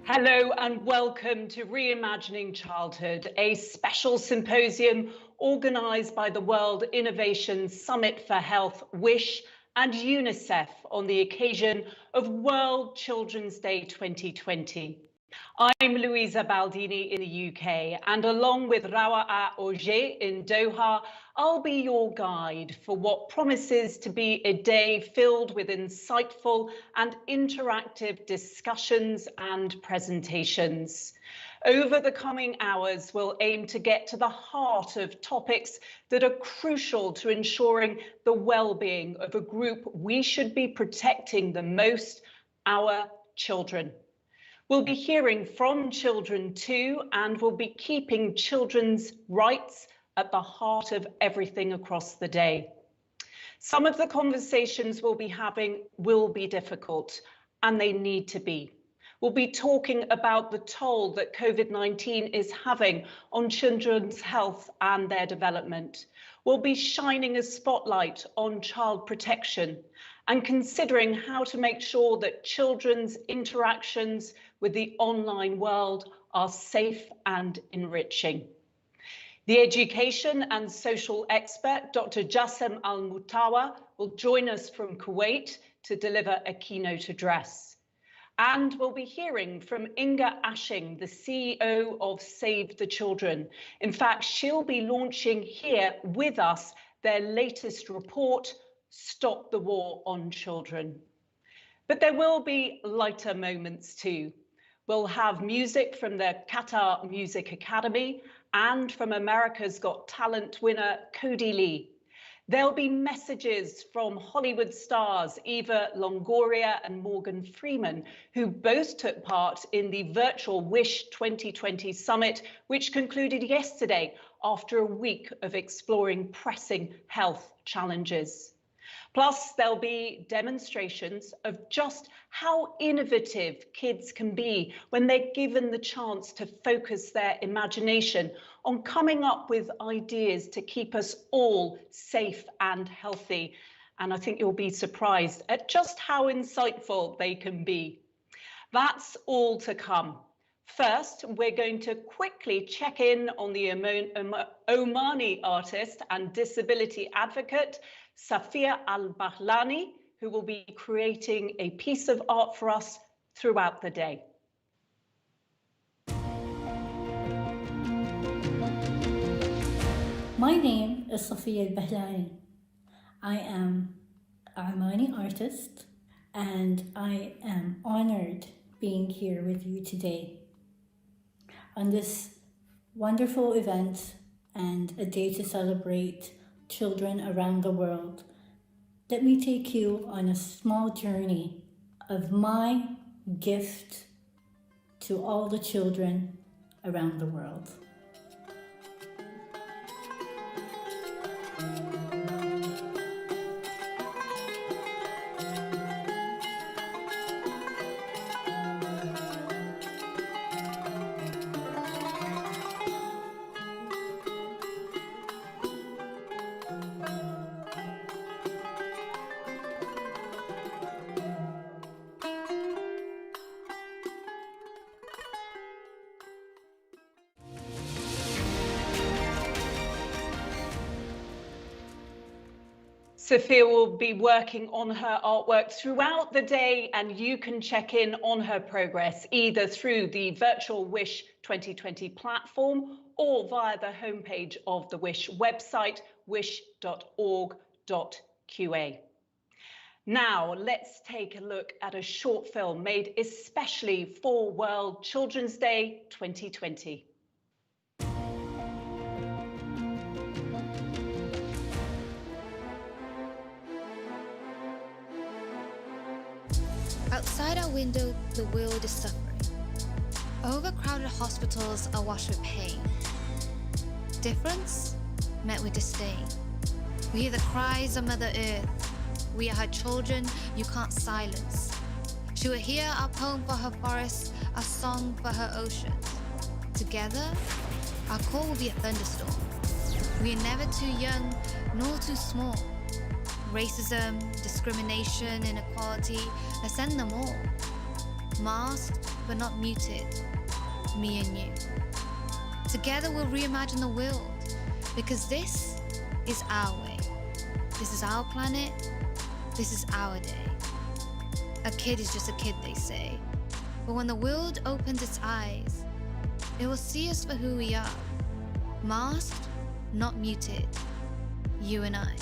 Hello and welcome to Reimagining Childhood, a special symposium organised by the World Innovation Summit for Health, WISH, and UNICEF on the occasion of World Children's Day 2020. I'm Louisa Baldini in the UK, and along with Rawa'a Auger in Doha, I'll be your guide for what promises to be a day filled with insightful and interactive discussions and presentations. Over the coming hours, we'll aim to get to the heart of topics that are crucial to ensuring the well-being of a group we should be protecting the most, our children. We'll be hearing from children too, and we'll be keeping children's rights at the heart of everything across the day. Some of the conversations we'll be having will be difficult, and they need to be. We'll be talking about the toll that COVID-19 is having on children's health and their development. We'll be shining a spotlight on child protection and considering how to make sure that children's interactions with the online world are safe and enriching. The education and social expert, Dr. Jassem Al-Mutawa, will join us from Kuwait to deliver a keynote address. And we'll be hearing from Inga Ashing, the CEO of Save the Children. In fact, she'll be launching here with us their latest report, Stop the War on Children. But there will be lighter moments too. We'll have music from the Qatar Music Academy and from America's Got Talent winner Cody Lee. There'll be messages from Hollywood stars Eva Longoria and Morgan Freeman, who both took part in the virtual WISH 2020 summit, which concluded yesterday after a week of exploring pressing health challenges. Plus, there'll be demonstrations of just how innovative kids can be when they're given the chance to focus their imagination on coming up with ideas to keep us all safe and healthy. And I think you'll be surprised at just how insightful they can be. That's all to come. First, we're going to quickly check in on the Omani artist and disability advocate, Safia Al-Bahlani, who will be creating a piece of art for us throughout the day. My name is Safia Al-Bahlani. I am an Omani artist, and I am honored being here with you today on this wonderful event and a day to celebrate children around the world. Let me take you on a small journey of my gift to all the children around the world. Safia will be working on her artwork throughout the day, and you can check in on her progress either through the virtual WISH 2020 platform or via the homepage of the WISH website, wish.org.qa. Now, let's take a look at a short film made especially for World Children's Day 2020. Outside our window, the world is suffering. Overcrowded hospitals are washed with pain. Difference met with disdain. We hear the cries of Mother Earth. We are her children you can't silence. She will hear our poem for her forests, our song for her oceans. Together, our call will be a thunderstorm. We are never too young nor too small. Racism, discrimination, inequality, let's end them all. Masked, but not muted. Me and you. Together we'll reimagine the world, because this is our way. This is our planet. This is our day. A kid is just a kid, they say. But when the world opens its eyes, it will see us for who we are. Masked, not muted. You and I.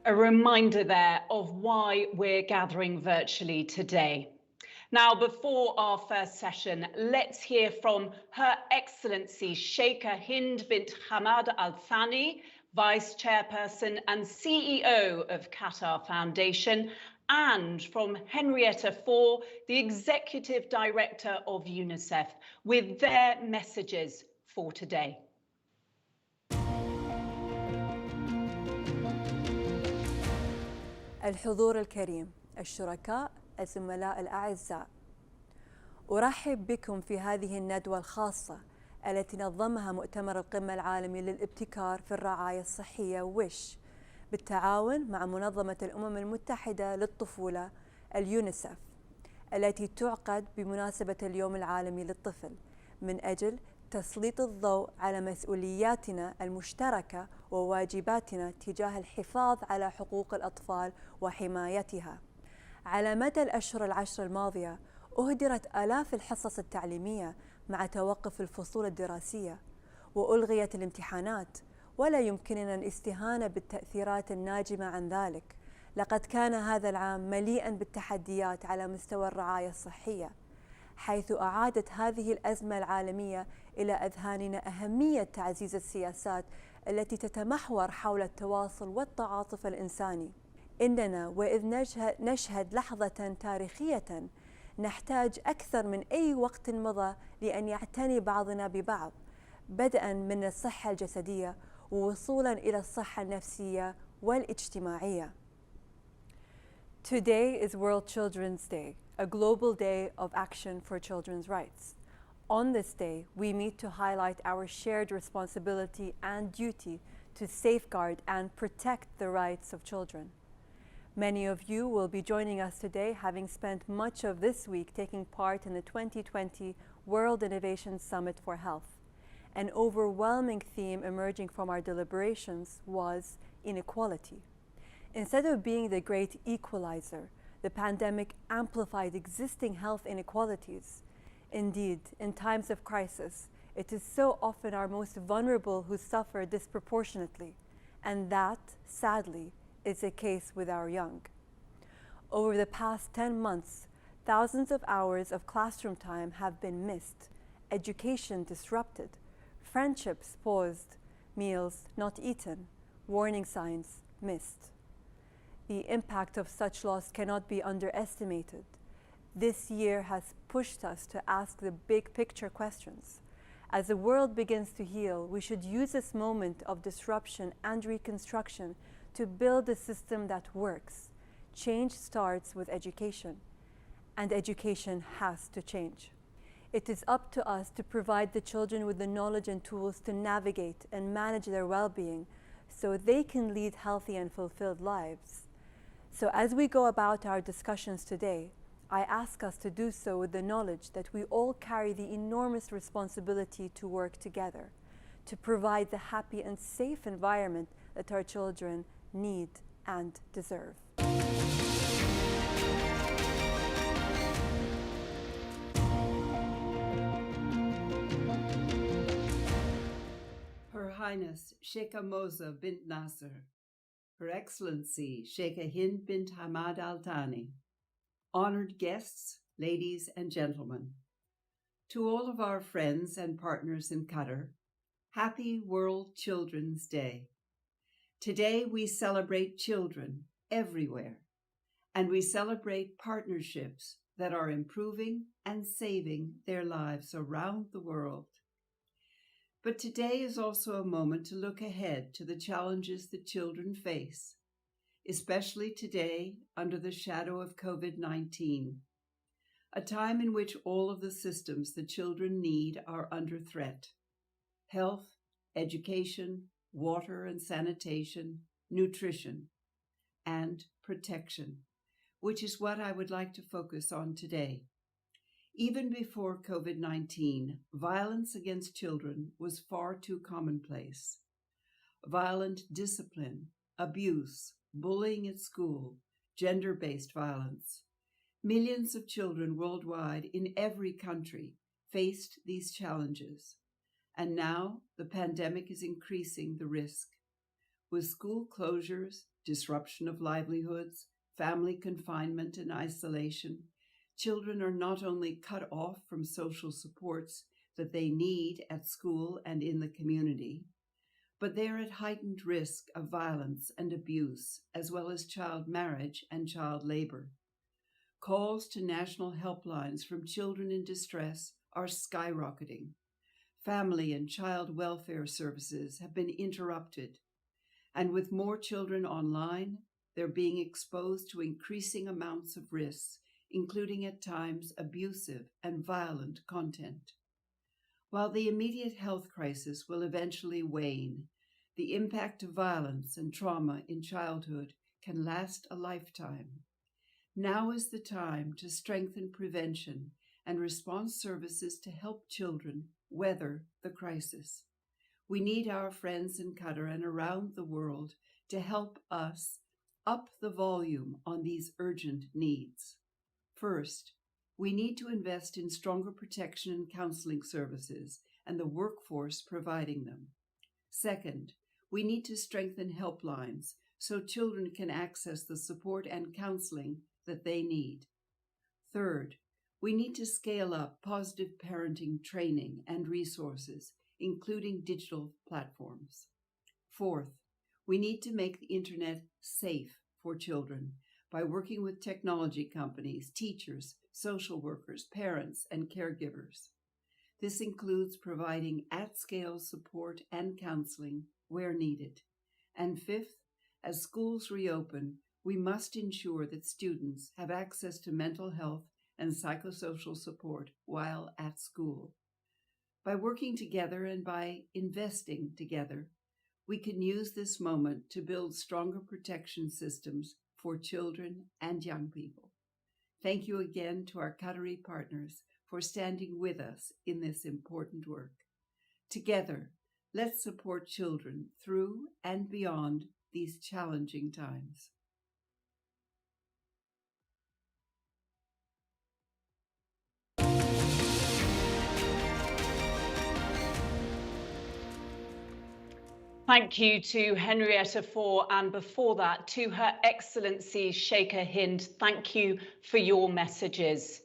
A reminder there of why we're gathering virtually today. Now, before our first session, let's hear from Her Excellency Sheikha Hind bint Hamad Al Thani, Vice Chairperson and CEO of Qatar Foundation, and from Henrietta Fore, the Executive Director of UNICEF, with their messages for today. الحضور الكريم، الشركاء، الزملاء الأعزاء، أرحب بكم في هذه الندوة الخاصة التي نظمها مؤتمر القمة العالمي للابتكار في الرعاية الصحية ويش بالتعاون مع منظمة الأمم المتحدة للطفولة اليونيسف، التي تعقد بمناسبة اليوم العالمي للطفل من أجل تسليط الضوء على مسؤولياتنا المشتركة وواجباتنا تجاه الحفاظ على حقوق الأطفال وحمايتها. على مدى الأشهر العشر الماضية أهدرت آلاف الحصص التعليمية مع توقف الفصول الدراسية، وألغيت الامتحانات، ولا يمكننا الاستهانة بالتأثيرات الناجمة عن ذلك. لقد كان هذا العام مليئاً بالتحديات على مستوى الرعاية الصحية، حيث أعادت هذه الأزمة العالمية إلى أذهاننا أهمية تعزيز السياسات التي تتمحور حول التواصل والتعاطف الإنساني. إننا وإذ نشهد لحظة تاريخية نحتاج أكثر من أي وقت مضى لأن يعتني بعضنا ببعض، بدءاً من الصحة الجسدية ووصولاً إلى الصحة النفسية والاجتماعية. Today is World Children's Day, a global day of action for children's rights. On this day, we meet to highlight our shared responsibility and duty to safeguard and protect the rights of children. Many of you will be joining us today, having spent much of this week taking part in the 2020 World Innovation Summit for Health. An overwhelming theme emerging from our deliberations was inequality. Instead of being the great equalizer, the pandemic amplified existing health inequalities. Indeed, in times of crisis, it is so often our most vulnerable who suffer disproportionately, and that, sadly, is the case with our young. Over the past 10 months, thousands of hours of classroom time have been missed, education disrupted, friendships paused, meals not eaten, warning signs missed. The impact of such loss cannot be underestimated. This year has pushed us to ask the big picture questions. As the world begins to heal, we should use this moment of disruption and reconstruction to build a system that works. Change starts with education, and education has to change. It is up to us to provide the children with the knowledge and tools to navigate and manage their well-being so they can lead healthy and fulfilled lives. So as we go about our discussions today, I ask us to do so with the knowledge that we all carry the enormous responsibility to work together, to provide the happy and safe environment that our children need and deserve. Her Highness Sheikha Moza bint Nasser, Her Excellency Sheikha Hind bint Hamad Al Thani, honored guests, ladies and gentlemen, to all of our friends and partners in Qatar, happy World Children's Day. Today we celebrate children everywhere, and we celebrate partnerships that are improving and saving their lives around the world. But today is also a moment to look ahead to the challenges that children face, especially today under the shadow of COVID-19, a time in which all of the systems the children need are under threat. Health, education, water and sanitation, nutrition, and protection, which is what I would like to focus on today. Even before COVID-19, violence against children was far too commonplace. Violent discipline, abuse, bullying at school, gender-based violence. Millions of children worldwide in every country faced these challenges. And now the pandemic is increasing the risk. With school closures, disruption of livelihoods, family confinement and isolation, children are not only cut off from social supports that they need at school and in the community, but they are at heightened risk of violence and abuse, as well as child marriage and child labor. Calls to national helplines from children in distress are skyrocketing. Family and child welfare services have been interrupted, and with more children online, they're being exposed to increasing amounts of risks, including at times abusive and violent content. While the immediate health crisis will eventually wane, the impact of violence and trauma in childhood can last a lifetime. Now is the time to strengthen prevention and response services to help children weather the crisis. We need our friends in Qatar and around the world to help us up the volume on these urgent needs. First, we need to invest in stronger protection and counseling services and the workforce providing them. Second, we need to strengthen helplines so children can access the support and counseling that they need. Third, we need to scale up positive parenting training and resources, including digital platforms. Fourth, we need to make the internet safe for children by working with technology companies, teachers, social workers, parents, and caregivers. This includes providing at-scale support and counseling where needed. And fifth, as schools reopen, we must ensure that students have access to mental health and psychosocial support while at school. By working together and by investing together, we can use this moment to build stronger protection systems for children and young people. Thank you again to our Qatari partners for standing with us in this important work. Together, let's support children through and beyond these challenging times. Thank you to Henrietta Fore, and before that to Her Excellency Sheikha Hind. Thank you for your messages.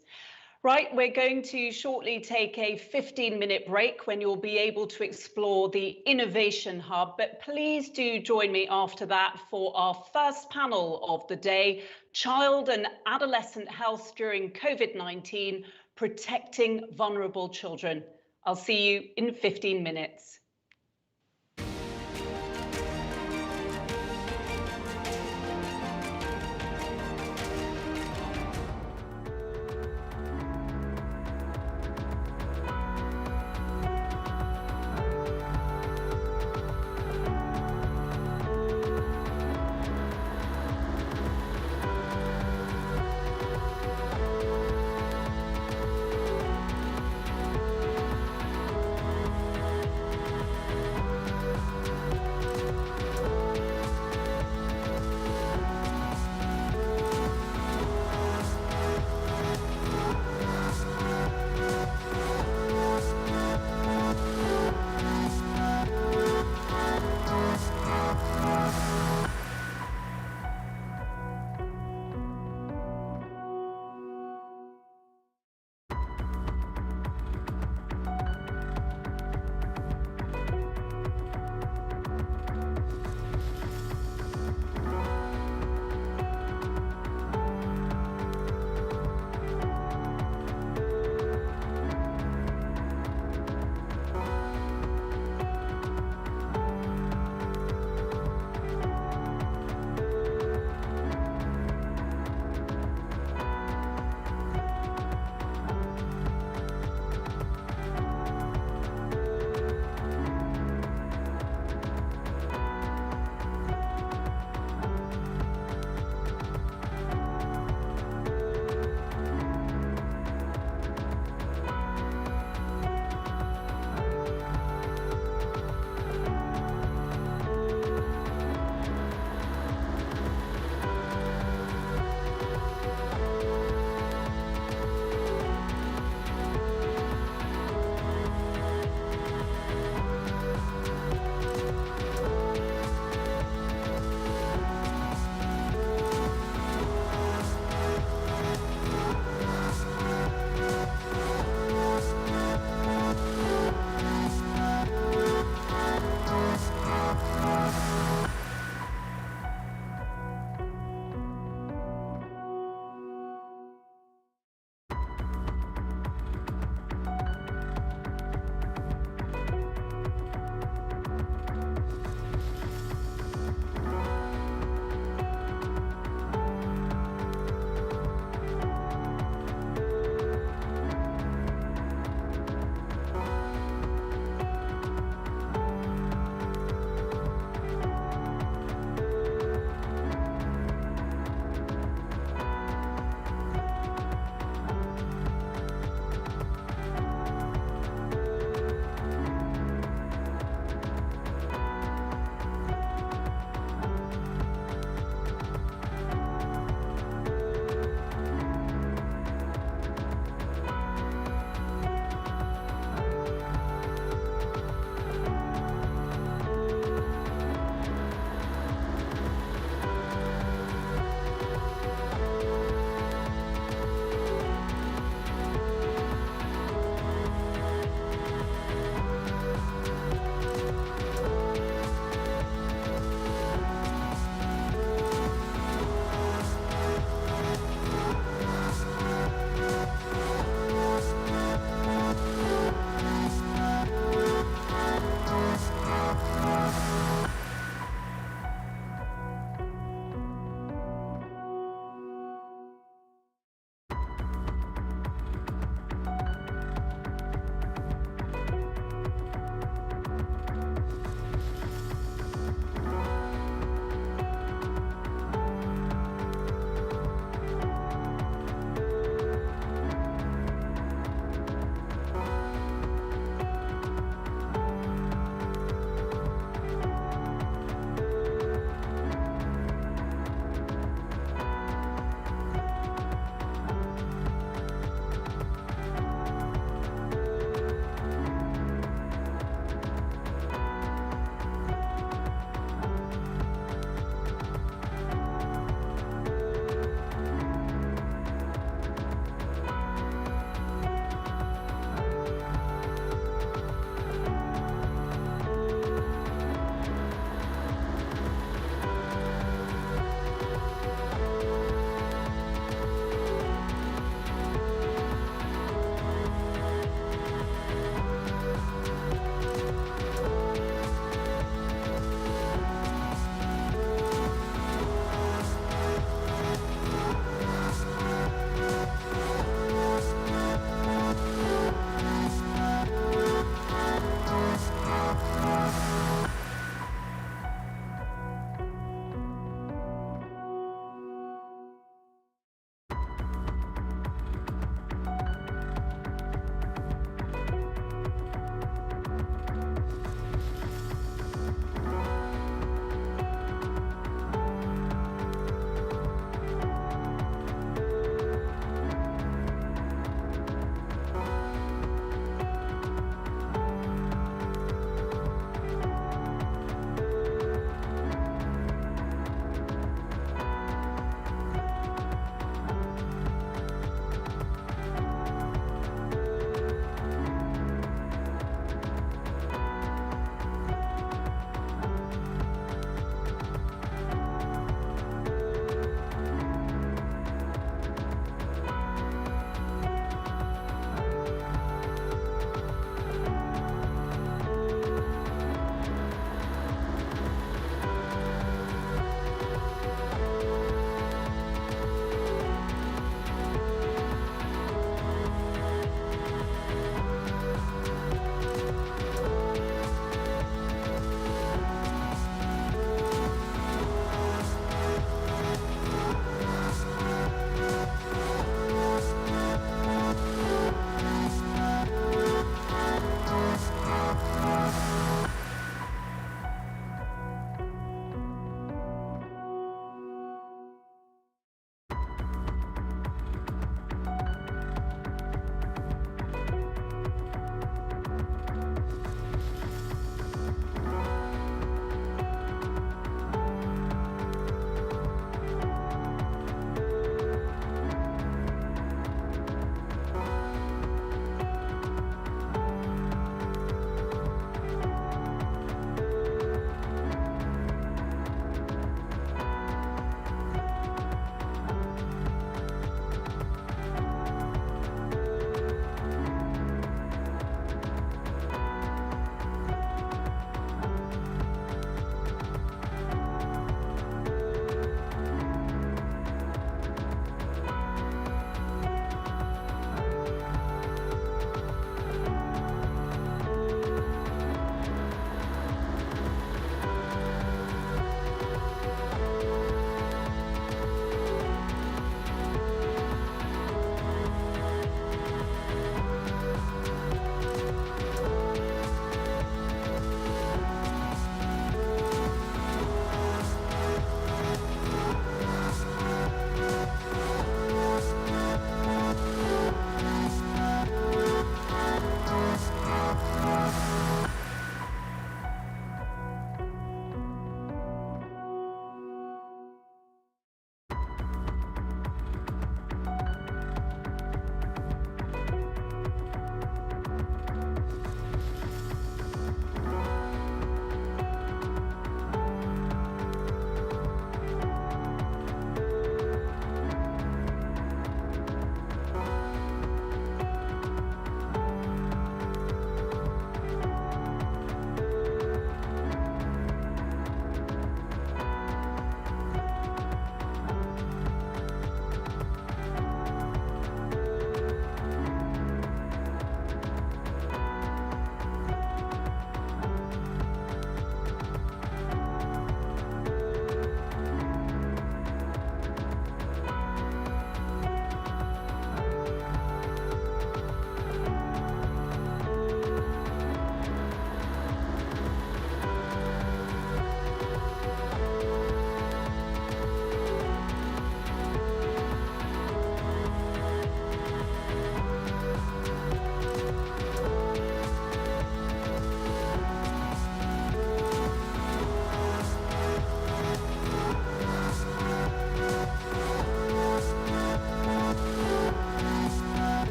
Right, we're going to shortly take a 15-minute break when you'll be able to explore the Innovation Hub, but please do join me after that for our first panel of the day, Child and Adolescent Health During COVID-19, Protecting Vulnerable Children. I'll see you in 15 minutes.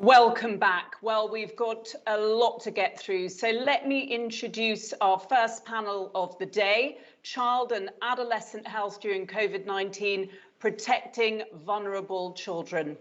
Welcome back. Well, we've got a lot to get through, so let me introduce our first panel of the day, Child and Adolescent Health During COVID-19, Protecting Vulnerable Children.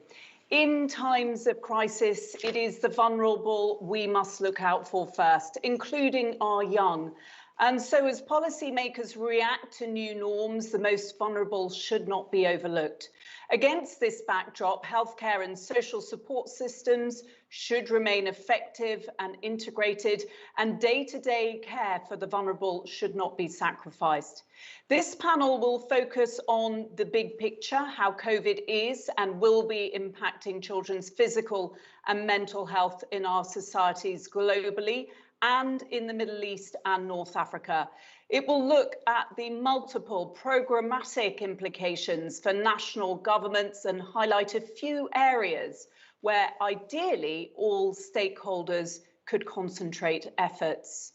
In times of crisis, it is the vulnerable we must look out for first, including our young. And so as policymakers react to new norms, the most vulnerable should not be overlooked. Against this backdrop, healthcare and social support systems should remain effective and integrated, and day-to-day care for the vulnerable should not be sacrificed. This panel will focus on the big picture, how COVID is and will be impacting children's physical and mental health in our societies globally and in the Middle East and North Africa. It will look at the multiple programmatic implications for national governments and highlight a few areas where ideally all stakeholders could concentrate efforts.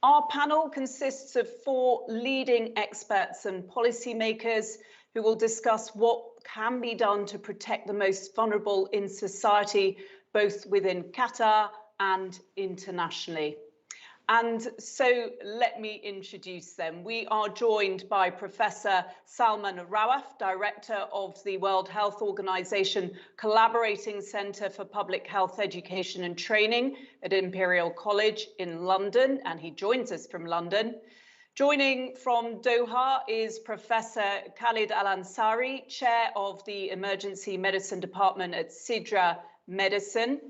Our panel consists of 4 leading experts and policymakers who will discuss what can be done to protect the most vulnerable in society, both within Qatar and internationally. And so let me introduce them. We are joined by Professor Salman Rawaf, Director of the World Health Organization Collaborating Centre for Public Health Education and Training at Imperial College in London, and he joins us from London. Joining from Doha is Professor Khalid Al-Ansari, Chair of the Emergency Medicine Department at Sidra Medicine.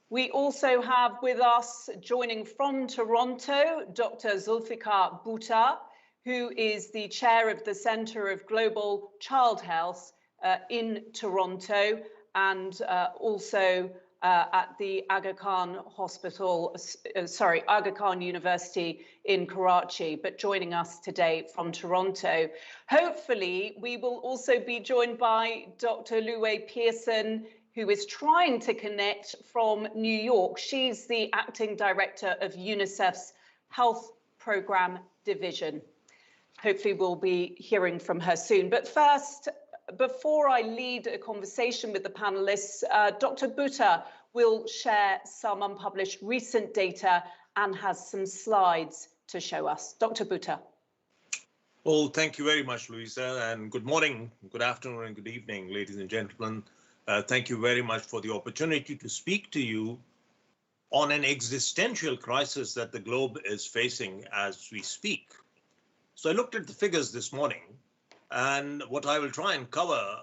We also have with us, joining from Toronto, Dr. Zulfikar Bhutta, who is the chair of the Centre of Global Child Health in Toronto, and also at the Aga Khan Aga Khan University in Karachi, but joining us today from Toronto. Hopefully, we will also be joined by Dr. Lu-Wei Pearson, who is trying to connect from New York. She's the acting director of UNICEF's Health Programme Division. Hopefully we'll be hearing from her soon. But first, before I lead a conversation with the panelists, Dr. Bhutta will share some unpublished recent data and has some slides to show us. Dr. Bhutta. Well, thank you very much, Louisa, and good morning, good afternoon, and good evening, ladies and gentlemen. Thank you very much for the opportunity to speak to you on an existential crisis that the globe is facing as we speak. So I looked at the figures this morning, and what I will try and cover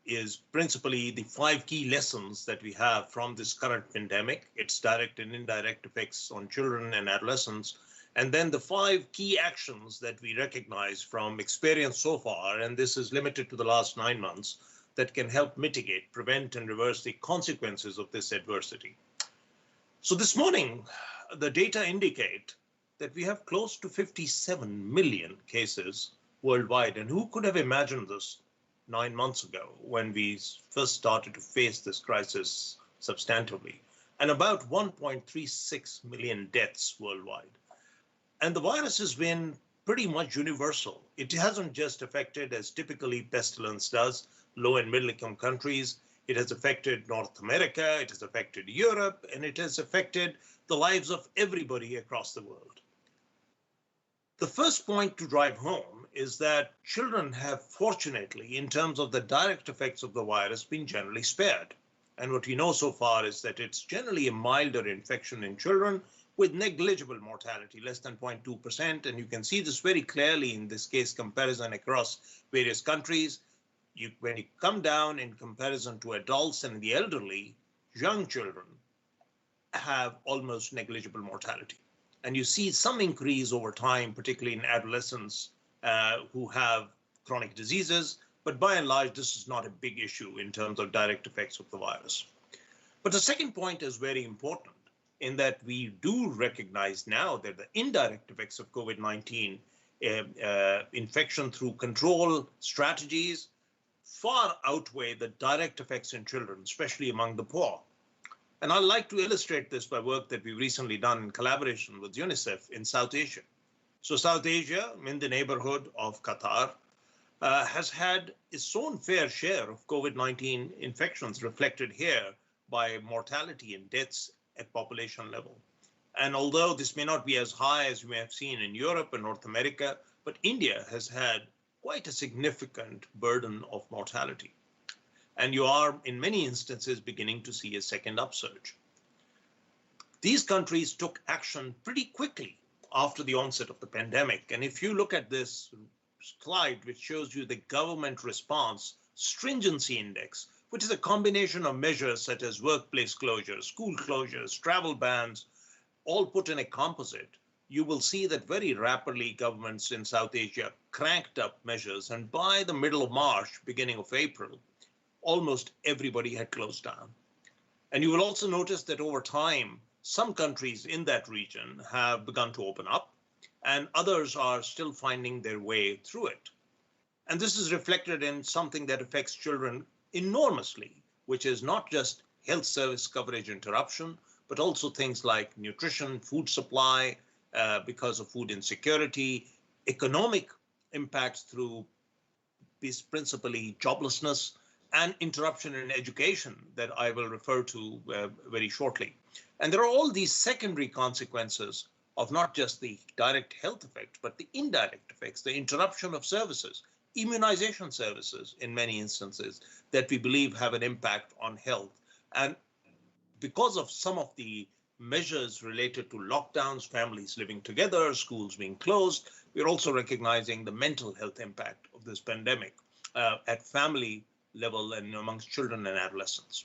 is principally the 5 key lessons that we have from this current pandemic, its direct and indirect effects on children and adolescents, and then the 5 key actions that we recognize from experience so far, and this is limited to the last 9 months, that can help mitigate, prevent, and reverse the consequences of this adversity. So this morning, the data indicate that we have close to 57 million cases worldwide. And who could have imagined this 9 months ago when we first started to face this crisis substantively? And about 1.36 million deaths worldwide. And the virus has been pretty much universal. It hasn't just affected, as typically pestilence does, low and middle income countries. It has affected North America, it has affected Europe, and it has affected the lives of everybody across the world. The first point to drive home is that children have, fortunately, in terms of the direct effects of the virus, been generally spared. And what we know so far is that it's generally a milder infection in children with negligible mortality, less than 0.2%. And you can see this very clearly in this case comparison across various countries. When you come down in comparison to adults and the elderly, young children have almost negligible mortality. And you see some increase over time, particularly in adolescents who have chronic diseases. But by and large, this is not a big issue in terms of direct effects of the virus. But the second point is very important in that we do recognize now that the indirect effects of COVID-19 infection through control strategies far outweigh the direct effects in children, especially among the poor. And I'd like to illustrate this by work that we've recently done in collaboration with UNICEF in South Asia. So South Asia, in the neighborhood of Qatar, has had its own fair share of COVID-19 infections reflected here by mortality and deaths at population level. And although this may not be as high as we have seen in Europe and North America, but India has had quite a significant burden of mortality. And you are, in many instances, beginning to see a second upsurge. These countries took action pretty quickly after the onset of the pandemic. And if you look at this slide, which shows you the government response stringency index, which is a combination of measures such as workplace closures, school closures, travel bans, all put in a composite, you will see that very rapidly governments in South Asia cranked up measures. And by the middle of March, beginning of April, almost everybody had closed down. And you will also notice that over time, some countries in that region have begun to open up, and others are still finding their way through it. And this is reflected in something that affects children enormously, which is not just health service coverage interruption, but also things like nutrition, food supply, because of food insecurity, economic impacts through principally joblessness, and interruption in education that I will refer to very shortly. And there are all these secondary consequences of not just the direct health effect, but the indirect effects, the interruption of services, immunization services in many instances that we believe have an impact on health. And because of some of the measures related to lockdowns, families living together, schools being closed, we're also recognizing the mental health impact of this pandemic at family level and amongst children and adolescents.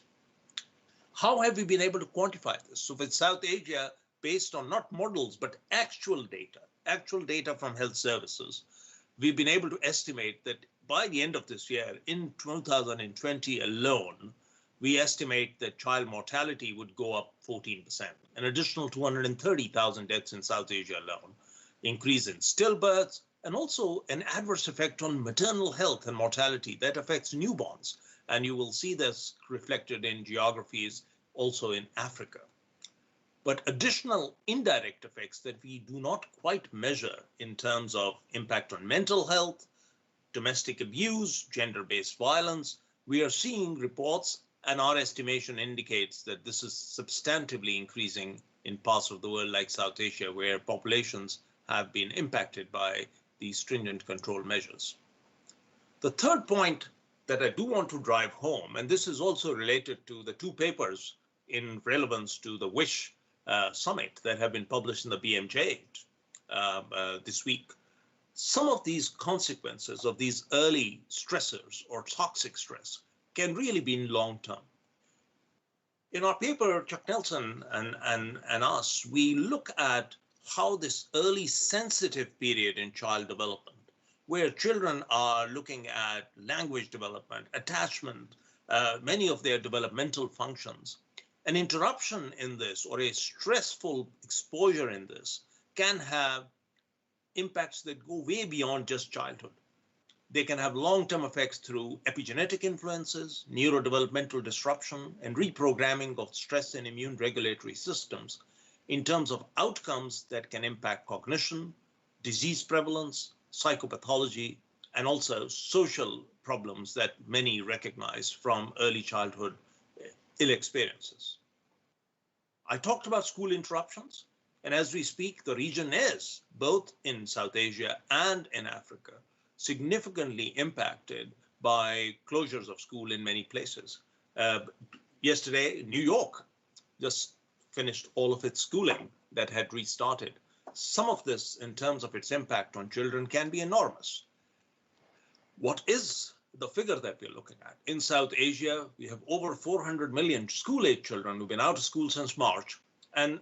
How have we been able to quantify this? So with South Asia, based on not models, but actual data from health services, we've been able to estimate that by the end of this year, in 2020 alone, we estimate that child mortality would go up 14%, an additional 230,000 deaths in South Asia alone, increase in stillbirths, and also an adverse effect on maternal health and mortality that affects newborns. And you will see this reflected in geographies also in Africa. But additional indirect effects that we do not quite measure in terms of impact on mental health, domestic abuse, gender-based violence, we are seeing reports, and our estimation indicates that this is substantively increasing in parts of the world like South Asia, where populations have been impacted by these stringent control measures. The third point that I do want to drive home, and this is also related to the two papers in relevance to the WISH summit that have been published in the BMJ this week. Some of these consequences of these early stressors or toxic stress can really be long-term. In our paper, Chuck Nelson and us, we look at how this early sensitive period in child development, where children are looking at language development, attachment, many of their developmental functions, an interruption in this or a stressful exposure in this can have impacts that go way beyond just childhood. They can have long-term effects through epigenetic influences, neurodevelopmental disruption, and reprogramming of stress and immune regulatory systems in terms of outcomes that can impact cognition, disease prevalence, psychopathology, and also social problems that many recognize from early childhood ill experiences. I talked about school interruptions, and as we speak, the region is, both in South Asia and in Africa, significantly impacted by closures of school in many places. Yesterday, New York just finished all of its schooling that had restarted. Some of this, in terms of its impact on children, can be enormous. What is the figure that we're looking at? In South Asia, we have over 400 million school-age children who've been out of school since March, and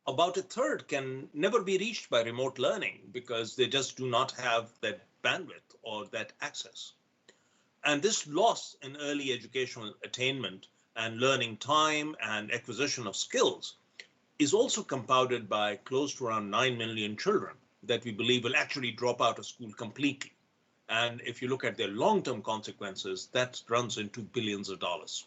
about a third can never be reached by remote learning because they just do not have that bandwidth or that access. And this loss in early educational attainment and learning time and acquisition of skills is also compounded by close to around 9 million children that we believe will actually drop out of school completely. And if you look at their long-term consequences, that runs into billions of dollars.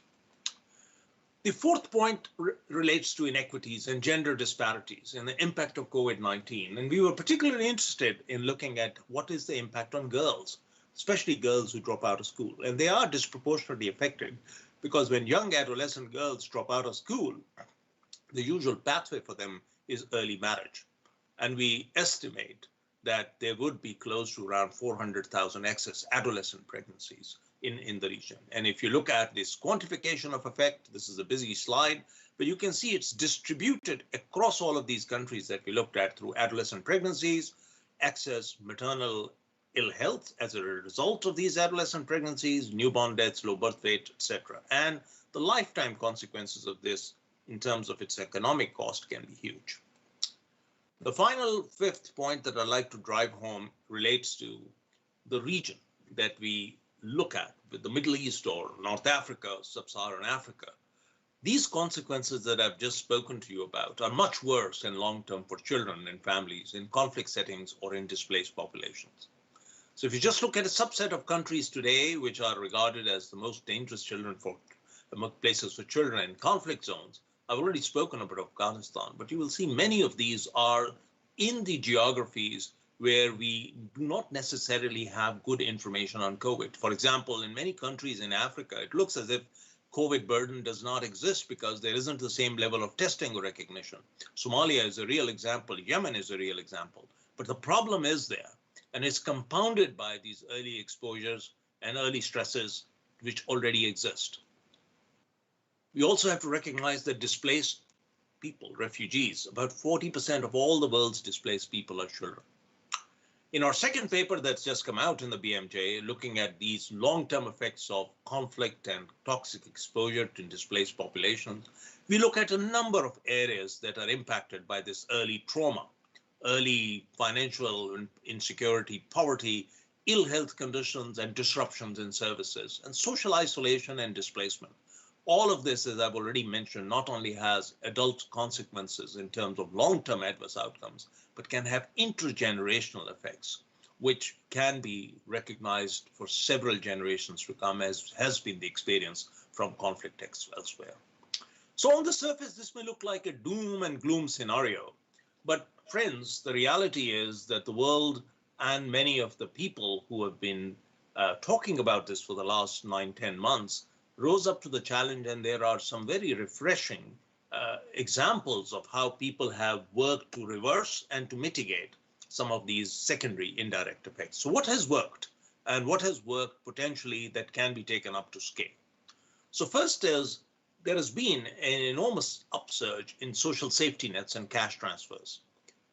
The fourth point relates to inequities and gender disparities and the impact of COVID-19. And we were particularly interested in looking at what is the impact on girls, especially girls who drop out of school. And they are disproportionately affected Because when young adolescent girls drop out of school, the usual pathway for them is early marriage. And we estimate that there would be close to around 400,000 excess adolescent pregnancies in the region. And if you look at this quantification of effect, this is a busy slide, but you can see it's distributed across all of these countries that we looked at through adolescent pregnancies, excess maternal ill health as a result of these adolescent pregnancies, newborn deaths, low birth weight, etc. And the lifetime consequences of this in terms of its economic cost can be huge. The final fifth point that I'd like to drive home relates to the region that we look at, with the Middle East or North Africa, Sub-Saharan Africa. These consequences that I've just spoken to you about are much worse and long-term for children and families in conflict settings or in displaced populations. So if you just look at a subset of countries today, which are regarded as the most dangerous places for children in conflict zones, I've already spoken about Afghanistan, but you will see many of these are in the geographies where we do not necessarily have good information on COVID. For example, in many countries in Africa, it looks as if COVID burden does not exist because there isn't the same level of testing or recognition. Somalia is a real example. Yemen is a real example. But the problem is there, and it's compounded by these early exposures and early stresses which already exist. We also have to recognize that displaced people, refugees, about 40% of all the world's displaced people are children. In our second paper that's just come out in the BMJ, looking at these long-term effects of conflict and toxic exposure to displaced populations, we look at a number of areas that are impacted by this early trauma, early financial insecurity, poverty, ill health conditions and disruptions in services, and social isolation and displacement. All of this, as I've already mentioned, not only has adult consequences in terms of long-term adverse outcomes, but can have intergenerational effects, which can be recognized for several generations to come, as has been the experience from conflict elsewhere. So on the surface, this may look like a doom and gloom scenario, but friends, the reality is that the world and many of the people who have been talking about this for the last 9-10 months rose up to the challenge, and there are some very refreshing examples of how people have worked to reverse and to mitigate some of these secondary indirect effects. So what has worked, and what has worked potentially that can be taken up to scale? So first is, there has been an enormous upsurge in social safety nets and cash transfers.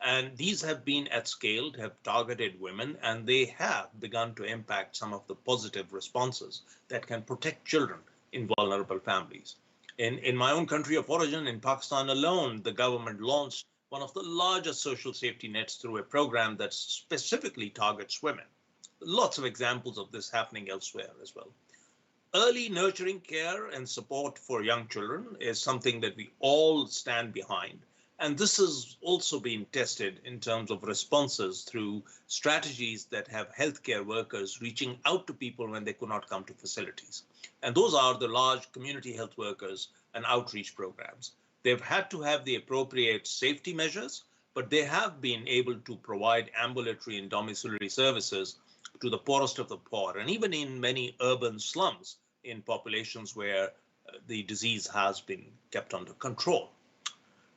And these have been at scale, have targeted women, and they have begun to impact some of the positive responses that can protect children in vulnerable families. In my own country of origin, in Pakistan alone, the government launched one of the largest social safety nets through a program that specifically targets women. Lots of examples of this happening elsewhere as well. Early nurturing care and support for young children is something that we all stand behind. And this has also been tested in terms of responses through strategies that have healthcare workers reaching out to people when they could not come to facilities. And those are the large community health workers and outreach programs. They've had to have the appropriate safety measures, but they have been able to provide ambulatory and domiciliary services to the poorest of the poor, and even in many urban slums in populations where the disease has been kept under control.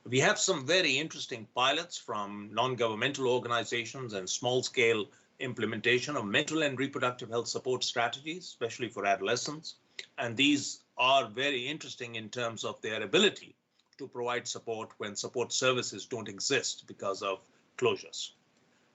We have some very interesting pilots from non-governmental organizations and small-scale implementation of mental and reproductive health support strategies, especially for adolescents. And these are very interesting in terms of their ability to provide support when support services don't exist because of closures.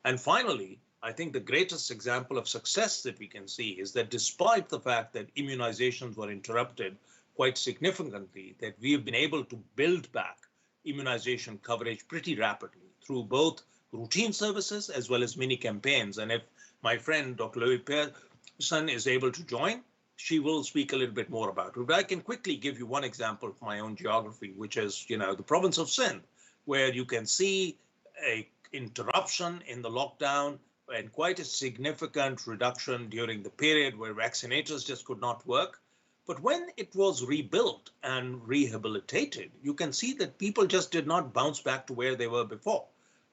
And finally, I think the greatest example of success that we can see is that despite the fact that immunizations were interrupted quite significantly, that we have been able to build back immunization coverage pretty rapidly through both routine services as well as mini campaigns. And if my friend, Dr. Louis Pearson, is able to join, she will speak a little bit more about it. But I can quickly give you one example of my own geography, which is, the province of Sindh, where you can see a interruption in the lockdown and quite a significant reduction during the period where vaccinators just could not work. But when it was rebuilt and rehabilitated, you can see that people just did not bounce back to where they were before,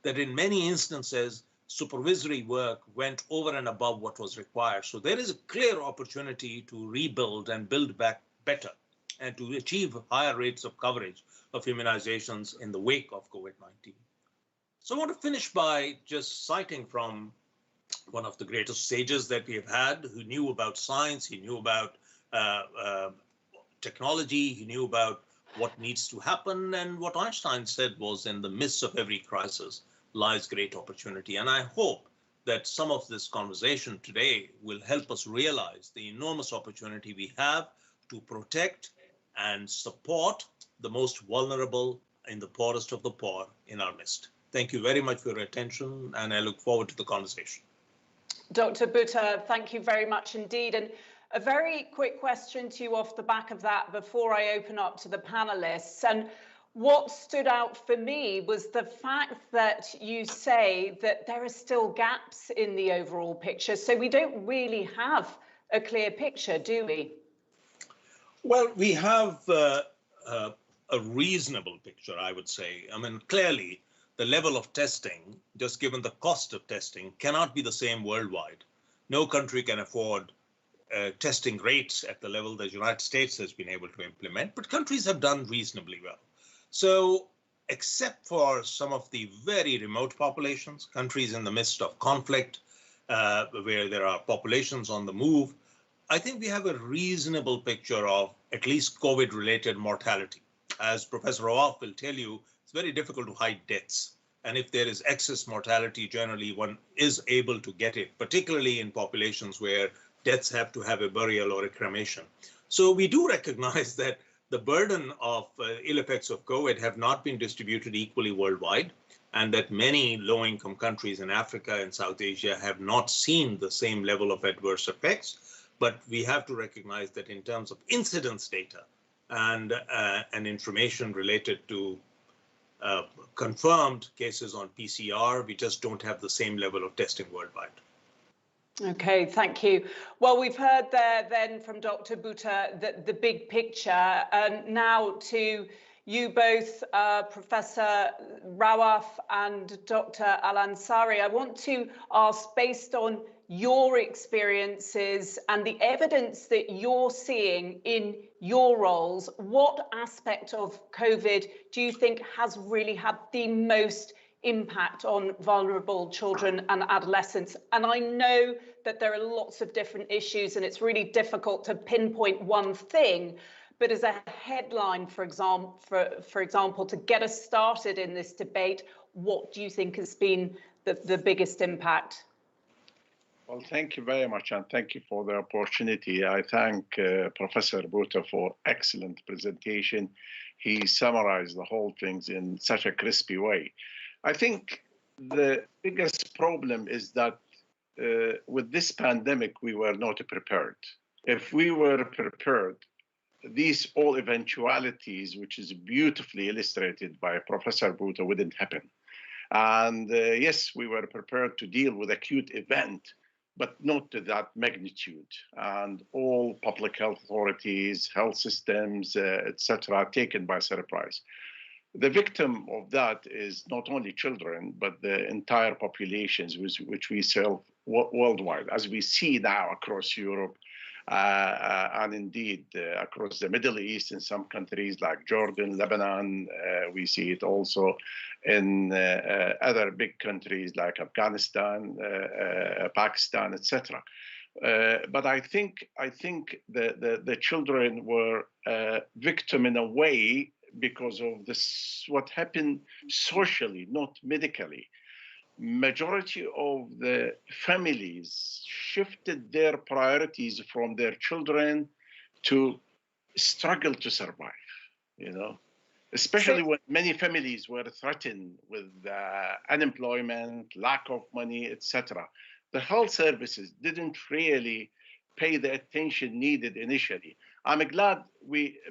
that in many instances, supervisory work went over and above what was required. So there is a clear opportunity to rebuild and build back better and to achieve higher rates of coverage of immunizations in the wake of COVID-19. So I want to finish by just citing from one of the greatest sages that we have had, who knew about science, he knew about technology, he knew about what needs to happen. And what Einstein said was, in the midst of every crisis lies great opportunity. And I hope that some of this conversation today will help us realize the enormous opportunity we have to protect and support the most vulnerable and the poorest of the poor in our midst. Thank you very much for your attention, and I look forward to the conversation. Dr. Bhutta, thank you very much indeed. And a very quick question to you off the back of that before I open up to the panelists. And what stood out for me was the fact that you say that there are still gaps in the overall picture. So we don't really have a clear picture, do we? Well, we have a reasonable picture, I would say. I mean, clearly, the level of testing, just given the cost of testing, cannot be the same worldwide. No country can afford testing rates at the level that the United States has been able to implement, but countries have done reasonably well. So, except for some of the very remote populations, countries in the midst of conflict, where there are populations on the move, I think we have a reasonable picture of at least COVID-related mortality. As Professor Rawaf will tell you, it's very difficult to hide deaths. And if there is excess mortality, generally one is able to get it, particularly in populations where deaths have to have a burial or a cremation. So we do recognize that the burden of ill effects of COVID have not been distributed equally worldwide, and that many low-income countries in Africa and South Asia have not seen the same level of adverse effects. But we have to recognize that in terms of incidence data and information related to confirmed cases on PCR, we just don't have the same level of testing worldwide. Okay, thank you. Well, we've heard there then from Dr. Bhutta the big picture. And now to you both, Professor Rawaf and Dr. Al-Ansari, I want to ask, based on your experiences and the evidence that you're seeing in your roles, what aspect of COVID do you think has really had the most impact on vulnerable children and adolescents? And I know that there are lots of different issues and it's really difficult to pinpoint one thing, but as a headline, for example, to get us started in this debate, what do you think has been the biggest impact? Well, thank you very much, and thank you for the opportunity. I thank Professor Bhutta for excellent presentation. He summarized the whole things in such a crispy way. I think the biggest problem is that with this pandemic, we were not prepared. If we were prepared, these all eventualities, which is beautifully illustrated by Professor Bhutta, wouldn't happen. And yes, we were prepared to deal with acute event, but not to that magnitude. And all public health authorities, health systems, etc., taken by surprise. The victim of that is not only children, but the entire populations which we serve worldwide, as we see now across Europe and indeed across the Middle East in some countries like Jordan, Lebanon. We see it also in other big countries like Afghanistan, Pakistan, etc. But I think the children were victim in a way because of this, what happened socially, not medically. Majority of the families shifted their priorities from their children to struggle to survive, especially when many families were threatened with unemployment, lack of money, etc. The health services didn't really pay the attention needed initially. I'm glad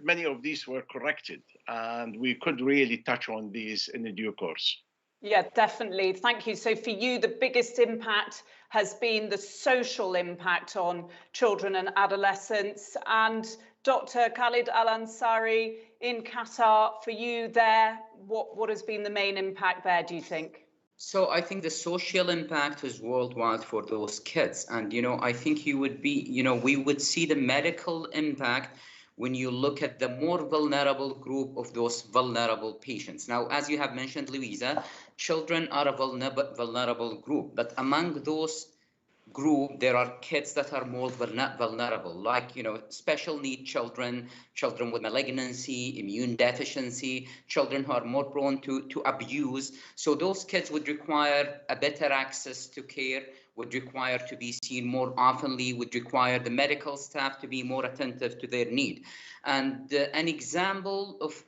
many of these were corrected and we could really touch on these in the due course. Yeah, definitely. Thank you. So for you, the biggest impact has been the social impact on children and adolescents. And Dr. Khalid Al-Ansari in Qatar, for you there, what has been the main impact there, do you think? So I think the social impact is worldwide for those kids. And, I think we would see the medical impact when you look at the more vulnerable group of those vulnerable patients. Now, as you have mentioned, Louisa, children are a vulnerable group, but among those group, there are kids that are more vulnerable, like, special need children, children with malignancy, immune deficiency, children who are more prone to abuse. So those kids would require a better access to care, would require to be seen more oftenly, would require the medical staff to be more attentive to their need. And an example of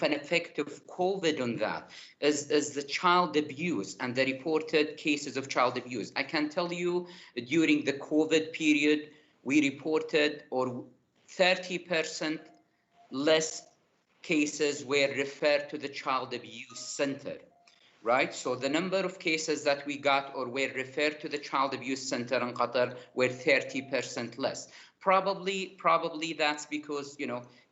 an effect of COVID on that is the child abuse and the reported cases of child abuse. I can tell you, during the COVID period, we reported 30% less cases were referred to the child abuse center. Right, so the number of cases that we got or were referred to the child abuse center in Qatar were 30% less. Probably that's because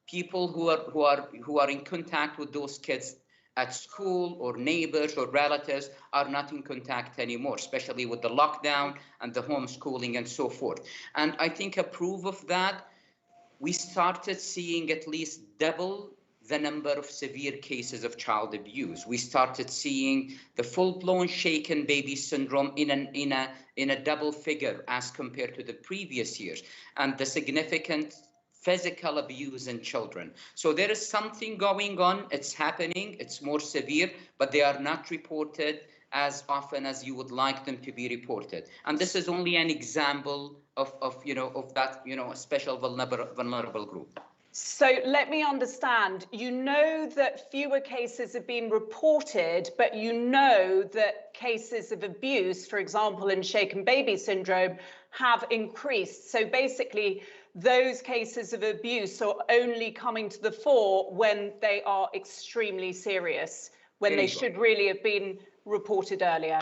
people who are in contact with those kids at school or neighbors or relatives are not in contact anymore, especially with the lockdown and the homeschooling and so forth. And I think a proof of that, we started seeing at least double the number of severe cases of child abuse. We started seeing the full-blown shaken baby syndrome in a double figure as compared to the previous years, and the significant physical abuse in children. So there is something going on. It's happening. It's more severe, but they are not reported as often as you would like them to be reported. And this is only an example of that a special vulnerable group. So let me understand, that fewer cases have been reported, but that cases of abuse, for example, in shaken baby syndrome, have increased. So basically, those cases of abuse are only coming to the fore when they are extremely serious, when they should really have been reported earlier.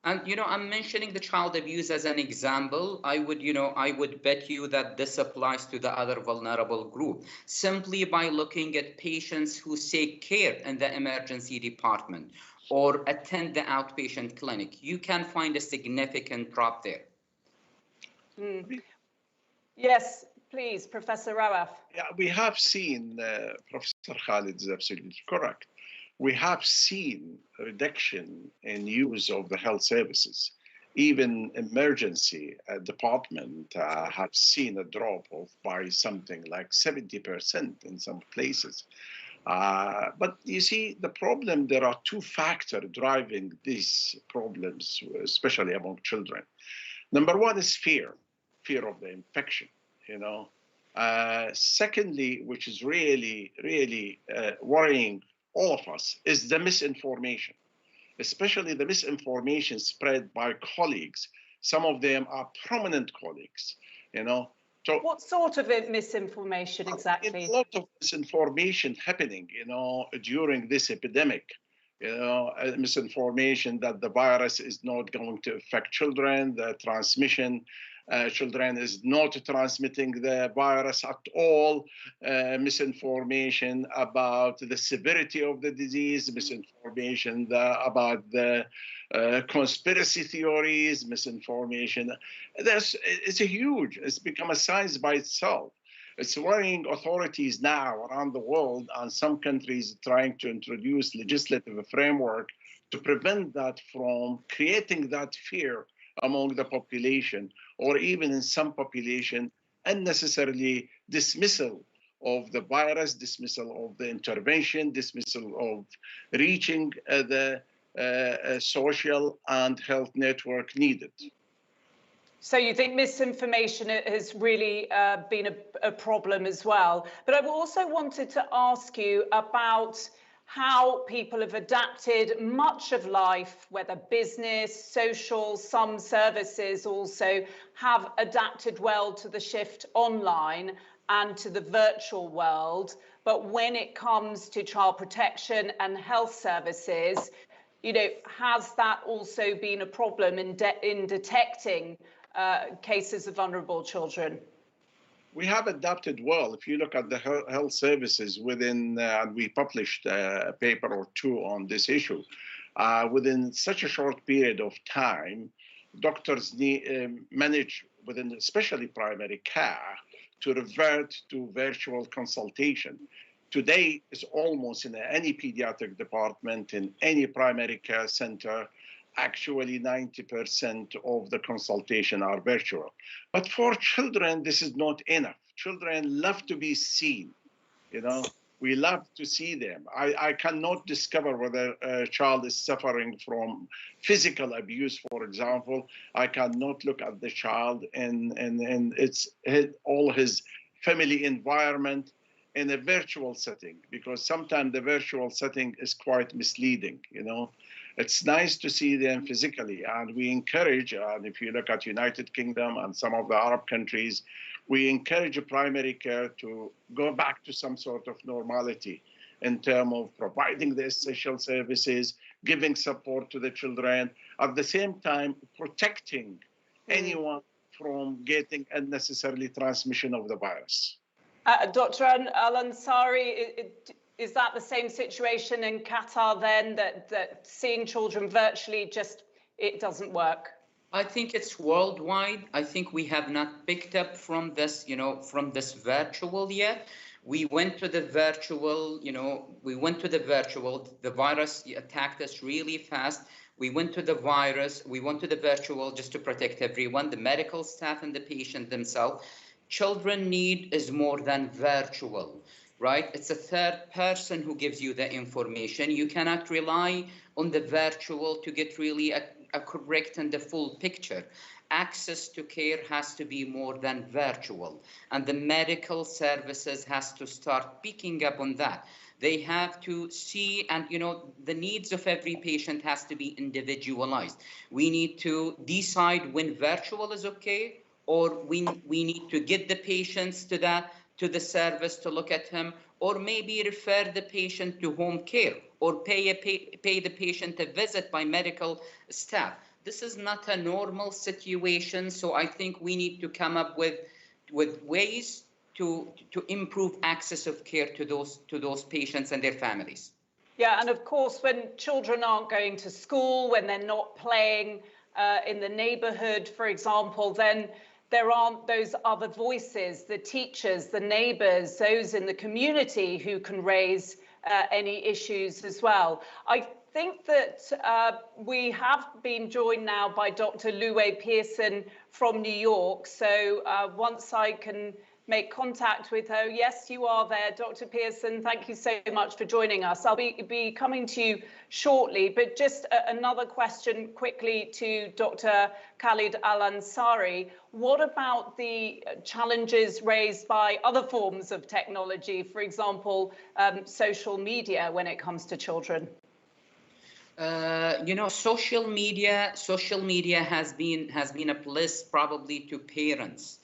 And, I'm mentioning the child abuse as an example. I would bet you that this applies to the other vulnerable group. Simply by looking at patients who seek care in the emergency department or attend the outpatient clinic, you can find a significant drop there. Yes, please, Professor Rawaf. Yeah, we have seen, Professor Khalid is absolutely correct. We have seen a reduction in use of the health services. Even emergency department have seen a drop by something like 70% in some places. But you see, the problem, there are two factors driving these problems, especially among children. Number one is fear of the infection, Secondly, which is really, really worrying all of us, is the misinformation, especially the misinformation spread by colleagues. Some of them are prominent colleagues, So what sort of misinformation exactly? A lot of misinformation happening, during this epidemic. Misinformation that the virus is not going to affect children, the transmission. Children is not transmitting the virus at all, misinformation about the severity of the disease, misinformation about the conspiracy theories, misinformation. It's it's become a science by itself. It's worrying authorities now around the world, and some countries trying to introduce legislative framework to prevent that from creating that fear among the population, or even in some population, unnecessarily dismissal of the virus, dismissal of the intervention, dismissal of reaching the social and health network needed. So you think misinformation has really been a problem as well. But I also wanted to ask you about how people have adapted much of life, whether business, social, some services also have adapted well to the shift online and to the virtual world. But when it comes to child protection and health services, has that also been a problem in detecting cases of vulnerable children? We have adapted well. If you look at the health services within, we published a paper or two on this issue, within such a short period of time, doctors manage, within especially primary care, to revert to virtual consultation. Today, it's almost in any pediatric department, in any primary care center, actually 90% of the consultation are virtual. But for children, this is not enough. Children love to be seen, you know. We love to see them. I cannot discover whether a child is suffering from physical abuse, for example. I cannot look at the child and all his family environment in a virtual setting, because sometimes the virtual setting is quite misleading, you know. It's nice to see them physically, and we encourage, and if you look at United Kingdom and some of the Arab countries, we encourage primary care to go back to some sort of normality in terms of providing the essential services, giving support to the children, at the same time protecting anyone from getting unnecessarily transmission of the virus. Dr. Al-Ansari, is that the same situation in Qatar then, that seeing children virtually it doesn't work? I think it's worldwide. I think we have not picked up from this, from this virtual yet. We went to the virtual, the virus attacked us really fast. We went to the virtual just to protect everyone, the medical staff and the patient themselves. Children need is more than virtual, right? It's a third person who gives you the information. You cannot rely on the virtual to get really a correct and the full picture. Access to care has to be more than virtual, and the medical services has to start picking up on that. They have to see, and the needs of every patient has to be individualized. We need to decide when virtual is okay, or we need to get the patients to the service to look at him, or maybe refer the patient to home care, or pay the patient a visit by medical staff. This is not a normal situation, so I think we need to come up with ways to improve access of care to those patients and their families. Yeah, and of course, when children aren't going to school, when they're not playing in the neighborhood, for example, then there aren't those other voices, the teachers, the neighbors, those in the community who can raise any issues as well. I think that we have been joined now by Dr. Louay Pearson from New York. So once I can make contact with her. Yes, you are there, Dr. Pearson. Thank you so much for joining us. I'll be coming to you shortly, but just another question quickly to Dr. Khalid Al-Ansari. What about the challenges raised by other forms of technology, for example, social media when it comes to children? Social media has been a bliss probably to parents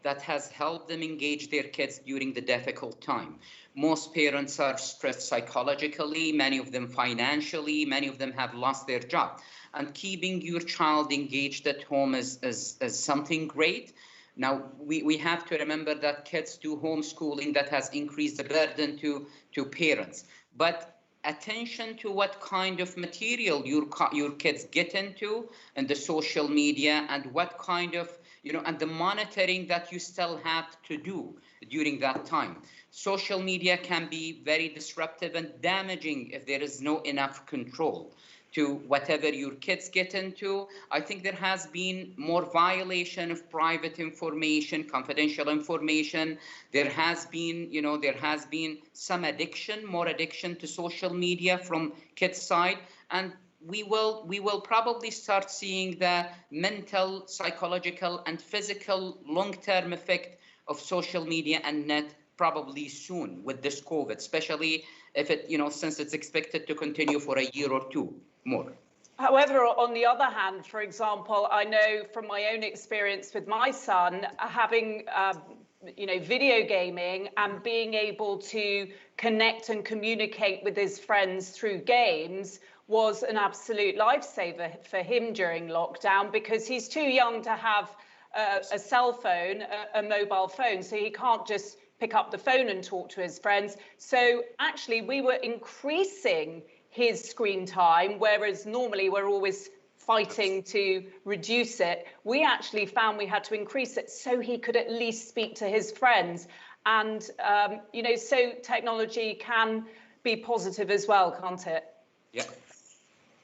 that has helped them engage their kids during the difficult time. Most parents are stressed psychologically, many of them financially, many of them have lost their job. And keeping your child engaged at home is something great. Now, we have to remember that kids do homeschooling, that has increased the burden to parents. But attention to what kind of material your kids get into and the social media, and what kind of, and the monitoring that you still have to do during that time. Social media can be very disruptive and damaging if there is no enough control to whatever your kids get into. I think there has been more violation of private information, confidential information. There has been, some more addiction to social media from kids' side. And we will probably start seeing the mental, psychological, and physical long-term effect of social media and net probably soon with this COVID, especially if it, since it's expected to continue for a year or two more. However, on the other hand, for example, I know from my own experience with my son, having video gaming and being able to connect and communicate with his friends through games was an absolute lifesaver for him during lockdown, because he's too young to have a cell phone, a mobile phone, so he can't just pick up the phone and talk to his friends. So actually we were increasing his screen time, whereas normally we're always fighting to reduce it. We actually found we had to increase it so he could at least speak to his friends. And, so technology can be positive as well, can't it? Yeah.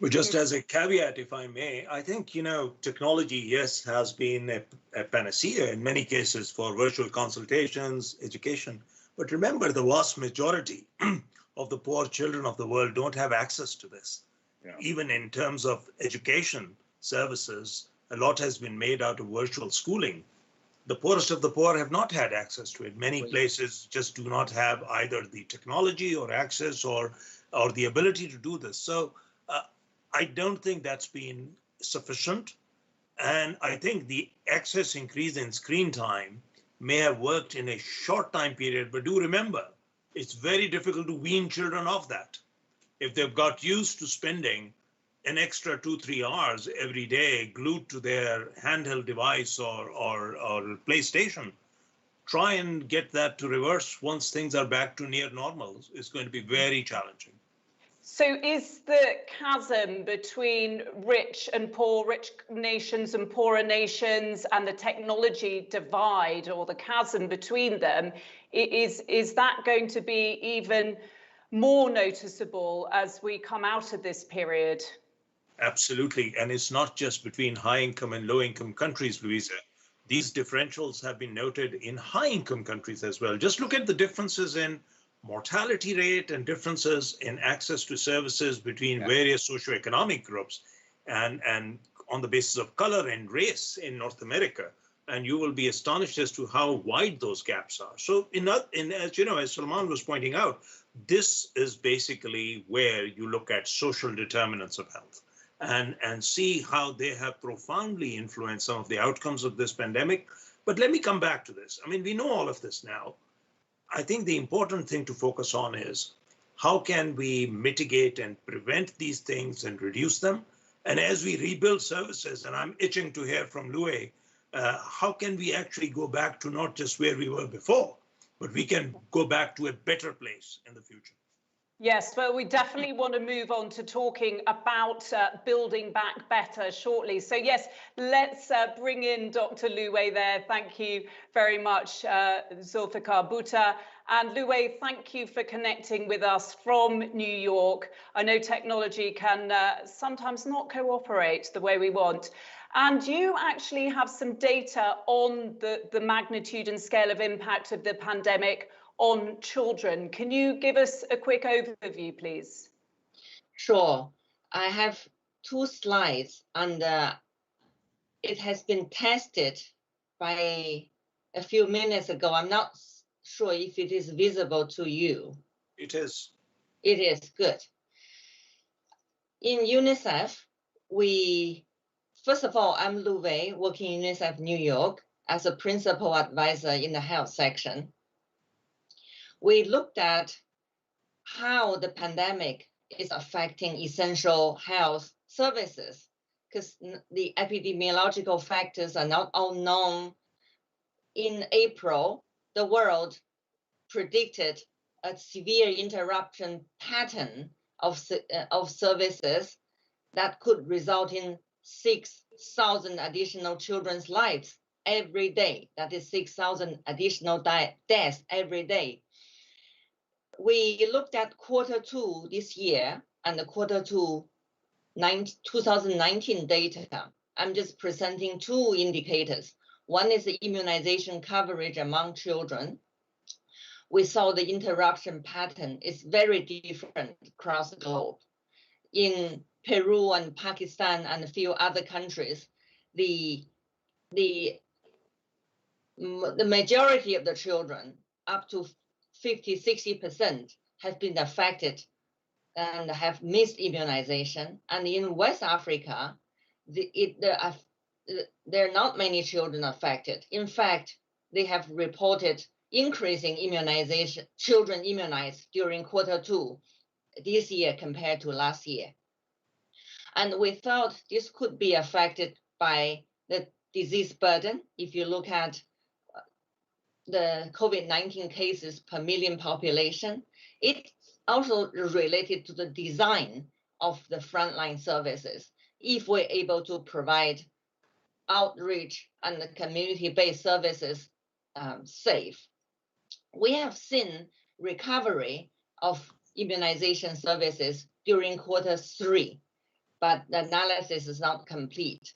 But just as a caveat, if I may, I think, technology, yes, has been a panacea in many cases for virtual consultations, education. But remember, the vast majority of the poor children of the world don't have access to this. Yeah. Even in terms of education services, a lot has been made out of virtual schooling. The poorest of the poor have not had access to it. Many places just do not have either the technology or access or the ability to do this. So I don't think that's been sufficient. And I think the excess increase in screen time may have worked in a short time period, but do remember, it's very difficult to wean children off that. If they've got used to spending an extra 2-3 hours every day glued to their handheld device or PlayStation, try and get that to reverse once things are back to near normal. It's going to be very challenging. So is the chasm between rich and poor, rich nations and poorer nations, and the technology divide, or the chasm between them, is that going to be even more noticeable as we come out of this period? Absolutely. And it's not just between high income and low income countries, Louisa. These differentials have been noted in high income countries as well. Just look at the differences in mortality rate and differences in access to services between various socioeconomic groups and on the basis of color and race in North America. And you will be astonished as to how wide those gaps are. So as Salman was pointing out, this is basically where you look at social determinants of health and see how they have profoundly influenced some of the outcomes of this pandemic. But let me come back to this. I mean, we know all of this now. I think the important thing to focus on is how can we mitigate and prevent these things and reduce them? And as we rebuild services, and I'm itching to hear from Louis, how can we actually go back to not just where we were before, but we can go back to a better place in the future? Yes, well, we definitely want to move on to talking about building back better shortly. So yes, let's bring in Dr. Louis there. Thank you very much, Zulfikar Bhutta. And Louis, thank you for connecting with us from New York. I know technology can sometimes not cooperate the way we want. And you actually have some data on the magnitude and scale of impact of the pandemic on children. Can you give us a quick overview, please? Sure. I have 2 slides, and it has been tested by a few minutes ago. I'm not sure if it is visible to you. It is. It is, good. In UNICEF, first of all, I'm Louis, working in UNICEF New York as a principal advisor in the health section. We looked at how the pandemic is affecting essential health services, because the epidemiological factors are not all known. In April, the world predicted a severe interruption pattern of services that could result in 6,000 additional children's lives every day. That is 6,000 additional deaths every day. We looked at Q2 this year and the Q2 2019 data. I'm just presenting 2 indicators. One is the immunization coverage among children. We saw the interruption pattern is very different across the globe. In Peru and Pakistan and a few other countries, the majority of the children, up to 50-60%, have been affected and have missed immunization. And in West Africa, there are not many children affected. In fact, they have reported increasing immunization, children immunized during Q2 this year compared to last year. And we thought this could be affected by the disease burden. If you look at the COVID-19 cases per million population, it's also related to the design of the frontline services. if we're able to provide outreach and the community-based services safe. We have seen recovery of immunization services during Q3, but the analysis is not complete.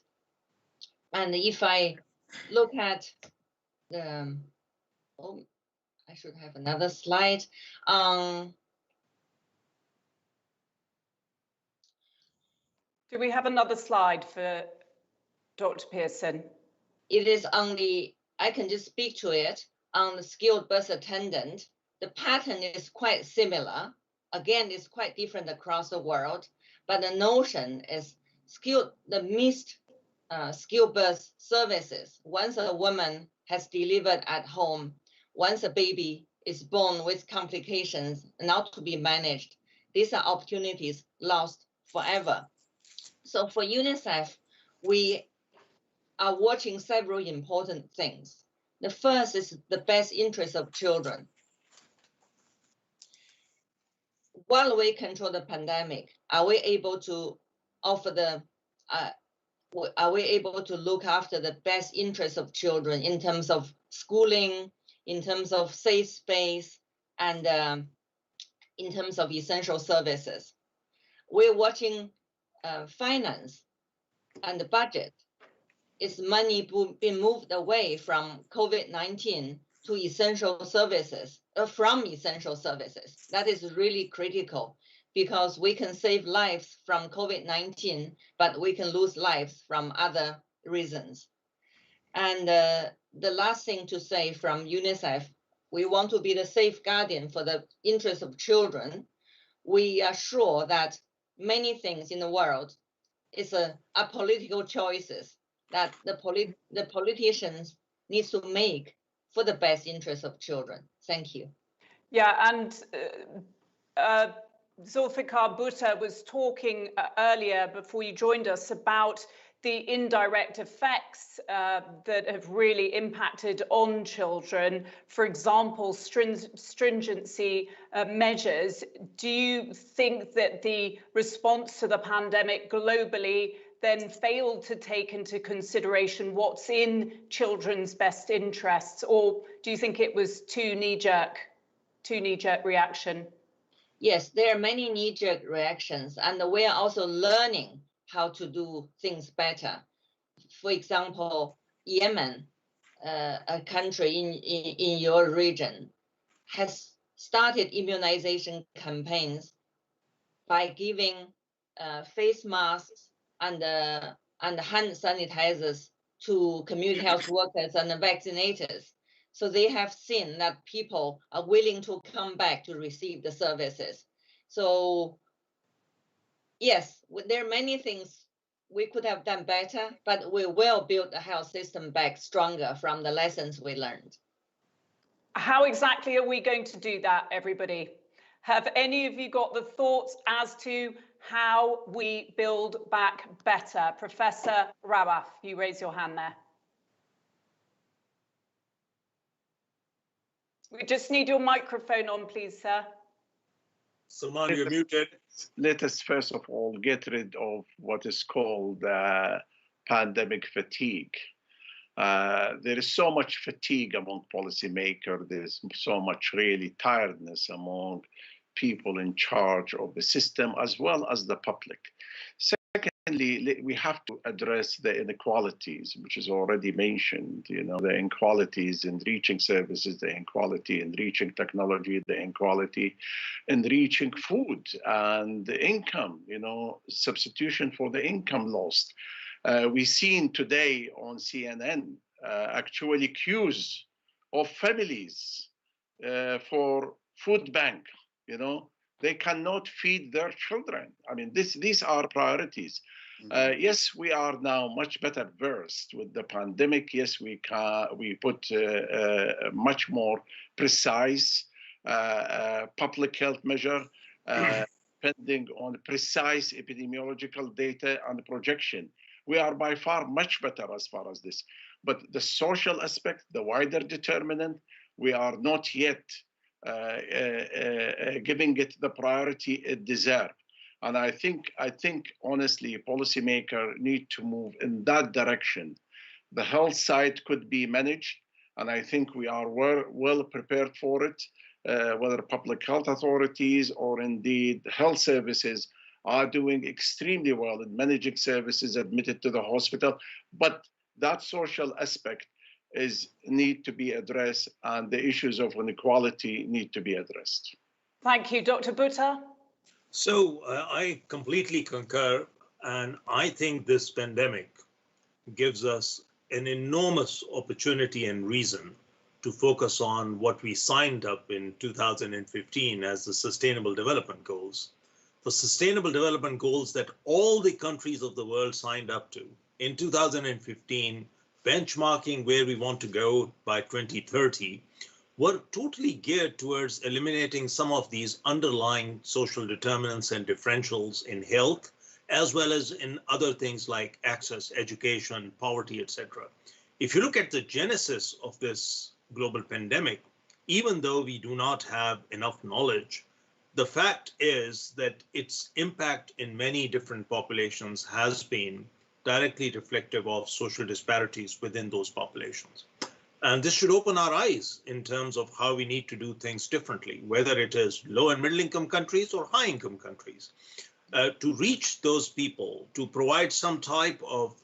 And if I look at the, oh, I should have another slide. Do we have another slide for Dr. Pearson? It is only, I can just speak to it on the skilled birth attendant. The pattern is quite similar. Again, it's quite different across the world, but the notion is the missed skilled birth services. Once a woman has delivered at home, once a baby is born with complications not to be managed, these are opportunities lost forever. So for UNICEF, we are watching several important things. The first is the best interest of children. While we control the pandemic, are we able to offer are we able to look after the best interests of children in terms of schooling, in terms of safe space, and in terms of essential services? We're watching finance and the budget. Is money being moved away from COVID-19 to essential services, from essential services? That is really critical, because we can save lives from COVID-19, but we can lose lives from other reasons. And the last thing to say from UNICEF, we want to be the safe guardian for the interests of children. We are sure that many things in the world are political choices that the politicians need to make for the best interest of children. Thank you. Yeah, and Zulfikar Bhutto was talking earlier before you joined us about the indirect effects that have really impacted on children. For example, stringency measures. Do you think that the response to the pandemic globally then failed to take into consideration what's in children's best interests, or do you think it was too knee-jerk reaction? Yes, there are many knee-jerk reactions, and we are also learning how to do things better. For example, Yemen, a country in your region, has started immunization campaigns by giving face masks and hand sanitizers to community health workers and vaccinators. So they have seen that people are willing to come back to receive the services. So yes, there are many things we could have done better, but we will build the health system back stronger from the lessons we learned. How exactly are we going to do that, everybody? Have any of you got the thoughts as to how we build back better? Professor Rawaf, you raise your hand there. We just need your microphone on, please, sir. Salman, you're muted. Let us first of all get rid of what is called pandemic fatigue. There is so much fatigue among policymakers. There's so much really tiredness among people in charge of the system as well as the public. Secondly, we have to address the inequalities, which is already mentioned, the inequalities in reaching services, the inequality in reaching technology, the inequality in reaching food and the income, substitution for the income lost. We've seen today on CNN actually queues of families for food bank. They cannot feed their children. I mean, these are priorities. Yes, we are now much better versed with the pandemic. Yes, we put much more precise public health measure, depending on precise epidemiological data and projection. We are by far much better as far as this. But the social aspect, the wider determinant, we are not yet giving it the priority it deserves. And I think honestly, policymakers need to move in that direction. The health side could be managed, and I think we are well prepared for it, whether public health authorities or indeed health services are doing extremely well in managing services admitted to the hospital. But that social aspect need to be addressed, and the issues of inequality need to be addressed. Thank you. Dr. Buttar? So I completely concur, and I think this pandemic gives us an enormous opportunity and reason to focus on what we signed up in 2015 as the Sustainable Development Goals. The Sustainable Development Goals that all the countries of the world signed up to in 2015, benchmarking where we want to go by 2030, were totally geared towards eliminating some of these underlying social determinants and differentials in health, as well as in other things like access, education, poverty, etc. If you look at the genesis of this global pandemic, even though we do not have enough knowledge, the fact is that its impact in many different populations has been directly reflective of social disparities within those populations. And this should open our eyes in terms of how we need to do things differently, whether it is low and middle income countries or high income countries, to reach those people, to provide some type of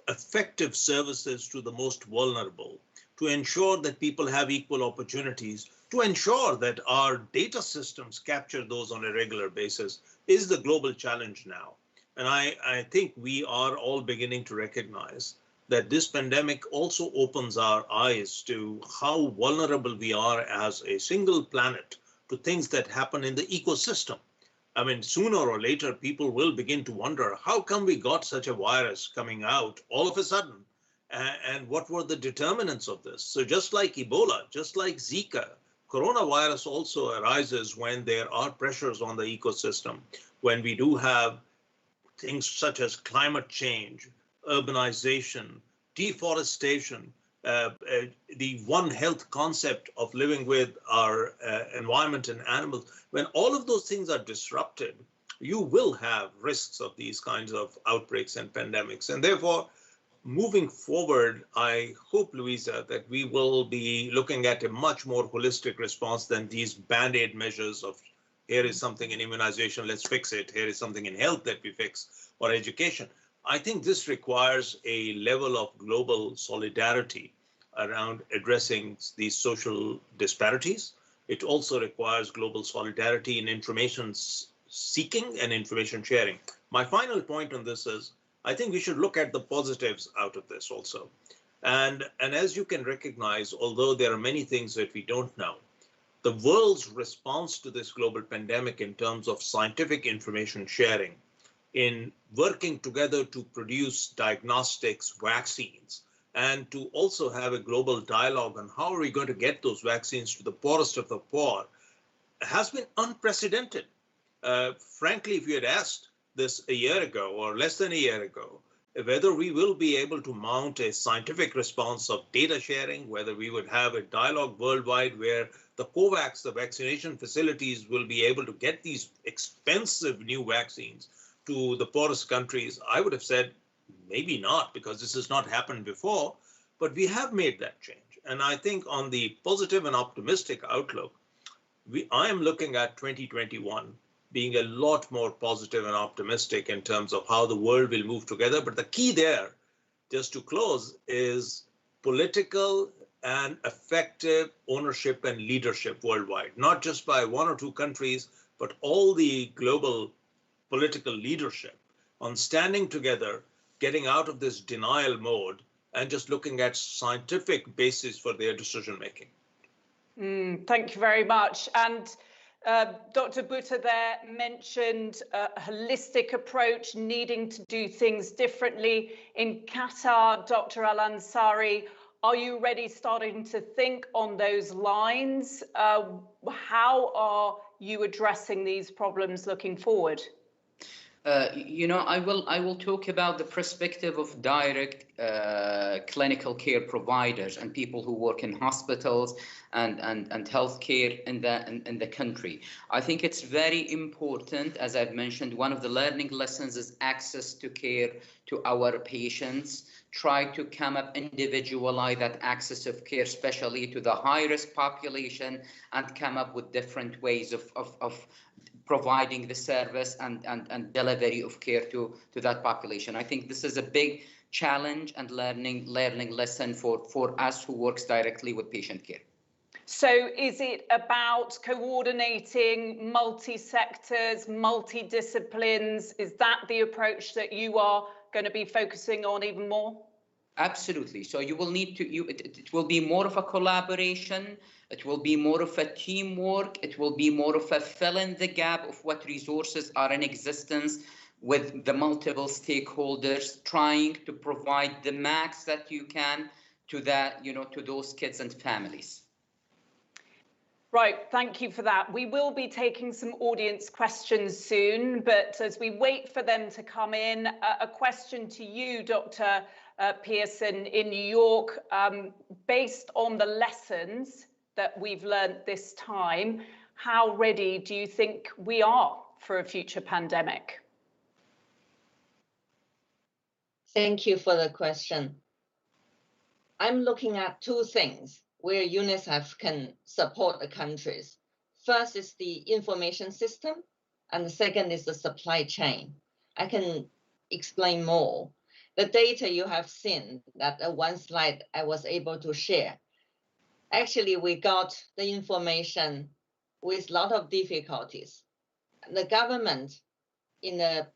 effective services to the most vulnerable, to ensure that people have equal opportunities, to ensure that our data systems capture those on a regular basis is the global challenge now. And I think we are all beginning to recognize that this pandemic also opens our eyes to how vulnerable we are as a single planet to things that happen in the ecosystem. I mean, sooner or later, people will begin to wonder, how come we got such a virus coming out all of a sudden? And what were the determinants of this? So just like Ebola, just like Zika, coronavirus also arises when there are pressures on the ecosystem, when we do have things such as climate change, urbanization, deforestation, the One Health concept of living with our environment and animals. When all of those things are disrupted, you will have risks of these kinds of outbreaks and pandemics. And therefore, moving forward, I hope, Louisa, that we will be looking at a much more holistic response than these band-aid measures of here is something in immunization, let's fix it. Here is something in health that we fix, or education. I think this requires a level of global solidarity around addressing these social disparities. It also requires global solidarity in information seeking and information sharing. My final point on this is, I think we should look at the positives out of this also. And as you can recognize, although there are many things that we don't know, the world's response to this global pandemic in terms of scientific information sharing, in working together to produce diagnostics, vaccines, and to also have a global dialogue on how are we going to get those vaccines to the poorest of the poor, has been unprecedented. Frankly, if you had asked this a year ago or less than a year ago, whether we will be able to mount a scientific response of data sharing, whether we would have a dialogue worldwide where the COVAX, the vaccination facilities, will be able to get these expensive new vaccines to the poorest countries, I would have said maybe not, because this has not happened before, but we have made that change. And I think on the positive and optimistic outlook, I am looking at 2021 being a lot more positive and optimistic in terms of how the world will move together. But the key there, just to close, is political and effective ownership and leadership worldwide, not just by one or two countries, but all the global political leadership on standing together, getting out of this denial mode, and just looking at scientific basis for their decision making. Thank you very much. And Dr. Buttar there mentioned a holistic approach, needing to do things differently. In Qatar, Dr. Al-Ansari, are you ready starting to think on those lines? How are you addressing these problems looking forward? I will talk about the perspective of direct clinical care providers and people who work in hospitals and healthcare in the country. I think it's very important, as I've mentioned, one of the learning lessons is access to care to our patients. Try to come up, individualize that access of care, especially to the high-risk population, and come up with different ways of providing the service and delivery of care to that population. I think this is a big challenge and learning lesson for us who works directly with patient care. So is it about coordinating multi-sectors, multi-disciplines? Is that the approach that you are going to be focusing on even more? Absolutely. So you will need to, it will be more of a collaboration. It will be more of a teamwork. It will be more of a fill in the gap of what resources are in existence with the multiple stakeholders, trying to provide the max that you can to that, to those kids and families. Right, thank you for that. We will be taking some audience questions soon, but as we wait for them to come in, a question to you, Dr. Pearson, in New York, based on the lessons that we've learned this time, how ready do you think we are for a future pandemic? Thank you for the question. I'm looking at two things where UNICEF can support the countries. First is the information system, and the second is the supply chain. I can explain more. The data you have seen, that one slide I was able to share, actually we got the information with a lot of difficulties. The government in the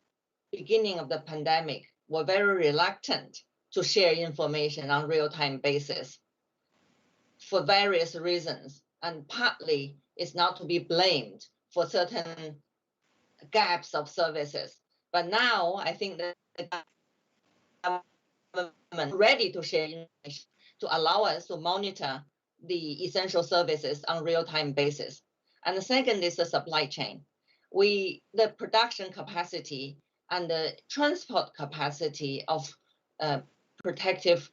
beginning of the pandemic were very reluctant to share information on real-time basis for various reasons, and partly is not to be blamed for certain gaps of services. But now I think that the government is ready to share information to allow us to monitor the essential services on real-time basis. And the second is the supply chain. The production capacity and the transport capacity of protective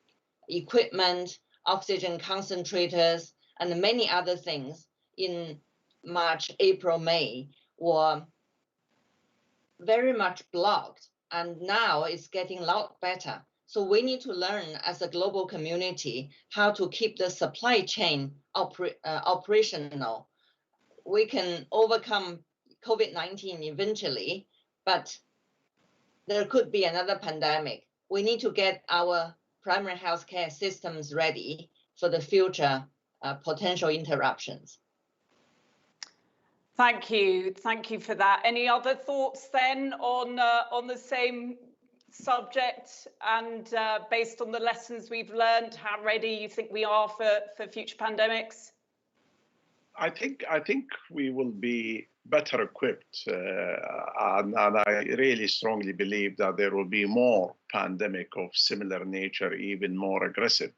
equipment, oxygen concentrators, and many other things in March, April, May were very much blocked, and now it's getting a lot better. So we need to learn as a global community how to keep the supply chain operational. We can overcome COVID-19 eventually, but there could be another pandemic. We need to get our primary healthcare systems ready for the future potential interruptions. Thank you for that. Any other thoughts then on the same subject, and based on the lessons we've learned, how ready you think we are for future pandemics? I think we will be better equipped, and I really strongly believe that there will be more pandemic of similar nature, even more aggressive.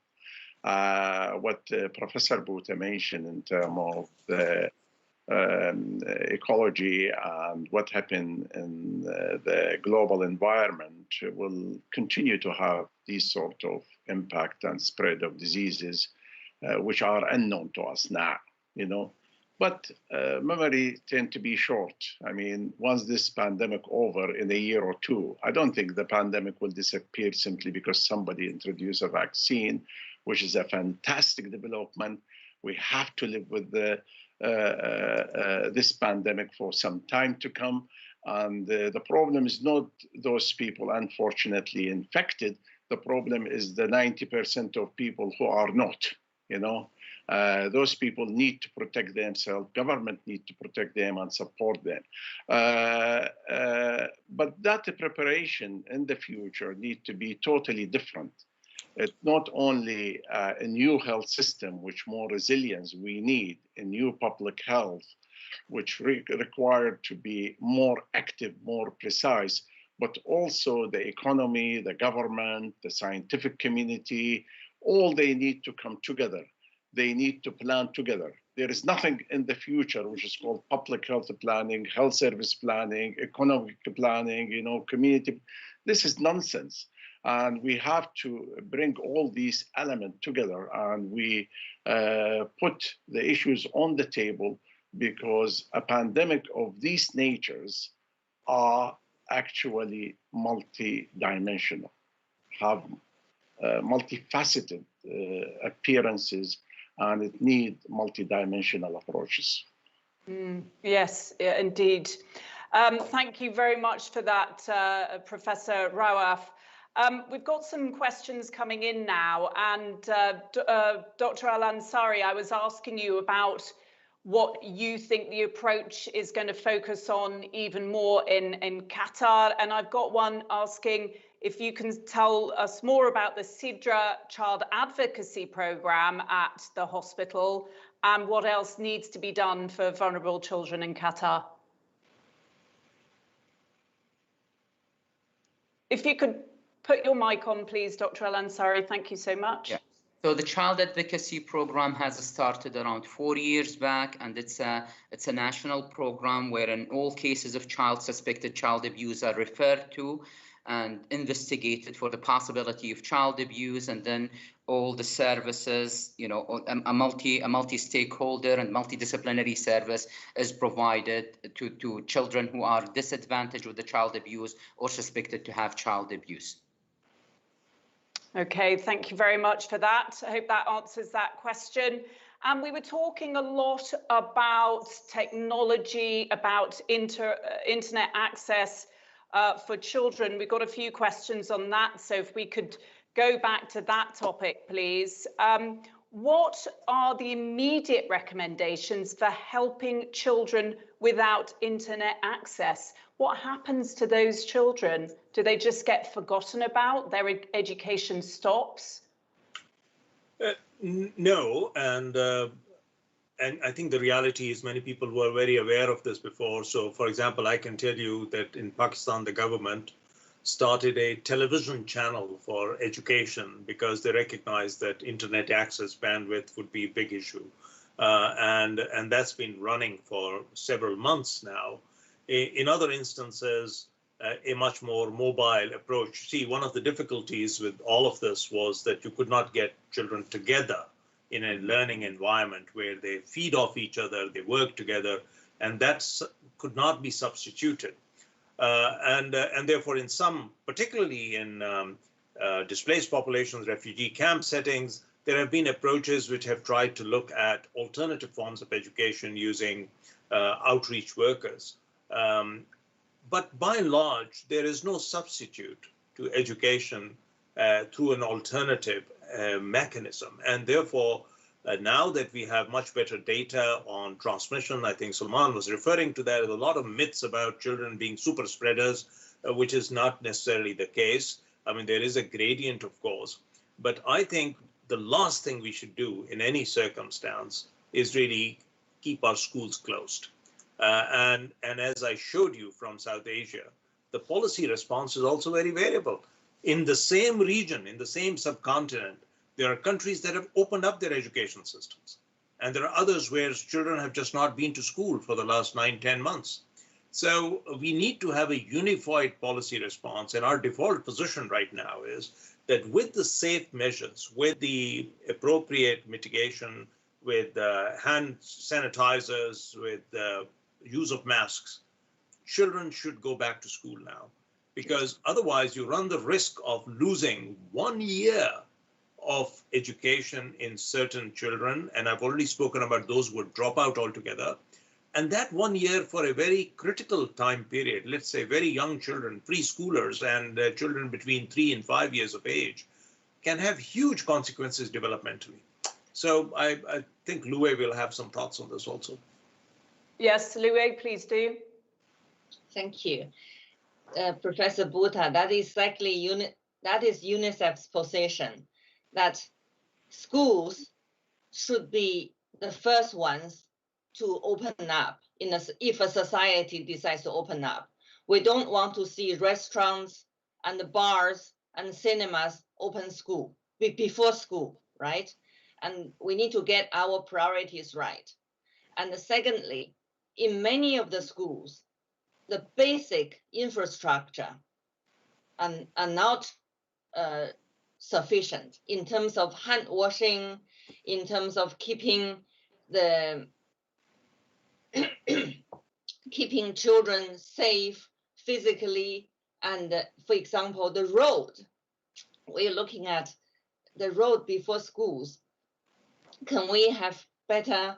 What Professor Botha mentioned in terms of the ecology and what happened in the global environment will continue to have these sort of impact and spread of diseases, which are unknown to us now, But memory tend to be short. I mean, once this pandemic over in a year or two, I don't think the pandemic will disappear simply because somebody introduced a vaccine, which is a fantastic development. We have to live with this pandemic for some time to come. And the problem is not those people, unfortunately, infected. The problem is the 90% of people who are not, Those people need to protect themselves. Government need to protect them and support them. But that preparation in the future need to be totally different. It's not only a new health system, which more resilience we need, a new public health, which required to be more active, more precise, but also the economy, the government, the scientific community, all they need to come together. They need to plan together. There is nothing in the future which is called public health planning, health service planning, economic planning, community. This is nonsense. And we have to bring all these elements together, and we put the issues on the table, because a pandemic of these natures are actually multi-dimensional, have multifaceted appearances, and it needs multi-dimensional approaches. Yes, indeed. Thank you very much for that, Professor Rawaf. We've got some questions coming in now, and Dr. Al-Ansari, I was asking you about what you think the approach is going to focus on even more in Qatar, and I've got one asking if you can tell us more about the Sidra Child Advocacy Programme at the hospital and what else needs to be done for vulnerable children in Qatar. If you could put your mic on, please, Dr. Al-Ansari. Thank you so much. Yeah. So the Child Advocacy Program has started around 4 years back, and it's a national program where in all cases of suspected child abuse are referred to and investigated for the possibility of child abuse, and then all the services, a multi-stakeholder and multidisciplinary service is provided to children who are disadvantaged with the child abuse or suspected to have child abuse. Okay, thank you very much for that. I hope that answers that question. And we were talking a lot about technology, about internet access for children. We've got a few questions on that, so if we could go back to that topic, please. What are the immediate recommendations for helping children without internet access? What happens to those children? Do they just get forgotten about? Their education stops? No, and I think the reality is many people were very aware of this before. So, for example, I can tell you that in Pakistan, the government started a television channel for education because they recognized that internet access bandwidth would be a big issue. And that's been running for several months now. In other instances, a much more mobile approach. See, one of the difficulties with all of this was that you could not get children together in a learning environment where they feed off each other, they work together, and that could not be substituted. And therefore, in some, particularly in displaced populations, refugee camp settings, there have been approaches which have tried to look at alternative forms of education using outreach workers. But by and large, there is no substitute to education through an alternative mechanism. And therefore, now that we have much better data on transmission, I think Salman was referring to that, there's a lot of myths about children being super spreaders, which is not necessarily the case. I mean, there is a gradient, of course. But I think the last thing we should do in any circumstance is really keep our schools closed. And as I showed you from South Asia, the policy response is also very variable. In the same region, in the same subcontinent, there are countries that have opened up their education systems. And there are others where children have just not been to school for the last 9-10 months. So we need to have a unified policy response. And our default position right now is that with the safe measures, with the appropriate mitigation, with hand sanitizers, with use of masks, children should go back to school now, because otherwise you run the risk of losing 1 year of education in certain children. And I've already spoken about those who would drop out altogether. And that 1 year for a very critical time period, let's say very young children, preschoolers and children between 3 and 5 years of age, can have huge consequences developmentally. So I think Loué will have some thoughts on this also. Yes, Loué, please do. Thank you. Professor Botha, that is exactly UNICEF's position, that schools should be the first ones to open up if a society decides to open up. We don't want to see restaurants and bars and cinemas open before school, right? And we need to get our priorities right. And secondly, in many of the schools, the basic infrastructure are not sufficient in terms of hand washing, in terms of keeping keeping children safe physically. And for example, the road, we're looking at the road before schools. Can we have better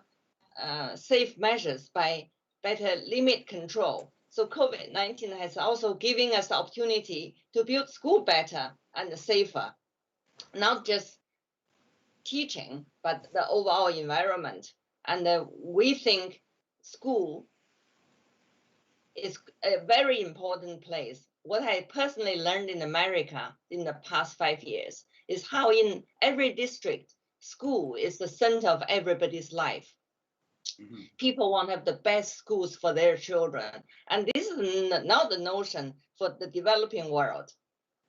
safe measures by better limit control? So COVID-19 has also given us the opportunity to build school better and safer, not just teaching, but the overall environment. And we think school is a very important place. What I personally learned in America in the past 5 years is how in every district, school is the center of everybody's life. Mm-hmm. People want to have the best schools for their children. And this is not the notion for the developing world.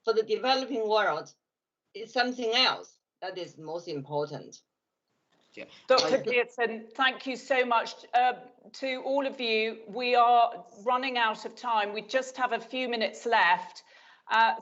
For the developing world, it's something else that is most important. Yeah. Dr. Pearson, thank you so much to all of you. We are running out of time. We just have a few minutes left.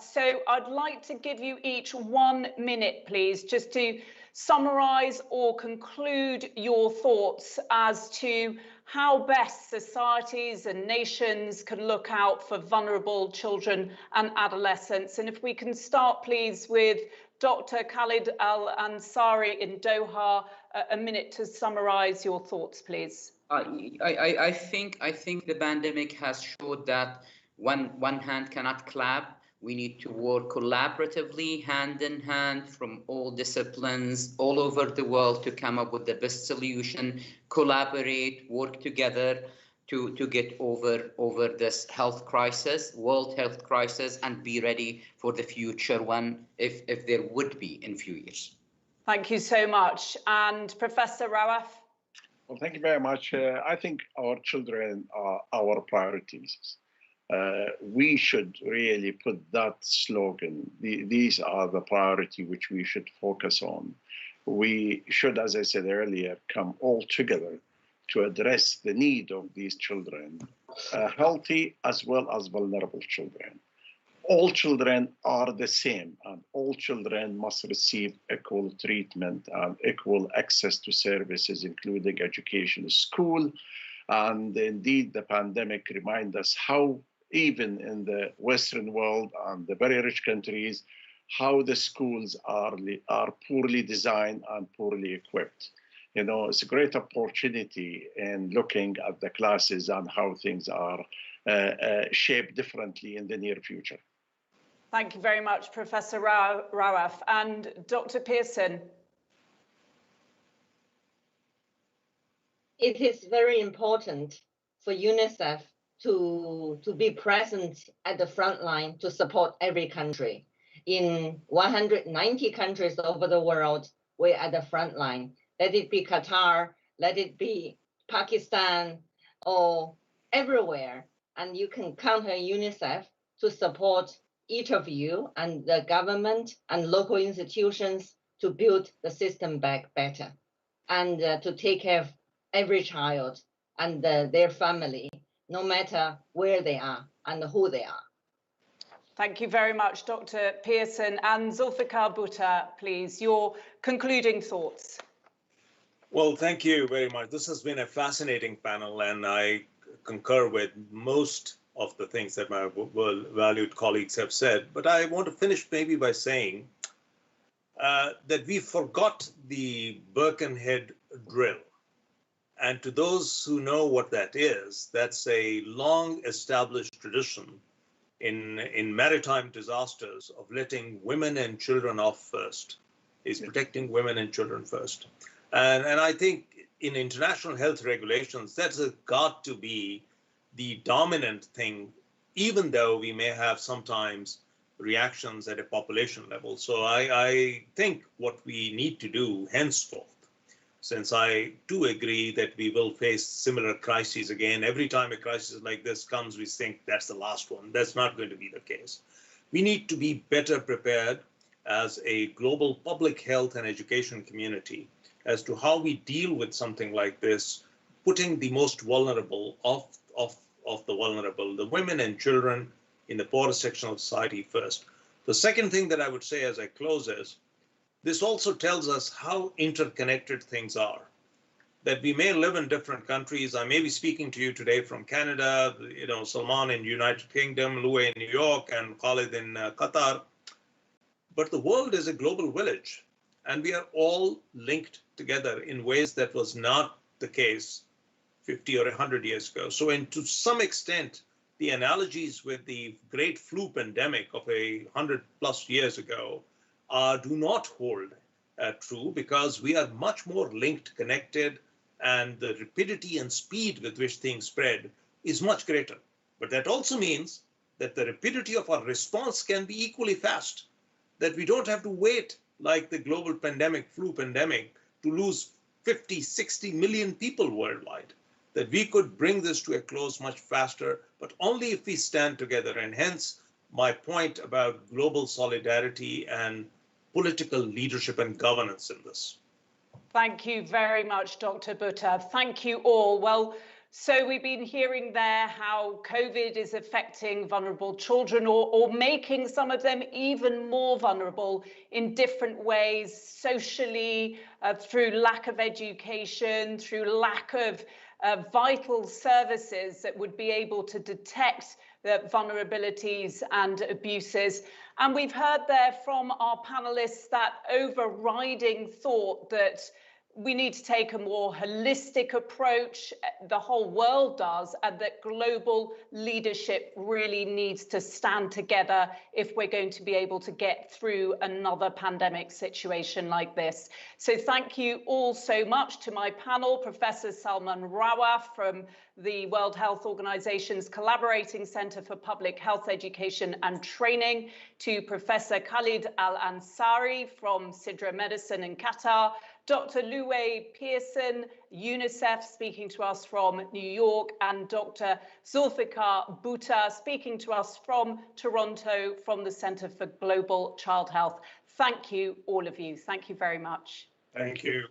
So I'd like to give you each 1 minute, please, just to summarise or conclude your thoughts as to how best societies and nations can look out for vulnerable children and adolescents. And if we can start, please, with Dr. Khalid Al-Ansari in Doha, a minute to summarise your thoughts, please. I think the pandemic has showed that one hand cannot clap. We need to work collaboratively, hand in hand, from all disciplines all over the world to come up with the best solution, collaborate, work together to get over this health crisis, world health crisis, and be ready for the future one if there would be in a few years. Thank you so much. And Professor Rawaf? Well, thank you very much. I think our children are our priorities. We should really put that slogan. These are the priority which we should focus on. We should, as I said earlier, come all together to address the need of these children, healthy as well as vulnerable children. All children are the same, and all children must receive equal treatment and equal access to services, including education, school. And indeed, the pandemic reminds us how, even in the Western world and the very rich countries, how the schools are poorly designed and poorly equipped. You know, it's a great opportunity in looking at the classes and how things are shaped differently in the near future. Thank you very much, Professor Rawaf. And Dr. Pearson? It is very important for UNICEF to be present at the front line to support every country. In 190 countries over the world, we're at the front line. Let it be Qatar, let it be Pakistan, or everywhere. And you can count on UNICEF to support each of you and the government and local institutions to build the system back better and to take care of every child and their family, no matter where they are and who they are. Thank you very much, Dr. Pearson. And Zulfikar Bhutta, please, your concluding thoughts. Well, thank you very much. This has been a fascinating panel, and I concur with most of the things that my valued colleagues have said. But I want to finish maybe by saying that we forgot the Birkenhead drill. And to those who know what that is, that's a long established tradition in maritime disasters of letting women and children off first, is protecting women and children first. And I think in international health regulations, that's got to be the dominant thing, even though we may have sometimes reactions at a population level. So I think what we need to do henceforth, since I do agree that we will face similar crises again, every time a crisis like this comes, we think that's the last one. That's not going to be the case. We need to be better prepared as a global public health and education community as to how we deal with something like this, putting the most vulnerable of the vulnerable, the women and children in the poorest section of society first. The second thing that I would say as I close is, this also tells us how interconnected things are. That we may live in different countries. I may be speaking to you today from Canada, Salman in United Kingdom, Louis in New York, and Khalid in Qatar. But the world is a global village, and we are all linked together in ways that was not the case 50 or 100 years ago. So, to some extent, the analogies with the great flu pandemic of 100+ years ago do not hold true, because we are much more linked, connected, and the rapidity and speed with which things spread is much greater. But that also means that the rapidity of our response can be equally fast, that we don't have to wait like the global pandemic, flu pandemic, to lose 50, 60 million people worldwide, that we could bring this to a close much faster, but only if we stand together. And hence my point about global solidarity and political leadership and governance in this. Thank you very much, Dr. Bhutta. Thank you all. Well, so we've been hearing there how COVID is affecting vulnerable children, or making some of them even more vulnerable in different ways, socially, through lack of education, through lack of vital services that would be able to detect the vulnerabilities and abuses. And we've heard there from our panelists that overriding thought that we need to take a more holistic approach, the whole world does, and that global leadership really needs to stand together if we're going to be able to get through another pandemic situation like this. So thank you all so much to my panel, Professor Salman Rawaf from the World Health Organization's Collaborating Center for Public Health Education and Training, to Professor Khalid Al-Ansari from Sidra Medicine in Qatar, Dr. Louis Pearson, UNICEF, speaking to us from New York, and Dr. Zulfikar Bhutta, speaking to us from Toronto, from the Center for Global Child Health. Thank you, all of you. Thank you very much. Thank you.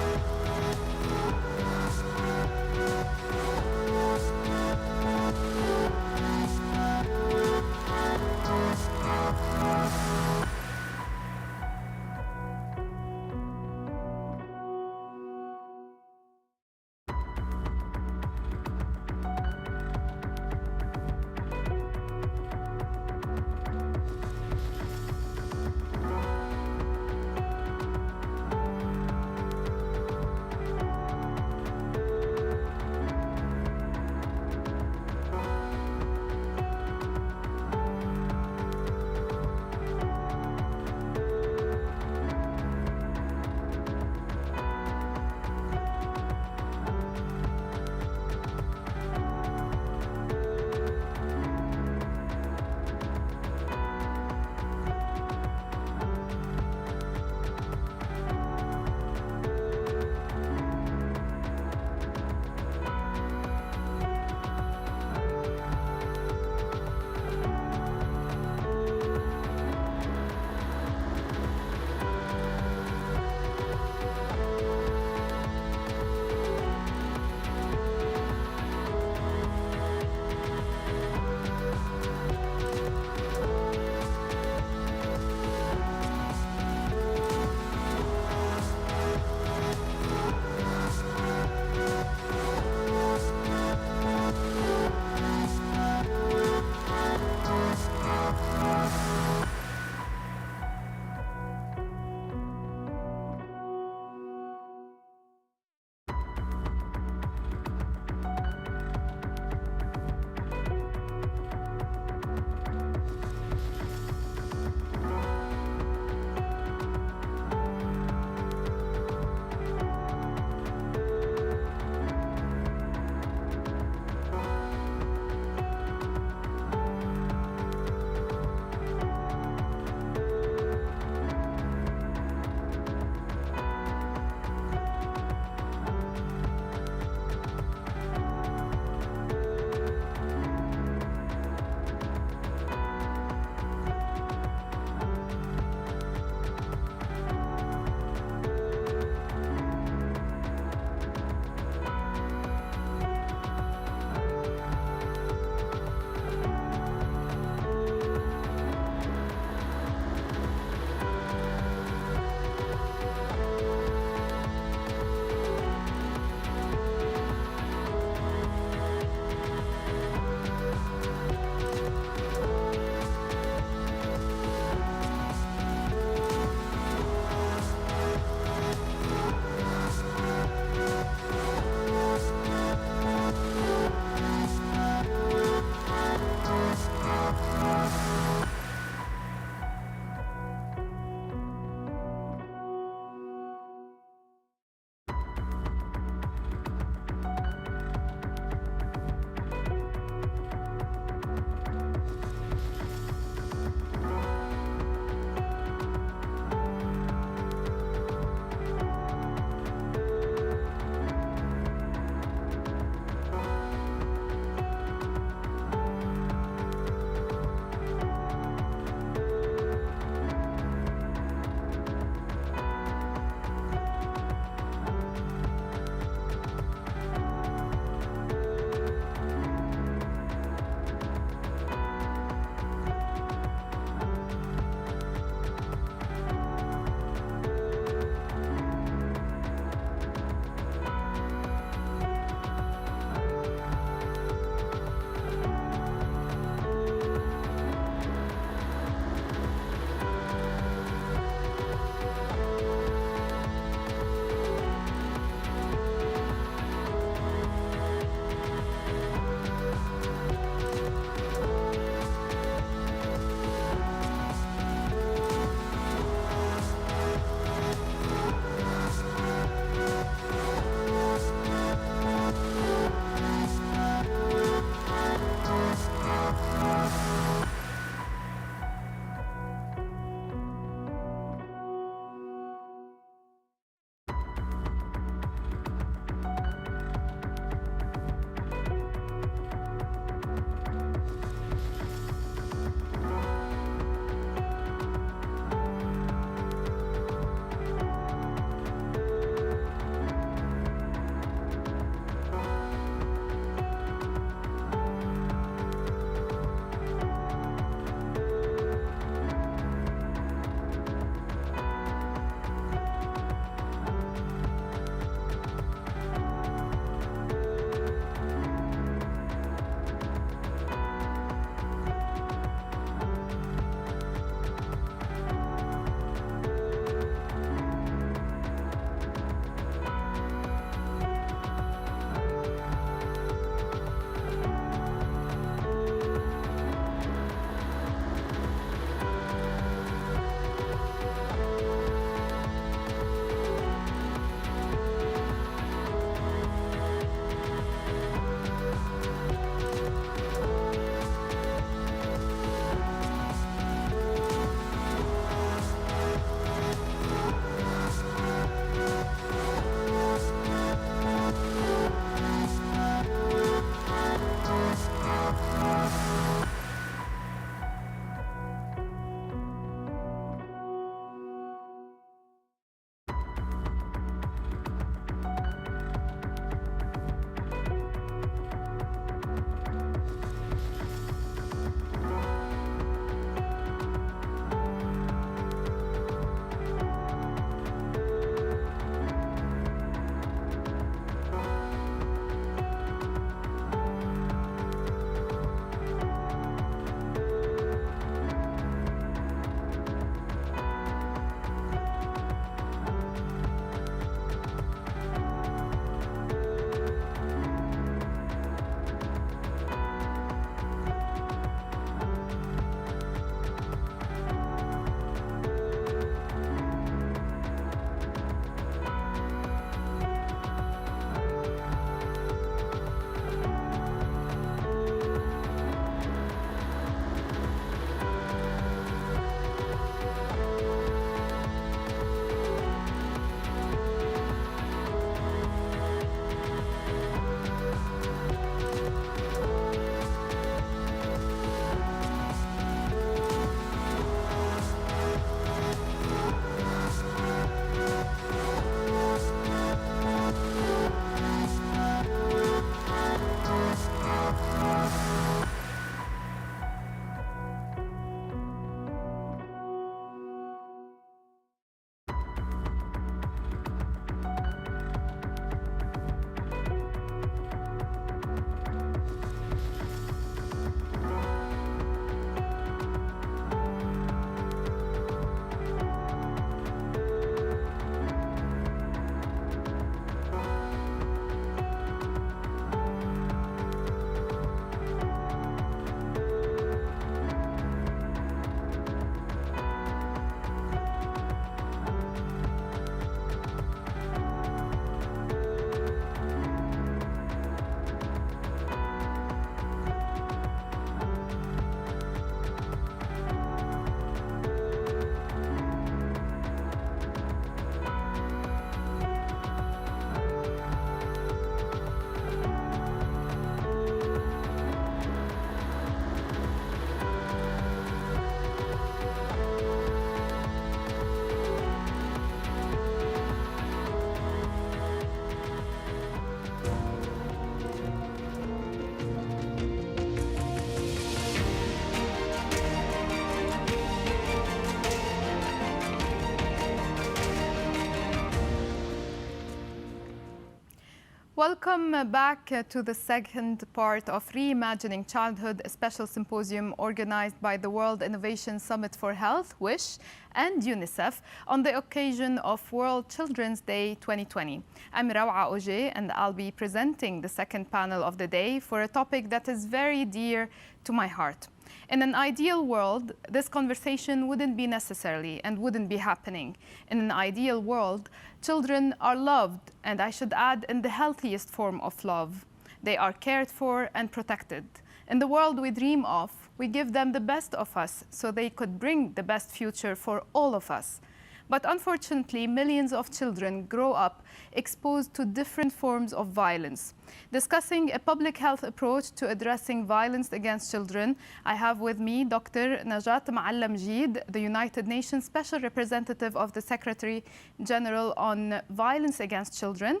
Welcome back to the second part of Reimagining Childhood, a special symposium organized by the World Innovation Summit for Health, WISH, and UNICEF on the occasion of World Children's Day 2020. I'm Rawa Oje, and I'll be presenting the second panel of the day for a topic that is very dear to my heart. In an ideal world, this conversation wouldn't be necessary and wouldn't be happening. In an ideal world, children are loved, and I should add, in the healthiest form of love. They are cared for and protected. In the world we dream of, we give them the best of us so they could bring the best future for all of us. But unfortunately, millions of children grow up exposed to different forms of violence. Discussing a public health approach to addressing violence against children, I have with me Dr. Najat Maalem-Jeed, the United Nations Special Representative of the Secretary General on Violence Against Children.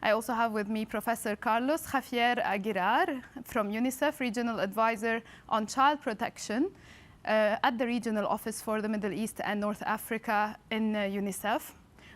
I also have with me Professor Carlos Javier Aguilar from UNICEF, Regional Advisor on Child Protection at the Regional Office for the Middle East and North Africa in UNICEF.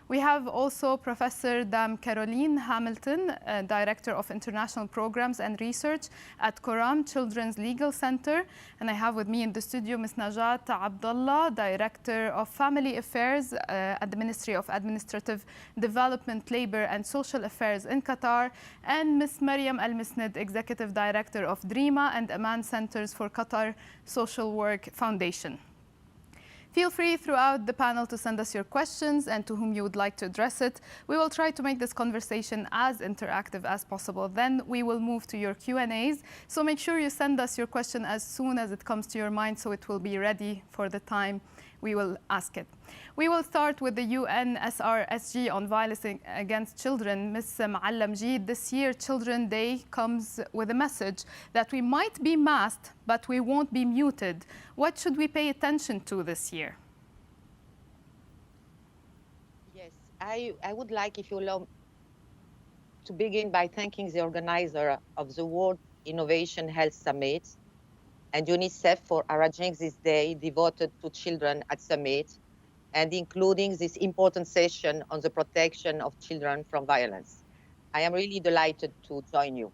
We have also Professor Dame Caroline Hamilton, Director of International Programs and Research at Coram Children's Legal Center. And I have with me in the studio Ms. Najat Abdullah, Director of Family Affairs at the Ministry of Administrative Development, Labor and Social Affairs in Qatar, and Ms. Mariam Al-Misned, Executive Director of DREAMA and Aman Centers for Qatar Social Work Foundation. Feel free throughout the panel to send us your questions and to whom you would like to address it. We will try to make this conversation as interactive as possible. Then we will move to your Q&As. So make sure you send us your question as soon as it comes to your mind so it will be ready for the time we will ask it. We will start with the UNSRSG on violence against children. Ms. Maalem-Jeed, this year Children's Day comes with a message that we might be masked, but we won't be muted. What should we pay attention to this year? Yes, I would like, if you allow, to begin by thanking the organizer of the World Innovation Health Summit and UNICEF for arranging this day devoted to children at Summit and including this important session on the protection of children from violence. I am really delighted to join you.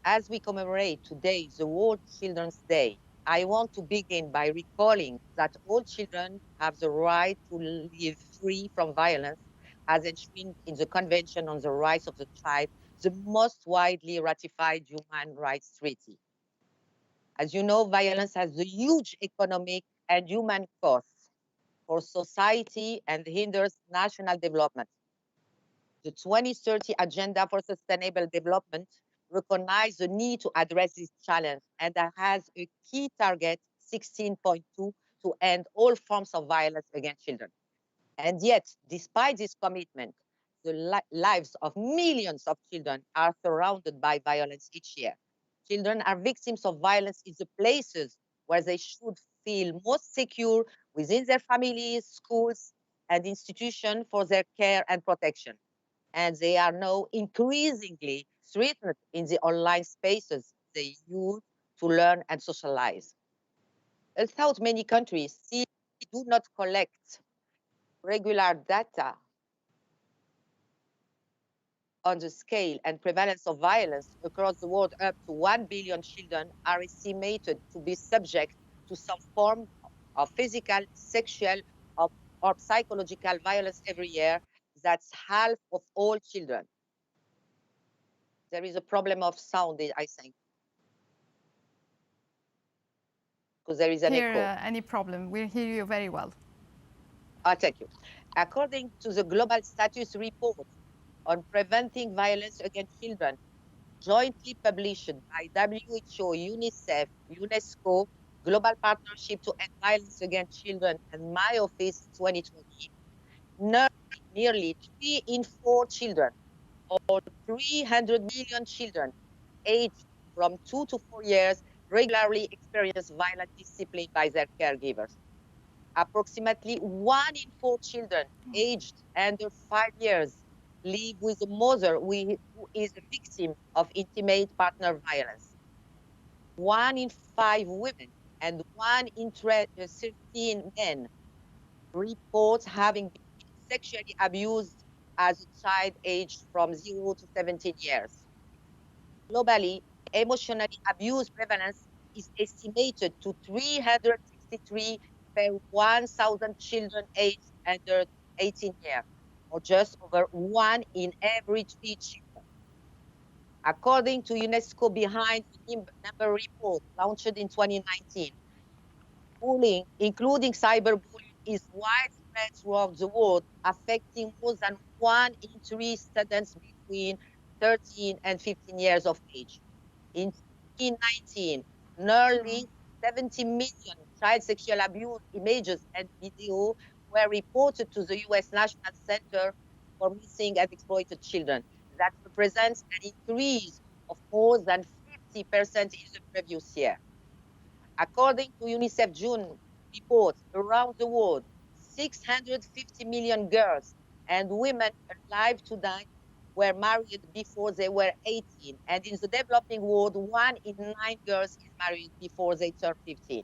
As we commemorate today the World Children's Day, I want to begin by recalling that all children have the right to live free from violence as enshrined in the Convention on the Rights of the Child, the most widely ratified human rights treaty. As you know, violence has a huge economic and human costs for society and hinders national development. The 2030 Agenda for Sustainable Development recognizes the need to address this challenge and has a key target, 16.2, to end all forms of violence against children. And yet, despite this commitment, the lives of millions of children are surrounded by violence each year. Children are victims of violence in the places where they should feel most secure within their families, schools, and institutions for their care and protection. And they are now increasingly threatened in the online spaces they use to learn and socialize. Although many countries still do not collect regular data on the scale and prevalence of violence across the world, up to 1 billion children are estimated to be subject to some form of physical, sexual, or psychological violence every year. That's half of all children. There is a problem of sound, I think, because there is an echo. Any problem? We hear you very well. Thank you. According to the Global Status Report on Preventing Violence Against Children, jointly published by WHO, UNICEF, UNESCO, Global Partnership to End Violence Against Children, and my office 2020, nearly 3 in 4 children, or 300 million children aged from 2 to 4 years, regularly experience violent discipline by their caregivers. Approximately 1 in 4 children aged under 5 years live with a mother who is a victim of intimate partner violence. 1 in 5 women and 1 in 13 men report having been sexually abused as a child aged from 0 to 17 years. Globally, emotionally abuse prevalence is estimated to 363 per 1,000 children aged under 18 years, or just over 1 in every 3 children. According to UNESCO Behind the Number report launched in 2019, bullying, including cyberbullying, is widespread throughout the world, affecting more than 1 in 3 students between 13 and 15 years of age. In 2019, nearly 70 million child sexual abuse images and videos were reported to the U.S. National Center for Missing and Exploited Children. That represents an increase of more than 50% in the previous year. According to UNICEF June reports, around the world, 650 million girls and women alive today were married before they were 18. And in the developing world, 1 in 9 girls is married before they turn 15.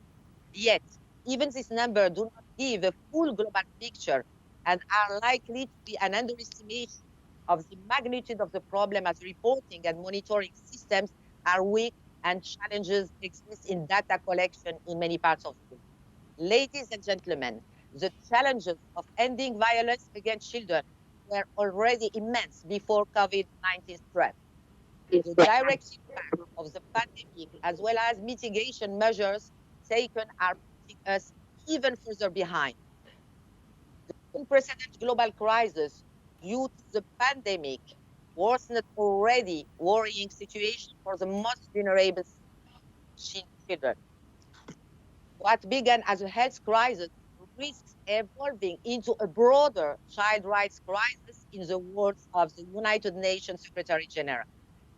Yet, even this number do not give a full global picture and are likely to be an underestimation of the magnitude of the problem, as reporting and monitoring systems are weak and challenges exist in data collection in many parts of the world. Ladies and gentlemen, the challenges of ending violence against children were already immense before COVID-19 spread. The direct impact of the pandemic, as well as mitigation measures taken, are putting us even further behind. The unprecedented global crisis due to the pandemic worsened already worrying situation for the most vulnerable children. What began as a health crisis risks evolving into a broader child rights crisis, in the words of the United Nations Secretary General.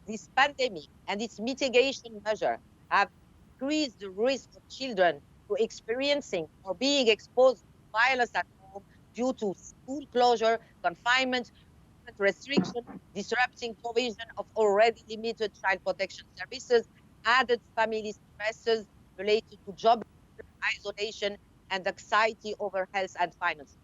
This pandemic and its mitigation measure have increased the risk of children to experiencing or being exposed to violence at home due to school closure, confinement, restriction, disrupting provision of already limited child protection services, added family stresses related to job isolation, and anxiety over health and finances.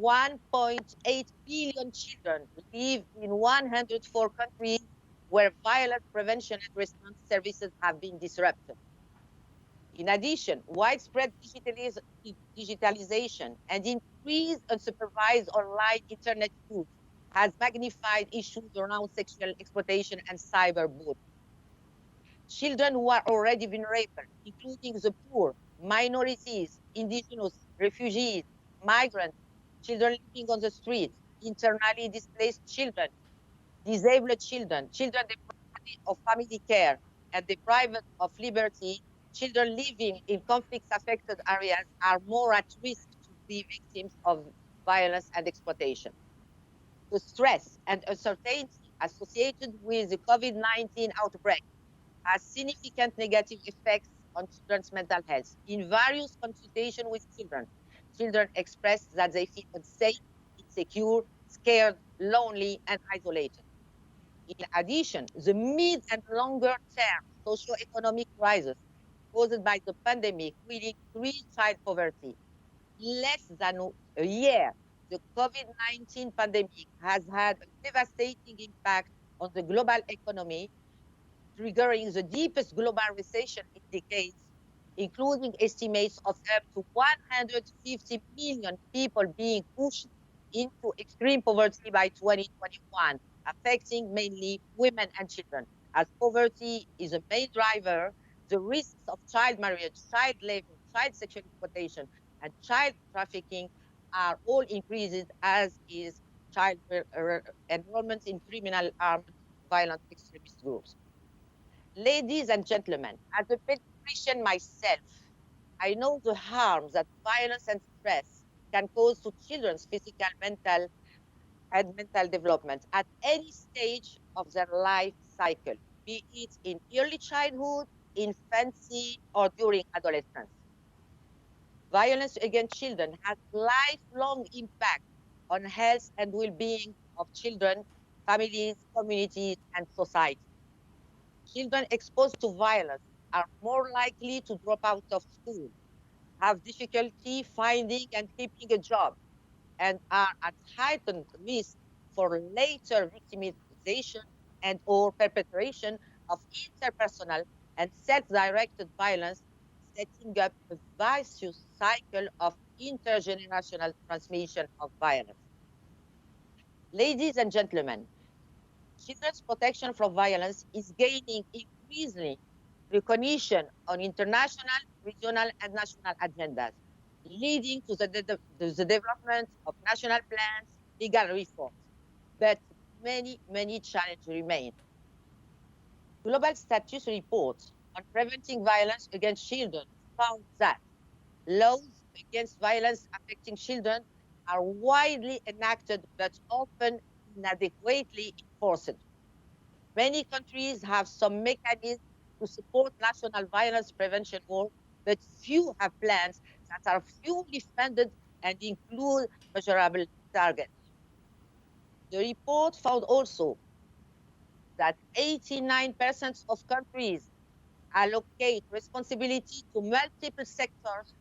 1.8 billion children live in 104 countries where violence prevention and response services have been disrupted. In addition, widespread digitalization and increased unsupervised online internet use has magnified issues around sexual exploitation and cyberbullying. Children who are already vulnerable, including the poor, minorities, indigenous, refugees, migrants, children living on the streets, internally displaced children, disabled children, children deprived of family care and deprived of liberty, children living in conflict-affected areas are more at risk to be victims of violence and exploitation. The stress and uncertainty associated with the COVID-19 outbreak has significant negative effects on children's mental health. In various consultations with children, children express that they feel unsafe, insecure, scared, lonely, and isolated. In addition, the mid and longer term socioeconomic crisis caused by the pandemic will increase child poverty. Less than a year, the COVID-19 pandemic has had a devastating impact on the global economy, triggering the deepest global recession in decades, including estimates of up to 150 million people being pushed into extreme poverty by 2021, affecting mainly women and children. As poverty is a main driver, the risks of child marriage, child labor, child sexual exploitation, and child trafficking are all increases, as is child enrollment in criminal armed violent extremist groups. Ladies and gentlemen, as a pediatrician myself, I know the harms that violence and stress can cause to children's physical, mental, and mental development at any stage of their life cycle, be it in early childhood, infancy, or during adolescence. Violence against children has lifelong impact on health and well-being of children, families, communities, and society. Children exposed to violence are more likely to drop out of school, have difficulty finding and keeping a job, and are at heightened risk for later victimization and or perpetration of interpersonal and self-directed violence, setting up a vicious cycle of intergenerational transmission of violence. Ladies and gentlemen, children's protection from violence is gaining increasingly recognition on international, regional, and national agendas, leading to the development of national plans, legal reforms. But many challenges remain. Global Status report on preventing violence against children found that laws against violence affecting children are widely enacted but often inadequately enforced. Many countries have some mechanisms to support national violence prevention work, but few have plans that are fully funded and include measurable targets. The report found also that 89% of countries allocate responsibility to multiple sectors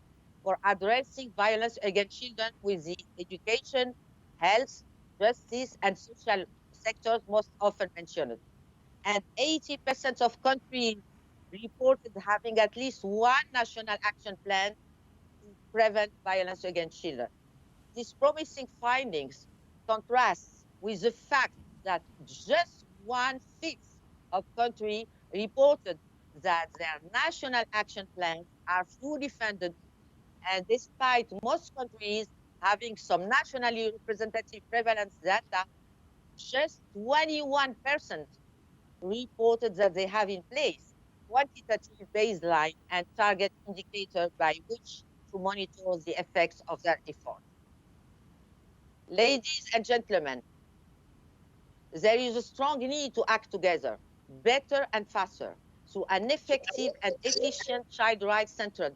for addressing violence against children, with the education, health, justice, and social sectors most often mentioned. And 80% of countries reported having at least one national action plan to prevent violence against children. These promising findings contrast with the fact that just 1/5 of countries reported that their national action plans are fully funded, and despite most countries having some nationally representative prevalence data, just 21% reported that they have in place quantitative baseline and target indicator by which to monitor the effects of their efforts. Ladies and gentlemen, there is a strong need to act together, better and faster, through an effective and efficient child rights centered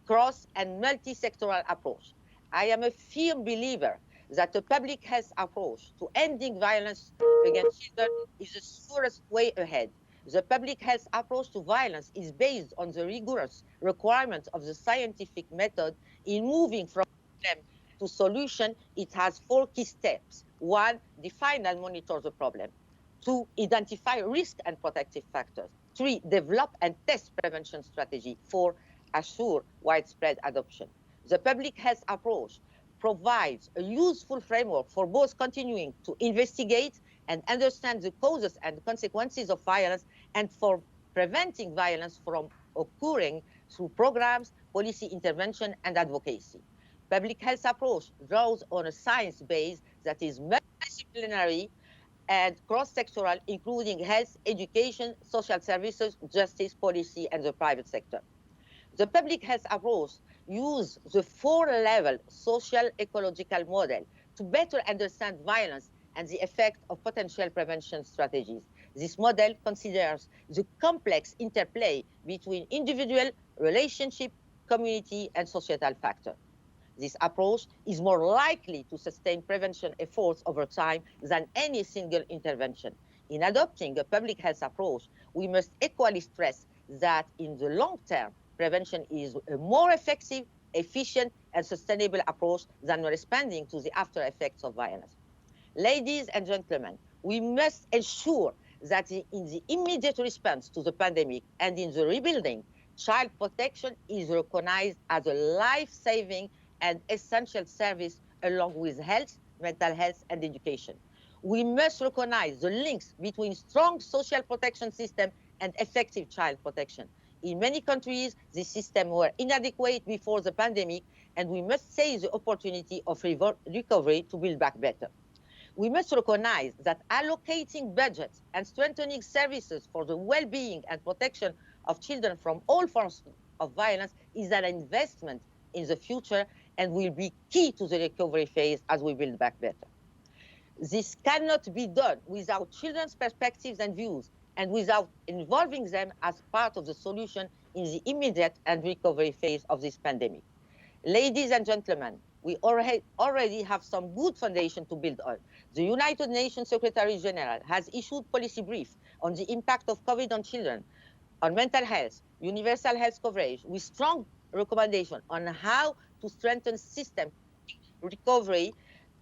cross and multi-sectoral approach. I am a firm believer that a public health approach to ending violence against children is the surest way ahead. The public health approach to violence is based on the rigorous requirements of the scientific method. In moving from problem to solution, it has 4 key steps. 1, define and monitor the problem. 2, identify risk and protective factors. 3, develop and test prevention strategy. 4, assure widespread adoption. The public health approach provides a useful framework for both continuing to investigate and understand the causes and consequences of violence, and for preventing violence from occurring through programs, policy intervention, and advocacy. Public health approach draws on a science base that is multidisciplinary and cross-sectoral, including health, education, social services, justice, policy, and the private sector. The public health approach uses the 4-level social ecological model to better understand violence and the effect of potential prevention strategies. This model considers the complex interplay between individual, relationship, community, and societal factors. This approach is more likely to sustain prevention efforts over time than any single intervention. In adopting a public health approach, we must equally stress that in the long term, prevention is a more effective, efficient, and sustainable approach than responding to the after effects of violence. Ladies and gentlemen, we must ensure that in the immediate response to the pandemic and in the rebuilding, child protection is recognized as a life-saving and essential service along with health, mental health, and education. We must recognize the links between strong social protection system and effective child protection. In many countries, these systems were inadequate before the pandemic, and we must seize the opportunity of recovery to build back better. We must recognize that allocating budgets and strengthening services for the well-being and protection of children from all forms of violence is an investment in the future and will be key to the recovery phase as we build back better. This cannot be done without children's perspectives and views and without involving them as part of the solution in the immediate and recovery phase of this pandemic. Ladies and gentlemen, we already have some good foundation to build on. The United Nations Secretary General has issued policy brief on the impact of COVID on children, on mental health, universal health coverage, with strong recommendation on how to strengthen system recovery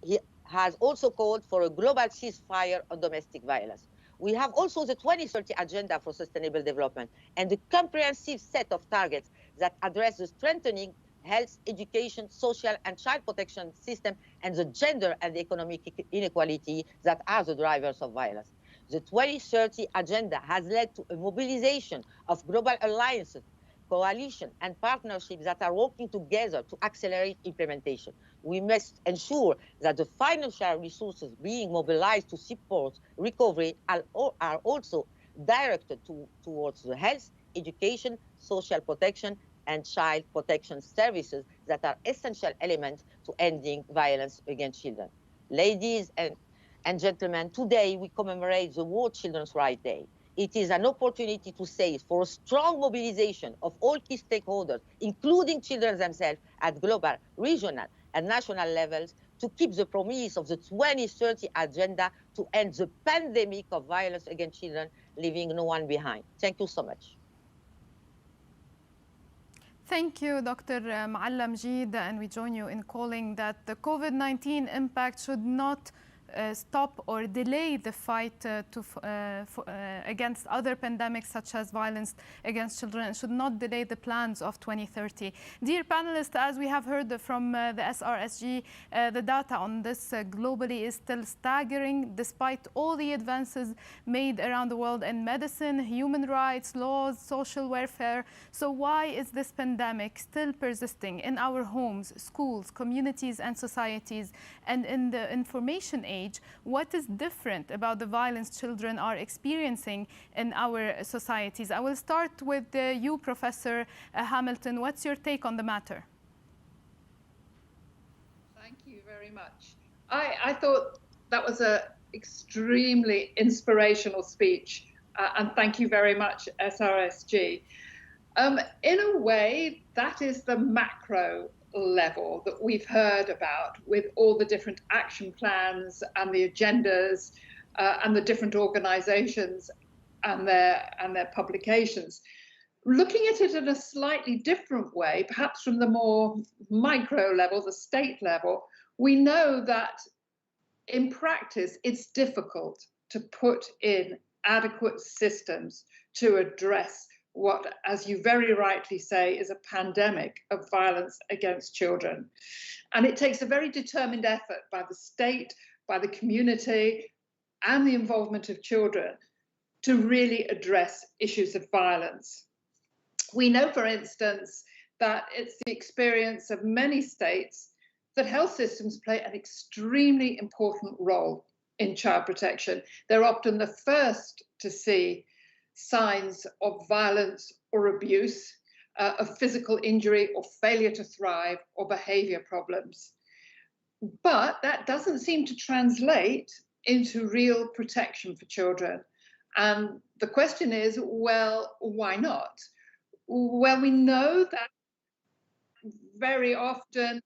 he has also called for a global ceasefire on domestic violence. We have also the 2030 Agenda for Sustainable Development and a comprehensive set of targets that address the strengthening health, education, social and child protection system and the gender and economic inequality that are the drivers of violence. The 2030 Agenda has led to a mobilization of global alliances, coalition and partnerships that are working together to accelerate implementation. We must ensure that the financial resources being mobilized to support recovery are also directed towards the health, education, social protection, and child protection services that are essential elements to ending violence against children. Ladies and gentlemen, today we commemorate the World Children's Rights Day. It is an opportunity to say for a strong mobilization of all key stakeholders, including children themselves at global, regional, and national levels, to keep the promise of the 2030 Agenda to end the pandemic of violence against children, leaving no one behind. Thank you so much. Thank you, Dr. Ma'alla Mjid, and we join you in calling that the COVID-19 impact should not stop or delay the fight against other pandemics such as violence against children. It should not delay the plans of 2030. Dear panelists, as we have heard from the SRSG, the data on this globally is still staggering despite all the advances made around the world in medicine, human rights, laws, social welfare. So why is this pandemic still persisting in our homes, schools, communities and societies? And in the information age, what is different about the violence children are experiencing in our societies? I will start with you, Professor Hamilton. What's your take on the matter? Thank you very much. I thought that was an extremely inspirational speech, and thank you very much, SRSG. In a way, that is the macro level that we've heard about, with all the different action plans and the agendas and the different organizations and their publications. Looking at it in a slightly different way, perhaps from the more micro level, the state level, we know that in practice it's difficult to put in adequate systems to address what, as you very rightly say, is a pandemic of violence against children. And it takes a very determined effort by the state, by the community, and the involvement of children to really address issues of violence. We know, for instance, that it's the experience of many states that health systems play an extremely important role in child protection. They're often the first to see signs of violence or abuse, of physical injury or failure to thrive or behavior problems. But that doesn't seem to translate into real protection for children. And the question is, well, why not? Well, we know that very often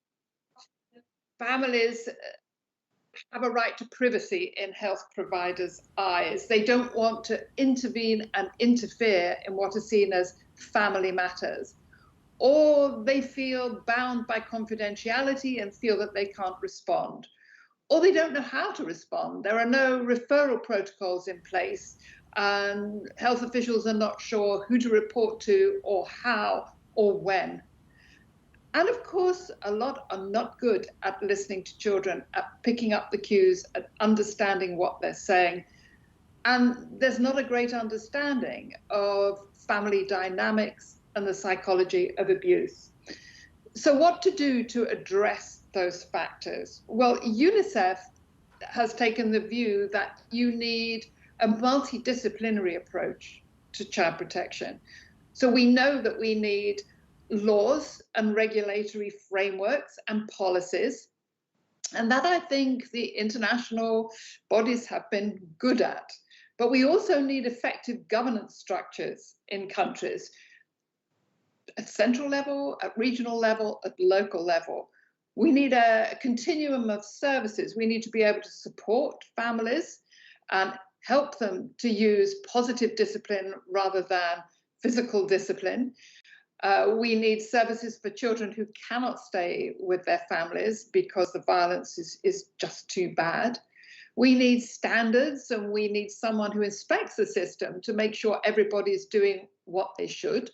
families have a right to privacy in health providers' eyes. They don't want to intervene and interfere in what is seen as family matters. Or they feel bound by confidentiality and feel that they can't respond. Or they don't know how to respond. There are no referral protocols in place, and health officials are not sure who to report to or how or when. And of course, a lot are not good at listening to children, at picking up the cues, at understanding what they're saying. And there's not a great understanding of family dynamics and the psychology of abuse. So what to do to address those factors? Well, UNICEF has taken the view that you need a multidisciplinary approach to child protection. So we know that we need laws and regulatory frameworks and policies, and that I think the international bodies have been good at. But we also need effective governance structures in countries at central level, at regional level, at local level. We need a continuum of services. We need to be able to support families and help them to use positive discipline rather than physical discipline. We need services for children who cannot stay with their families because the violence is just too bad. We need standards, and we need someone who inspects the system to make sure everybody is doing what they should.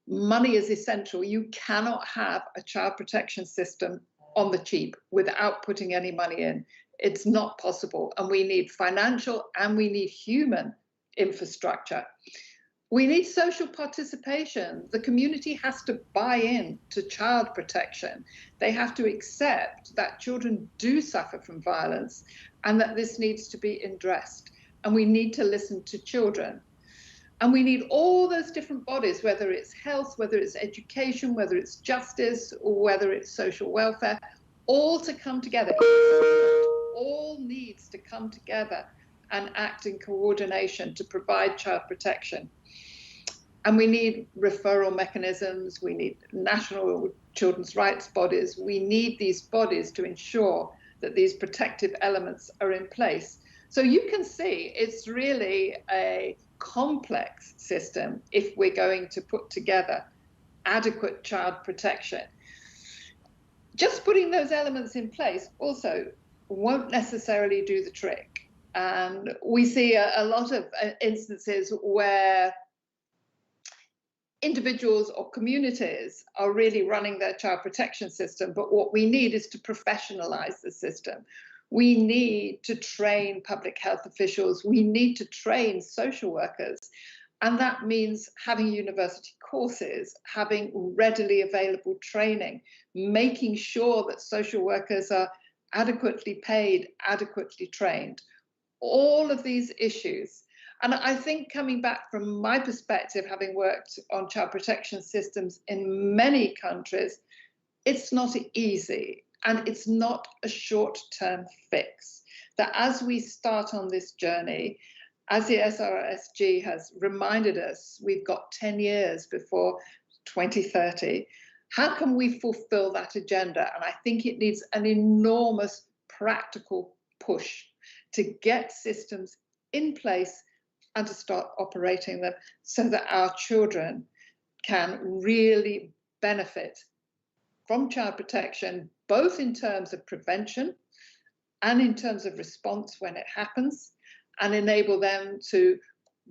Money is essential. You cannot have a child protection system on the cheap without putting any money in. It's not possible. And we need financial and we need human infrastructure. We need social participation. The community has to buy in to child protection. They have to accept that children do suffer from violence and that this needs to be addressed. And we need to listen to children. And we need all those different bodies, whether it's health, whether it's education, whether it's justice, or whether it's social welfare, all to come together. All needs to come together and act in coordination to provide child protection. And we need referral mechanisms, we need national children's rights bodies, we need these bodies to ensure that these protective elements are in place. So you can see it's really a complex system if we're going to put together adequate child protection. Just putting those elements in place also won't necessarily do the trick. And we see a lot of instances where individuals or communities are really running their child protection system, but what we need is to professionalize the system. We need to train public health officials. We need to train social workers. And that means having university courses, having readily available training, making sure that social workers are adequately paid, adequately trained. All of these issues. And I think coming back from my perspective, having worked on child protection systems in many countries, it's not easy. And it's not a short-term fix. That as we start on this journey, as the SRSG has reminded us, we've got 10 years before 2030. How can we fulfill that agenda? And I think it needs an enormous practical push to get systems in place and to start operating them so that our children can really benefit from child protection, both in terms of prevention and in terms of response when it happens, and enable them to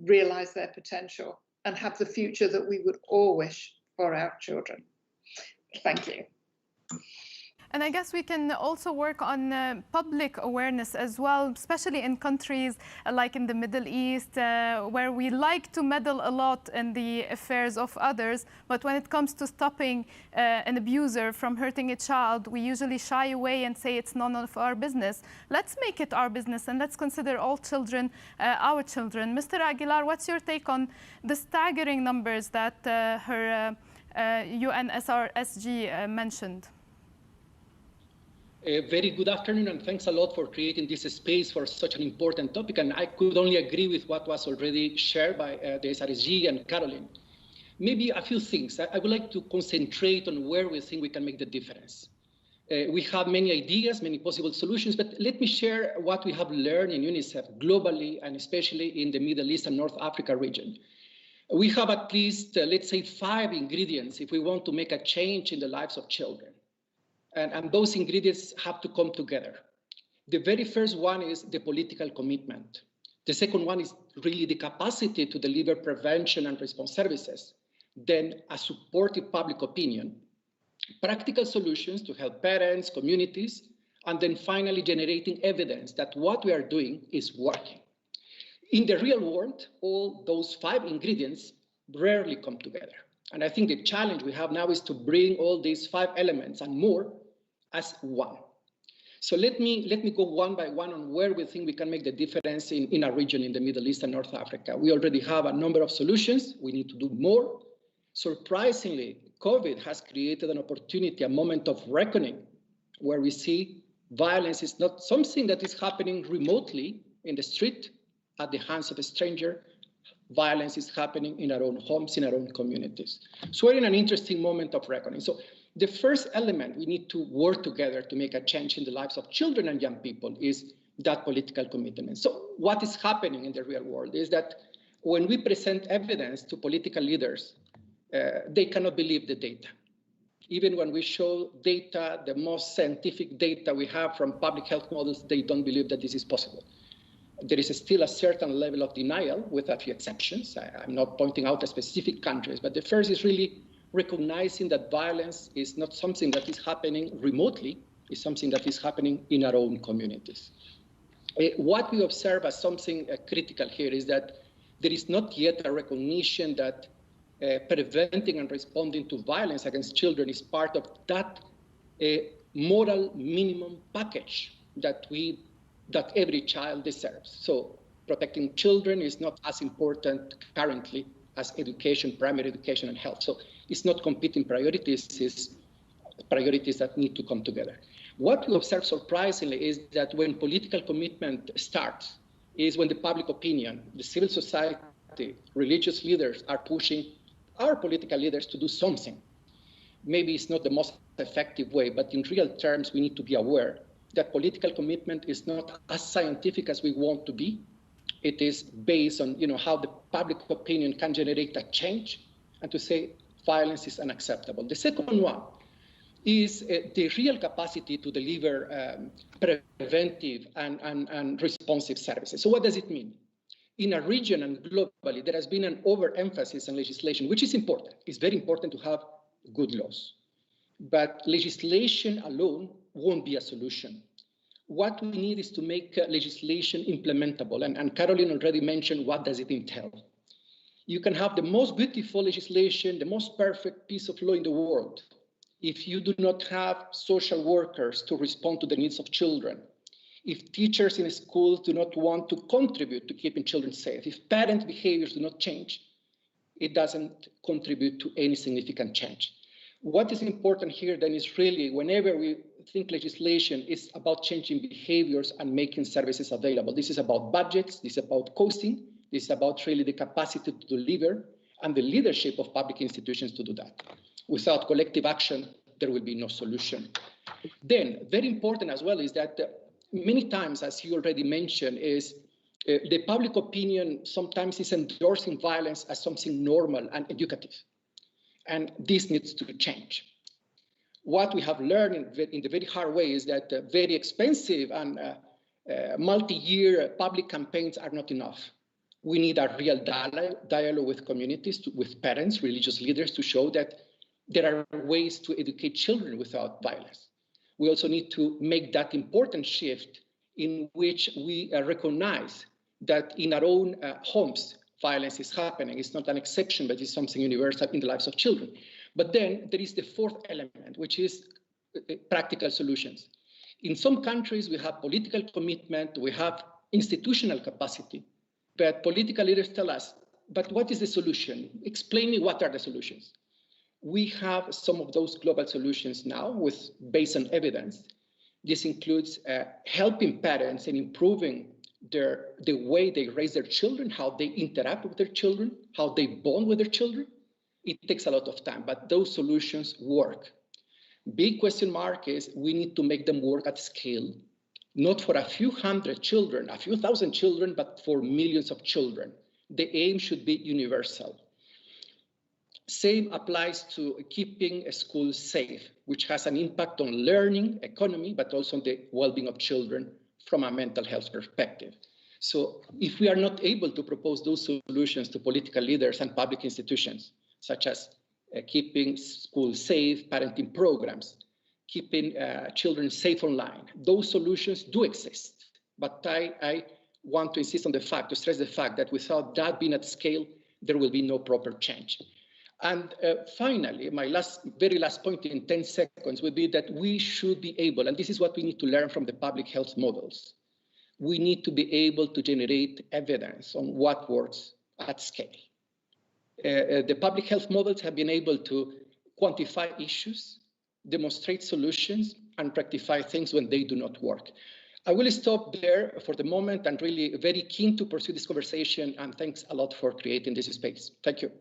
realize their potential and have the future that we would all wish for our children. Thank you. And I guess we can also work on public awareness as well, especially in countries like in the Middle East, where we like to meddle a lot in the affairs of others. But when it comes to stopping an abuser from hurting a child, we usually shy away and say it's none of our business. Let's make it our business and let's consider all children our children. Mr. Aguilar, what's your take on the staggering numbers that UNSRSG mentioned? Very good afternoon, and thanks a lot for creating this space for such an important topic. And I could only agree with what was already shared by the SRSG and Caroline. Maybe a few things. I would like to concentrate on where we think we can make the difference. We have many ideas, many possible solutions, but let me share what we have learned in UNICEF globally, and especially in the Middle East and North Africa region. We have at least, let's say, 5 ingredients if we want to make a change in the lives of children. And those ingredients have to come together. The very first one is the political commitment. The second one is really the capacity to deliver prevention and response services. Then a supportive public opinion, practical solutions to help parents, communities, and then finally generating evidence that what we are doing is working. In the real world, all those 5 ingredients rarely come together. And I think the challenge we have now is to bring all these 5 elements and more as one. So let me go one by one on where we think we can make the difference in our region in the Middle East and North Africa. We already have a number of solutions. We need to do more. Surprisingly, COVID has created an opportunity, a moment of reckoning, where we see violence is not something that is happening remotely in the street at the hands of a stranger. Violence is happening in our own homes, in our own communities. So we're in an interesting moment of reckoning. So the first element we need to work together to make a change in the lives of children and young people is that political commitment. So what is happening in the real world is that when we present evidence to political leaders, they cannot believe the data. Even when we show data, the most scientific data we have from public health models, they don't believe that this is possible. There is still a certain level of denial, with a few exceptions. I'm not pointing out specific countries, but the first is really recognizing that violence is not something that is happening remotely, it's something that is happening in our own communities. What we observe as something critical here is that there is not yet a recognition that preventing and responding to violence against children is part of that moral minimum package that every child deserves. So protecting children is not as important currently as education, primary education, and health. So it's not competing priorities, it's priorities that need to come together. What we observe surprisingly is that when political commitment starts, is when the public opinion, the civil society, religious leaders are pushing our political leaders to do something. Maybe it's not the most effective way, but in real terms, we need to be aware that political commitment is not as scientific as we want to be. It is based on how the public opinion can generate a change and to say violence is unacceptable. The second one is the real capacity to deliver preventive and responsive services. So what does it mean? In a region and globally, there has been an overemphasis on legislation, which is important. It's very important to have good laws. But legislation alone won't be a solution. What we need is to make legislation implementable. And Caroline already mentioned what does it entail. You can have the most beautiful legislation, the most perfect piece of law in the world. If you do not have social workers to respond to the needs of children, if teachers in schools do not want to contribute to keeping children safe, if parent behaviors do not change, it doesn't contribute to any significant change. What is important here then is really whenever we think legislation is about changing behaviors and making services available. This is about budgets, this is about costing, this is about really the capacity to deliver and the leadership of public institutions to do that. Without collective action, there will be no solution. Then, very important as well is that many times, as you already mentioned, is the public opinion sometimes is endorsing violence as something normal and educative. And this needs to change. What we have learned in the very hard way is that very expensive and multi-year public campaigns are not enough. We need a real dialogue with communities, with parents, religious leaders to show that there are ways to educate children without violence. We also need to make that important shift in which we recognize that in our own homes, violence is happening. It's not an exception, but it's something universal in the lives of children. But then there is the fourth element, which is practical solutions. In some countries, we have political commitment, we have institutional capacity, but political leaders tell us, but what is the solution? Explain me what are the solutions. We have some of those global solutions now based on evidence. This includes helping parents and improving the way they raise their children, how they interact with their children, how they bond with their children. It takes a lot of time, but those solutions work. Big question mark is we need to make them work at scale, not for a few hundred children, a few thousand children, but for millions of children. The aim should be universal. Same applies to keeping schools safe, which has an impact on learning, economy, but also on the well-being of children from a mental health perspective. So if we are not able to propose those solutions to political leaders and public institutions, such as keeping schools safe, parenting programs, keeping children safe online, those solutions do exist. But I want to insist on the fact, to stress the fact that without that being at scale, there will be no proper change. And finally, my very last point in 10 seconds would be that we should be able, and this is what we need to learn from the public health models, we need to be able to generate evidence on what works at scale. The public health models have been able to quantify issues, demonstrate solutions, and rectify things when they do not work. I will stop there for the moment. I'm really very keen to pursue this conversation, and thanks a lot for creating this space. Thank you.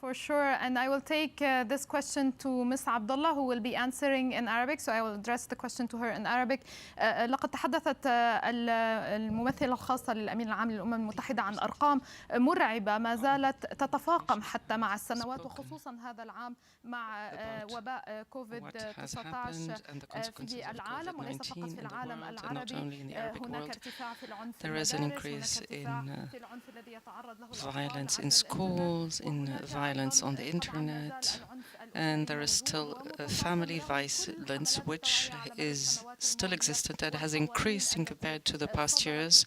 For sure, and I will take this question to Ms. Abdullah, who will be answering in Arabic, so I will address the question to her in Arabic. لقد تحدثت الممثلة الخاصة للأمين العام للأمم المتحدة عن أرقام مرعبة ما زالت تتفاقم حتى مع السنوات، وخصوصا هذا العام مع وباء كوفيد 19 في العالم، وليس فقط في العالم العربي. هناك ارتفاع في العنف There is an increase in violence in schools, in violence on the internet, and there is still family violence which is still existent and has increased in compared to the past years,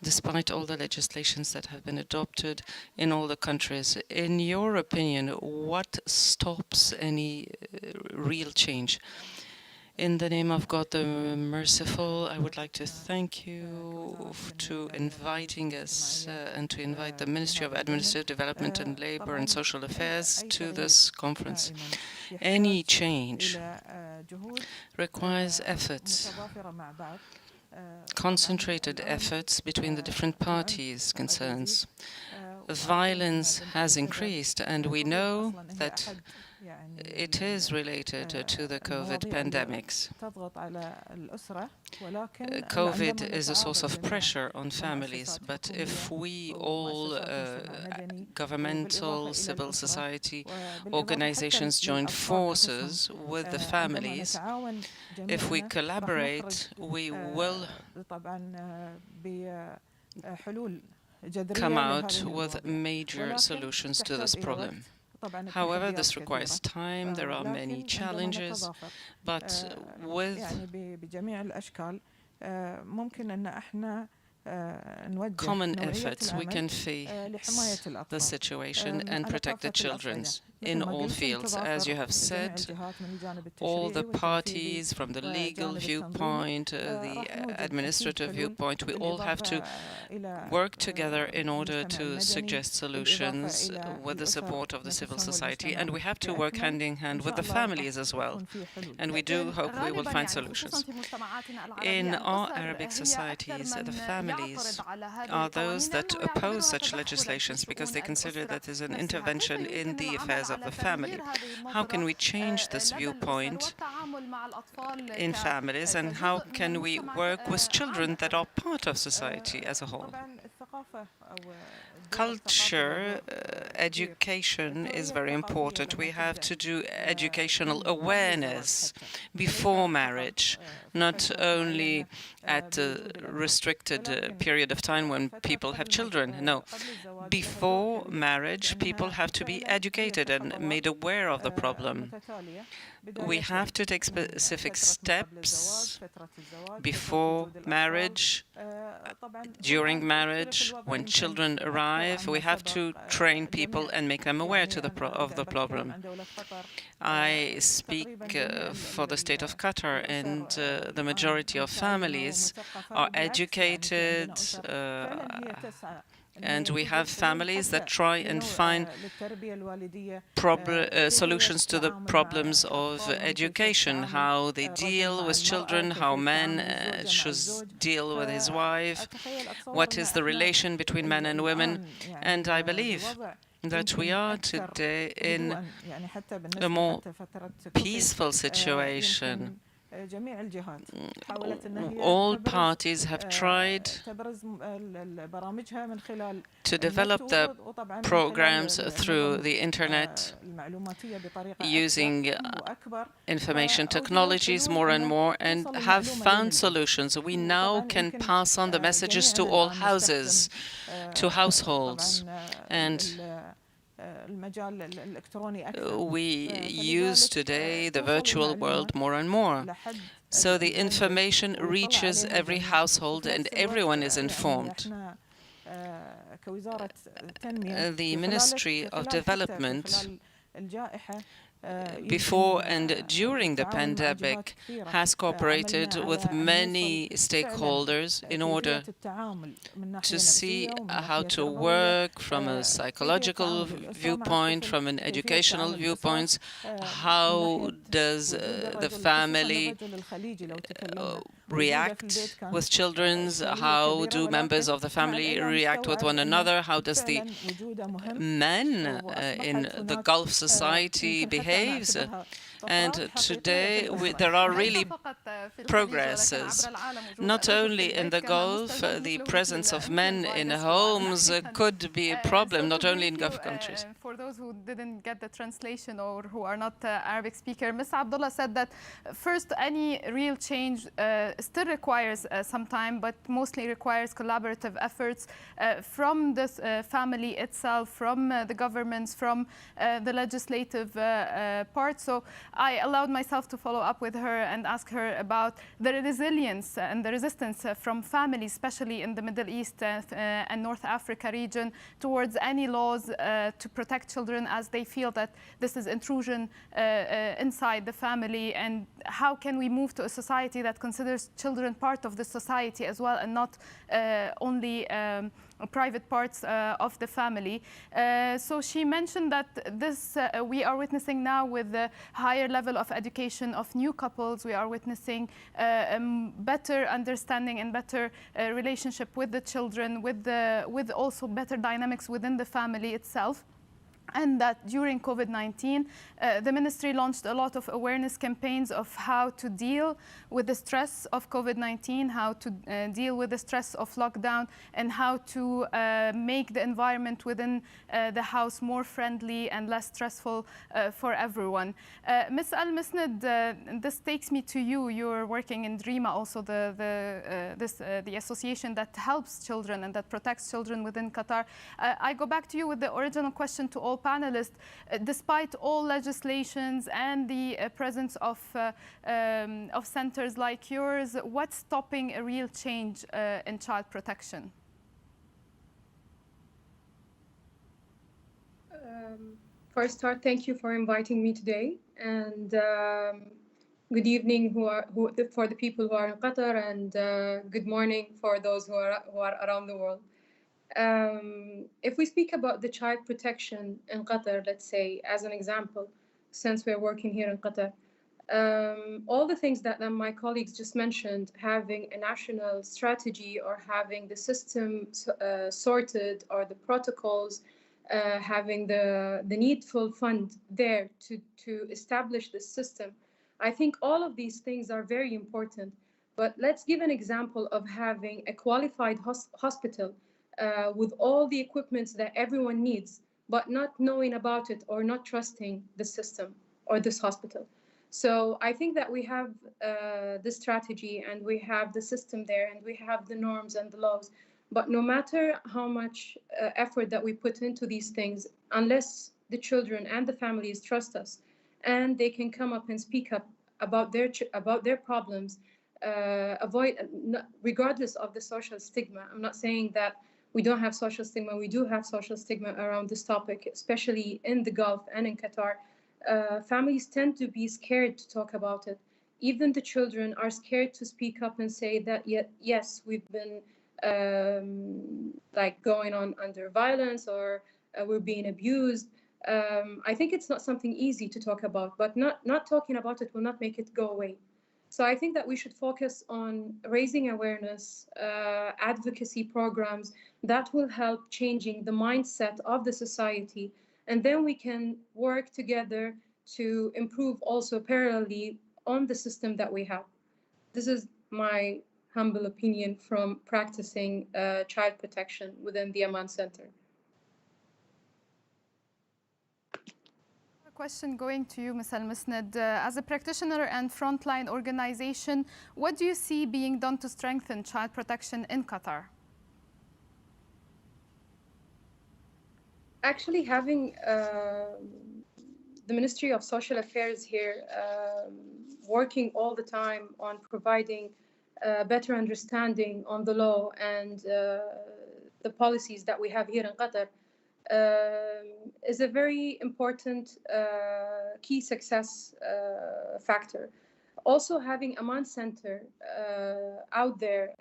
despite all the legislations that have been adopted in all the countries. In your opinion, what stops any real change? In the name of God the Merciful, I would like to thank you to inviting us and to invite the Ministry of Administrative Development and Labor and Social Affairs to this conference. Any change requires efforts, concentrated efforts between the different parties concerns. Violence has increased, and we know that it is related to the COVID pandemics. COVID is a source of pressure on families, but if we all, governmental, civil society organizations, join forces with the families, if we collaborate, we will come out with major solutions to this problem. However, this requires time. There are many challenges, but with common efforts, we can face the situation and protect the children in all fields. As you have said, all the parties, from the legal viewpoint, the administrative viewpoint, we all have to work together in order to suggest solutions with the support of the civil society, and we have to work hand in hand with the families as well. And we do hope we will find solutions. In our Arabic societies, the families are those that oppose such legislations because they consider that there's an intervention in the affairs of the family. How can we change this viewpoint in families, and how can we work with children that are part of society as a whole? Culture, education is very important. We have to do educational awareness before marriage, not only at a restricted period of time when people have children. No, before marriage, people have to be educated and made aware of the problem. We have to take specific steps before marriage, during marriage, when children arrive. We have to train people and make them aware of the problem. I speak for the state of Qatar, and the majority of families are educated, and we have families that try and find solutions to the problems of education, how they deal with children, how man should deal with his wife, what is the relation between men and women. And I believe that we are today in a more peaceful situation. All parties have tried to develop the programs through the internet, using information technologies more and more, and have found solutions. We now can pass on the messages to all houses, to households, and we use today the virtual world more and more. So the information reaches every household and everyone is informed. The Ministry of Development, before and during the pandemic, has cooperated with many stakeholders in order to see how to work from a psychological viewpoint, from an educational viewpoint. How does the family react with children? How do members of the family react with one another? How does the men in the Gulf society behaves? And today there are really progresses. Not only in the Gulf, the presence of men in homes could be a problem, not only in Gulf countries. For those who didn't get the translation or who are not Arabic speaker, Ms. Abdullah said that first, any real change still requires some time, but mostly requires collaborative efforts from the family itself, from the governments, from the legislative part. So I allowed myself to follow up with her and ask her about the resilience and the resistance from families, especially in the Middle East and North Africa region, towards any laws to protect children, as they feel that this is intrusion inside the family. And how can we move to a society that considers children part of the society as well, and not only private parts of the family. So she mentioned that this we are witnessing now with the higher level of education of new couples. We are witnessing better understanding and better relationship with the children, with also better dynamics within the family itself. And that during COVID-19, the ministry launched a lot of awareness campaigns of how to deal with the stress of COVID-19, how to deal with the stress of lockdown, and how to make the environment within the house more friendly and less stressful for everyone. Ms. Al-Musnad, this takes me to you. You're working in DREAMA, also the association that helps children and that protects children within Qatar. I go back to you with the original question to all panelists. Despite all legislations and the presence of centers like yours, what's stopping a real change in child protection? For a start, thank you for inviting me today, and good evening for the people who are in Qatar, and good morning for those who are around the world. If we speak about the child protection in Qatar, let's say, as an example, since we're working here in Qatar, all the things that my colleagues just mentioned, having a national strategy or having the system sorted, or the protocols, having the needful fund there to establish the system, I think all of these things are very important. But let's give an example of having a qualified hospital with all the equipment that everyone needs, but not knowing about it or not trusting the system or this hospital. So I think that we have the strategy and we have the system there and we have the norms and the laws. But no matter how much effort that we put into these things, unless the children and the families trust us and they can come up and speak up about their problems, regardless of the social stigma. I'm not saying that we don't have social stigma. We do have social stigma around this topic, especially in the Gulf and in Qatar. Families tend to be scared to talk about it. Even the children are scared to speak up and say that, yes, we've been like going on under violence, or we're being abused. I think it's not something easy to talk about, but not talking about it will not make it go away. So I think that we should focus on raising awareness, advocacy programs that will help changing the mindset of the society. And then we can work together to improve also parallelly on the system that we have. This is my humble opinion from practicing child protection within the Aman Center. Question going to you, Ms. Al-Musnad. As a practitioner and frontline organization, what do you see being done to strengthen child protection in Qatar? Actually, having the Ministry of Social Affairs here working all the time on providing better understanding on the law and the policies that we have here in Qatar is a very important key success factor. Also, having Aman Center out there,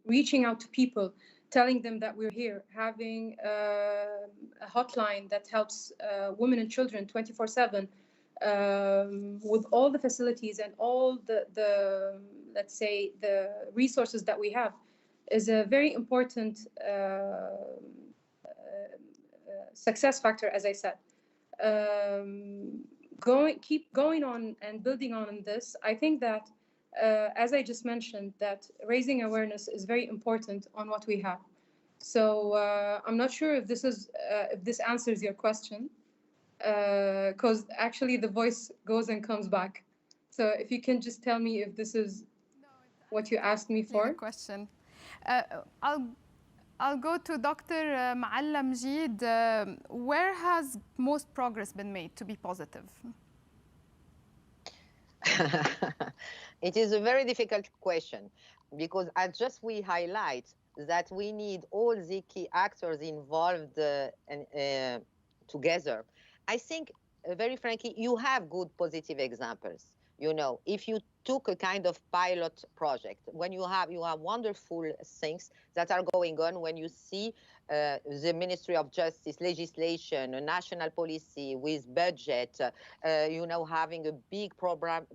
reaching out to people, telling them that we're here, having a hotline that helps women and children 24/7, with all the facilities and all the let's say the resources that we have is a very important success factor, as I said. Keep going on and building on this. I think that, as I just mentioned, that raising awareness is very important on what we have. So I'm not sure if this answers your question, because actually the voice goes and comes back. So if you can just tell me if this is what you asked me for. The question. I'll go to Dr. Maalla Mjid. Where has most progress been made to be positive? It is a very difficult question, because we highlight that we need all the key actors involved together. I think, very frankly, you have good positive examples. You know, if you took a kind of pilot project, when you have wonderful things that are going on, when you see the Ministry of Justice legislation, a national policy with budget, you know, having a big program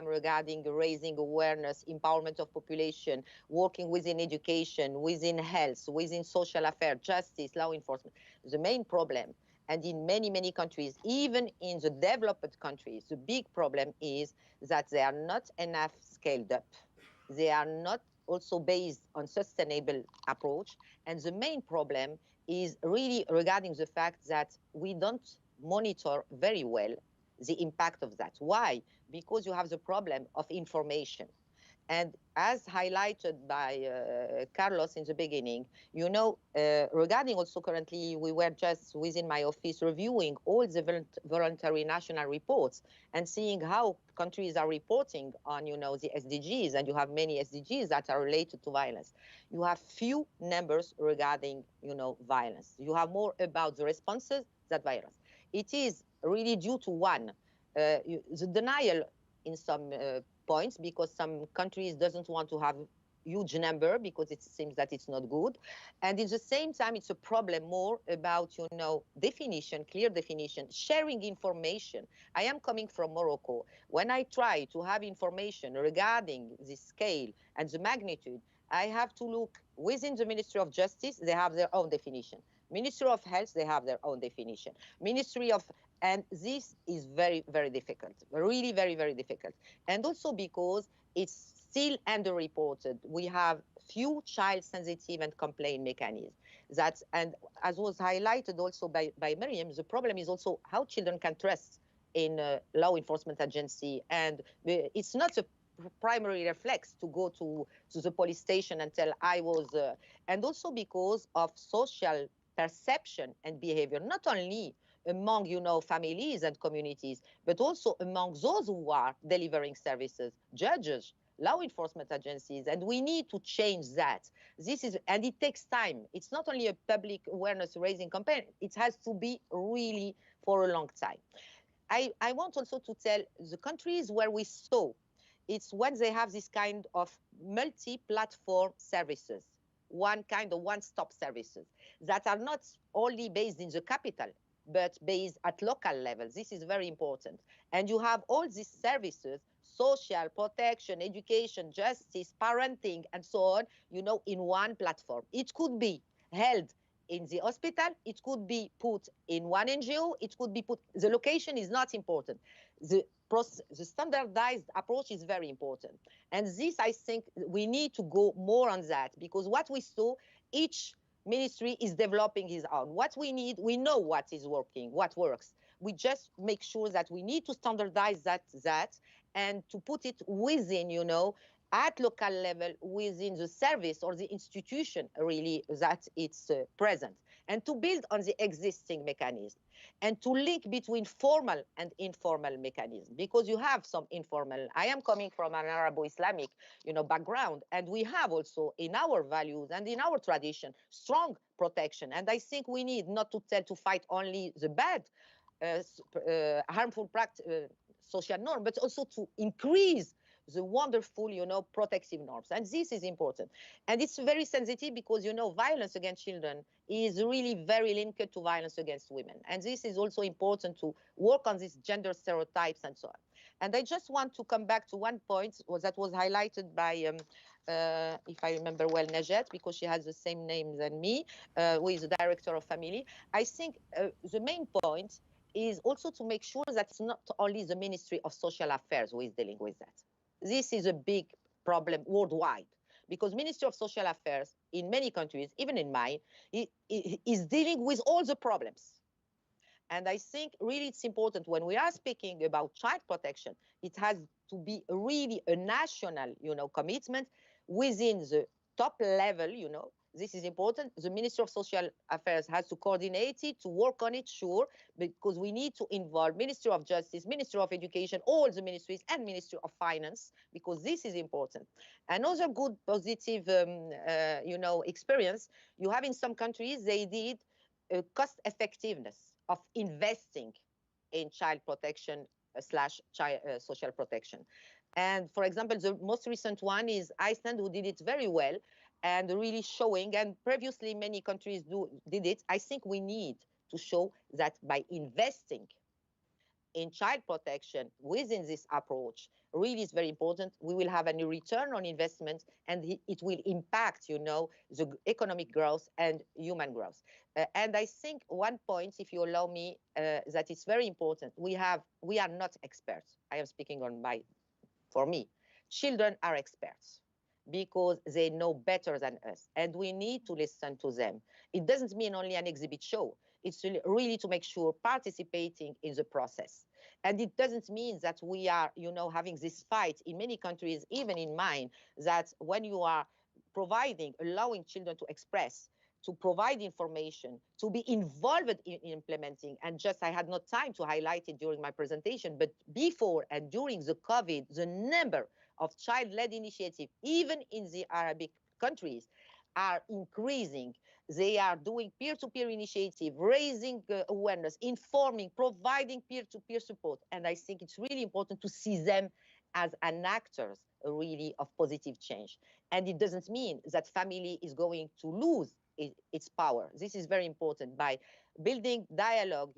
regarding raising awareness, empowerment of population, working within education, within health, within social affairs, justice, law enforcement. The main problem, and in many, many countries, even in the developed countries, the big problem is that they are not enough scaled up. They are not also based on sustainable approach. And the main problem is really regarding the fact that we don't monitor very well the impact of that. Why? Because you have the problem of information. And as highlighted by Carlos in the beginning, you know, regarding also currently, we were just within my office reviewing all the voluntary national reports and seeing how countries are reporting on, you know, the SDGs, and you have many SDGs that are related to violence. You have few numbers regarding, you know, violence. You have more about the responses than violence. It is really due to one, the denial in some points, because some countries doesn't want to have huge number because it seems that it's not good. And at the same time, it's a problem more about, you know, definition, clear definition, sharing information. I am coming from Morocco. When I try to have information regarding the scale and the magnitude, I have to look within the Ministry of Justice. They have their own definition. Ministry of Health, they have their own definition. Ministry of, and this is very, very difficult, really very, very difficult. And also because it's still underreported. We have few child-sensitive and complaint mechanisms. And as was highlighted also by Miriam, the problem is also how children can trust in law enforcement agency. And it's not a primary reflex to go to the police station and tell I was, and also because of social perception and behavior, not only among, you know, families and communities, but also among those who are delivering services, judges, law enforcement agencies, and we need to change that. This is, and it takes time. It's not only a public awareness raising campaign, it has to be really for a long time. I want also to tell the countries where we saw, it's when they have this kind of multi-platform services, one kind of one-stop services that are not only based in the capital, but based at local level. This is very important. And you have all these services, social, protection, education, justice, parenting, and so on, you know, in one platform. It could be held in the hospital, it could be put in one NGO, it could be put, the location is not important. The standardized approach is very important. And this, I think, we need to go more on that, because what we saw, each ministry is developing his own. What we need, we know what is working, what works. We just make sure that we need to standardize that and to put it within, you know, at local level, within the service or the institution, really, that it's present, and to build on the existing mechanism, and to link between formal and informal mechanism, because you have some informal. I am coming from an Arabo-Islamic, you know, background, and we have also in our values and in our tradition strong protection. And I think we need not to fight only the bad, harmful social norm, but also to increase the wonderful, protective norms. And this is important. And it's very sensitive because, violence against children is really very linked to violence against women. And this is also important to work on these gender stereotypes and so on. And I just want to come back to one point that was highlighted by, if I remember well, Najat, because she has the same name than me, who is the director of family. I think the main point is also to make sure that it's not only the Ministry of Social Affairs who is dealing with that. This is a big problem worldwide, because Ministry of Social Affairs in many countries, even in mine, is dealing with all the problems. And I think really it's important when we are speaking about child protection, it has to be really a national, commitment within the top level, This is important. The Ministry of Social Affairs has to coordinate it, to work on it, sure, because we need to involve Ministry of Justice, Ministry of Education, all the ministries, and Ministry of Finance, because this is important. Another good positive, experience you have in some countries, they did cost effectiveness of investing in child protection / social protection. And for example, the most recent one is Iceland, who did it very well and really showing, and previously many countries did it. I think we need to show that by investing in child protection within this approach really is very important. We will have a return on investment, and it will impact, the economic growth and human growth. And I think one point, if you allow me, that is very important. We are not experts. I am speaking for me. Children are experts because they know better than us, and we need to listen to them. It doesn't mean only an exhibit show. It's really to make sure participating in the process. And it doesn't mean that we are, having this fight in many countries, even in mine, that when you are allowing children to express, to provide information, to be involved in implementing, and I had no time to highlight it during my presentation, but before and during the COVID, the number of child-led initiatives, even in the Arabic countries, are increasing. They are doing peer-to-peer initiative, raising awareness, informing, providing peer-to-peer support. And I think it's really important to see them as an actors really of positive change. And it doesn't mean that family is going to lose its power. This is very important by building dialogue,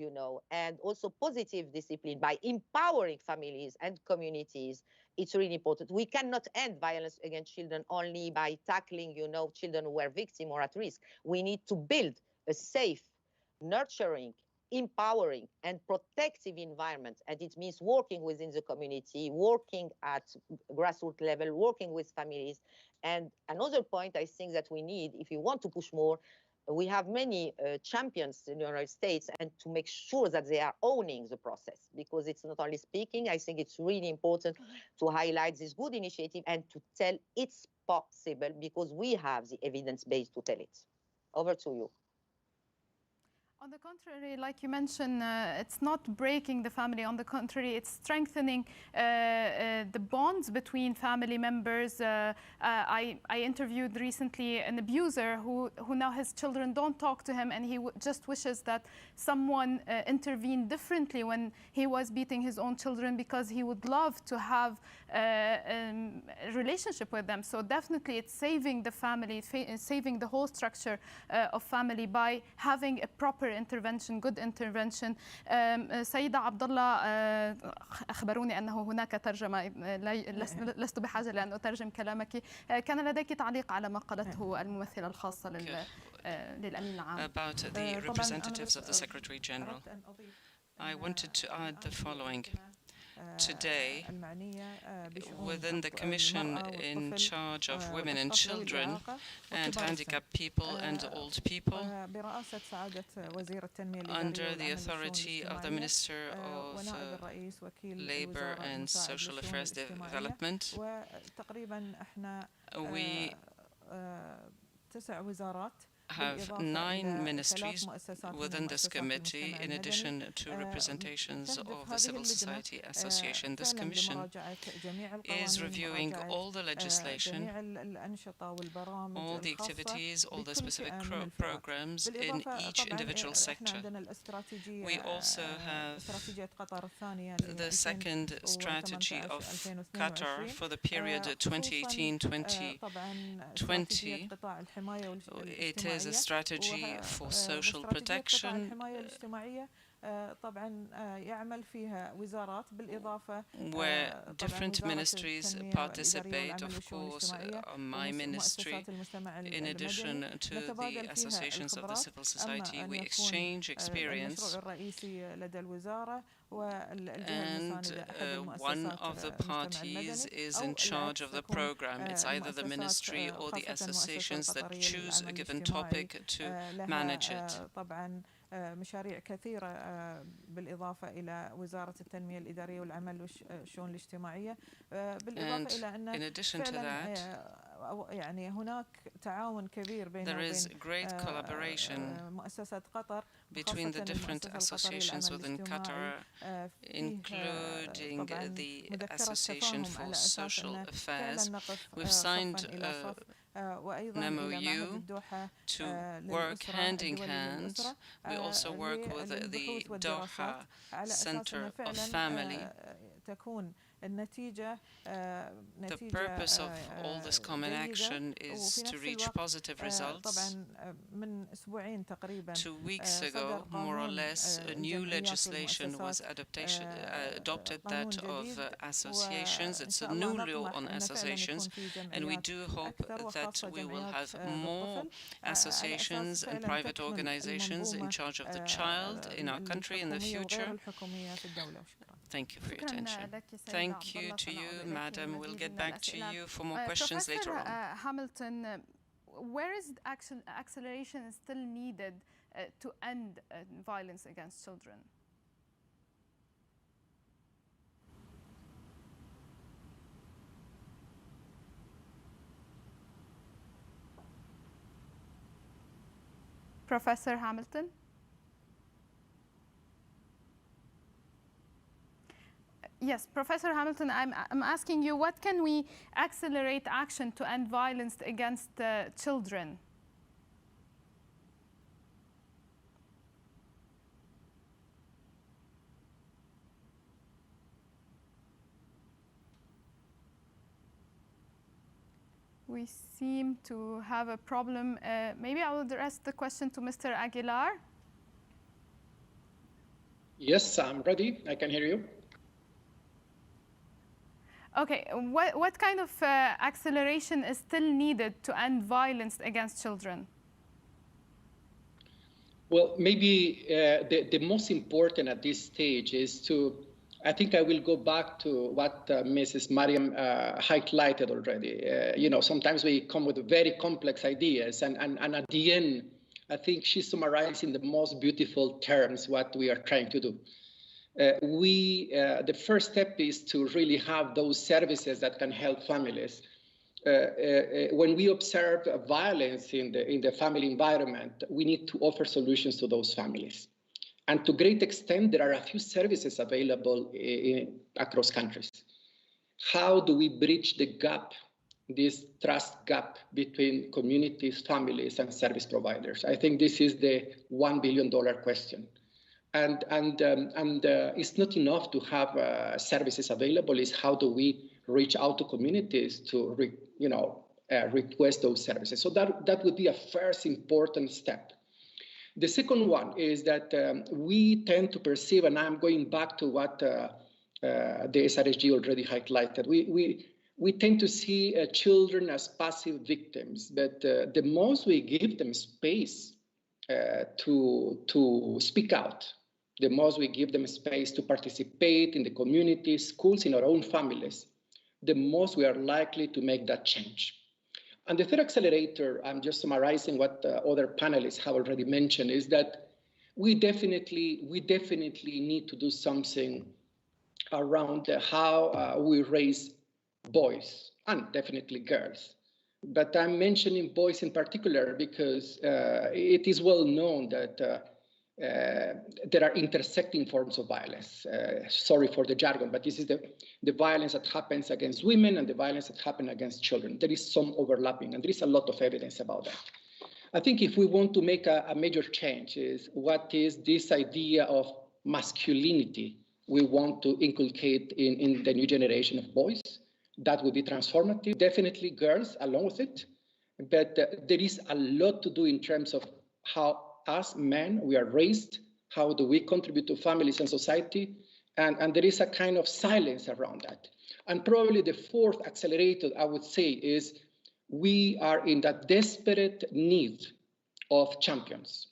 and also positive discipline by empowering families and communities. It's really important. We cannot end violence against children only by tackling, children who are victims or at risk. We need to build a safe, nurturing, empowering, and protective environment. And it means working within the community, working at grassroots level, working with families. And another point I think that we need, if you want to push more, we have many champions in the United States, and to make sure that they are owning the process, because it's not only speaking. I think it's really important to highlight this good initiative and to tell it's possible, because we have the evidence base to tell it. Over to you. On the contrary, like you mentioned, it's not breaking the family. On the contrary, it's strengthening the bonds between family members. I interviewed recently an abuser who now his children don't talk to him, and he just wishes that someone intervened differently when he was beating his own children, because he would love to have a relationship with them. So definitely it's saving the family, saving the whole structure of family by having a proper intervention, good intervention. سيدة عبد الله أخبروني أنه هناك ترجمة، لست بحاجة لأن أترجم كلامك. كان لديك تعليق على ما قالته الممثلة الخاصة للأمين العام. About the representatives of the Secretary General. I wanted to add the following. Today, within the Commission in charge of women and children and handicapped people and old people, under the authority of the Minister of Labor and Social Affairs Development, we have 9 ministries within this committee, in addition to representations of the civil society association. This commission is reviewing all the legislation, all the activities, all the specific programs in each individual sector. We also have the second strategy of Qatar for the period 2018-2020. It is a strategy for social protection, where different ministries participate. Of course, my ministry, in addition to the associations of the civil society, we exchange experience. And one of the parties is in charge of the program. It's either the ministry or the associations that choose a given topic to manage it. مشاريع كثيرة بالإضافة إلى وزارة التنمية الإدارية والعمل والشؤون الاجتماعية بالإضافة إلى أن فعلا يعني هناك تعاون كبير بين مؤسسات قطر between the different associations within Qatar, including the Association for Social Affairs. We've signed an MOU to work hand in hand. We also work with the Doha Center of Family. The purpose of all this common action is to reach positive results. 2 weeks ago, more or less, a new legislation was adopted, that of associations. It's a new law on associations, and we do hope that we will have more associations and private organizations in charge of the child in our country in the future. Thank you for your attention. Thank you to you, Madam. We'll get back to you for more questions later on. Hamilton, where is acceleration still needed to end violence against children? Professor Hamilton? Yes, Professor Hamilton, I'm asking you, what can we accelerate action to end violence against children? We seem to have a problem. Maybe I will address the question to Mr. Aguilar. Yes, I'm ready. I can hear you. Okay, what kind of acceleration is still needed to end violence against children? Well, maybe the most important at this stage is to, I think I will go back to what Mrs. Mariam highlighted already. You know, sometimes we come with very complex ideas, and at the end, I think she's summarizing the most beautiful terms what we are trying to do. The first step is to really have those services that can help families. When we observe violence in the family environment, we need to offer solutions to those families. And to a great extent, there are a few services available across countries. How do we bridge the gap, this trust gap between communities, families, and service providers? I think this is the $1 billion question. And it's not enough to have services available. It's how do we reach out to communities to request those services. So that would be a first important step. The second one is that we tend to perceive, and I'm going back to what the SRSG already highlighted, we tend to see children as passive victims, but the most we give them space to speak out, the most we give them space to participate in the community, schools, in our own families, the most we are likely to make that change. And the third accelerator, I'm just summarizing what other panelists have already mentioned, is that we definitely need to do something around how we raise boys and definitely girls. But I'm mentioning boys in particular because it is well known that there are intersecting forms of violence. Sorry for the jargon, but this is the violence that happens against women and the violence that happens against children. There is some overlapping, and there is a lot of evidence about that. I think if we want to make a major change is what is this idea of masculinity we want to inculcate in the new generation of boys. That would be transformative. Definitely girls along with it, but there is a lot to do in terms of how us men, we are raised, how do we contribute to families and society, and there is a kind of silence around that. And probably the fourth accelerator, I would say, is we are in that desperate need of champions.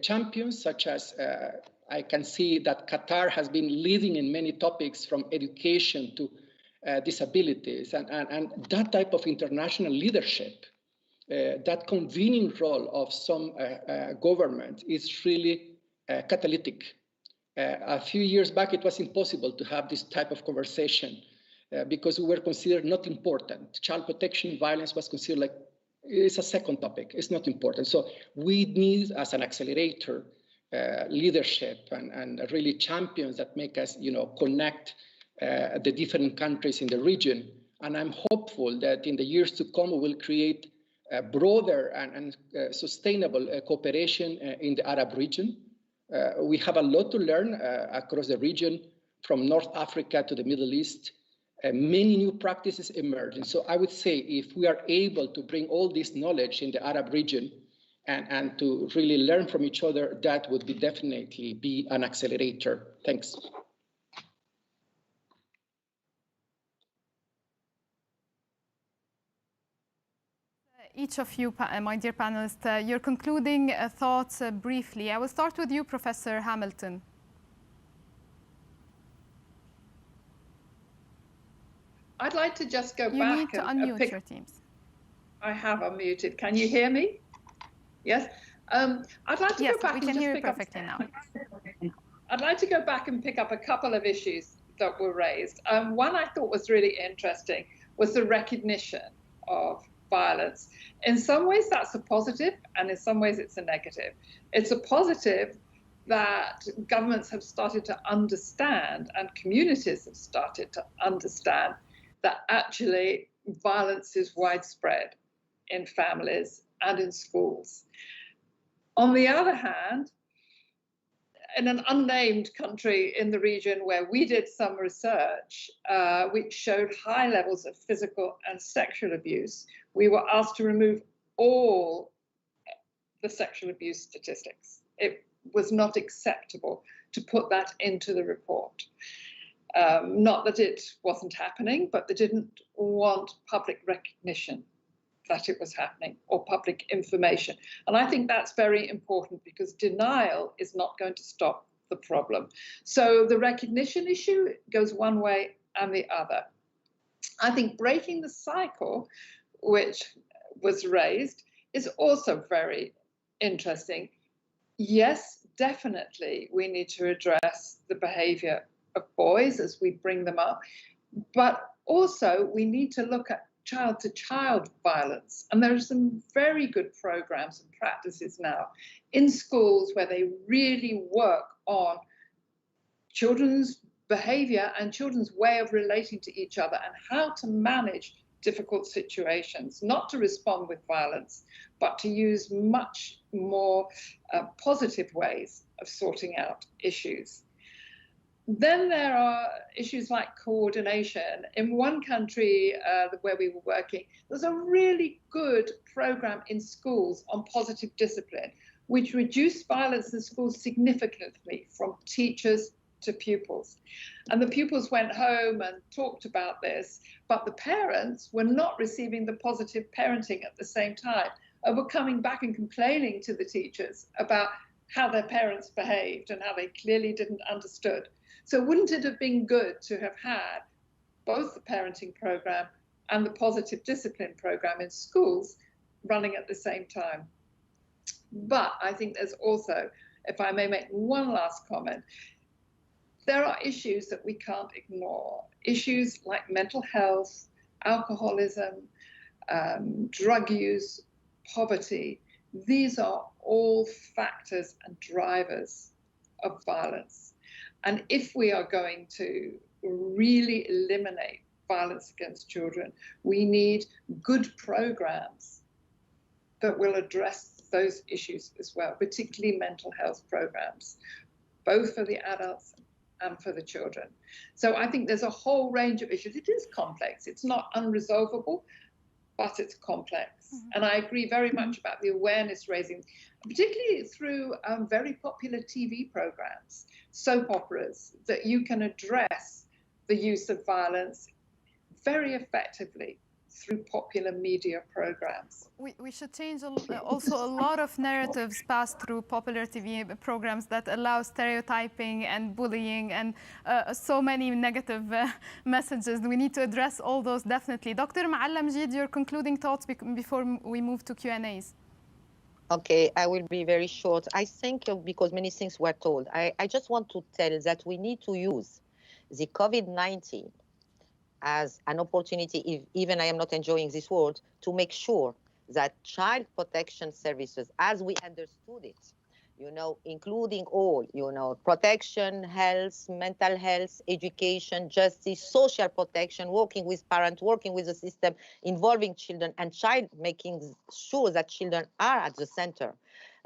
Champions such as, I can see that Qatar has been leading in many topics from education to disabilities, and that type of international leadership, that convening role of some government is really catalytic. A few years back, it was impossible to have this type of conversation because we were considered not important. Child protection violence was considered like it's a second topic. It's not important. So we need, as an accelerator, leadership and really champions that make us, connect the different countries in the region. And I'm hopeful that in the years to come, we will create a broader and sustainable cooperation in the Arab region. We have a lot to learn across the region, from North Africa to the Middle East. Many new practices emerge. And so I would say if we are able to bring all this knowledge in the Arab region and to really learn from each other, that would definitely be an accelerator. Thanks. Each of you, my dear panelists, your concluding thoughts briefly. I will start with you, Professor Hamilton. I'd like to just go back. You need to unmute your teams. I have unmuted. Can you hear me? Yes. I'd like to go back. We can hear you perfectly now. I'd like to go back and pick up a couple of issues that were raised. One I thought was really interesting was the recognition of violence. In some ways, that's a positive, and in some ways, it's a negative. It's a positive that governments have started to understand and communities have started to understand that actually violence is widespread in families and in schools. On the other hand, in an unnamed country in the region where we did some research, which showed high levels of physical and sexual abuse, we were asked to remove all the sexual abuse statistics. It was not acceptable to put that into the report. Not that it wasn't happening, but they didn't want public recognition that it was happening or public information. And I think that's very important because denial is not going to stop the problem. So the recognition issue goes one way and the other. I think breaking the cycle, which was raised, is also very interesting. Yes, definitely we need to address the behavior of boys as we bring them up, but also we need to look at child-to-child violence. And there are some very good programs and practices now in schools where they really work on children's behavior and children's way of relating to each other and how to manage difficult situations, not to respond with violence, but to use much more positive ways of sorting out issues. Then there are issues like coordination. In one country where we were working, there was a really good program in schools on positive discipline, which reduced violence in schools significantly from teachers to pupils. And the pupils went home and talked about this, but the parents were not receiving the positive parenting at the same time, and were coming back and complaining to the teachers about how their parents behaved and how they clearly didn't understood. So wouldn't it have been good to have had both the parenting program and the positive discipline program in schools running at the same time? But I think there's also, if I may make one last comment, there are issues that we can't ignore. Issues like mental health, alcoholism, drug use, poverty. These are all factors and drivers of violence. And if we are going to really eliminate violence against children, we need good programs that will address those issues as well, particularly mental health programs, both for the adults and for the children. So I think there's a whole range of issues. It is complex. It's not unresolvable, but it's complex. Mm-hmm. And I agree very much about the awareness raising, particularly through very popular TV programs, soap operas, that you can address the use of violence very effectively through popular media programs. We should change also a lot of narratives passed through popular TV programs that allow stereotyping and bullying and so many negative messages. We need to address all those definitely. Dr. Ma'alla Mjid, your concluding thoughts before we move to Q&As. Okay, I will be very short. I think because many things were told, I just want to tell that we need to use the COVID-19 as an opportunity, even I am not enjoying this word, to make sure that child protection services, as we understood it, including all, protection, health, mental health, education, justice, social protection, working with parents, working with the system, involving children and making sure that children are at the center,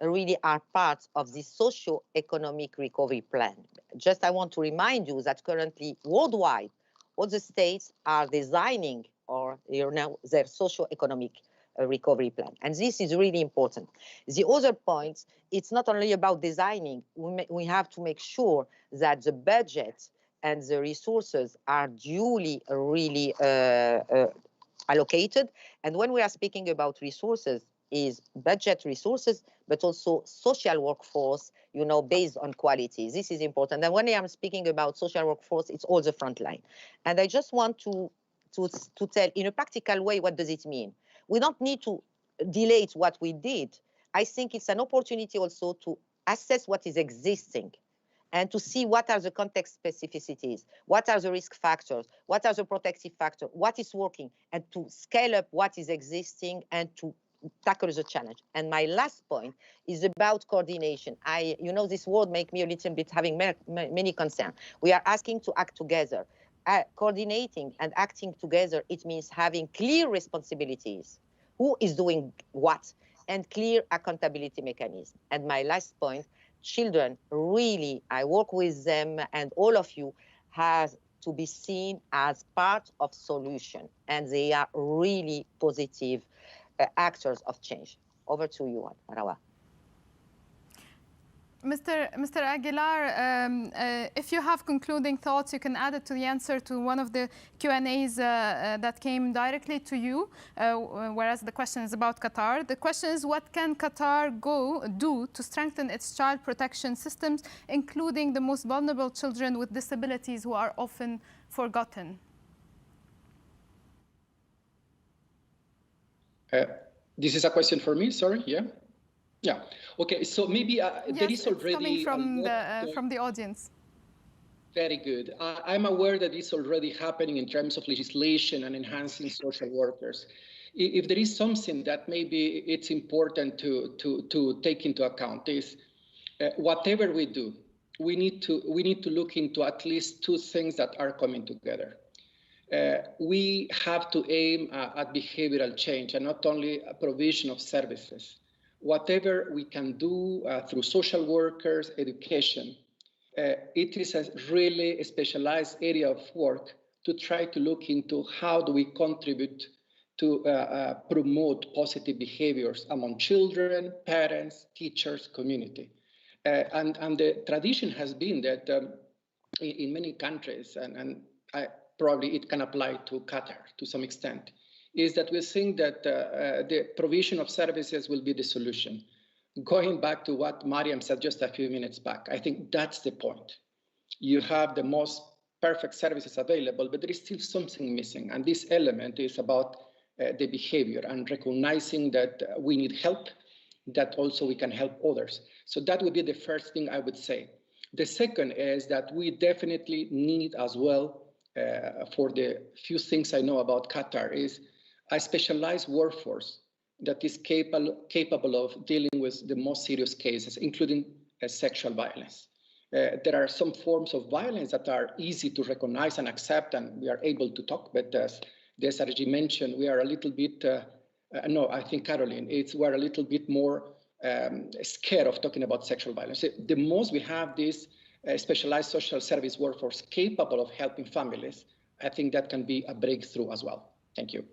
really are part of the socio-economic recovery plan. Just I want to remind you that currently worldwide, all the states are designing their socio-economic recovery plan. And this is really important. The other point, it's not only about designing. We have to make sure that the budget and the resources are duly really allocated. And when we are speaking about resources, is budget resources, but also social workforce, based on quality. This is important. And when I am speaking about social workforce, it's all the front line. And I just want to tell in a practical way, what does it mean? We don't need to delay what we did. I think it's an opportunity also to assess what is existing and to see what are the context specificities, what are the risk factors, what are the protective factors, what is working, and to scale up what is existing and to tackle the challenge. And my last point is about coordination. This word makes me a little bit having many concerns. We are asking to act together. Coordinating and acting together, it means having clear responsibilities. Who is doing what? And clear accountability mechanism. And my last point, children, really, I work with them, and all of you have to be seen as part of solution. And they are really positive actors of change. Over to you, Rawa. Mr. Aguilar, if you have concluding thoughts, you can add it to the answer to one of the Q&As that came directly to you, whereas the question is about Qatar. The question is, what can Qatar do to strengthen its child protection systems, including the most vulnerable children with disabilities who are often forgotten? This is a question for me, sorry, yeah? Yeah, okay, so maybe there is already... Yes, coming from the audience. Very good. I'm aware that it's already happening in terms of legislation and enhancing social workers. If there is something that maybe it's important to take into account is whatever we do, we need to look into at least two things that are coming together. We have to aim at behavioral change and not only a provision of services. Whatever we can do through social workers, education, it is a really specialized area of work to try to look into how do we contribute to promote positive behaviors among children, parents, teachers, community. And the tradition has been that in many countries, and probably it can apply to Qatar to some extent, is that we think that the provision of services will be the solution. Going back to what Mariam said just a few minutes back, I think that's the point. You have the most perfect services available, but there is still something missing. And this element is about the behavior and recognizing that we need help, that also we can help others. So that would be the first thing I would say. The second is that we definitely need as well, for the few things I know about Qatar, is a specialized workforce that is capable of dealing with the most serious cases, including sexual violence. There are some forms of violence that are easy to recognize and accept, and we are able to talk, but as the SRG mentioned, we are a little bit, no, I think Caroline, we're a little bit more scared of talking about sexual violence. The most we have this specialized social service workforce capable of helping families, I think that can be a breakthrough as well. Thank you.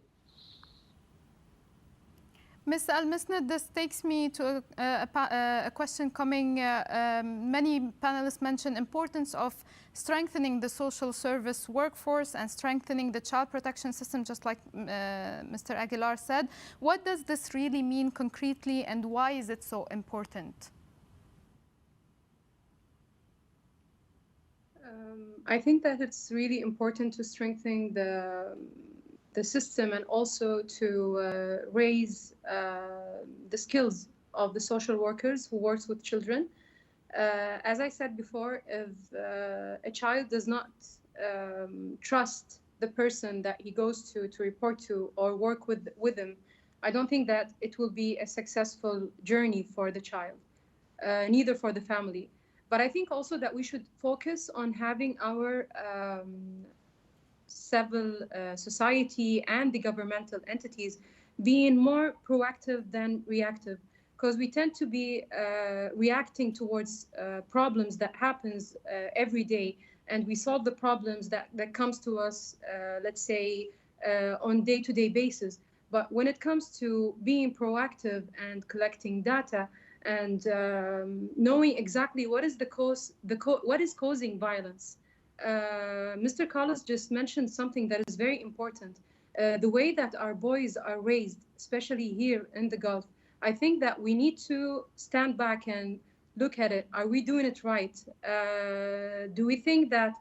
Ms. Al-Misnad, this takes me to a question coming. Many panelists mentioned importance of strengthening the social service workforce and strengthening the child protection system, just like Mr. Aguilar said. What does this really mean concretely, and why is it so important? I think that it's really important to strengthen the system and also to raise the skills of the social workers who works with children. As I said before, if a child does not trust the person that he goes to report to or work with him, I don't think that it will be a successful journey for the child, neither for the family. But I think also that we should focus on having our civil society and the governmental entities being more proactive than reactive, because we tend to be reacting towards problems that happens every day, and we solve the problems that comes to us, let's say, on day-to-day basis. But when it comes to being proactive and collecting data and knowing exactly what is the cause, what is causing violence. Mr. Carlos just mentioned something that is very important. The way that our boys are raised, especially here in the Gulf, I think that we need to stand back and look at it. Are we doing it right? Do we think that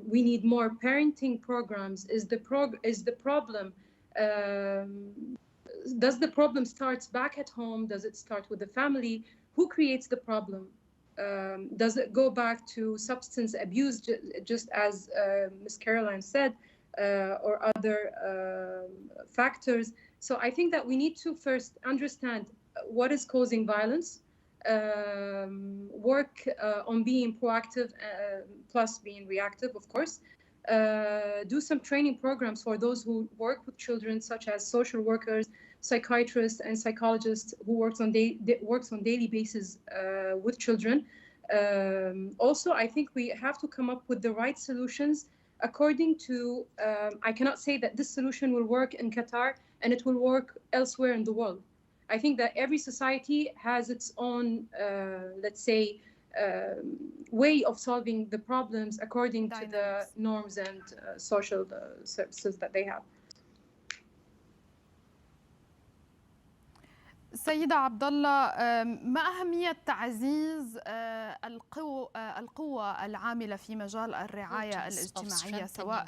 we need more parenting programs? Is the problem? Does the problem start back at home? Does it start with the family? Who creates the problem? Does it go back to substance abuse, just as Ms. Caroline said, or other factors? So I think that we need to first understand what is causing violence, work on being proactive plus being reactive, of course. Do some training programs for those who work with children, such as social workers, psychiatrists, and psychologists who works on daily basis with children. Also, I think we have to come up with the right solutions according to. I cannot say that this solution will work in Qatar and it will work elsewhere in the world. I think that every society has its own, let's say, way of solving the problems according to the norms and social services that they have. سيدة عبد الله، ما أهمية تعزيز القوة العاملة في مجال الرعاية الاجتماعية سواء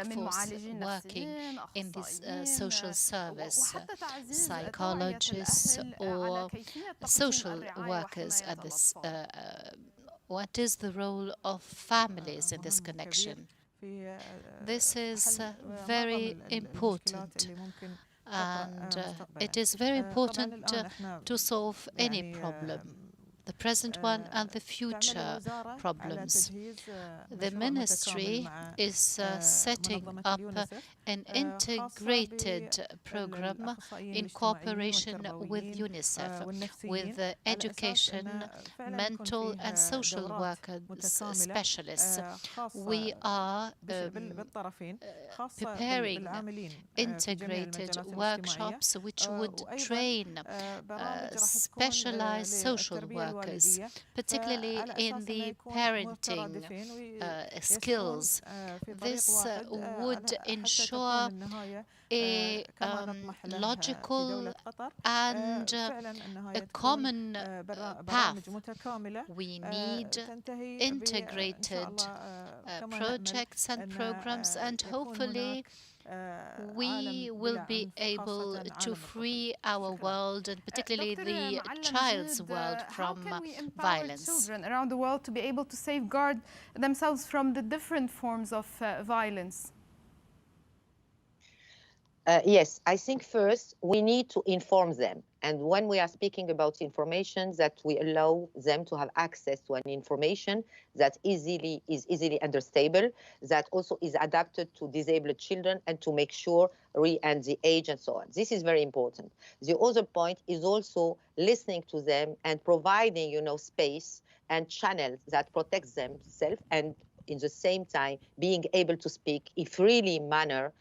من معالجين نفسيين، أخصائيين، وحتى تعزيز psychologists or social workers at this? What is the role of families in this connection? This is very important. And it is very important to solve any problem, the present one and the future problems. The ministry is setting up an integrated program in cooperation with UNICEF, with education, mental and social workers specialists. We are preparing integrated workshops which would train specialized social workers, particularly in the parenting skills. This would ensure a logical and a common path. We need integrated projects and programs, and hopefully we will be able to free our world, and particularly the child's world, from violence. Children around the world to be able to safeguard themselves from the different forms of violence. Yes, I think first we need to inform them. And when we are speaking about information, that we allow them to have access to an information that is easily understandable, that also is adapted to disabled children, and to make sure and the age and so on. This is very important. The other point is also listening to them and providing, space and channels that protects themselves, and in the same time being able to speak in freely manner,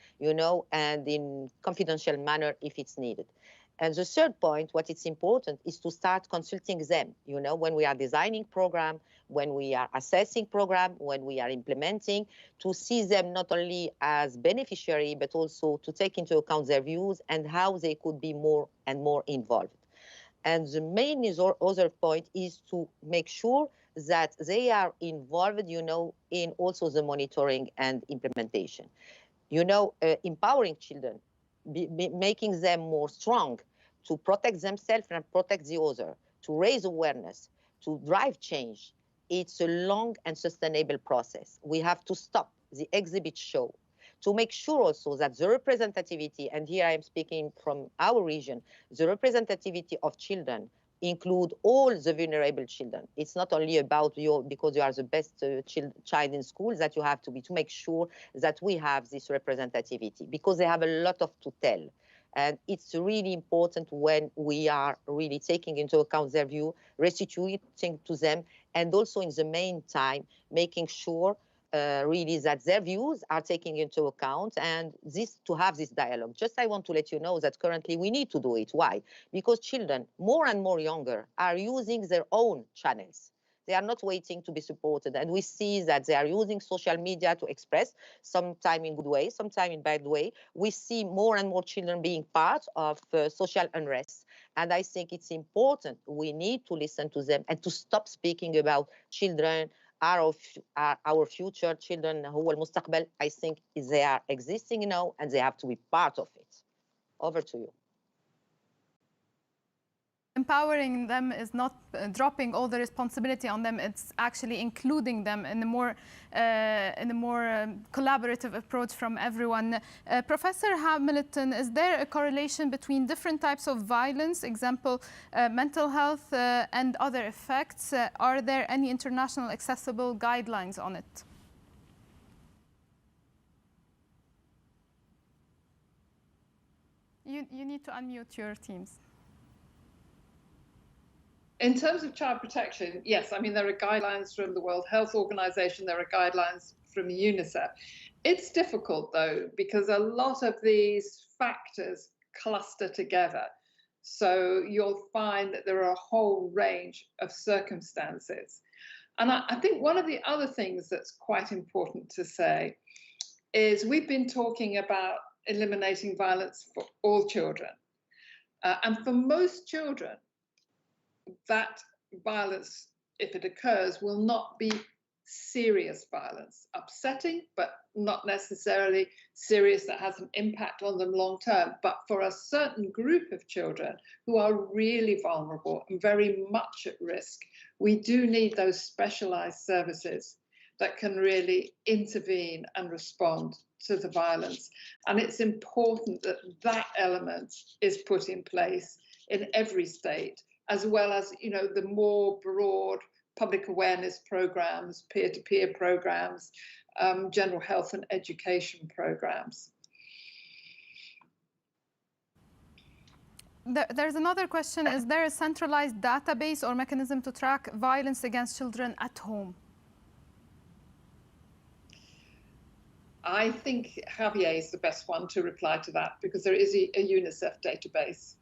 and in confidential manner if it's needed. And the third point, what is important is to start consulting them, when we are designing program, when we are assessing program, when we are implementing, to see them not only as beneficiary, but also to take into account their views and how they could be more and more involved. And the main other point is to make sure that they are involved, in also the monitoring and implementation. Empowering children, making them more strong to protect themselves and protect the other, to raise awareness, to drive change. It's a long and sustainable process. We have to stop the exhibit show to make sure also that the representativity, and here I am speaking from our region, the representativity of children include all the vulnerable children. It's not only about you because you are the best child in school that you have to make sure that we have this representativity, because they have a lot to tell. And it's really important when we are really taking into account their view, restituting to them, and also in the meantime, making sure really that their views are taken into account, and to have this dialogue. Just I want to let you know that currently we need to do it. Why? Because children, more and more younger, are using their own channels. They are not waiting to be supported. And we see that they are using social media to express, sometime in good way, sometime in bad way. We see more and more children being part of social unrest. And I think it's important. We need to listen to them and to stop speaking about children, our future children, who المستقبل. I think they are existing now and they have to be part of it. Over to you. Empowering them is not dropping all the responsibility on them. It's actually including them in a more collaborative approach from everyone. Professor Hamilton, is there a correlation between different types of violence, example, mental health and other effects? Are there any international accessible guidelines on it? You need to unmute your teams. In terms of child protection, yes, I mean, there are guidelines from the World Health Organization, there are guidelines from UNICEF. It's difficult, though, because a lot of these factors cluster together. So you'll find that there are a whole range of circumstances. And I think one of the other things that's quite important to say is we've been talking about eliminating violence for all children. And for most children, that violence, if it occurs, will not be serious violence. Upsetting, but not necessarily serious that has an impact on them long term. But for a certain group of children who are really vulnerable and very much at risk, we do need those specialized services that can really intervene and respond to the violence. And it's important that that element is put in place in every state, as well as, the more broad public awareness programs, peer-to-peer programs, general health and education programs. There's another question. Is there a centralized database or mechanism to track violence against children at home? I think Javier is the best one to reply to that, because there is a UNICEF database.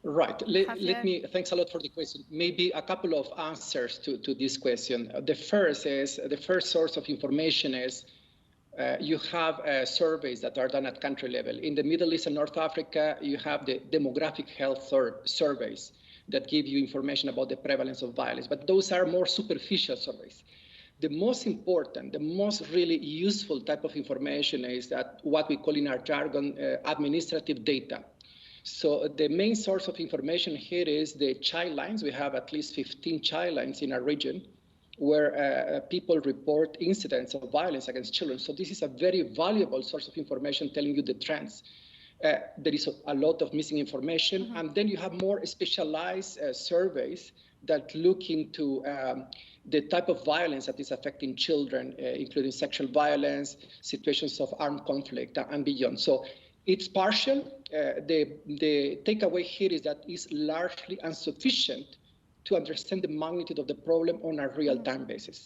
Right. Let me, thanks a lot for the question. Maybe a couple of answers to this question. The first source of information is you have surveys that are done at country level. In the Middle East and North Africa, you have the demographic health surveys that give you information about the prevalence of violence, but those are more superficial surveys. The most important, the most really useful type of information is that what we call in our jargon administrative data. So the main source of information here is the child lines. We have at least 15 child lines in our region where people report incidents of violence against children. So this is a very valuable source of information telling you the trends. There is a lot of missing information, and then you have more specialized surveys that look into the type of violence that is affecting children, including sexual violence, situations of armed conflict, and beyond. So it's partial. The takeaway here is that it's largely insufficient to understand the magnitude of the problem on a real-time basis.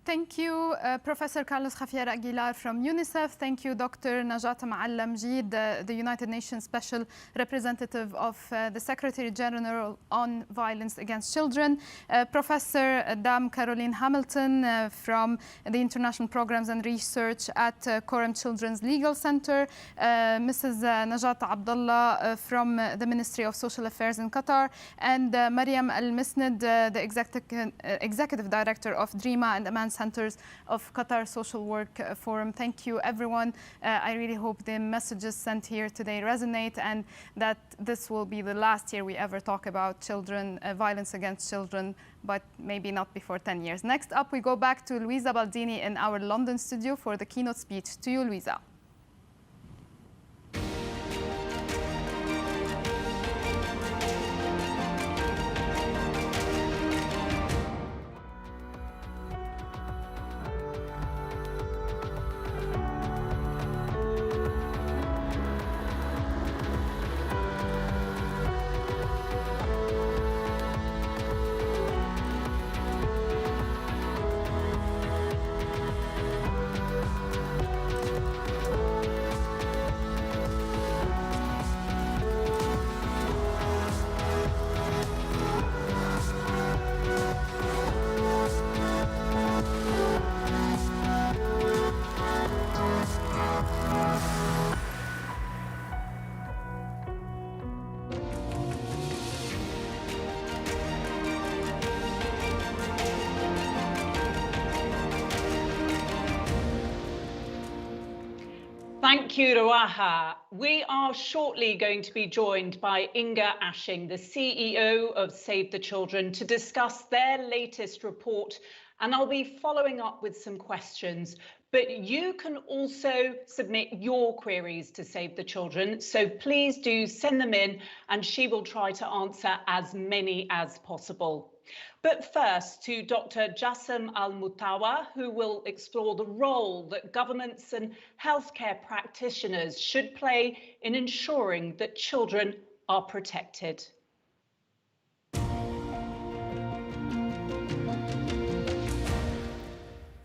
Thank you, Professor Carlos Javier Aguilar from UNICEF. Thank you, Dr. Najat Maallamjeed, the United Nations Special Representative of the Secretary General on Violence Against Children. Professor Dame Caroline Hamilton from the International Programs and Research at Coram Children's Legal Center. Mrs. Najat Abdullah from the Ministry of Social Affairs in Qatar. And Mariam Al-Misnad, the Executive Director of DREAMA and Aman Centers of Qatar Social Work Forum. Thank you, everyone. I really hope the messages sent here today resonate, and that this will be the last year we ever talk about children, violence against children, but maybe not before 10 years. Next up, we go back to Luisa Baldini in our London studio for the keynote speech. To you, Luisa. Thank you, Ruaha. We are shortly going to be joined by Inga Ashing, the CEO of Save the Children, to discuss their latest report. And I'll be following up with some questions. But you can also submit your queries to Save the Children. So please do send them in, and she will try to answer as many as possible. But first, to Dr. Jassem Al-Mutawa, who will explore the role that governments and healthcare practitioners should play in ensuring that children are protected.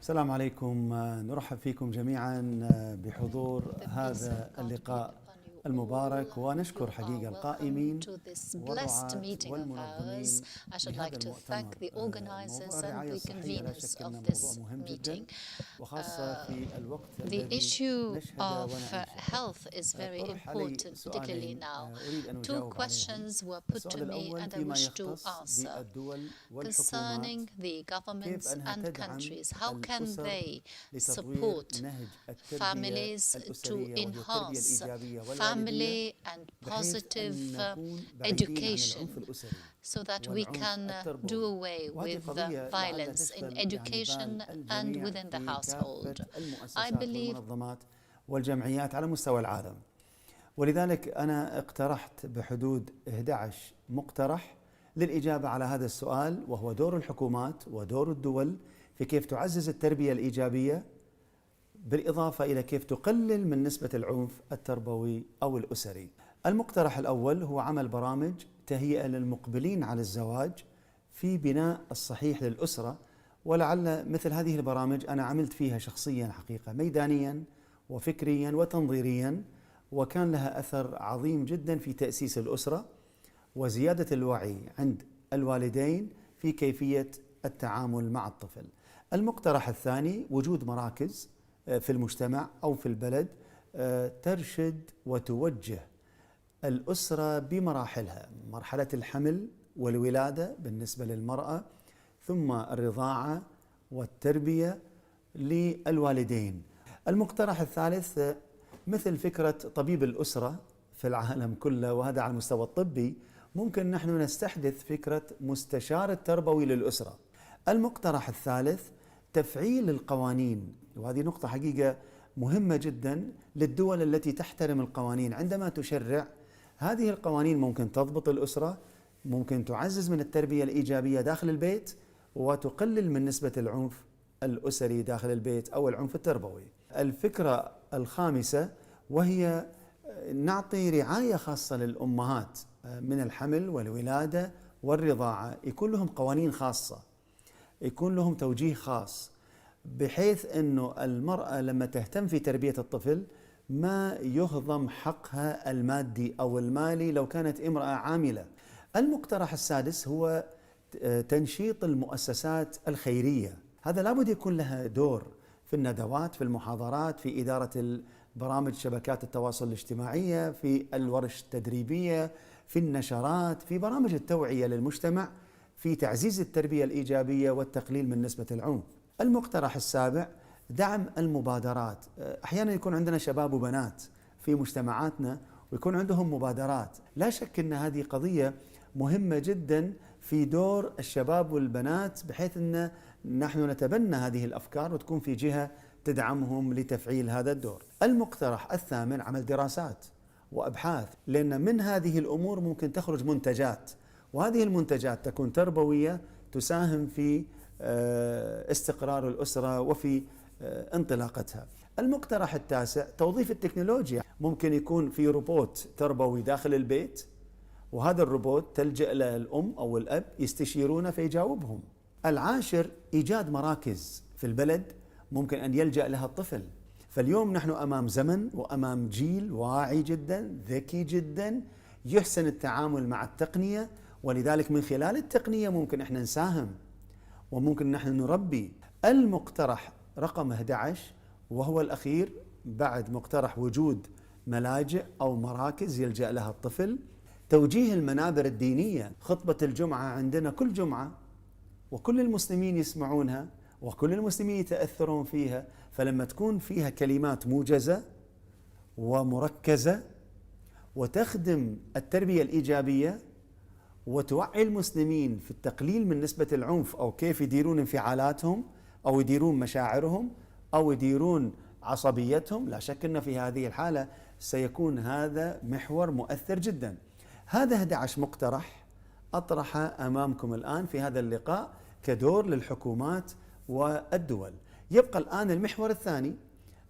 السلام عليكم. نرحب فيكم جميعا بحضور هذا اللقاء المبارك ونشكر حقيقة القائمين والرعاة والمنظمين لهذا المؤتمر وخاصة في الوقت The issue of health is very important, particularly now. Two questions were put to me and I wish to answer concerning the governments and countries. How can they support families to enhance family and positive education so that we can do away with violence in education and within the household? I believe والجمعيات على مستوى العالم. ولذلك أنا اقترحت بحدود 11 مقترح للإجابة على هذا السؤال، وهو دور الحكومات ودور الدول في كيف تعزز التربية الإيجابية، بالإضافة إلى كيف تقلل من نسبة العنف التربوي أو الأسري. المقترح الأول هو عمل برامج تهيئة للمقبلين على الزواج في بناء الصحيح للأسرة، ولعل مثل هذه البرامج أنا عملت فيها شخصيا حقيقة ميدانيا وفكريا وتنظيريا، وكان لها أثر عظيم جدا في تأسيس الأسرة وزيادة الوعي عند الوالدين في كيفية التعامل مع الطفل. المقترح الثاني وجود مراكز في المجتمع أو في البلد ترشد وتوجه الأسرة بمراحلها، مرحلة الحمل والولادة بالنسبة للمرأة، ثم الرضاعة والتربية للوالدين. المقترح الثالث مثل فكرة طبيب الأسرة في العالم كله، وهذا على المستوى الطبي، ممكن نحن نستحدث فكرة مستشار التربوي للأسرة. المقترح الثالث تفعيل القوانين، وهذه نقطة حقيقة مهمة جدا للدول التي تحترم القوانين. عندما تشرع هذه القوانين ممكن تضبط الأسرة، ممكن تعزز من التربية الإيجابية داخل البيت، وتقلل من نسبة العنف الأسري داخل البيت أو العنف التربوي. الفكرة الخامسة وهي نعطي رعاية خاصة للأمهات من الحمل والولادة والرضاعة، يكون لهم قوانين خاصة، يكون لهم توجيه خاص، بحيث أنه المرأة لما تهتم في تربية الطفل ما يهضم حقها المادي أو المالي لو كانت امرأة عاملة. المقترح السادس هو تنشيط المؤسسات الخيرية، هذا لابد يكون لها دور في الندوات، في المحاضرات، في إدارة برامج شبكات التواصل الاجتماعية، في الورش التدريبية، في النشرات، في برامج التوعية للمجتمع، في تعزيز التربية الإيجابية والتقليل من نسبة العنف. المقترح السابع دعم المبادرات. أحيانا يكون عندنا شباب وبنات في مجتمعاتنا ويكون عندهم مبادرات، لا شك أن هذه قضية مهمة جدا في دور الشباب والبنات، بحيث أن نحن نتبنى هذه الأفكار وتكون في جهة تدعمهم لتفعيل هذا الدور. المقترح الثامن عمل دراسات وأبحاث، لأن من هذه الأمور ممكن تخرج منتجات، وهذه المنتجات تكون تربوية تساهم في استقرار الأسرة وفي انطلاقتها. المقترح التاسع توظيف التكنولوجيا، ممكن يكون في روبوت تربوي داخل البيت، وهذا الروبوت تلجأ له الأم أو الأب يستشيرونه فيجاوبهم. العاشر إيجاد مراكز في البلد ممكن أن يلجأ لها الطفل. فاليوم نحن أمام زمن وأمام جيل واعي جدا، ذكي جدا، يحسن التعامل مع التقنية، ولذلك من خلال التقنية ممكن احنا نساهم وممكن نحن نربي. المقترح رقم 11 وهو الأخير بعد مقترح وجود ملاجئ أو مراكز يلجأ لها الطفل، توجيه المنابر الدينية. خطبة الجمعة عندنا كل جمعة وكل المسلمين يسمعونها وكل المسلمين يتأثرون فيها، فلما تكون فيها كلمات موجزة ومركزة وتخدم التربية الإيجابية وتوعي المسلمين في التقليل من نسبة العنف أو كيف يديرون انفعالاتهم أو يديرون مشاعرهم أو يديرون عصبيتهم، لا شك أن في هذه الحالة سيكون هذا محور مؤثر جدا. هذا 11 مقترح أطرح أمامكم الآن في هذا اللقاء كدور للحكومات والدول. يبقى الآن المحور الثاني،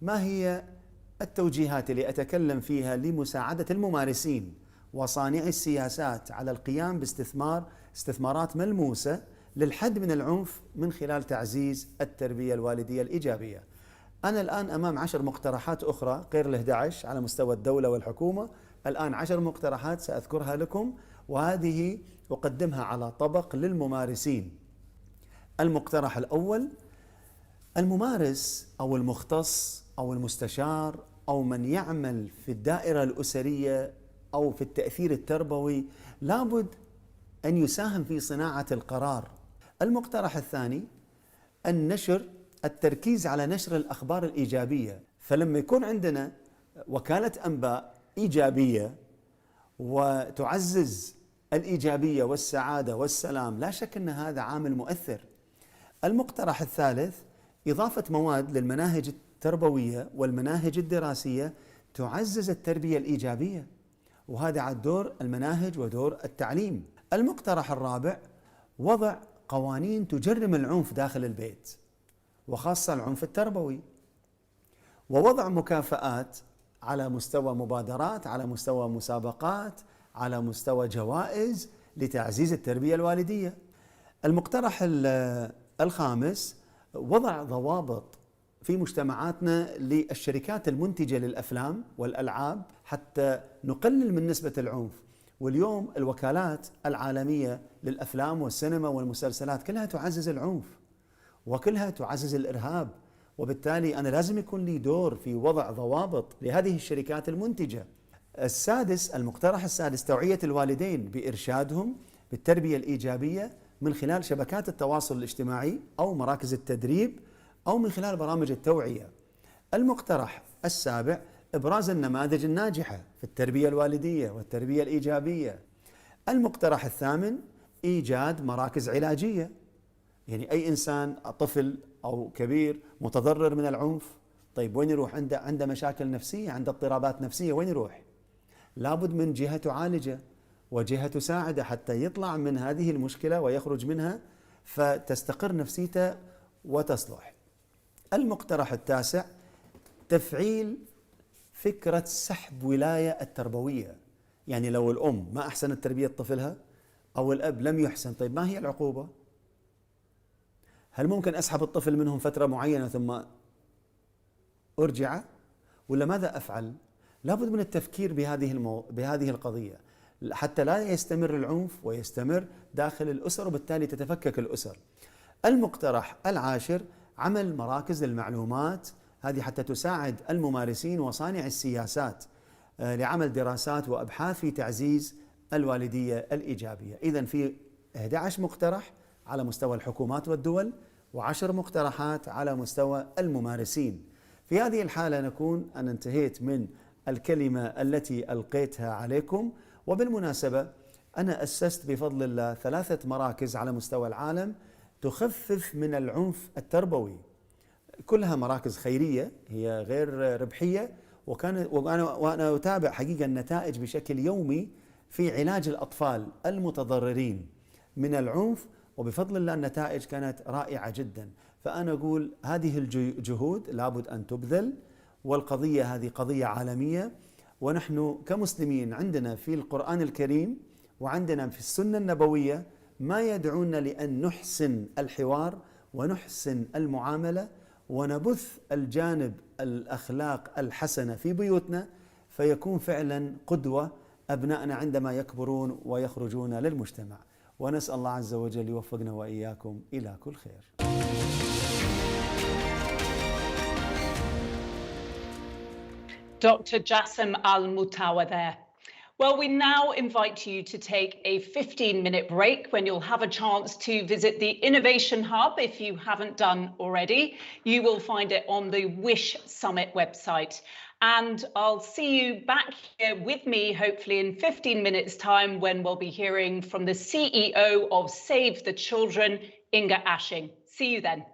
ما هي التوجيهات اللي أتكلم فيها لمساعدة الممارسين وصانعي السياسات على القيام باستثمارات ملموسة للحد من العنف من خلال تعزيز التربية الوالدية الإيجابية. أنا الآن أمام 10 مقترحات أخرى غير ال11 على مستوى الدولة والحكومة، الآن 10 مقترحات سأذكرها لكم، وهذه أقدمها على طبق للممارسين. المقترح الأول، الممارس أو المختص أو المستشار أو من يعمل في الدائرة الأسرية أو في التأثير التربوي لابد أن يساهم في صناعة القرار. المقترح الثاني، التركيز على نشر الأخبار الإيجابية. فلما يكون عندنا وكالة أنباء إيجابية وتعزز الإيجابية والسعادة والسلام، لا شك أن هذا عامل مؤثر. المقترح الثالث، إضافة مواد للمناهج التربوية والمناهج الدراسية تعزز التربية الإيجابية، وهذا عاد دور المناهج ودور التعليم. المقترح الرابع، وضع قوانين تجرم العنف داخل البيت وخاصة العنف التربوي، ووضع مكافآت على مستوى مبادرات، على مستوى مسابقات، على مستوى جوائز لتعزيز التربية الوالدية. المقترح الخامس، وضع ضوابط في مجتمعاتنا للشركات المنتجة للأفلام والألعاب حتى نقلل من نسبة العنف. واليوم الوكالات العالمية للأفلام والسينما والمسلسلات كلها تعزز العنف وكلها تعزز الإرهاب، وبالتالي أنا لازم يكون لي دور في وضع ضوابط لهذه الشركات المنتجة. المقترح السادس، توعية الوالدين بإرشادهم بالتربية الإيجابية من خلال شبكات التواصل الاجتماعي أو مراكز التدريب أو من خلال برامج التوعية. المقترح السابع، إبراز النماذج الناجحة في التربية الوالدية والتربية الإيجابية. المقترح الثامن إيجاد مراكز علاجية، يعني أي إنسان طفل أو كبير متضرر من العنف، طيب وين يروح؟ عنده مشاكل نفسية، عنده اضطرابات نفسية، وين يروح؟ لابد من جهة تعالجه وجهة تساعده حتى يطلع من هذه المشكلة ويخرج منها فتستقر نفسيته وتصلح. المقترح التاسع تفعيل فكرة سحب ولاية التربوية، يعني لو الأم ما أحسنت تربية طفلها أو الأب لم يحسن، طيب ما هي العقوبة؟ هل ممكن أسحب الطفل منهم فترة معينة ثم أرجعه؟ ولا ماذا أفعل؟ لابد من التفكير بهذه القضية حتى لا يستمر العنف ويستمر داخل الأسر وبالتالي تتفكك الأسر. المقترح العاشر عمل مراكز للمعلومات، هذه حتى تساعد الممارسين وصانع السياسات لعمل دراسات وأبحاث في تعزيز الوالدية الإيجابية. إذن في 11 مقترح على مستوى الحكومات والدول و10 مقترحات على مستوى الممارسين. في هذه الحالة نكون أن انتهيت من الكلمة التي ألقيتها عليكم. وبالمناسبة أنا أسست بفضل الله 3 مراكز على مستوى العالم تخفف من العنف التربوي، كلها مراكز خيرية هي غير ربحية، وأنا أتابع حقيقة النتائج بشكل يومي في علاج الأطفال المتضررين من العنف، وبفضل الله النتائج كانت رائعة جدا. فأنا أقول هذه الجهود لابد أن تبذل، والقضية هذه قضية عالمية، ونحن كمسلمين عندنا في القرآن الكريم وعندنا في السنة النبوية ما يدعونا لأن نحسن الحوار ونحسن المعاملة ونبث الجانب الأخلاق الحسنة في بيوتنا، فيكون فعلا قدوة أبنائنا عندما يكبرون ويخرجون للمجتمع. ونسأل الله عز وجل يوفقنا وإياكم إلى كل خير. Dr. Jassem Al-Mutawa there. Well, we now invite you to take a 15-minute break when you'll have a chance to visit the Innovation Hub if you haven't done already. You will find it on the Wish Summit website. And I'll see you back here with me, hopefully in 15 minutes' time, when we'll be hearing from the CEO of Save the Children, Inga Ashing. See you then.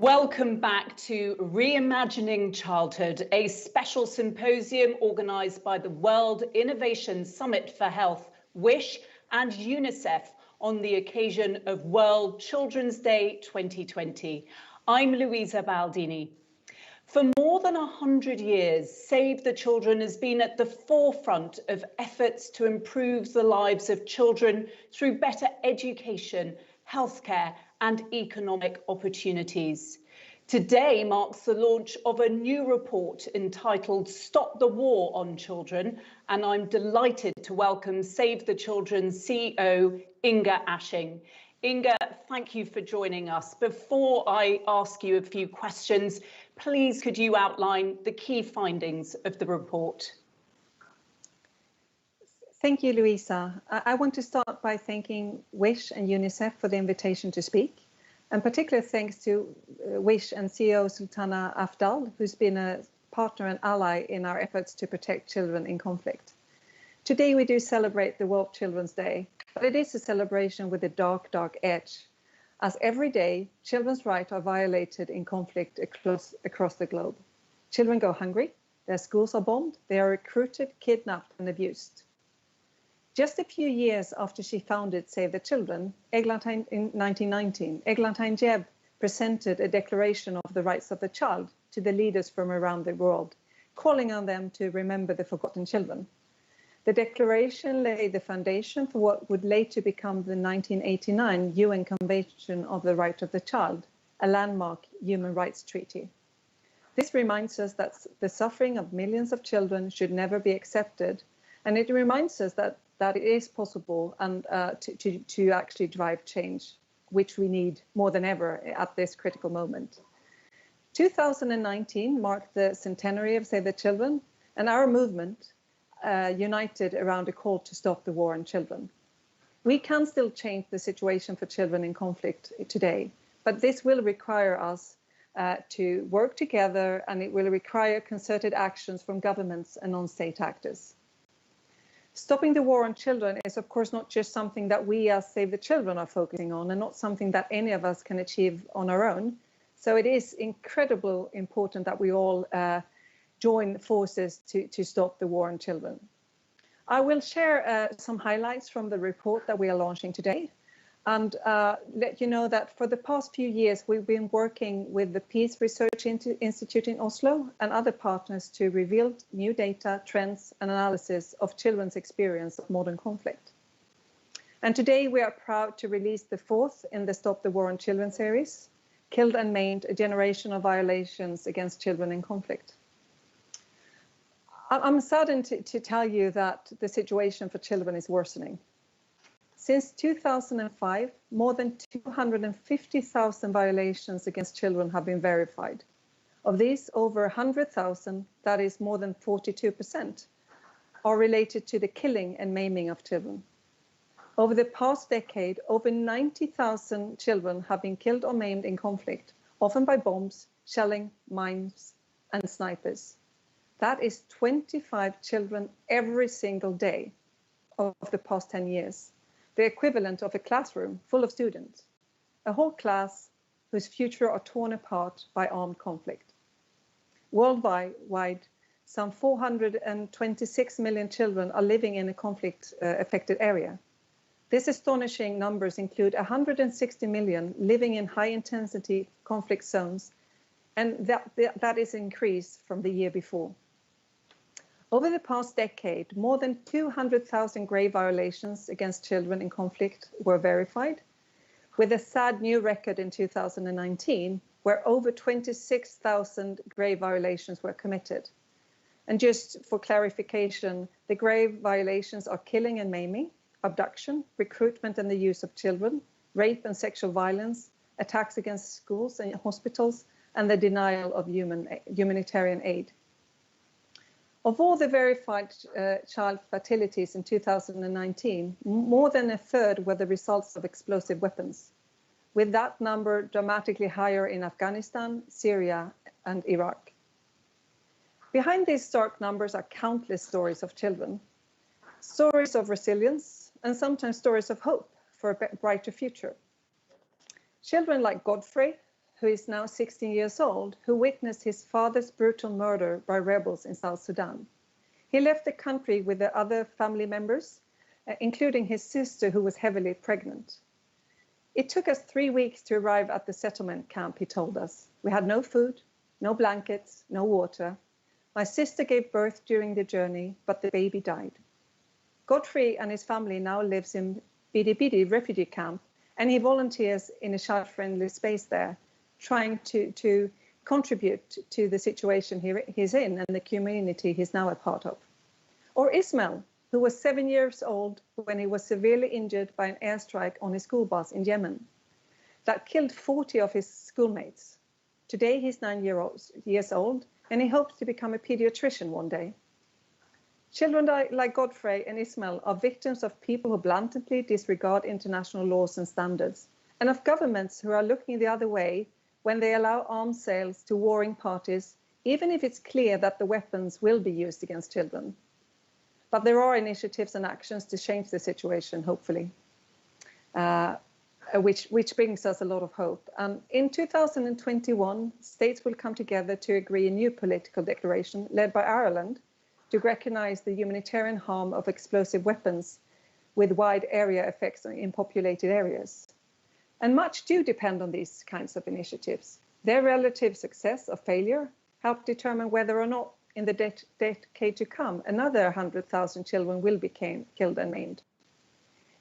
Welcome back to Reimagining Childhood, a special symposium organised by the World Innovation Summit for Health, WISH, and UNICEF on the occasion of World Children's Day 2020. I'm Louisa Baldini. For more than 100 years, Save the Children has been at the forefront of efforts to improve the lives of children through better education, healthcare, and economic opportunities. Today marks the launch of a new report entitled Stop the War on Children, and I'm delighted to welcome Save the Children's CEO, Inga Ashing. Inga, thank you for joining us. Before I ask you a few questions, please could you outline the key findings of the report? Thank you, Louisa. I want to start by thanking WISH and UNICEF for the invitation to speak, and particular thanks to WISH and CEO Sultana Afdal, who's been a partner and ally in our efforts to protect children in conflict. Today we do celebrate the World Children's Day, but it is a celebration with a dark, dark edge, as every day children's rights are violated in conflict across the globe. Children go hungry, their schools are bombed, they are recruited, kidnapped and abused. Just a few years after she founded Save the Children, in 1919, Eglantine Jebb presented a declaration of the rights of the child to the leaders from around the world, calling on them to remember the forgotten children. The declaration laid the foundation for what would later become the 1989 UN Convention of the Right of the Child, a landmark human rights treaty. This reminds us that the suffering of millions of children should never be accepted, and it reminds us that it is possible and to actually drive change, which we need more than ever at this critical moment. 2019 marked the centenary of Save the Children, and our movement united around a call to stop the war on children. We can still change the situation for children in conflict today, but this will require us to work together, and it will require concerted actions from governments and non-state actors. Stopping the war on children is, of course, not just something that we as Save the Children are focusing on, and not something that any of us can achieve on our own. So it is incredibly important that we all join forces to stop the war on children. I will share some highlights from the report that we are launching today, and let you know that for the past few years, we've been working with the Peace Research Institute in Oslo and other partners to reveal new data, trends, and analysis of children's experience of modern conflict. And today we are proud to release the fourth in the Stop the War on Children series, Killed and Maimed, a generation of violations against children in conflict. I'm saddened to tell you that the situation for children is worsening. Since 2005, more than 250,000 violations against children have been verified. Of these, over 100,000, that is more than 42%, are related to the killing and maiming of children. Over the past decade, over 90,000 children have been killed or maimed in conflict, often by bombs, shelling, mines, and snipers. That is 25 children every single day of the past 10 years. The equivalent of a classroom full of students, a whole class whose future are torn apart by armed conflict. Worldwide, some 426 million children are living in a conflict-affected area. These astonishing numbers include 160 million living in high-intensity conflict zones, and that is increased from the year before. Over the past decade, more than 200,000 grave violations against children in conflict were verified, with a sad new record in 2019, where over 26,000 grave violations were committed. And just for clarification, the grave violations are killing and maiming, abduction, recruitment and the use of children, rape and sexual violence, attacks against schools and hospitals, and the denial of humanitarian aid. Of all the verified child fatalities in 2019, more than a third were the results of explosive weapons, with that number dramatically higher in Afghanistan, Syria, and Iraq. Behind these stark numbers are countless stories of children, stories of resilience, and sometimes stories of hope for a brighter future. Children like Godfrey, who is now 16 years old, who witnessed his father's brutal murder by rebels in South Sudan. He left the country with the other family members, including his sister, who was heavily pregnant. It took us 3 weeks to arrive at the settlement camp, he told us. We had no food, no blankets, no water. My sister gave birth during the journey, but the baby died. Godfrey and his family now lives in Bidi Bidi refugee camp, and he volunteers in a child-friendly space there, trying to contribute to the situation he's in and the community he's now a part of. Or Ismail, who was 7 years old when he was severely injured by an airstrike on his school bus in Yemen that killed 40 of his schoolmates. Today he's 9 years old, and he hopes to become a pediatrician one day. Children like Godfrey and Ismail are victims of people who blatantly disregard international laws and standards, and of governments who are looking the other way when they allow arms sales to warring parties, even if it's clear that the weapons will be used against children. But there are initiatives and actions to change the situation, hopefully, which brings us a lot of hope. In 2021, states will come together to agree a new political declaration led by Ireland to recognize the humanitarian harm of explosive weapons with wide area effects in populated areas. And much do depend on these kinds of initiatives. Their relative success or failure help determine whether or not in the decade to come, another 100,000 children will be killed and maimed.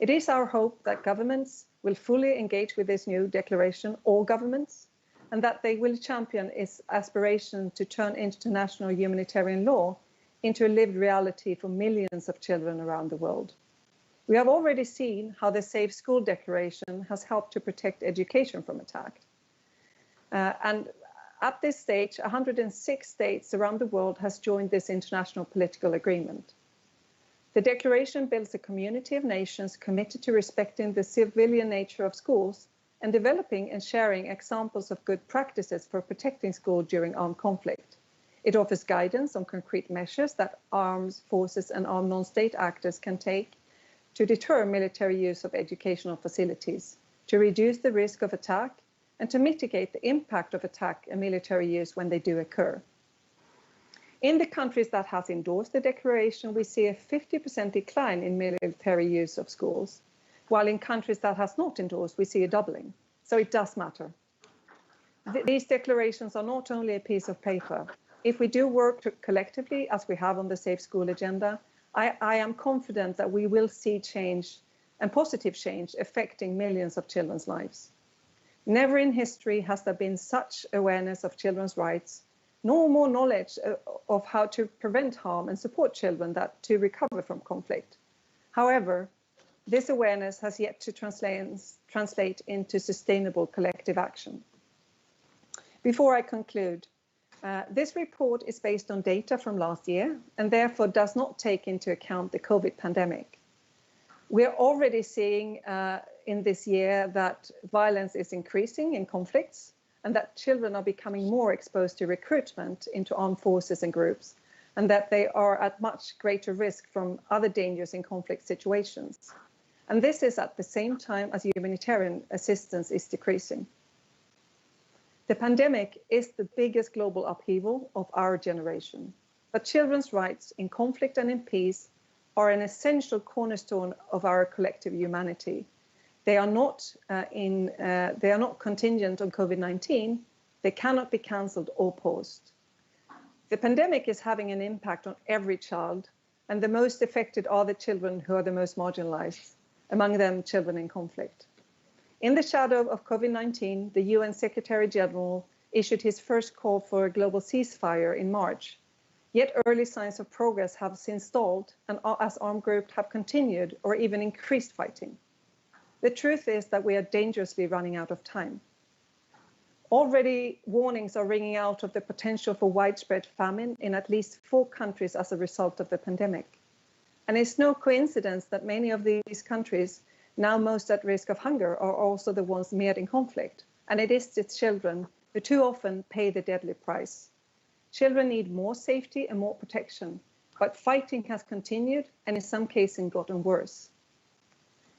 It is our hope that governments will fully engage with this new declaration, all governments, and that they will champion its aspiration to turn international humanitarian law into a lived reality for millions of children around the world. We have already seen how the Safe School Declaration has helped to protect education from attack. And at this stage, 106 states around the world has joined this international political agreement. The declaration builds a community of nations committed to respecting the civilian nature of schools and developing and sharing examples of good practices for protecting schools during armed conflict. It offers guidance on concrete measures that armed forces and armed non-state actors can take to deter military use of educational facilities, to reduce the risk of attack, and to mitigate the impact of attack and military use when they do occur. In the countries that has endorsed the declaration, we see a 50% decline in military use of schools, while in countries that has not endorsed, we see a doubling. So it does matter. These declarations are not only a piece of paper. If we do work collectively, as we have on the Safe School agenda, I am confident that we will see change and positive change affecting millions of children's lives. Never in history has there been such awareness of children's rights, nor more knowledge of how to prevent harm and support children to recover from conflict. However, this awareness has yet to translate into sustainable collective action. Before I conclude, this report is based on data from last year and therefore does not take into account the COVID pandemic. We are already seeing in this year that violence is increasing in conflicts and that children are becoming more exposed to recruitment into armed forces and groups, and that they are at much greater risk from other dangers in conflict situations. And this is at the same time as humanitarian assistance is decreasing. The pandemic is the biggest global upheaval of our generation, but children's rights in conflict and in peace are an essential cornerstone of our collective humanity. They are not contingent on COVID-19. They cannot be cancelled or paused. The pandemic is having an impact on every child, and the most affected are the children who are the most marginalized, among them children in conflict. In the shadow of COVID-19, the UN Secretary General issued his first call for a global ceasefire in March. Yet early signs of progress have since stalled, and as armed groups have continued or even increased fighting. The truth is that we are dangerously running out of time. Already warnings are ringing out of the potential for widespread famine in at least 4 countries as a result of the pandemic. And it's no coincidence that many of these countries now most at risk of hunger are also the ones mired in conflict. And it is the children who too often pay the deadly price. Children need more safety and more protection, but fighting has continued and in some cases gotten worse.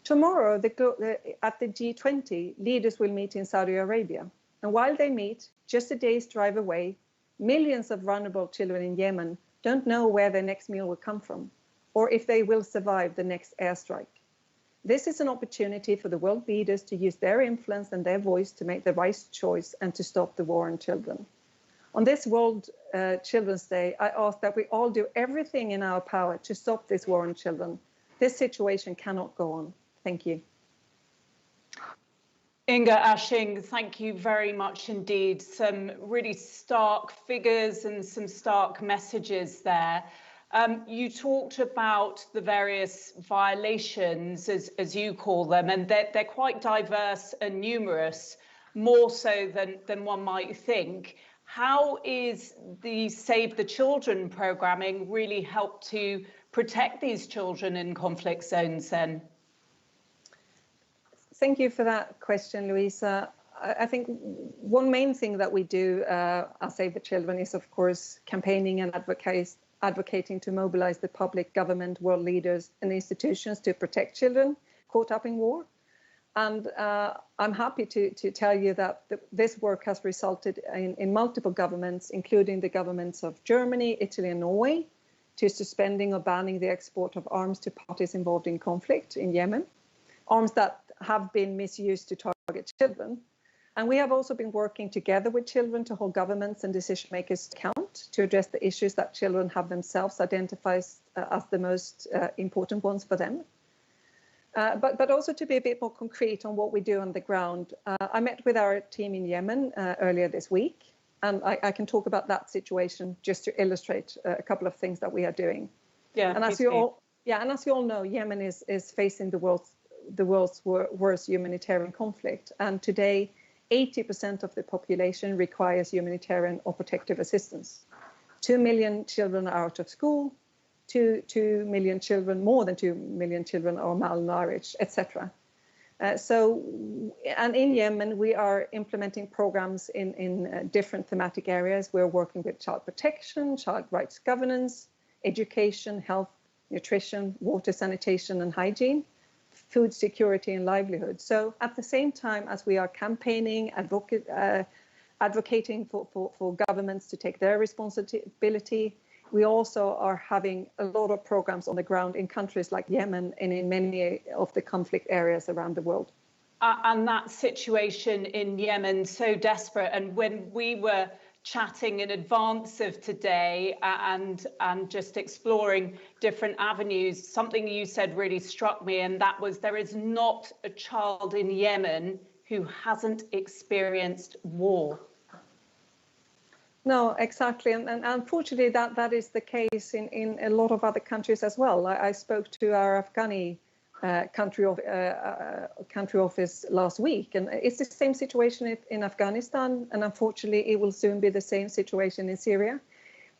Tomorrow at the G20, leaders will meet in Saudi Arabia, And while they meet, just a day's drive away, millions of vulnerable children in Yemen don't know where their next meal will come from, or if they will survive the next airstrike. This is an opportunity for the world leaders to use their influence and their voice to make the right choice and to stop the war on children. On this World Children's Day, I ask that we all do everything in our power to stop this war on children. This situation cannot go on. Thank you. Inga Ashing, thank you very much indeed. Some really stark figures and some stark messages there. You talked about the various violations, as you call them, and they're quite diverse and numerous, more so than one might think. How is the Save the Children programming really helped to protect these children in conflict zones then? Thank you for that question, Louisa. I think one main thing that we do at Save the Children is, of course, campaigning and advocating to mobilize the public, government, world leaders and institutions to protect children caught up in war. And I'm happy to tell you that this work has resulted in multiple governments, including the governments of Germany, Italy and Norway, to suspending or banning the export of arms to parties involved in conflict in Yemen, arms that have been misused to target children. And we have also been working together with children to hold governments and decision makers to account to address the issues that children have themselves identified as the most important ones for them. But also to be a bit more concrete on what we do on the ground. I met with our team in Yemen earlier this week, and I can talk about that situation just to illustrate a couple of things that we are doing. Yeah, and as you all know, Yemen is facing the world's worst humanitarian conflict, and today 80% of the population requires humanitarian or protective assistance. 2 million children are out of school, 2 million children, more than 2 million children are malnourished, etc. And in Yemen, we are implementing programs in different thematic areas. We're working with child protection, child rights governance, education, health, nutrition, water, sanitation and hygiene, food security and livelihood. So at the same time as we are campaigning, advocating for governments to take their responsibility, we also are having a lot of programs on the ground in countries like Yemen and in many of the conflict areas around the world. And that situation in Yemen, so desperate. And when we were chatting in advance of today and just exploring different avenues, something you said really struck me, and that was there is not a child in Yemen who hasn't experienced war. No, exactly. And unfortunately, that is the case in a lot of other countries as well. I spoke to our Afghani country office last week, and it's the same situation in Afghanistan, and unfortunately it will soon be the same situation in Syria.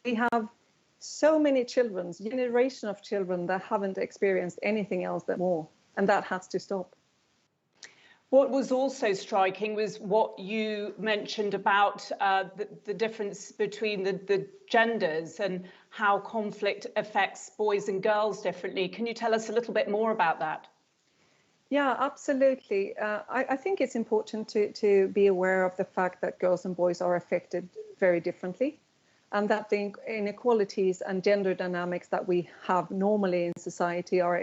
We have so many children, generation of children that haven't experienced anything else than war, and that has to stop. What was also striking was what you mentioned about the difference between the genders and how conflict affects boys and girls differently. Can you tell us a little bit more about that? Yeah, absolutely. I think it's important to be aware of the fact that girls and boys are affected very differently, and that the inequalities and gender dynamics that we have normally in society are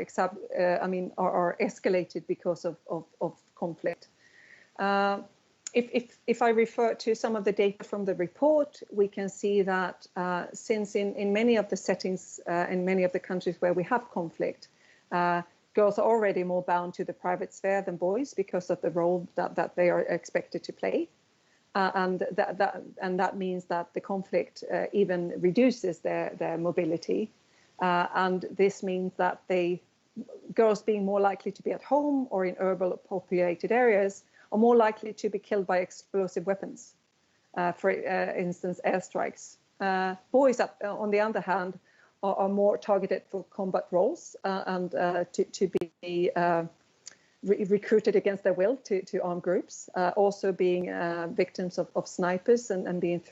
escalated because of conflict. If I refer to some of the data from the report, we can see that since in many of the settings, in many of the countries where we have conflict, girls are already more bound to the private sphere than boys because of the role that they are expected to play. And that means that the conflict even reduces their mobility. And this means that girls being more likely to be at home or in urban populated areas are more likely to be killed by explosive weapons, for instance, airstrikes. Boys, on the other hand, are more targeted for combat roles and to be recruited against their will to armed groups, also being victims of snipers and being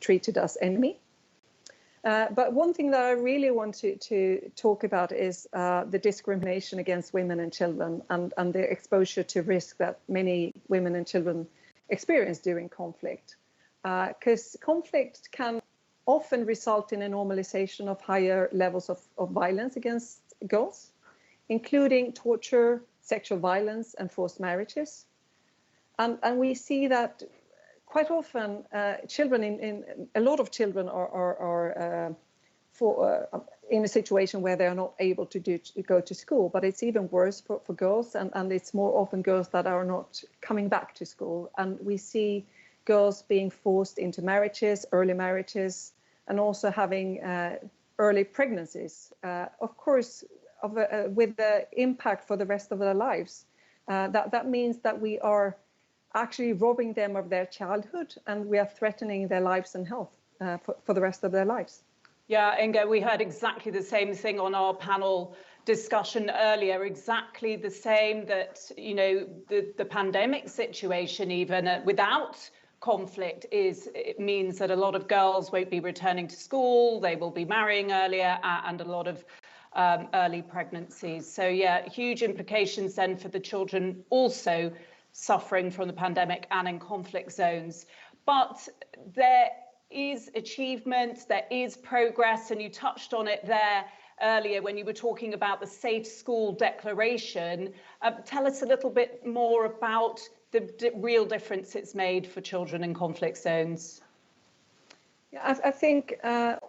treated as enemy. But one thing that I really want to talk about is the discrimination against women and children and the exposure to risk that many women and children experience during conflict, because conflict can often result in a normalization of higher levels of violence against girls, including torture, sexual violence, and forced marriages. And we see that quite often a lot of children are in a situation where they are not able to go to school, but it's even worse for girls, and it's more often girls that are not coming back to school. And we see girls being forced into marriages, early marriages, and also having early pregnancies, of course, with the impact for the rest of their lives. That means that we are actually robbing them of their childhood, and we are threatening their lives and health for the rest of their lives. Yeah, Inga, we heard exactly the same thing on our panel discussion earlier, exactly the same, that, you know, the pandemic situation, even without conflict, it means that a lot of girls won't be returning to school, they will be marrying earlier, and a lot of early pregnancies. So yeah, huge implications then for the children also suffering from the pandemic and in conflict zones. But there is achievement, there is progress, and you touched on it there earlier when you were talking about the Safe School Declaration. Tell us a little bit more about the real difference it's made for children in conflict zones. Yeah, I think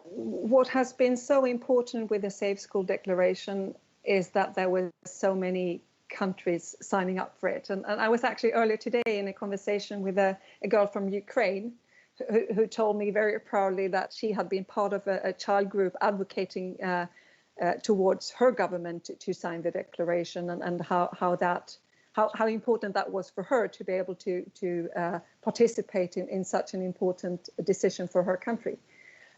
what has been so important with the Safe School Declaration is that there were so many countries signing up for it. And I was actually earlier today in a conversation with a girl from Ukraine who told me very proudly that she had been part of a child group advocating towards her government to sign the declaration, and how important that was for her to be able to participate in such an important decision for her country.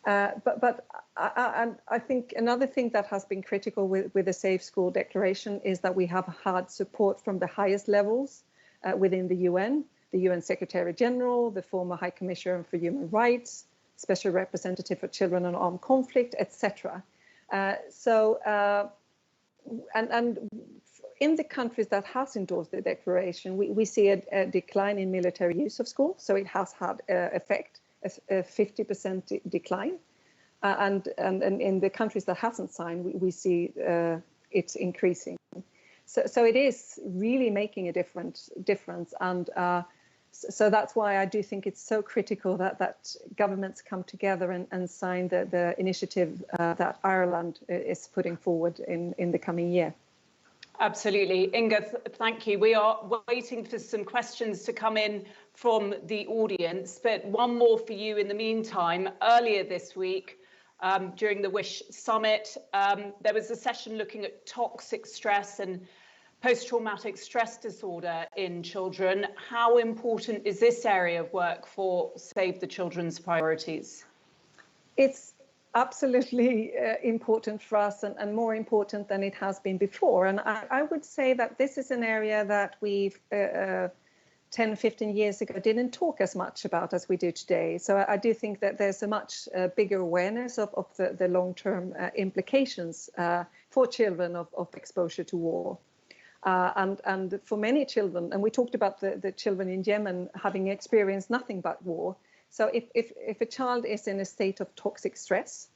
But I think another thing that has been critical with the Safe School Declaration is that we have had support from the highest levels within the UN Secretary General, the former High Commissioner for Human Rights, Special Representative for Children and Armed Conflict, etc. And in the countries that has endorsed the declaration, we see a decline in military use of schools. So it has had effect, a 50% decline. And in the countries that hasn't signed, we see it's increasing. So it is really making a difference. And so that's why I do think it's so critical that governments come together and sign the initiative that Ireland is putting forward in the coming year. Absolutely. Inga, thank you. We are waiting for some questions to come in from the audience, but one more for you in the meantime. Earlier this week, during the WISH Summit, there was a session looking at toxic stress and post-traumatic stress disorder in children. How important is this area of work for Save the Children's priorities? It's absolutely important for us, and more important than it has been before. And I would say that this is an area that we've 10, 15 years ago didn't talk as much about as we do today. So I do think that there's a much bigger awareness of the long-term implications for children of exposure to war. And for many children, and we talked about the children in Yemen having experienced nothing but war. So if a child is in a state of toxic stress,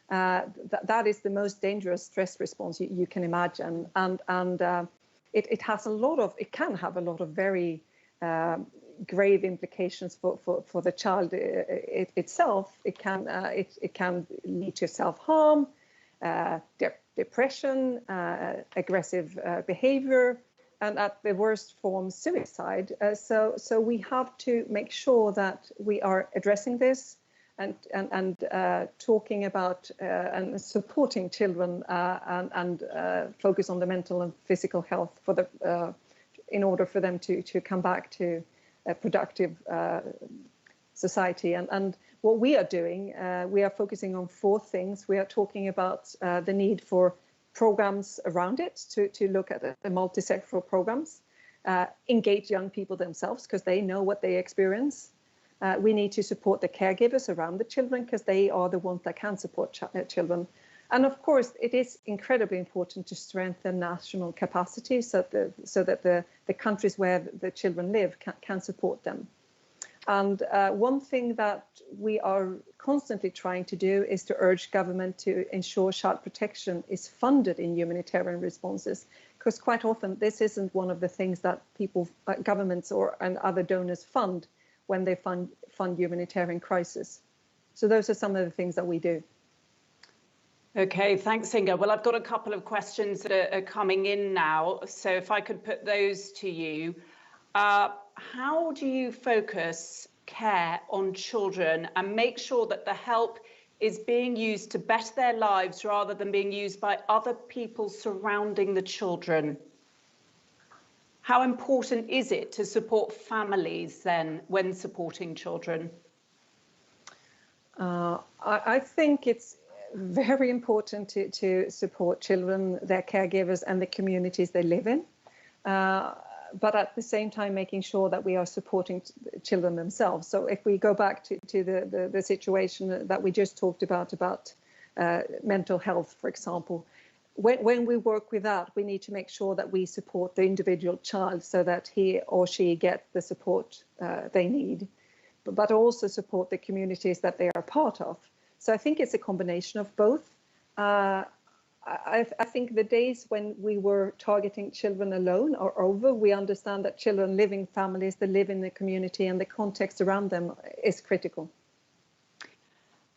that is the most dangerous stress response you can imagine. And it can have a lot of very grave implications for the child itself. It can lead to self-harm, depression, aggressive behavior, and at the worst form, suicide. So we have to make sure that we are addressing this and talking about and supporting children and focus on the mental and physical health in order for them to come back to a productive society. And what we are doing, we are focusing on 4 things. We are talking about the need for programs around it, to look at the multi-sectoral programs, engage young people themselves because they know what they experience. We need to support the caregivers around the children because they are the ones that can support children. And of course, it is incredibly important to strengthen national capacity so that the countries where the children live can support them. And one thing that we are constantly trying to do is to urge government to ensure child protection is funded in humanitarian responses, because quite often this isn't one of the things that people, governments and other donors fund when they fund humanitarian crisis. So those are some of the things that we do. Okay, thanks, Inga. Well, I've got a couple of questions that are coming in now. So if I could put those to you. How do you focus care on children and make sure that the help is being used to better their lives rather than being used by other people surrounding the children? How important is it to support families then when supporting children? I think it's very important to support children, their caregivers, and the communities they live in. But at the same time, making sure that we are supporting children themselves. So if we go back to the situation that we just talked about mental health, for example, when we work with that, we need to make sure that we support the individual child so that he or she get the support they need, but also support the communities that they are part of. So I think it's a combination of both. I think the days when we were targeting children alone are over. We understand that children live in families, they live in the community, and the context around them is critical.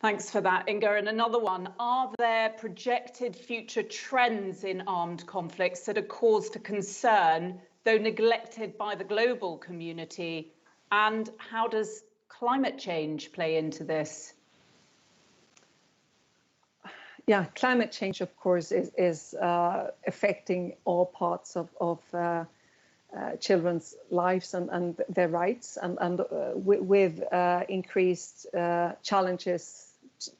Thanks for that, Inga. And another one, are there projected future trends in armed conflicts that are cause for concern, though neglected by the global community? And how does climate change play into this? Yeah, climate change, of course, is affecting all parts of children's lives and their rights, and with increased challenges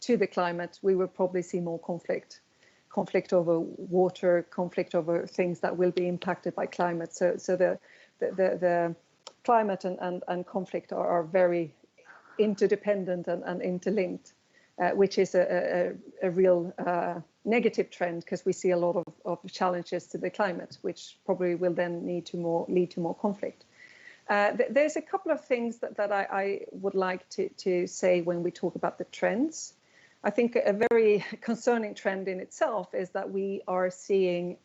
to the climate, we will probably see more conflict over water, conflict over things that will be impacted by climate. So the climate and conflict are very interdependent and interlinked. Which is a real negative trend, because we see a lot of challenges to the climate, which probably will then lead to more conflict. There's a couple of things that I would like to say when we talk about the trends. I think a very concerning trend in itself is that we are seeing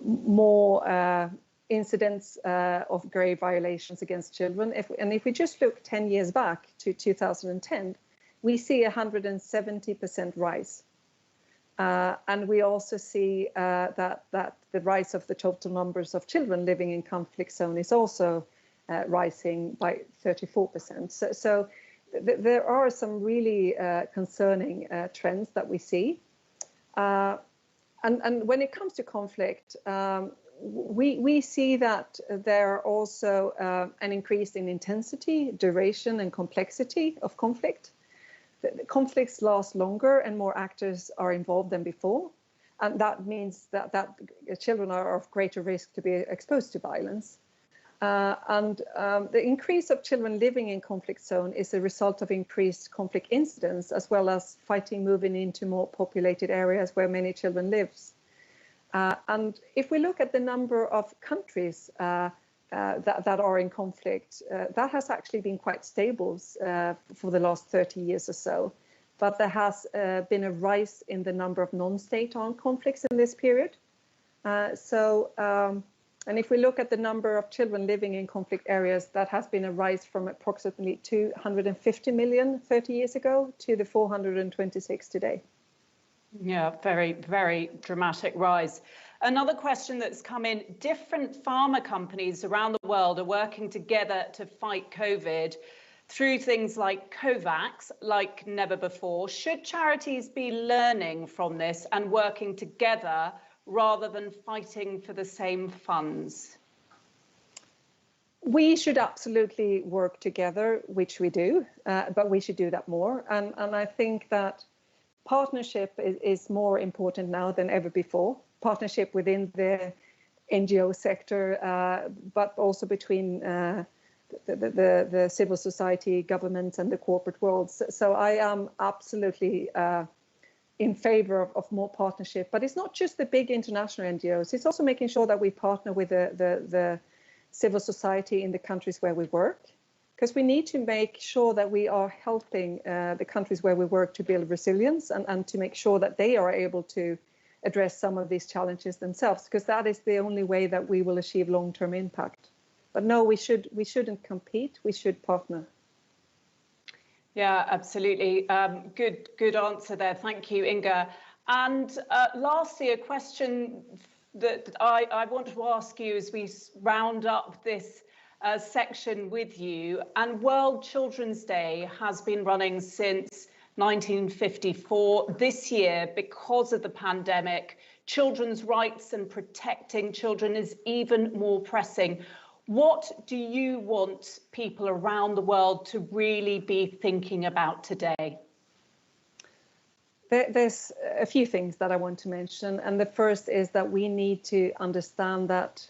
more incidents of grave violations against children. If we just look 10 years back to 2010, we see 170% rise. And we also see that the rise of the total numbers of children living in conflict zone is also rising by 34%. So there are some really concerning trends that we see. And when it comes to conflict, we see that there are also an increase in intensity, duration, and complexity of conflict. The conflicts last longer and more actors are involved than before. And that means that children are of greater risk to be exposed to violence. The increase of children living in conflict zone is a result of increased conflict incidents, as well as fighting moving into more populated areas where many children live. And if we look at the number of countries that are in conflict, that has actually been quite stable for the last 30 years or so. But there has been a rise in the number of non-state armed conflicts in this period. And if we look at the number of children living in conflict areas, that has been a rise from approximately 250 million 30 years ago to the 426 today. Yeah, very, very dramatic rise. Another question that's come in, different pharma companies around the world are working together to fight COVID through things like COVAX, like never before. Should charities be learning from this and working together rather than fighting for the same funds? We should absolutely work together, which we do, but we should do that more. And I think that partnership is more important now than ever before. Partnership within the NGO sector, but also between the civil society, government, and the corporate world. So I am absolutely in favor of more partnership. But it's not just the big international NGOs. It's also making sure that we partner with the civil society in the countries where we work. because we need to make sure that we are helping the countries where we work to build resilience and to make sure that they are able to address some of these challenges themselves, because that is the only way that we will achieve long-term impact. But no, we shouldn't compete, we should partner. Yeah, absolutely. Good answer there. Thank you, Inga. And lastly, a question that I want to ask you as we round up this section with you. And World Children's Day has been running since 1954. This year, because of the pandemic, children's rights and protecting children is even more pressing. What do you want people around the world to really be thinking about today? There's a few things that I want to mention. And the first is that we need to understand that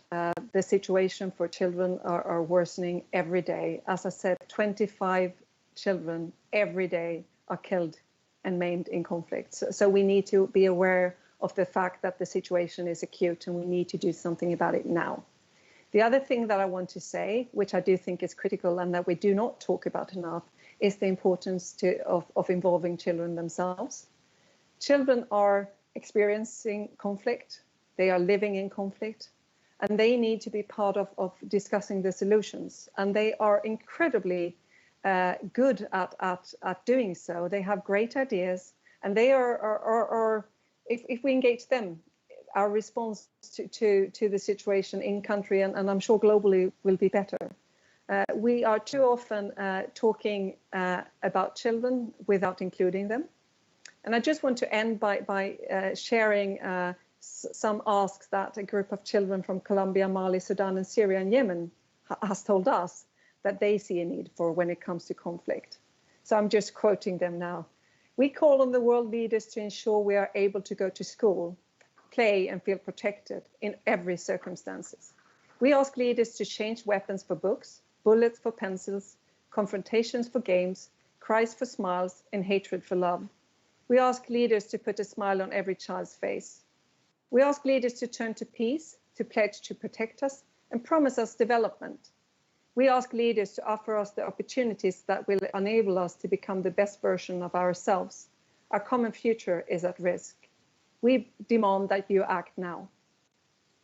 the situation for children are worsening every day. As I said, 25 children every day are killed and maimed in conflicts. So we need to be aware of the fact that the situation is acute and we need to do something about it now. The other thing that I want to say, which I do think is critical and that we do not talk about enough, is the importance of involving children themselves. Children are experiencing conflict, they are living in conflict, and they need to be part of discussing the solutions. And they are incredibly good at doing so. They have great ideas, and they are if we engage them, our response to the situation in country and I'm sure globally will be better. We are too often talking about children without including them. And I just want to end by sharing some asks that a group of children from Colombia, Mali, Sudan, and Syria and Yemen has told us that they see a need for when it comes to conflict. So I'm just quoting them now. We call on the world leaders to ensure we are able to go to school, play and feel protected in every circumstances. We ask leaders to change weapons for books, bullets for pencils, confrontations for games, cries for smiles, and hatred for love. We ask leaders to put a smile on every child's face. We ask leaders to turn to peace, to pledge to protect us, and promise us development. We ask leaders to offer us the opportunities that will enable us to become the best version of ourselves. Our common future is at risk. We demand that you act now.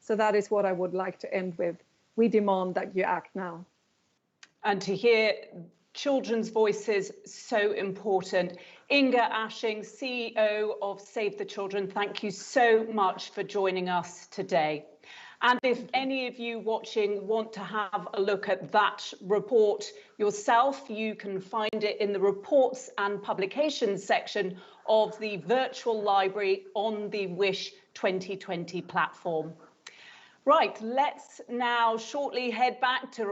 So that is what I would like to end with. We demand that you act now. And to hear children's voices, so important. Inga Ashing, CEO of Save the Children, thank you so much for joining us today. And if any of you watching want to have a look at that report yourself, you can find it in the reports and publications section of the virtual library on the Wish 2020 platform. Right, let's now shortly head back to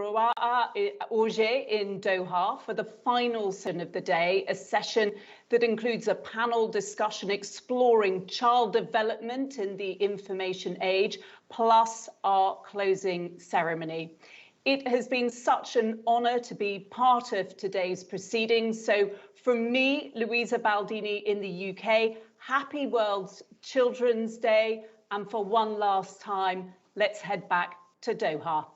Auger in Doha for the final session of the day, a session that includes a panel discussion exploring child development in the information age, plus our closing ceremony. It has been such an honour to be part of today's proceedings. So from me, Louisa Baldini in the UK, happy World Children's Day. And for one last time, let's head back to Doha.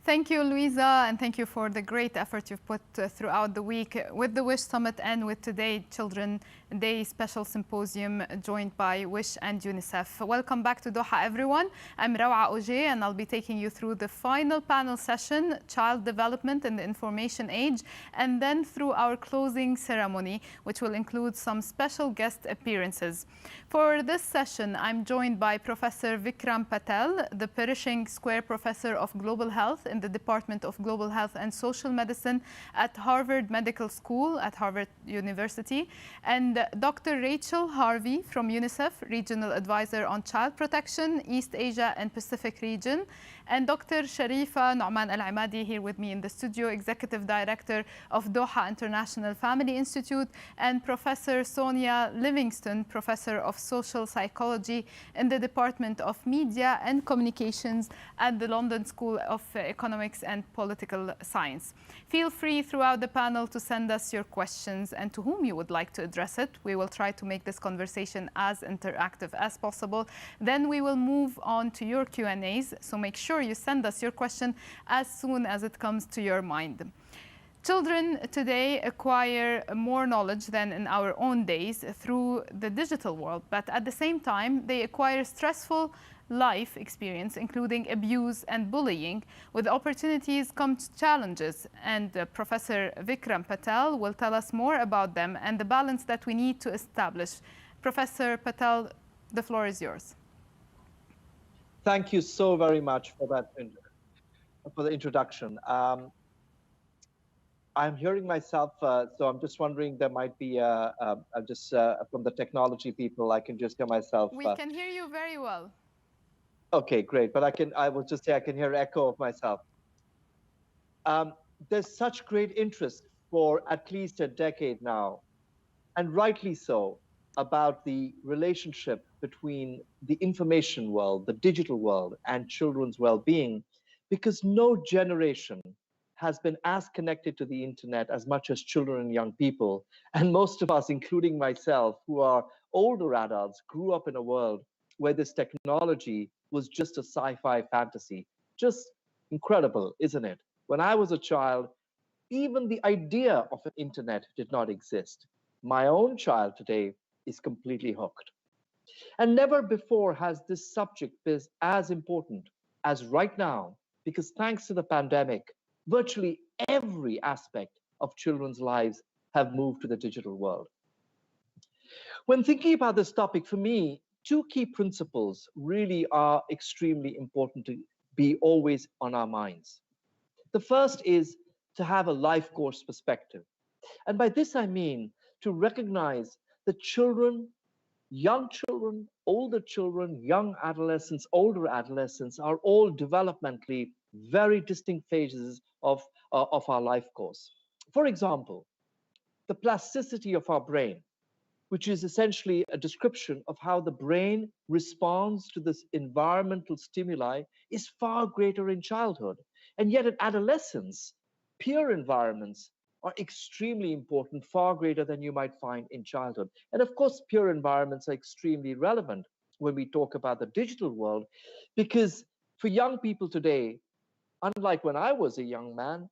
Thank you, Louisa, and thank you for the great effort you've put throughout the week with the WISH Summit and with today Children Day Special Symposium joined by WISH and UNICEF. Welcome back to Doha, everyone. I'm Rawa Oje, and I'll be taking you through the final panel session, Child Development in the Information Age, and then through our closing ceremony, which will include some special guest appearances. For this session, I'm joined by Professor Vikram Patel, the Pershing Square Professor of Global Health in the Department of Global Health and Social Medicine at Harvard Medical School at Harvard University, and Dr. Rachel Harvey from UNICEF, Regional Advisor on Child Protection, East Asia and Pacific Region, and Dr. Sharifa Nouman Al-Imadi here with me in the studio, Executive Director of Doha International Family Institute, and Professor Sonia Livingston, Professor of Social Psychology in the Department of Media and Communications at the London School of Economics and Political Science. Feel free throughout the panel to send us your questions and to whom you would like to address it. We will try to make this conversation as interactive as possible. Then we will move on to your Q&As, so make sure you send us your question as soon as it comes to your mind. Children today acquire more knowledge than in our own days through the digital world, but at the same time, they acquire stressful life experience, including abuse and bullying. With opportunities comes challenges, and Professor Vikram Patel will tell us more about them and the balance that we need to establish. Professor Patel, the floor is yours. Thank you so very much for that, for the introduction. I'm hearing myself, so I'm just wondering, there might be just from the technology people, I can just hear myself. We can hear you very well. Okay, great. But I will just say I can hear echo of myself. There's such great interest for at least a decade now, and rightly so, about the relationship between the information world, the digital world, and children's well-being, because no generation has been as connected to the internet as much as children and young people. And most of us, including myself, who are older adults, grew up in a world where this technology was just a sci-fi fantasy. Just incredible, isn't it? When I was a child, even the idea of an internet did not exist. My own child today is completely hooked. And never before has this subject been as important as right now, because thanks to the pandemic, virtually every aspect of children's lives have moved to the digital world. When thinking about this topic, for me, two key principles really are extremely important to be always on our minds. The first is to have a life course perspective. And by this, I mean to recognize that children, young children, older children, young adolescents, older adolescents are all developmentally very distinct phases of our life course. For example, the plasticity of our brain, which is essentially a description of how the brain responds to this environmental stimuli, is far greater in childhood. And yet in adolescence, peer environments are extremely important, far greater than you might find in childhood. And of course, peer environments are extremely relevant when we talk about the digital world, because for young people today, unlike when I was a young man,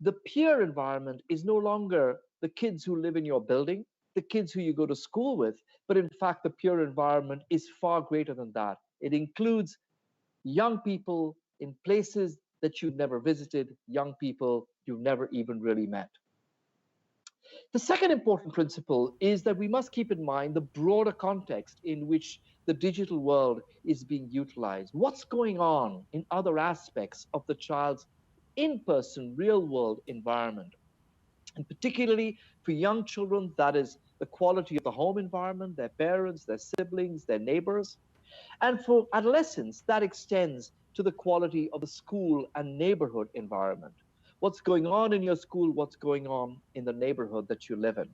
the peer environment is no longer the kids who live in your building, the kids who you go to school with, but in fact, the peer environment is far greater than that. It includes young people in places that you've never visited, young people you've never even really met. The second important principle is that we must keep in mind the broader context in which the digital world is being utilized. What's going on in other aspects of the child's in-person, real-world environment? And particularly for young children, that is the quality of the home environment, their parents, their siblings, their neighbors. And for adolescents, that extends to the quality of the school and neighborhood environment. What's going on in your school, what's going on in the neighborhood that you live in.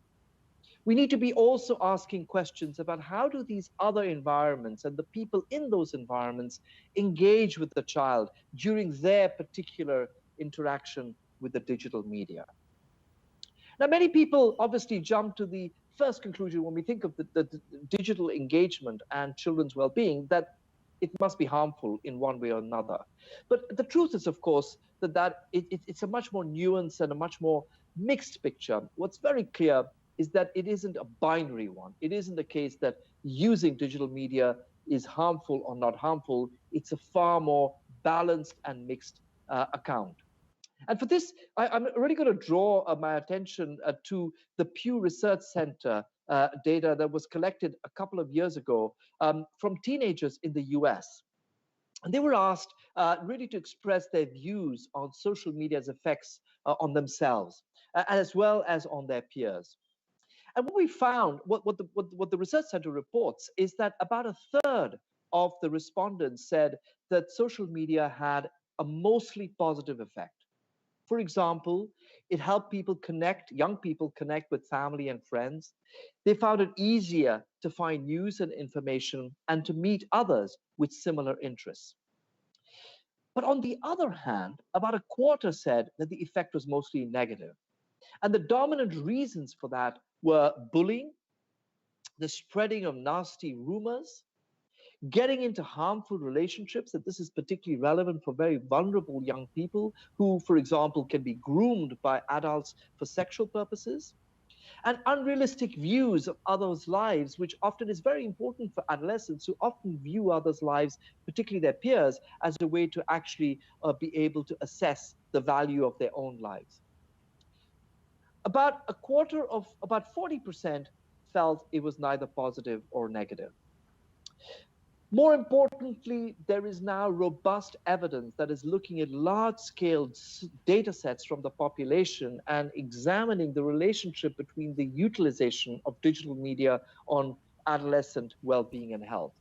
We need to be also asking questions about how do these other environments and the people in those environments engage with the child during their particular interaction with the digital media. Now, many people obviously jump to the first conclusion when we think of the digital engagement and children's well-being, that it must be harmful in one way or another. But the truth is, of course, that it's a much more nuanced and a much more mixed picture. What's very clear is that it isn't a binary one. It isn't the case that using digital media is harmful or not harmful. It's a far more balanced and mixed account. And for this, I'm really going to draw my attention to the Pew Research Center data that was collected a couple of years ago from teenagers in the US. And they were asked really to express their views on social media's effects on themselves, as well as on their peers. And what we found, what the Research Center reports, is that about a third of the respondents said that social media had a mostly positive effect. For example, it helped people connect, young people connect with family and friends. They found it easier to find news and information and to meet others with similar interests. But on the other hand, about a quarter said that the effect was mostly negative. And the dominant reasons for that were bullying, the spreading of nasty rumors, getting into harmful relationships, and this is particularly relevant for very vulnerable young people who, for example, can be groomed by adults for sexual purposes, and unrealistic views of others' lives, which often is very important for adolescents who often view others' lives, particularly their peers, as a way to actually be able to assess the value of their own lives. About 40% felt it was neither positive or negative. More importantly, there is now robust evidence that is looking at large-scale data sets from the population and examining the relationship between the utilization of digital media on adolescent well-being and health.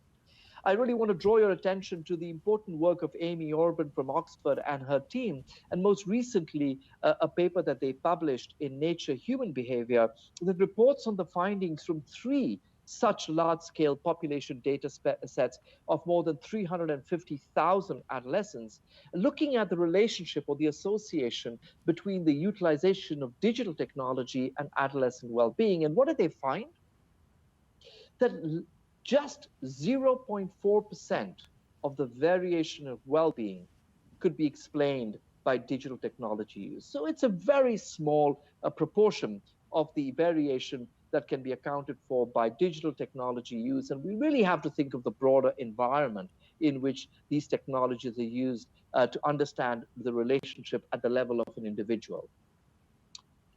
I really want to draw your attention to the important work of Amy Orban from Oxford and her team, and most recently, a paper that they published in Nature Human Behavior that reports on the findings from 3 such large-scale population data sets of more than 350,000 adolescents, looking at the relationship or the association between the utilization of digital technology and adolescent well-being. And what did they find? That just 0.4% of the variation of well-being could be explained by digital technology use. So it's a very small proportion of the variation that can be accounted for by digital technology use. And we really have to think of the broader environment in which these technologies are used to understand the relationship at the level of an individual.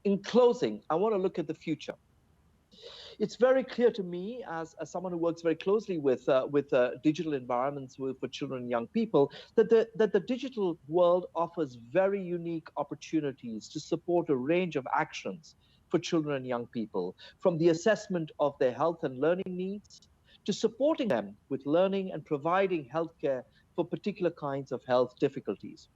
In closing, I want to look at the future. It's very clear to me, as someone who works very closely with digital environments for children and young people, that the digital world offers very unique opportunities to support a range of actions for children and young people, from the assessment of their health and learning needs, to supporting them with learning and providing healthcare for particular kinds of health difficulties.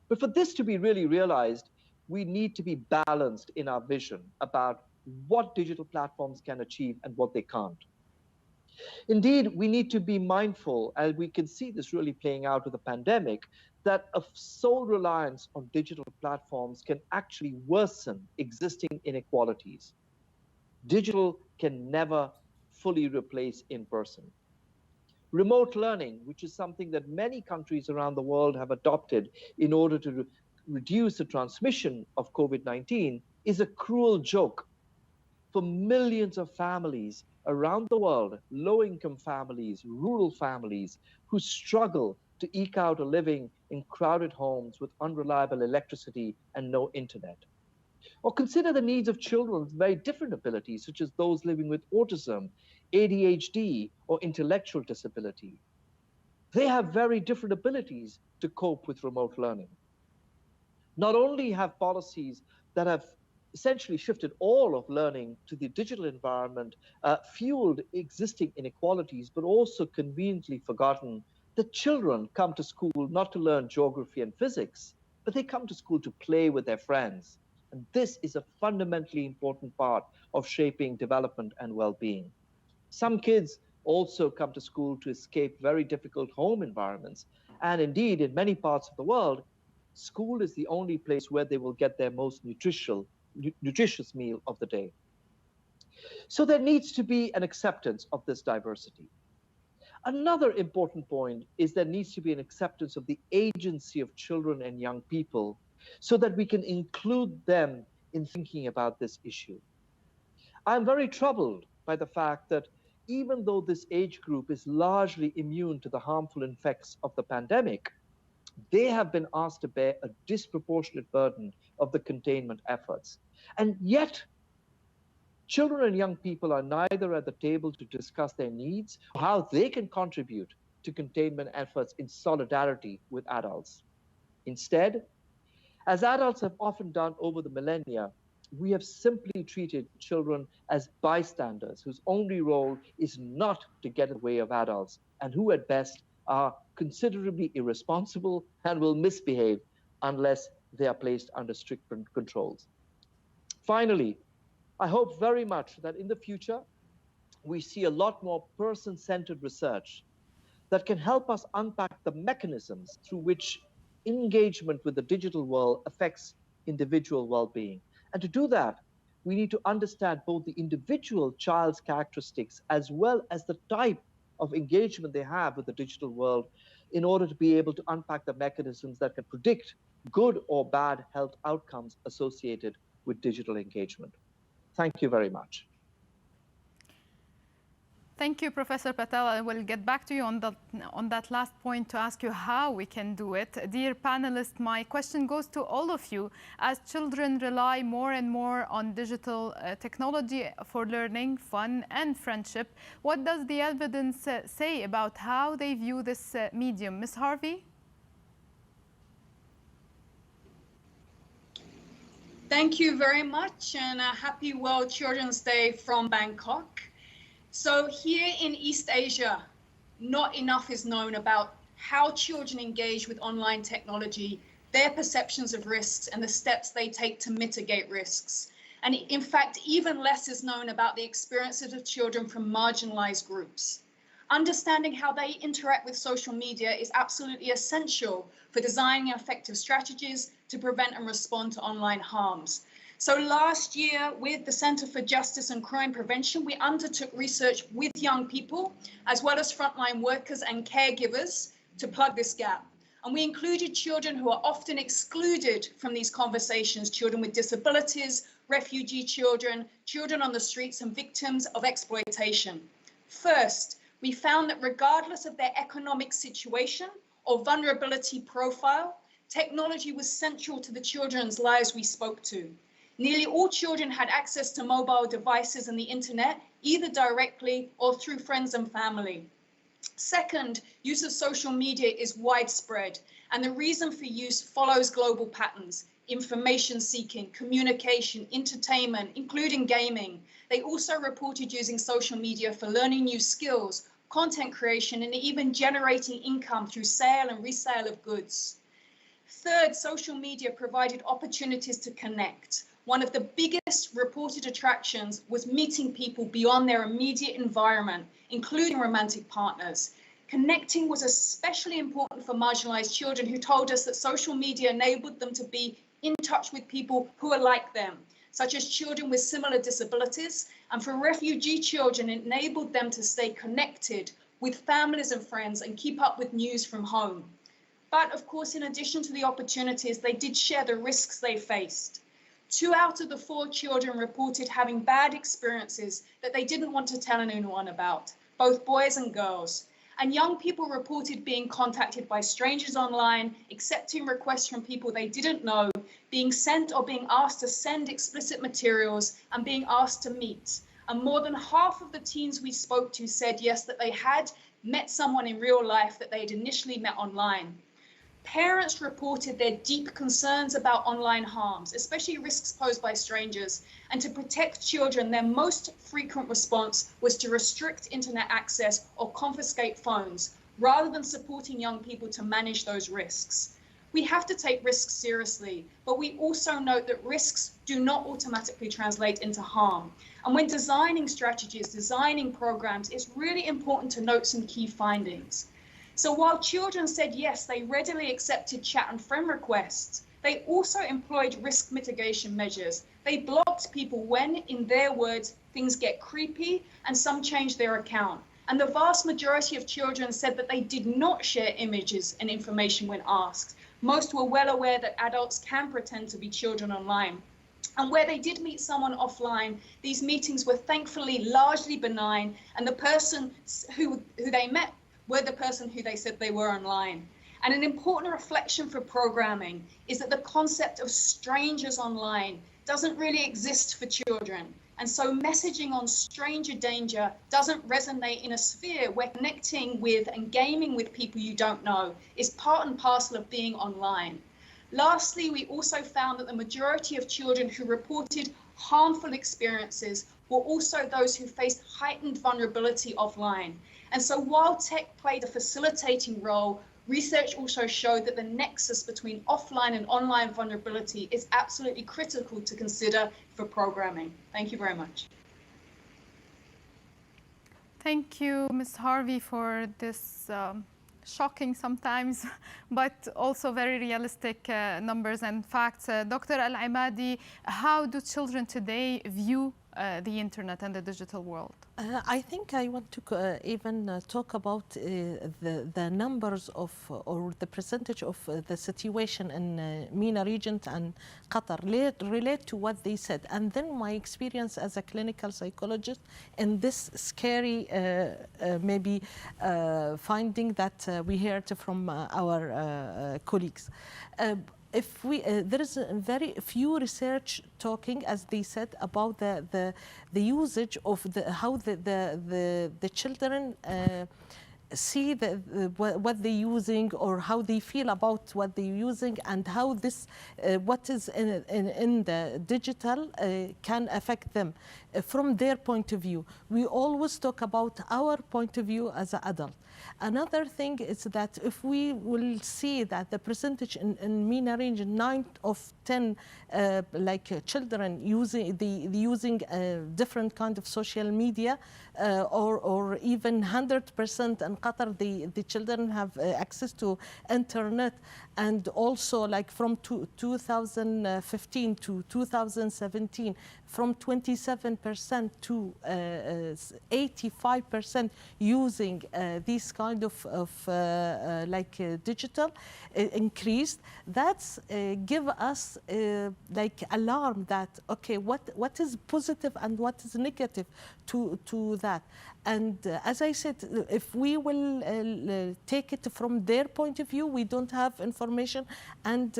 But for this to be really realized, we need to be balanced in our vision about what digital platforms can achieve and what they can't. Indeed, we need to be mindful, and we can see this really playing out with the pandemic, that a sole reliance on digital platforms can actually worsen existing inequalities. Digital can never fully replace in-person. Remote learning, which is something that many countries around the world have adopted in order to reduce the transmission of COVID-19, is a cruel joke for millions of families around the world, low-income families, rural families, who struggle to eke out a living in crowded homes with unreliable electricity and no internet. Or consider the needs of children with very different abilities, such as those living with autism, ADHD, or intellectual disability. They have very different abilities to cope with remote learning. Not only have policies that have essentially shifted all of learning to the digital environment fueled existing inequalities, but also conveniently forgotten that children come to school not to learn geography and physics, but they come to school to play with their friends. And this is a fundamentally important part of shaping development and well-being. Some kids also come to school to escape very difficult home environments. And indeed, in many parts of the world, school is the only place where they will get their most nutritious meal of the day. So there needs to be an acceptance of this diversity. Another important point is there needs to be an acceptance of the agency of children and young people so that we can include them in thinking about this issue. I'm very troubled by the fact that even though this age group is largely immune to the harmful effects of the pandemic, they have been asked to bear a disproportionate burden of the containment efforts. And yet, children and young people are neither at the table to discuss their needs or how they can contribute to containment efforts in solidarity with adults. Instead, as adults have often done over the millennia, we have simply treated children as bystanders whose only role is not to get in the way of adults and who at best are considerably irresponsible and will misbehave unless they are placed under strict controls. Finally, I hope very much that in the future, we see a lot more person-centered research that can help us unpack the mechanisms through which engagement with the digital world affects individual well-being. And to do that, we need to understand both the individual child's characteristics as well as the type of engagement they have with the digital world in order to be able to unpack the mechanisms that can predict good or bad health outcomes associated with digital engagement. Thank you very much. Thank you, Professor Patel. I will get back to you on that last point to ask you how we can do it. Dear panelists, my question goes to all of you. As children rely more and more on digital technology for learning, fun, and friendship, what does the evidence say about how they view this medium? Ms. Harvey? Thank you very much, and a happy World Children's Day from Bangkok. So here in East Asia, not enough is known about how children engage with online technology, their perceptions of risks, and the steps they take to mitigate risks. And in fact, even less is known about the experiences of children from marginalized groups. Understanding how they interact with social media is absolutely essential for designing effective strategies to prevent and respond to online harms. So last year, with the Center for Justice and Crime Prevention, we undertook research with young people, as well as frontline workers and caregivers, to plug this gap. And we included children who are often excluded from these conversations, children with disabilities, refugee children, children on the streets, and victims of exploitation. First, we found that regardless of their economic situation or vulnerability profile, technology was central to the children's lives we spoke to. Nearly all children had access to mobile devices and the internet, either directly or through friends and family. Second, use of social media is widespread, and the reason for use follows global patterns: information seeking, communication, entertainment, including gaming. They also reported using social media for learning new skills, content creation, and even generating income through sale and resale of goods. Third, social media provided opportunities to connect. One of the biggest reported attractions was meeting people beyond their immediate environment, including romantic partners. Connecting was especially important for marginalized children who told us that social media enabled them to be in touch with people who are like them, such as children with similar disabilities. And for refugee children, it enabled them to stay connected with families and friends and keep up with news from home. But of course, in addition to the opportunities, they did share the risks they faced. 2 out of the 4 children reported having bad experiences that they didn't want to tell anyone about, both boys and girls. And young people reported being contacted by strangers online, accepting requests from people they didn't know, being sent or being asked to send explicit materials, and being asked to meet. And more than half of the teens we spoke to said yes, that they had met someone in real life that they had initially met online. Parents reported their deep concerns about online harms, especially risks posed by strangers, and to protect children, their most frequent response was to restrict internet access or confiscate phones, rather than supporting young people to manage those risks. We have to take risks seriously, but we also note that risks do not automatically translate into harm. And when designing strategies, designing programs, it's really important to note some key findings. So while children said yes, they readily accepted chat and friend requests, they also employed risk mitigation measures. They blocked people when, in their words, things get creepy, and some changed their account. And the vast majority of children said that they did not share images and information when asked. Most were well aware that adults can pretend to be children online. And where they did meet someone offline, these meetings were thankfully largely benign, and the person who they met were the person who they said they were online. And an important reflection for programming is that the concept of strangers online doesn't really exist for children. And so messaging on stranger danger doesn't resonate in a sphere where connecting with and gaming with people you don't know is part and parcel of being online. Lastly, we also found that the majority of children who reported harmful experiences were also those who faced heightened vulnerability offline. And so while tech played a facilitating role, research also showed that the nexus between offline and online vulnerability is absolutely critical to consider for programming. Thank you very much. Thank you, Ms. Harvey, for this shocking sometimes, but also very realistic numbers and facts. Dr. Al-Imadi, how do children today view the internet and the digital world? I think I want to even talk about the numbers of or the percentage of the situation in MENA region and Qatar relate to what they said, and then my experience as a clinical psychologist in this scary maybe finding that we heard from our colleagues. If we there is very few research talking, as they said, about the usage of how the children see what they're using or how they feel about what they're using, and how this what is in the digital can affect them from their point of view. We always talk about our point of view as an adult. Another thing is that if we will see that the percentage in MENA region, 9 of 10 children using different kind of social media, or even 100% in Qatar, the children have access to internet, and also like from 2015 to 2017, from 27% to 85% using these kind of digital increased. That's give us like alarm that okay, what is positive and what is negative to that. And as I said, if we will take it from their point of view, we don't have information and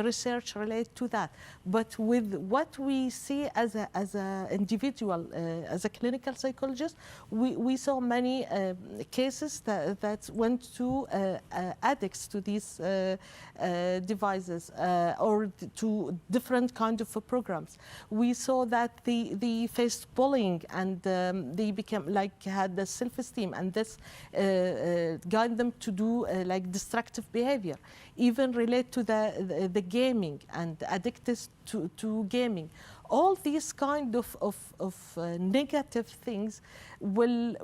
research related to that. But with what we see as a individual, as a clinical psychologist, we saw many cases that went to addicts to these devices or to different kind of programs. We saw that they faced bullying, and they became had the self-esteem, and this guide them to do like destructive behavior, even relate to the gaming and addicted to gaming. All these kind of negative things will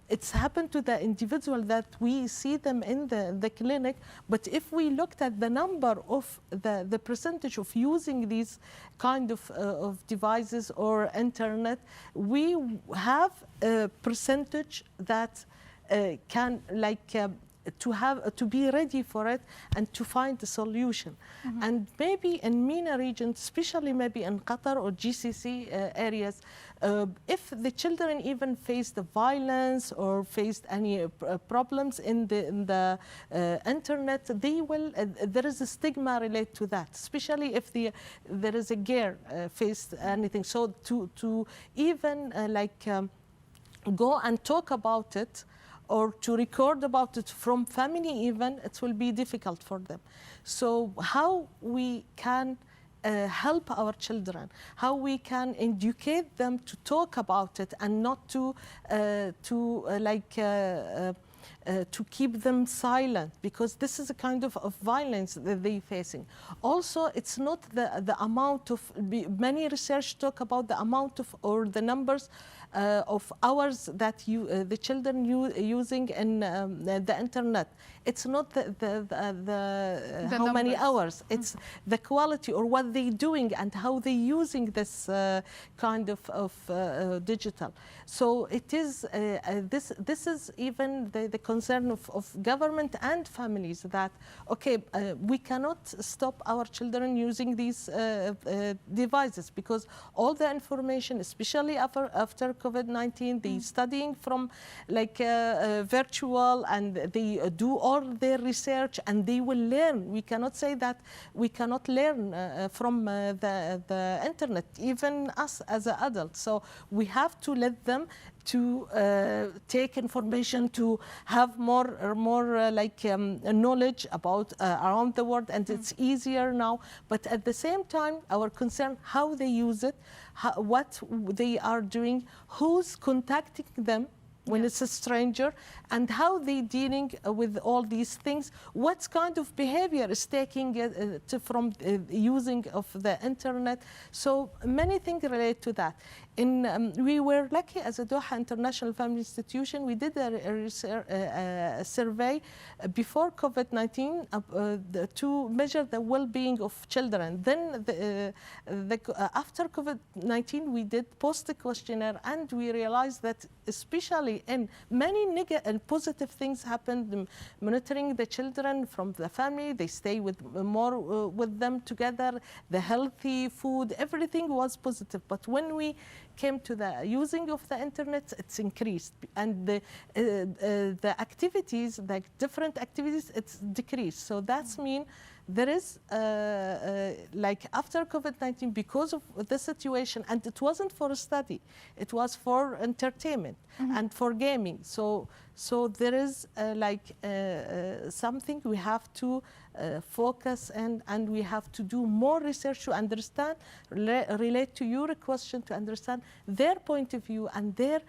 it's happened to the individual that we see them in the clinic. But if we looked at the number of the percentage of using these kind of devices or internet, we have a percentage that can to be ready for it and to find a solution. Mm-hmm. And maybe in MENA region, especially maybe in Qatar or GCC areas, if the children even face the violence or faced any problems in the internet, they will. There is a stigma related to that, especially if there is a girl faced anything. So to even go and talk about it, or to record about it from family even, it will be difficult for them. So how we can help our children, how we can educate them to talk about it and not to keep them silent, because this is a kind of violence that they're facing. Also, it's not the amount of, many research talk about the amount of or the numbers of hours that the children using in the internet. It's not the how numbers. many hours. It's the quality or what they're doing and how they're using this kind of digital. So it is this is even the concern of government and families that okay, we cannot stop our children using these devices because all the information, especially after COVID-19, they studying from like virtual and they do all their research and they will learn. We cannot say that we cannot learn from the internet, even us as an adult. So we have to let them to take information, to have more knowledge about around the world, and it's easier now. But at the same time, our concern how they use it, what they are doing, who's contacting them when it's a stranger, and how they're dealing with all these things, what kind of behavior is taking from using of the internet. So many things relate to that. We were lucky as a Doha International Family Institution. We did a survey before COVID-19 to measure the well-being of children. Then after COVID-19, we did post a questionnaire, and we realized that especially in many negative and positive things happened, monitoring the children from the family, they stay more with them together, the healthy food, everything was positive. But when we came to the using of the internet, it's increased, and the activities, the different activities, it's decreased. So that's mean there is like after COVID-19, because of the situation, and it wasn't for a study, it was for entertainment and for gaming. So there is something we have to focus and we have to do more research to understand, relate to your question, to understand their point of view and their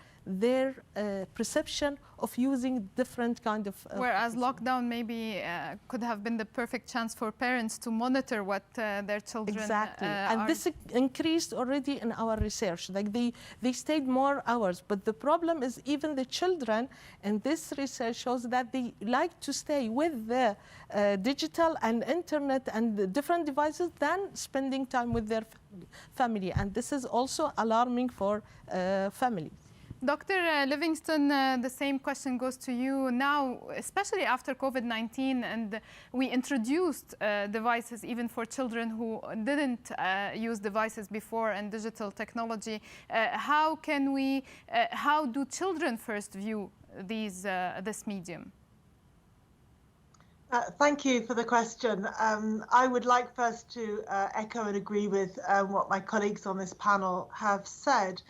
perception of using different kind of... Whereas lockdown maybe could have been the perfect chance for parents to monitor what their children exactly. And this increased already in our research. Like they stayed more hours, but the problem is even the children, and this research shows that they like to stay with the digital and internet and the different devices than spending time with their family. And this is also alarming for families. Dr. Livingston, the same question goes to you now, especially after COVID-19, and we introduced devices even for children who didn't use devices before and digital technology. How do children first view this medium? Thank you for the question. I would like first to echo and agree with what my colleagues on this panel have said.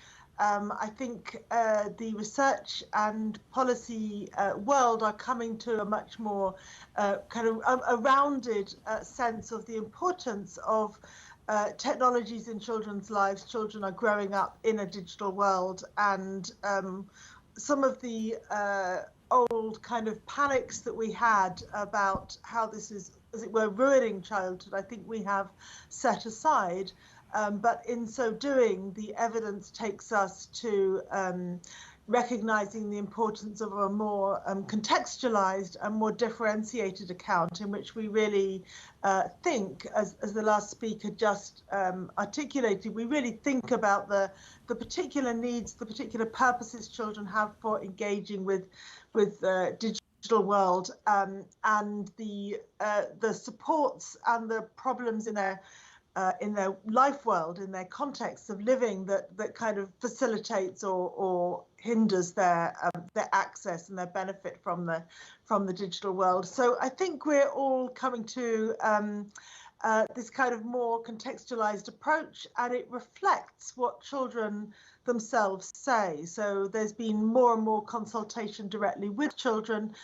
I think the research and policy world are coming to a much more kind of a rounded sense of the importance of technologies in children's lives. Children are growing up in a digital world, and some of the old kind of panics that we had about how this is, as it were, ruining childhood, I think we have set aside. But in so doing, the evidence takes us to recognizing the importance of a more contextualized and more differentiated account in which we really think, as the last speaker just articulated, we really think about the particular needs, the particular purposes children have for engaging with digital world, and the supports and the problems in their life world, in their context of living, that kind of facilitates or hinders their access and their benefit from the digital world. So I think we're all coming to this kind of more contextualized approach, and it reflects what children themselves say. So there's been more and more consultation directly with children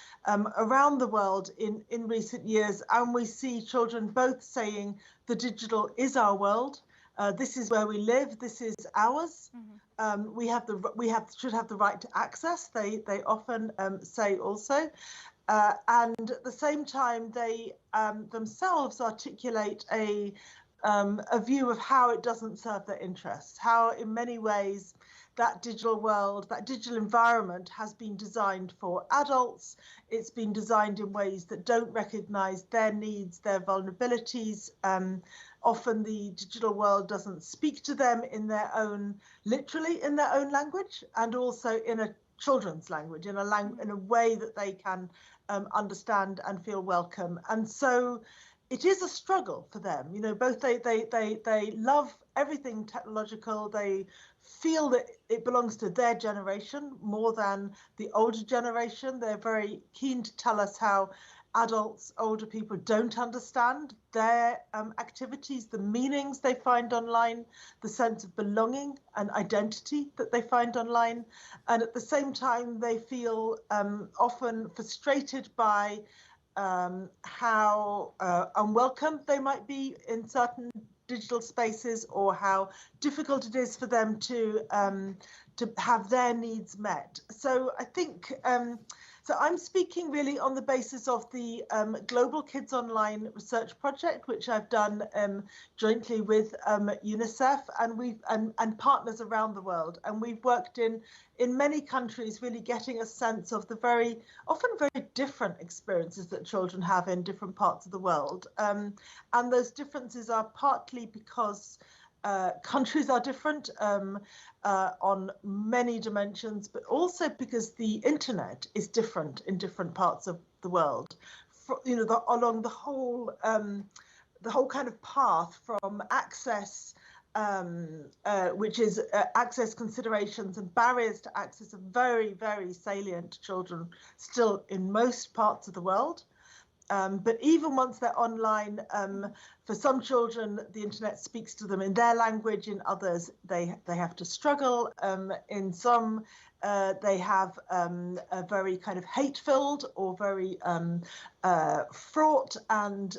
around the world in recent years, and we see children both saying the digital is our world. This is where we live. This is ours. We should have the right to access. They often say also, and at the same time they themselves articulate a view of how it doesn't serve their interests, how in many ways that digital world, that digital environment has been designed for adults. It's been designed in ways that don't recognize their needs, their vulnerabilities. Often the digital world doesn't speak to them in their own, literally in their own language, and also in a children's language, in a way that they can understand and feel welcome. And so it is a struggle for them. You know, both they love everything technological. They feel that it belongs to their generation more than the older generation. They're very keen to tell us how adults, older people don't understand their activities, the meanings they find online, the sense of belonging and identity that they find online. And at the same time, they feel often frustrated by how unwelcome they might be in certain digital spaces, or how difficult it is for them to have their needs met. So I think so I'm speaking really on the basis of the Global Kids Online Research Project, which I've done jointly with UNICEF and partners around the world. And we've worked in many countries, really getting a sense of the often very different experiences that children have in different parts of the world. And those differences are partly because countries are different on many dimensions, but also because the internet is different in different parts of the world. You know, along the whole kind of path from access, which is access considerations and barriers to access, are very, very salient to children still in most parts of the world. But even once they're online, for some children, the internet speaks to them in their language. In others, they have to struggle. In some, they have a very kind of hate-filled or very fraught and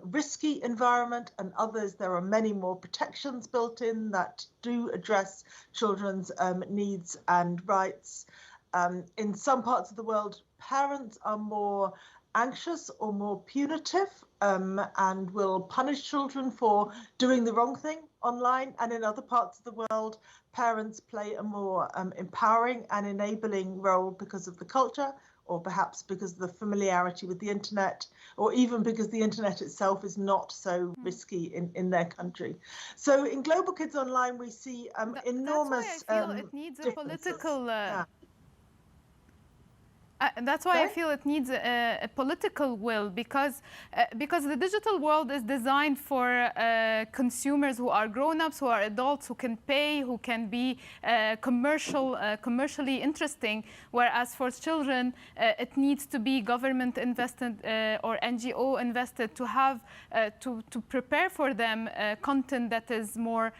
risky environment. And others, there are many more protections built in that do address children's needs and rights. In some parts of the world, parents are more anxious or more punitive and will punish children for doing the wrong thing online. And in other parts of the world, parents play a more empowering and enabling role because of the culture, or perhaps because of the familiarity with the internet, or even because the internet itself is not so risky in their country. So in Global Kids Online, we see enormous That's why I feel it needs a political That's why I feel it needs a political will, because the digital world is designed for consumers who are grown-ups, who are adults, who can pay, who can be commercially interesting, whereas for children, it needs to be government invested or NGO invested to have to prepare for them content that is more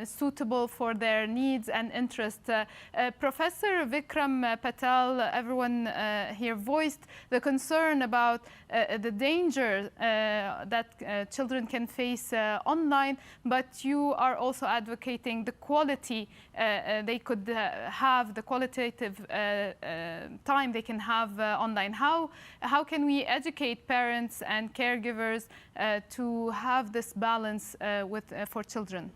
suitable for their needs and interests. Professor Vikram Patel, everyone here voiced the concern about the danger that children can face online, but you are also advocating the quality they could have, the qualitative time they can have online. How can we educate parents and caregivers to have this balance for children?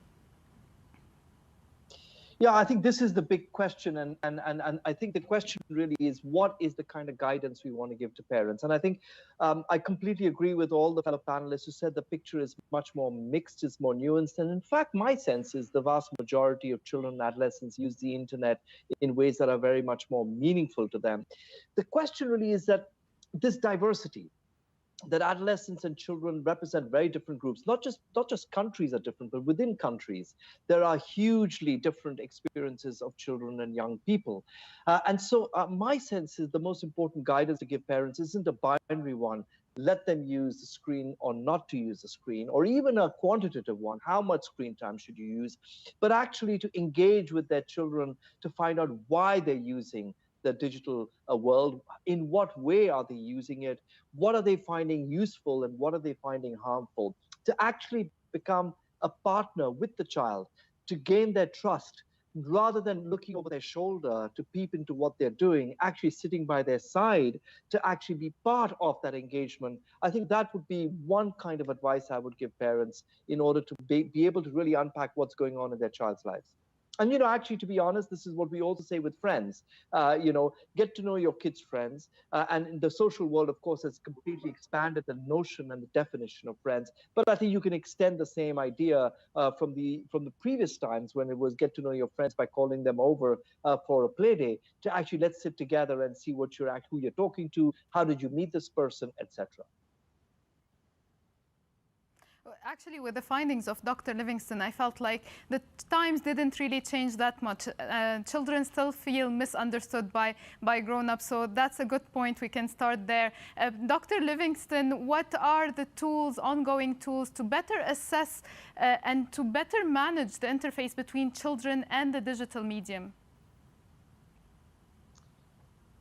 Yeah, I think this is the big question, and I think the question really is, what is the kind of guidance we want to give to parents? And I think I completely agree with all the fellow panelists who said the picture is much more mixed, it's more nuanced. And in fact, my sense is the vast majority of children and adolescents use the internet in ways that are very much more meaningful to them. The question really is that this diversity, that adolescents and children represent very different groups. Not just countries are different, but within countries, there are hugely different experiences of children and young people. And so my sense is the most important guidance to give parents isn't a binary one, let them use the screen or not to use the screen, or even a quantitative one, how much screen time should you use, but actually to engage with their children to find out why they're using the digital world, in what way are they using it, what are they finding useful and what are they finding harmful, to actually become a partner with the child, to gain their trust, rather than looking over their shoulder to peep into what they're doing, actually sitting by their side to actually be part of that engagement. I think that would be one kind of advice I would give parents in order to be able to really unpack what's going on in their child's lives. And, actually, to be honest, this is what we also say with friends. Get to know your kids' friends. And the social world, of course, has completely expanded the notion and the definition of friends. But I think you can extend the same idea from the previous times when it was get to know your friends by calling them over for a play day, to actually let's sit together and see who you're talking to, how did you meet this person, etc. Actually, with the findings of Dr. Livingston, I felt like the times didn't really change that much. Children still feel misunderstood by grown-ups, so that's a good point. We can start there. Dr. Livingston, what are the tools, ongoing tools, to better assess and to better manage the interface between children and the digital medium?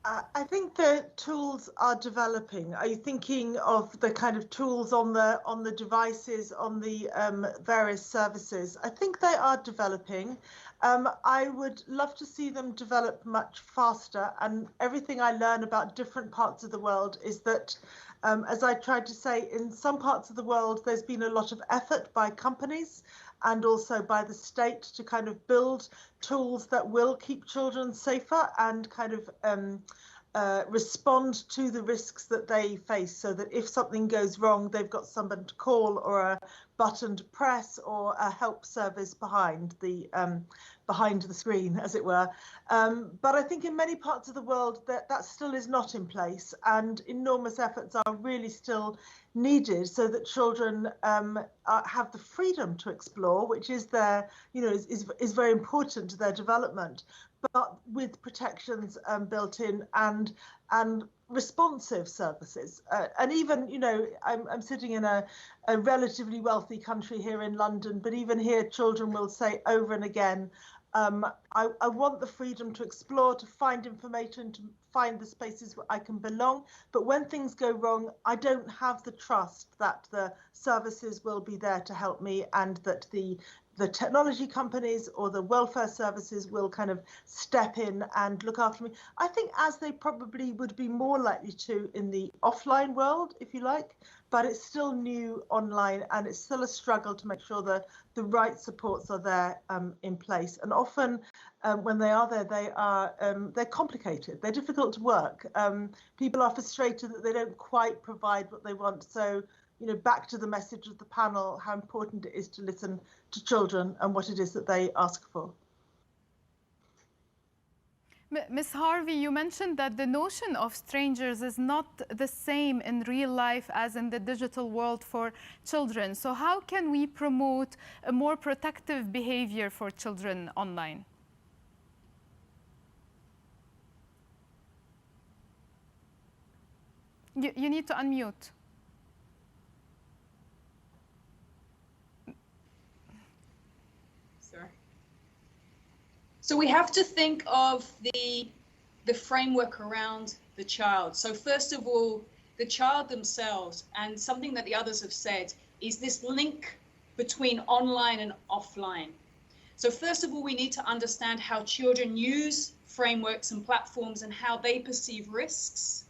I think the tools are developing. Are you thinking of the kind of tools on the devices, on the various services? I think they are developing. I would love to see them develop much faster. And everything I learn about different parts of the world is that, as I tried to say, in some parts of the world, there's been a lot of effort by companies and also by the state to kind of build tools that will keep children safer and kind of respond to the risks that they face, so that if something goes wrong, they've got someone to call or a button to press or a help service behind the screen, as it were. But I think in many parts of the world that still is not in place, and enormous efforts are really still needed so that children have the freedom to explore, which is their, is very important to their development, but with protections built in and responsive services. And even, I'm sitting in a relatively wealthy country here in London, but even here children will say over and again, I want the freedom to explore, to find information, to find the spaces where I can belong. But when things go wrong, I don't have the trust that the services will be there to help me, and that the technology companies or the welfare services will kind of step in and look after me. I think as they probably would be more likely to in the offline world, if you like, but it's still new online, and it's still a struggle to make sure that the right supports are there in place. And often when they are there, they're complicated, they're difficult to work. People are frustrated that they don't quite provide what they want. So, back to the message of the panel, how important it is to listen to children and what it is that they ask for. Ms. Harvey, you mentioned that the notion of strangers is not the same in real life as in the digital world for children. So how can we promote a more protective behavior for children online? You need to unmute. So we have to think of the framework around the child. So first of all, the child themselves, and something that the others have said, is this link between online and offline. So first of all, we need to understand how children use frameworks and platforms and how they perceive risks.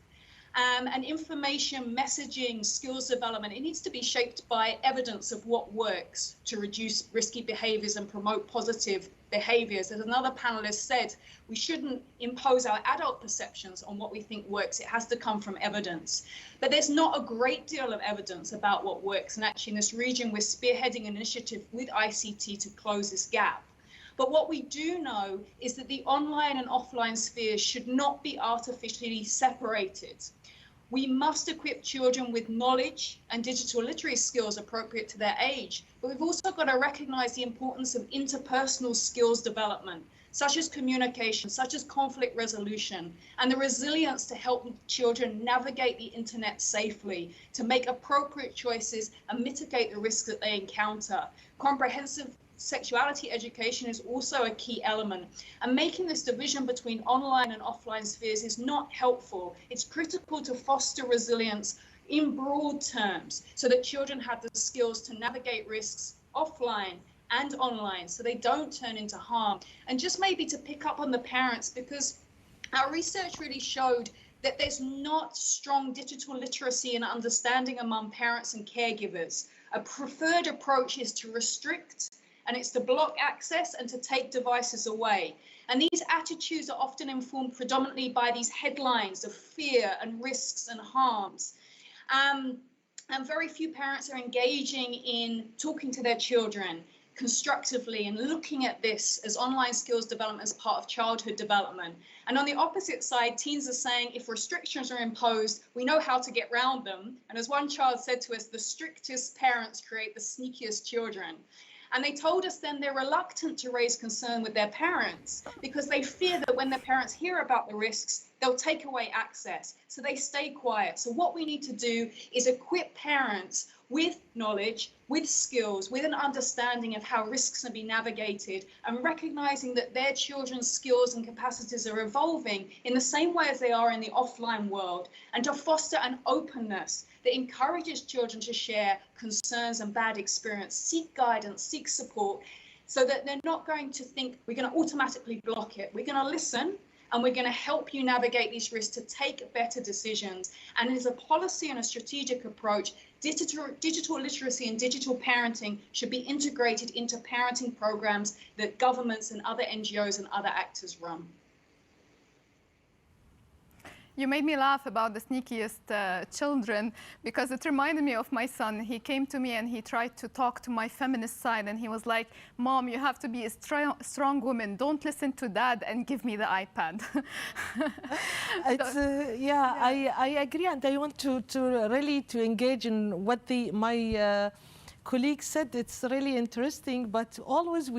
And information, messaging, skills development, it needs to be shaped by evidence of what works to reduce risky behaviors and promote positive behaviors. As another panelist said, we shouldn't impose our adult perceptions on what we think works. It has to come from evidence. But there's not a great deal of evidence about what works. And actually in this region, we're spearheading an initiative with ICT to close this gap. But what we do know is that the online and offline spheres should not be artificially separated. We must equip children with knowledge and digital literacy skills appropriate to their age, but we've also got to recognize the importance of interpersonal skills development, such as communication, such as conflict resolution, and the resilience to help children navigate the internet safely, to make appropriate choices and mitigate the risks that they encounter. Comprehensive sexuality education is also a key element, and making this division between online and offline spheres is not helpful. It's critical to foster resilience in broad terms so that children have the skills to navigate risks offline and online so they don't turn into harm. And just maybe to pick up on the parents, because our research really showed that there's not strong digital literacy and understanding among parents and caregivers. A preferred approach is to restrict and it's to block access and to take devices away. And these attitudes are often informed predominantly by these headlines of fear and risks and harms. And very few parents are engaging in talking to their children constructively and looking at this as online skills development as part of childhood development. And on the opposite side, teens are saying if restrictions are imposed, we know how to get around them. And as one child said to us, the strictest parents create the sneakiest children. And they told us then they're reluctant to raise concern with their parents because they fear that when their parents hear about the risks, they'll take away access. So they stay quiet. So what we need to do is equip parents with knowledge, with skills, with an understanding of how risks can be navigated, and recognizing that their children's skills and capacities are evolving in the same way as they are in the offline world, and to foster an openness that encourages children to share concerns and bad experience, seek guidance, seek support, so that they're not going to think we're going to automatically block it. We're going to listen, and we're going to help you navigate these risks to take better decisions. And as a policy and a strategic approach, digital literacy and digital parenting should be integrated into parenting programs that governments and other NGOs and other actors run. You made me laugh about the sneakiest children, because it reminded me of my son. He came to me and he tried to talk to my feminist side, and he was like, "Mom, you have to be a strong woman. Don't listen to Dad and give me the iPad." I agree, and I want to really engage in what my colleague said. It's really interesting, but always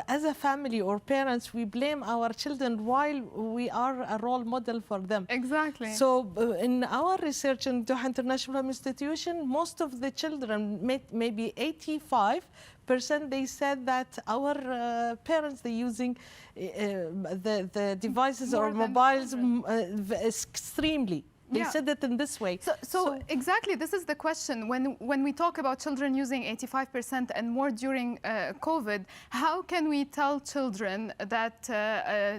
as a family or parents, we blame our children while we are a role model for them. Exactly. So in our research in Doha International Institution, most of the children, maybe 85%, they said that our parents, they're using the devices or mobiles extremely. They said it in this way. So exactly, this is the question. When we talk about children using 85% and more during COVID, how can we tell children that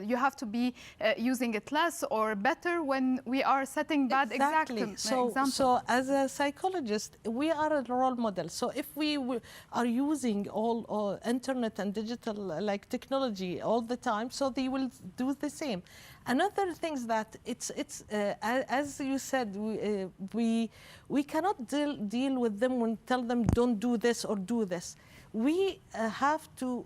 you have to be using it less or better when we are setting bad examples? So as a psychologist, we are a role model. So if we are using all internet and digital like technology all the time, so they will do the same. Another thing is that it's as you said, we cannot deal with them and tell them don't do this or do this. We have to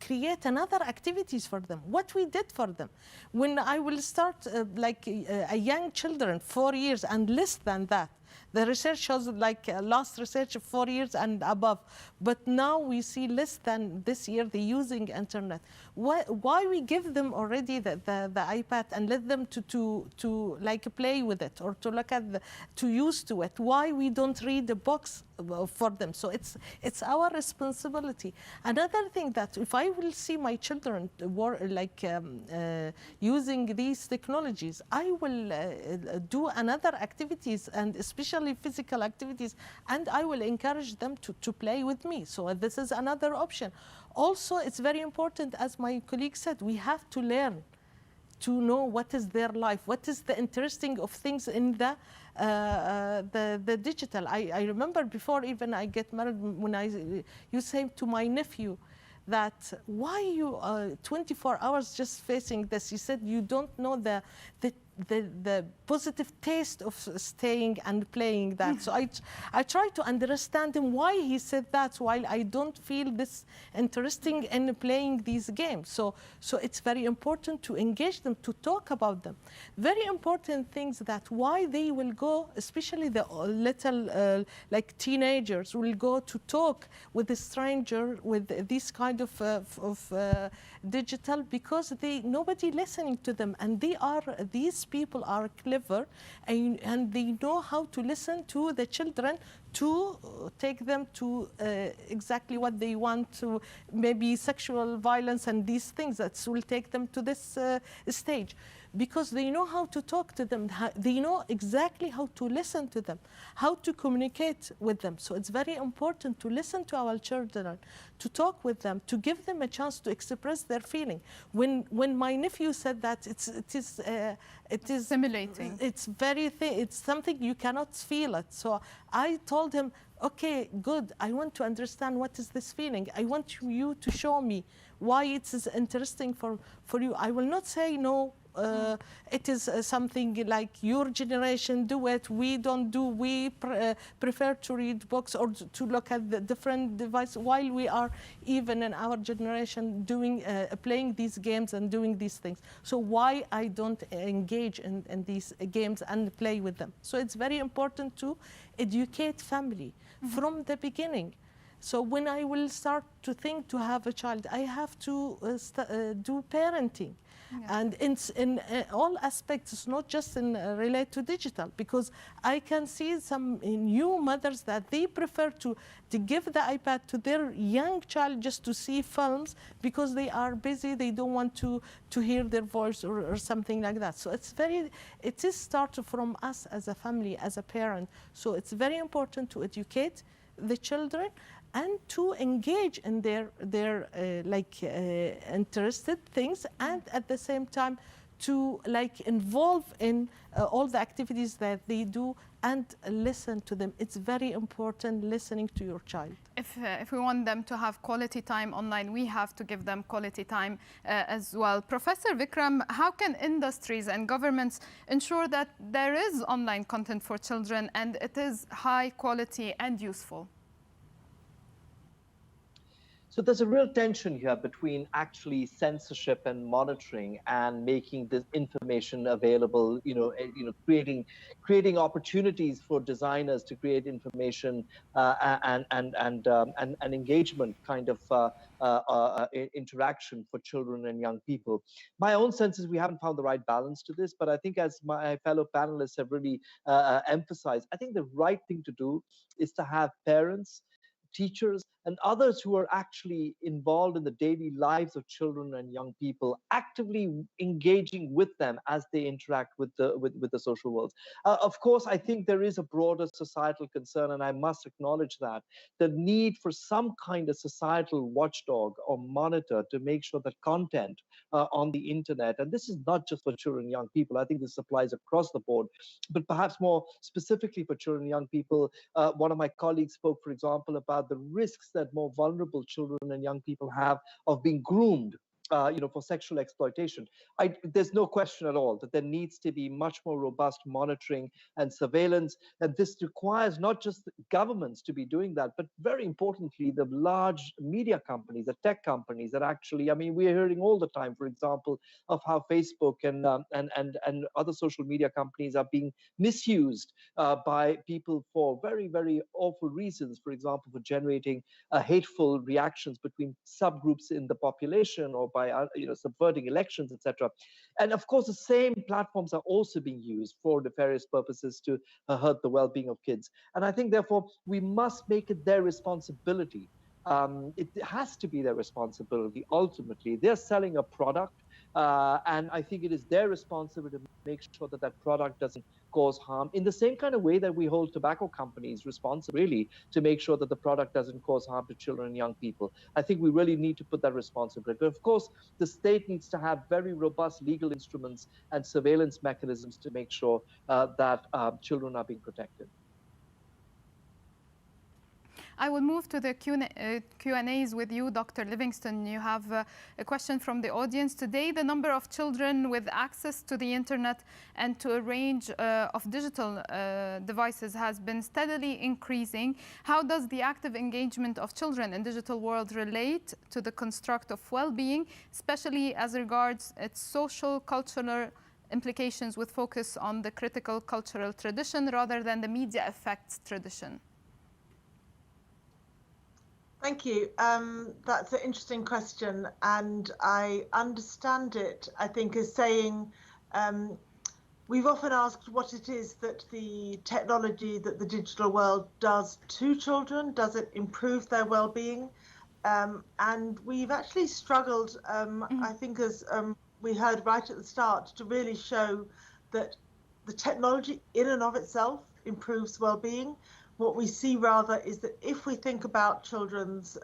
create another activities for them. What we did for them, when I will start like a young children 4 years and less than that. The research shows like last research 4 years and above, but now we see less than this year they're using internet. Why we give them already the iPad and let them to like play with it or to look at to use to it? Why we don't read the books for them? So it's our responsibility. Another thing that if I will see my children using these technologies, I will do another activities, and especially physical activities, and I will encourage them to play with me. So this is another option. Also, it's very important, as my colleague said, we have to learn to know what is their life, what is the interesting of things in the digital. I remember before even I get married, when you say to my nephew that why you 24 hours just facing this. He said you don't know the positive taste of staying and playing that. So I try to understand him why he said that, while I don't feel this interesting in playing these games. So it's very important to engage them, to talk about them. Very important things that why they will go, especially the little like teenagers will go to talk with a stranger with this kind of digital, because nobody listening to them, and these people are clever and they know how to listen to the children to take them to exactly what they want to, maybe sexual violence and these things that will take them to this stage. Because they know how to talk to them, they know exactly how to listen to them, how to communicate with them. So it's very important to listen to our children, to talk with them, to give them a chance to express their feeling. When my nephew said that it is simulating, it's something you cannot feel it. So I told him, okay, good, I want to understand what is this feeling. I want you to show me why it is interesting for you. I will not say no, it is something like your generation do it, we don't do, we prefer to read books or to look at the different devices, while we are even in our generation doing playing these games and doing these things. So why I don't engage in these games and play with them? So it's very important to educate family from the beginning. So when I will start to think to have a child, I have to do parenting. Yeah. And in all aspects, it's not just in relate to digital, because I can see some new mothers that they prefer to give the iPad to their young child just to see films because they are busy, they don't want to hear their voice or something like that. So it is started from us as a family, as a parent. So it's very important to educate the children and to engage in their interested things, and at the same time to involve in all the activities that they do and listen to them. It's very important, listening to your child. If we want them to have quality time online, we have to give them quality time as well. Professor Vikram, how can industries and governments ensure that there is online content for children and it is high quality and useful? So there's a real tension here between actually censorship and monitoring and making this information available, creating opportunities for designers to create information and engagement kind of interaction for children and young people. My own sense is we haven't found the right balance to this, but I think, as my fellow panelists have really emphasized, I think the right thing to do is to have parents, teachers, and others who are actually involved in the daily lives of children and young people, actively engaging with them as they interact with the social world. Of course, I think there is a broader societal concern, and I must acknowledge that, the need for some kind of societal watchdog or monitor to make sure that content on the internet, and this is not just for children and young people, I think this applies across the board, but perhaps more specifically for children and young people. One of my colleagues spoke, for example, about the risks that more vulnerable children and young people have of being groomed for sexual exploitation. There's no question at all that there needs to be much more robust monitoring and surveillance. And this requires not just governments to be doing that, but very importantly, the large media companies, the tech companies that actually, we're hearing all the time, for example, of how Facebook and other social media companies are being misused by people for very, very awful reasons. For example, for generating hateful reactions between subgroups in the population, or by subverting elections, etc. And of course, the same platforms are also being used for nefarious purposes to hurt the well-being of kids. And I think, therefore, we must make it their responsibility. It has to be their responsibility. Ultimately, they're selling a product, and I think it is their responsibility to make sure that that product doesn't cause harm, in the same kind of way that we hold tobacco companies responsible, really, to make sure that the product doesn't cause harm to children and young people. I think we really need to put that responsibility. But of course, the state needs to have very robust legal instruments and surveillance mechanisms to make sure that children are being protected. I will move to the Q&As with you, Dr. Livingston. You have a question from the audience. Today, the number of children with access to the internet and to a range of digital devices has been steadily increasing. How does the active engagement of children in digital world relate to the construct of well-being, especially as regards its social, cultural implications, with focus on the critical cultural tradition rather than the media effects tradition? Thank you. That's an interesting question, and I understand it, I think, as saying we've often asked what it is that the technology, that the digital world does to children. Does it improve their well-being? And we've actually struggled, I think, as we heard right at the start, to really show that the technology in and of itself improves well-being. What we see rather is that if we think about children's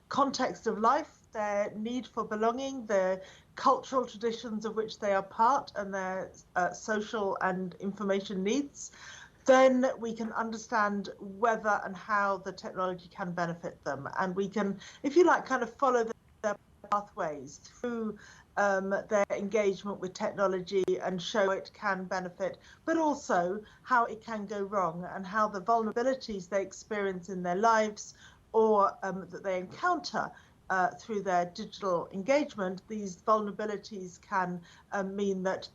context of life, their need for belonging, their cultural traditions of which they are part, and their social and information needs, then we can understand whether and how the technology can benefit them. And we can, if you like, kind of follow their pathways through their engagement with technology and show it can benefit, but also how it can go wrong and how the vulnerabilities they experience in their lives or that they encounter through their digital engagement, these vulnerabilities can mean that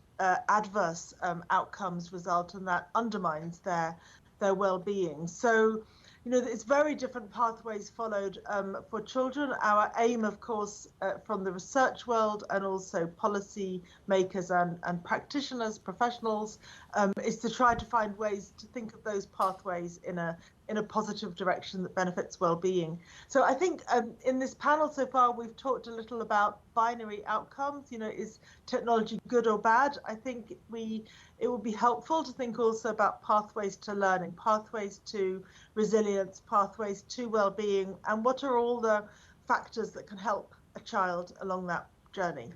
adverse outcomes result, and that undermines their well-being. So, you know, it's very different pathways followed for children. Our aim, of course, from the research world and also policy makers and practitioners, professionals, is to try to find ways to think of those pathways in a positive direction that benefits well-being. So I think in this panel so far, we've talked a little about binary outcomes. You know, is technology good or bad? I think it would be helpful to think also about pathways to learning, pathways to resilience, pathways to well-being, and what are all the factors that can help a child along that journey.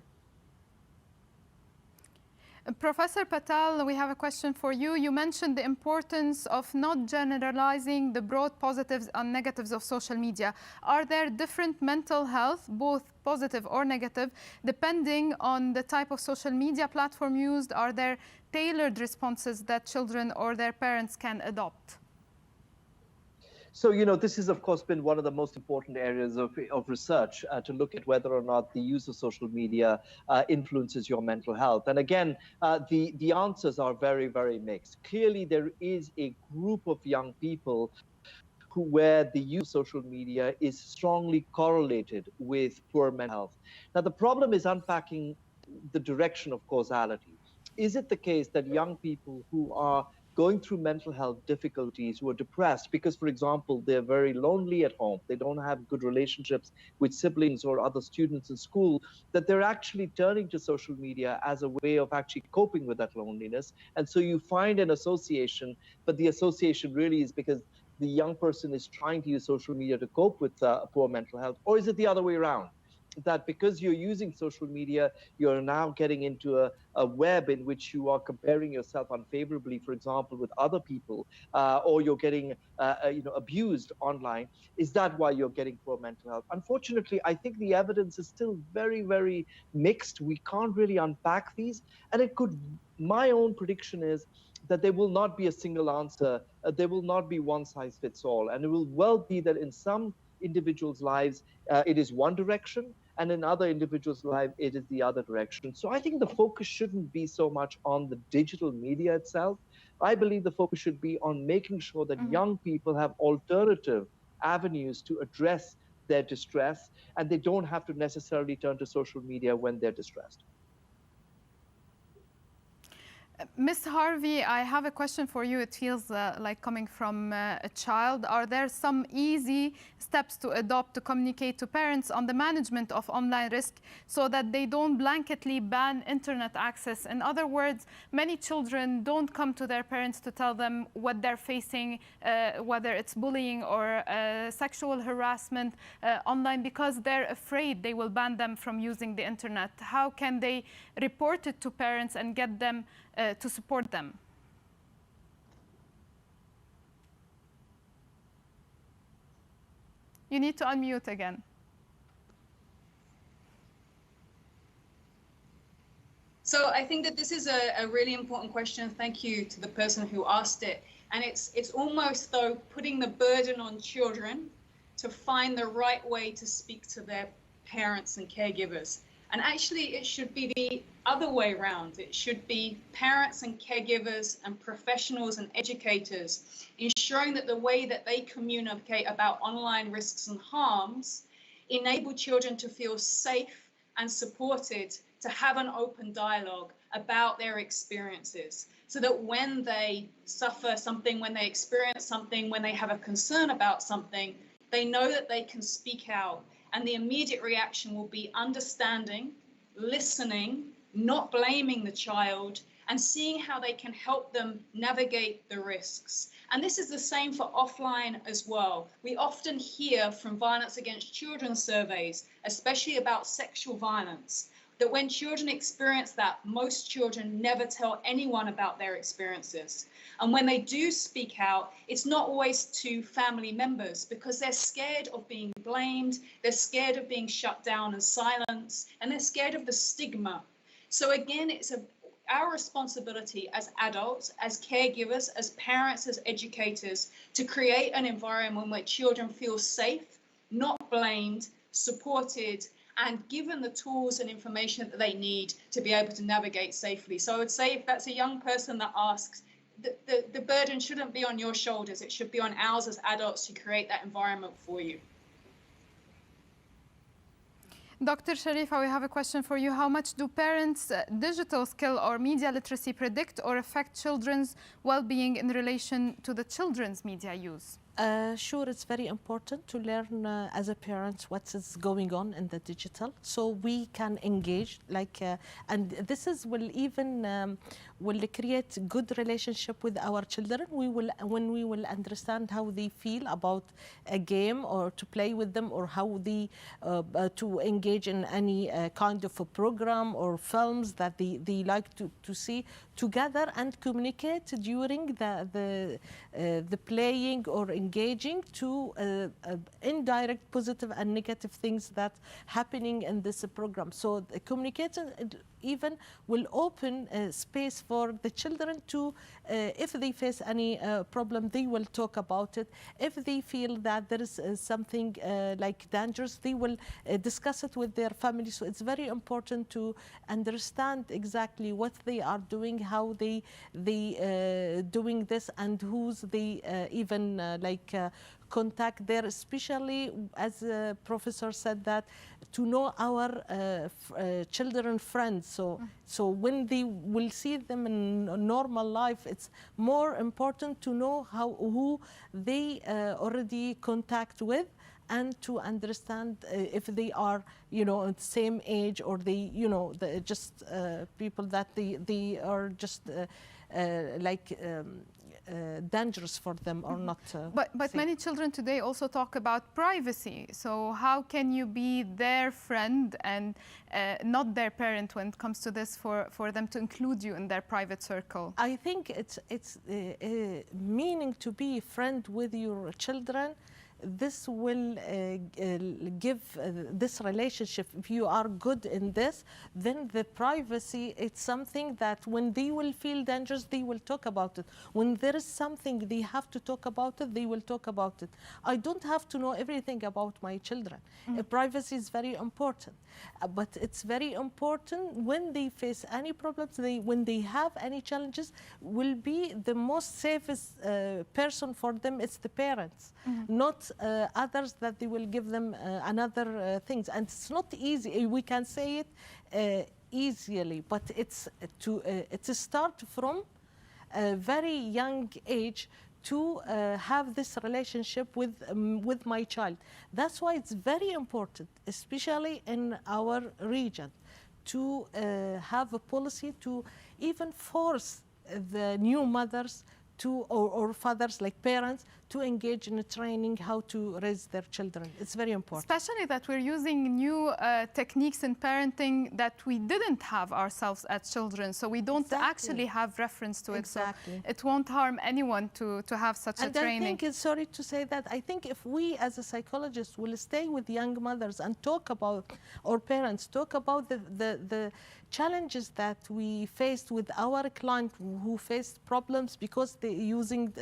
Professor Patel, we have a question for you. You mentioned the importance of not generalizing the broad positives and negatives of social media. Are there different mental health, both positive or negative, depending on the type of social media platform used? Are there tailored responses that children or their parents can adopt? So, you know, this has, of course, been one of the most important areas of research to look at whether or not the use of social media influences your mental health. And again, the answers are very, very mixed. Clearly, there is a group of young people where the use of social media is strongly correlated with poor mental health. Now, the problem is unpacking the direction of causality. Is it the case that young people who are going through mental health difficulties, who are depressed because, for example, they're very lonely at home, they don't have good relationships with siblings or other students in school, that they're actually turning to social media as a way of actually coping with that loneliness? And so you find an association, but the association really is because the young person is trying to use social media to cope with poor mental health? Or is it the other way around? That because you're using social media, you're now getting into a web in which you are comparing yourself unfavorably, for example, with other people, or you're getting abused online. Is that why you're getting poor mental health? Unfortunately, I think the evidence is still very, very mixed. We can't really unpack these. And my own prediction is that there will not be a single answer. There will not be one size fits all. And it will well be that in some individuals' lives, it is one direction, and in other individuals' lives, it is the other direction. So I think the focus shouldn't be so much on the digital media itself. I believe the focus should be on making sure that young people have alternative avenues to address their distress, and they don't have to necessarily turn to social media when they're distressed. Ms. Harvey, I have a question for you. It feels like coming from a child. Are there some easy steps to adopt to communicate to parents on the management of online risk so that they don't blanketly ban internet access? In other words, many children don't come to their parents to tell them what they're facing, whether it's bullying or sexual harassment online, because they're afraid they will ban them from using the internet. How can they report it to parents and get them to support them? You need to unmute again. So I think that this is a really important question. Thank you to the person who asked it. And it's almost though putting the burden on children to find the right way to speak to their parents and caregivers. And actually, it should be the other way around. It should be parents and caregivers and professionals and educators ensuring that the way that they communicate about online risks and harms enable children to feel safe and supported to have an open dialogue about their experiences, so that when they suffer something, when they experience something, when they have a concern about something, they know that they can speak out. And the immediate reaction will be understanding, listening, not blaming the child, and seeing how they can help them navigate the risks. And this is the same for offline as well. We often hear from violence against children surveys, especially about sexual violence, that when children experience that, most children never tell anyone about their experiences. And when they do speak out, it's not always to family members because they're scared of being blamed, they're scared of being shut down and silenced, and they're scared of the stigma. So again, it's our responsibility as adults, as caregivers, as parents, as educators, to create an environment where children feel safe, not blamed, supported, and given the tools and information that they need to be able to navigate safely. So I would say if that's a young person that asks, the burden shouldn't be on your shoulders. It should be on ours as adults to create that environment for you. Dr. Sharifa, we have a question for you. How much do parents' digital skill or media literacy predict or affect children's well-being in relation to the children's media use? Sure, it's very important to learn as a parent what is going on in the digital, so we can engage. And this will even will create good relationship with our children. When we will understand how they feel about a game or to play with them, or how they to engage in any kind of a program or films that they like to see together, and communicate during the playing or engaging to indirect positive and negative things that happening in this program. So the communication even will open space for the children to, if they face any problem, they will talk about it. If they feel that there is something like dangerous, they will discuss it with their family. So it's very important to understand exactly what they are doing, how they doing this, and who's they even contact there, especially as the professor said, that to know our children friends. So when they will see them in normal life, it's more important to know who they already contact with, and to understand if they are, at the same age, or they, just people that they are just dangerous for them or not. But many children today also talk about privacy. So how can you be their friend and not their parent when it comes to this, for them to include you in their private circle? I think it's meaning to be friend with your children. This will give this relationship. If you are good in this, then the privacy, it's something that when they will feel dangerous, they will talk about it. When there is something they have to talk about it, they will talk about it. I don't have to know everything about my children. Privacy is very important. But it's very important when they face any problems, when they have any challenges, will be the most safest person for them, it's the parents, not others that they will give them another things. And it's not easy. We can say it easily, but it's to start from a very young age to have this relationship with my child. That's why it's very important, especially in our region, to have a policy to even force the new mothers to, or fathers, like parents, to engage in training how to raise their children. It's very important. Especially that we're using new techniques in parenting that we didn't have ourselves as children, so we don't actually have reference to it. So it won't harm anyone to have such a training. I think it's sorry to say that. I think if we as a psychologist will stay with young mothers and talk about, or parents talk about the challenges that we faced with our client who faced problems because they're using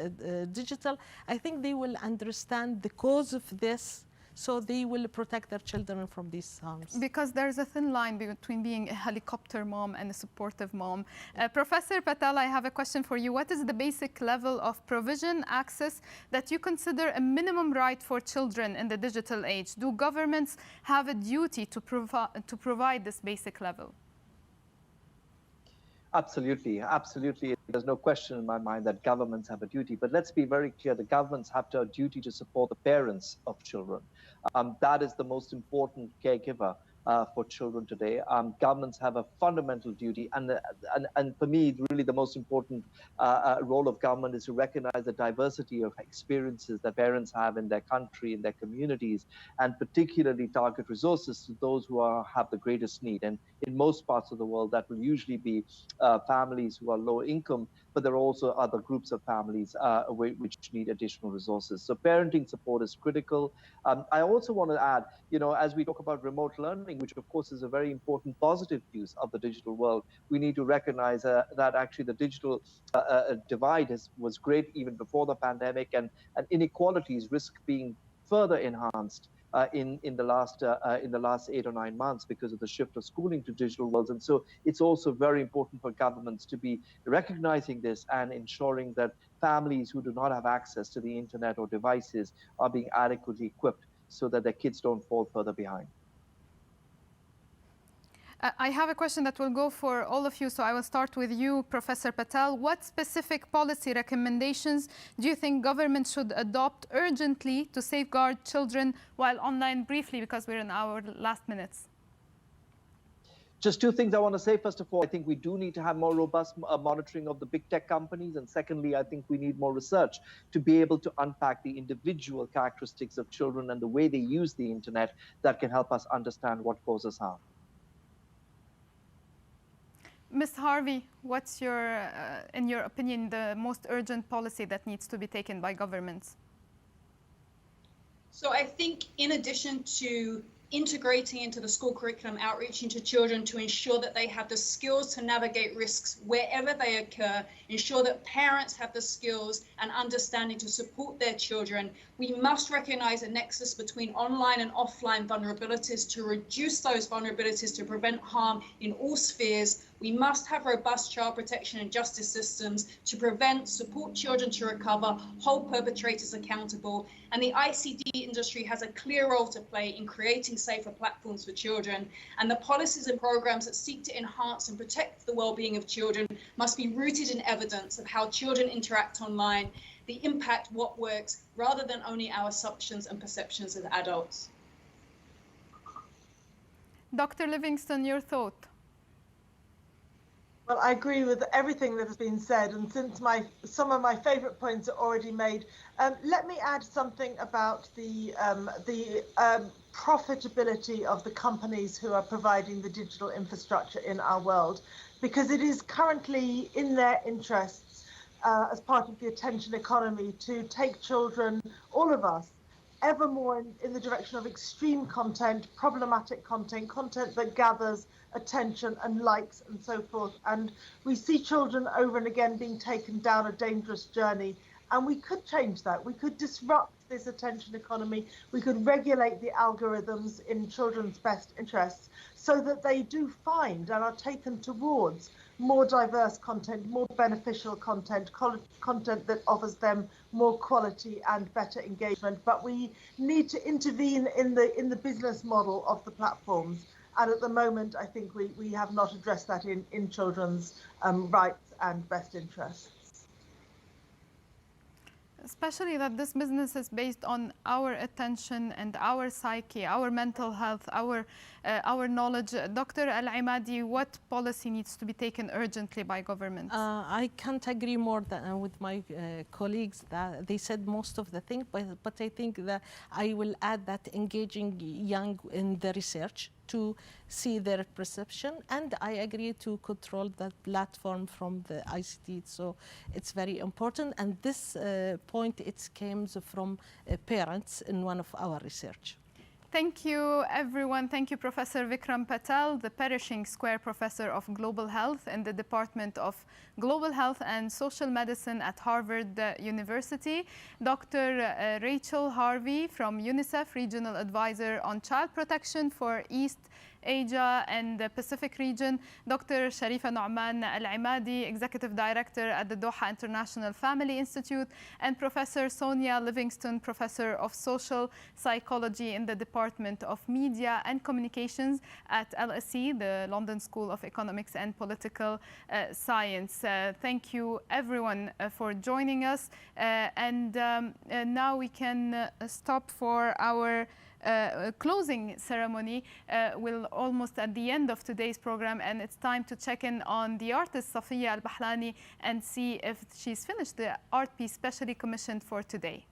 digital, I think they will understand the cause of this, so they will protect their children from these harms. Because there's a thin line between being a helicopter mom and a supportive mom. Professor Patel, I have a question for you. What is the basic level of provision access that you consider a minimum right for children in the digital age? Do governments have a duty to provide this basic level? Absolutely, absolutely. There's no question in my mind that governments have a duty, but let's be very clear, the governments have a duty to support the parents of children. That is the most important caregiver for children today. Governments have a fundamental duty, and for me, really the most important role of government is to recognize the diversity of experiences that parents have in their country, in their communities, and particularly target resources to those who have the greatest need. And in most parts of the world, that will usually be families who are low income, but there are also other groups of families which need additional resources. So parenting support is critical. I also want to add, as we talk about remote learning, which of course is a very important positive use of the digital world, we need to recognize that actually the digital divide was great even before the pandemic, and inequalities risk being further enhanced in the last 8 or 9 months because of the shift of schooling to digital worlds. And so it's also very important for governments to be recognizing this and ensuring that families who do not have access to the internet or devices are being adequately equipped so that their kids don't fall further behind. I have a question that will go for all of you, so I will start with you, Professor Patel. What specific policy recommendations do you think government should adopt urgently to safeguard children while online? Briefly, because we're in our last minutes. Just two things I want to say. First of all, I think we do need to have more robust monitoring of the big tech companies. And secondly, I think we need more research to be able to unpack the individual characteristics of children and the way they use the internet that can help us understand what causes harm. Ms. Harvey, what's in your opinion, the most urgent policy that needs to be taken by governments? So I think in addition to integrating into the school curriculum, outreaching to children to ensure that they have the skills to navigate risks wherever they occur, ensure that parents have the skills and understanding to support their children, we must recognize a nexus between online and offline vulnerabilities to reduce those vulnerabilities to prevent harm in all spheres. We must have robust child protection and justice systems to prevent, support children to recover, hold perpetrators accountable. And the ICT industry has a clear role to play in creating safer platforms for children. And the policies and programs that seek to enhance and protect the well-being of children must be rooted in evidence of how children interact online, the impact, what works, rather than only our assumptions and perceptions as adults. Dr. Livingston, your thought? Well, I agree with everything that has been said, and since some of my favourite points are already made, let me add something about the profitability of the companies who are providing the digital infrastructure in our world, because it is currently in their interests as part of the attention economy to take children, all of us, ever more in the direction of extreme content, problematic content, content that gathers attention and likes and so forth. And we see children over and again being taken down a dangerous journey. And we could change that. We could disrupt this attention economy. We could regulate the algorithms in children's best interests so that they do find and are taken towards more diverse content, more beneficial content, content that offers them more quality and better engagement. But we need to intervene in the business model of the platforms. And at the moment, I think we have not addressed that in children's rights and best interests. Especially that this business is based on our attention and our psyche, our mental health, our knowledge. Dr. Al-Imadi, what policy needs to be taken urgently by governments? I can't agree more with my colleagues. That they said most of the things, but I think that I will add that engaging young in the research to see their perception, and I agree to control that platform from the ICT. So it's very important, and this point it came from parents in one of our research. Thank you, everyone. Thank you, Professor Vikram Patel, the Pershing Square Professor of Global Health in the Department of Global Health and Social Medicine at Harvard University. Dr. Rachel Harvey from UNICEF, Regional Advisor on Child Protection for East Asia and the Pacific region. Dr. Sharifa Nu'man Al-Imadi, Executive Director at the Doha International Family Institute, and Professor Sonia Livingston, Professor of Social Psychology in the Department of Media and Communications at LSE, the London School of Economics and Political Science. Thank you, everyone, for joining us. And now we can stop for our closing ceremony. We're almost at the end of today's program, and it's time to check in on the artist Safiya Al-Bahlani and see if she's finished the art piece specially commissioned for today.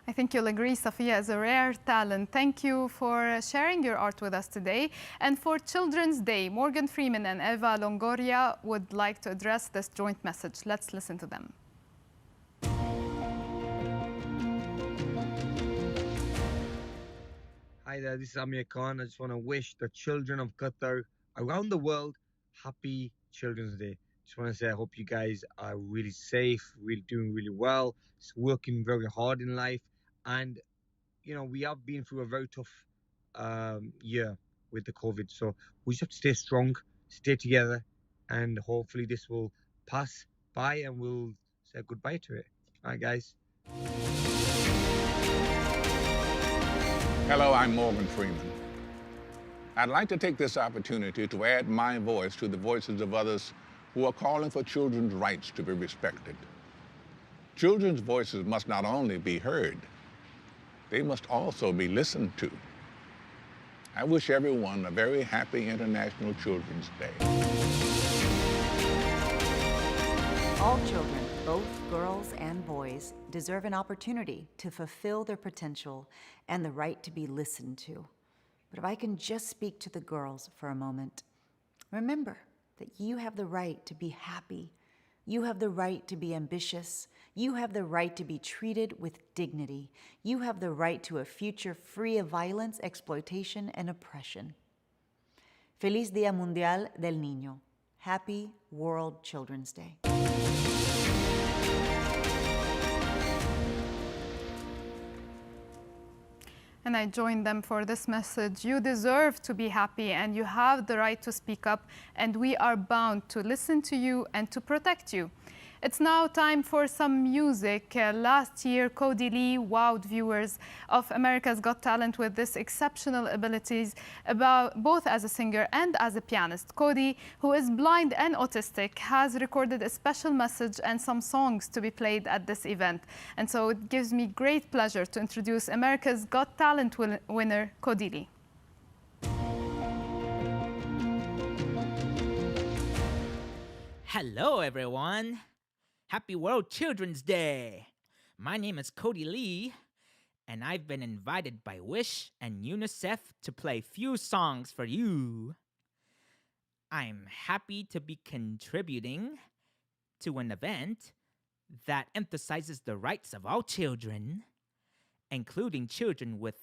I think you'll agree Safiya is a rare talent. Thank you for sharing your art with us today. And for Children's Day, Morgan Freeman and Eva Longoria would like to address this joint message. Let's listen to them. Hi there, this is Amir Khan. I just want to wish the children of Qatar around the world happy Children's Day. Just want to say I hope you guys are really safe, really doing really well, working very hard in life. And, you know, we have been through a very tough year with the COVID. So we just have to stay strong, stay together, and hopefully this will pass by and we'll say goodbye to it. All right, guys. Hello, I'm Morgan Freeman. I'd like to take this opportunity to add my voice to the voices of others who are calling for children's rights to be respected. Children's voices must not only be heard, they must also be listened to. I wish everyone a very happy International Children's Day. All children, both girls and boys, deserve an opportunity to fulfill their potential and the right to be listened to. But if I can just speak to the girls for a moment, remember that you have the right to be happy. You have the right to be ambitious. You have the right to be treated with dignity. You have the right to a future free of violence, exploitation, and oppression. Feliz Día Mundial del Niño. Happy World Children's Day. And I join them for this message. You deserve to be happy and you have the right to speak up, and we are bound to listen to you and to protect you. It's now time for some music. Last year, Cody Lee wowed viewers of America's Got Talent with this exceptional abilities, both as a singer and as a pianist. Cody, who is blind and autistic, has recorded a special message and some songs to be played at this event. And so it gives me great pleasure to introduce America's Got Talent winner, Cody Lee. Hello, everyone. Happy World Children's Day! My name is Cody Lee, and I've been invited by Wish and UNICEF to play few songs for you. I'm happy to be contributing to an event that emphasizes the rights of all children, including children with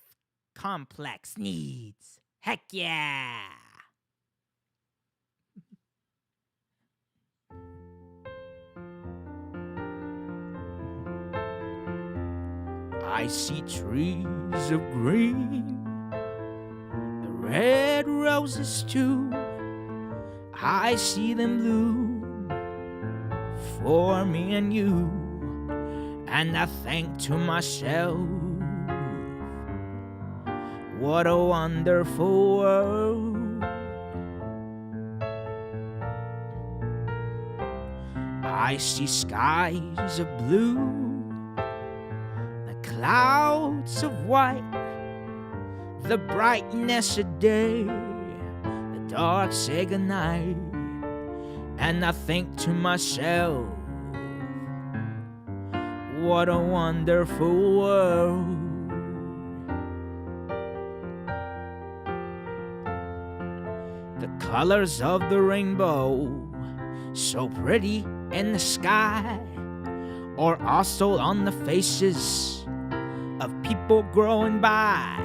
complex needs. Heck yeah! I see trees of green, the red roses too. I see them bloom for me and you, and I think to myself, what a wonderful world. I see skies of blue, clouds of white, the brightness of day, the dark say goodnight, and I think to myself, what a wonderful world. The colors of the rainbow, so pretty in the sky, or also on the faces of people growing by.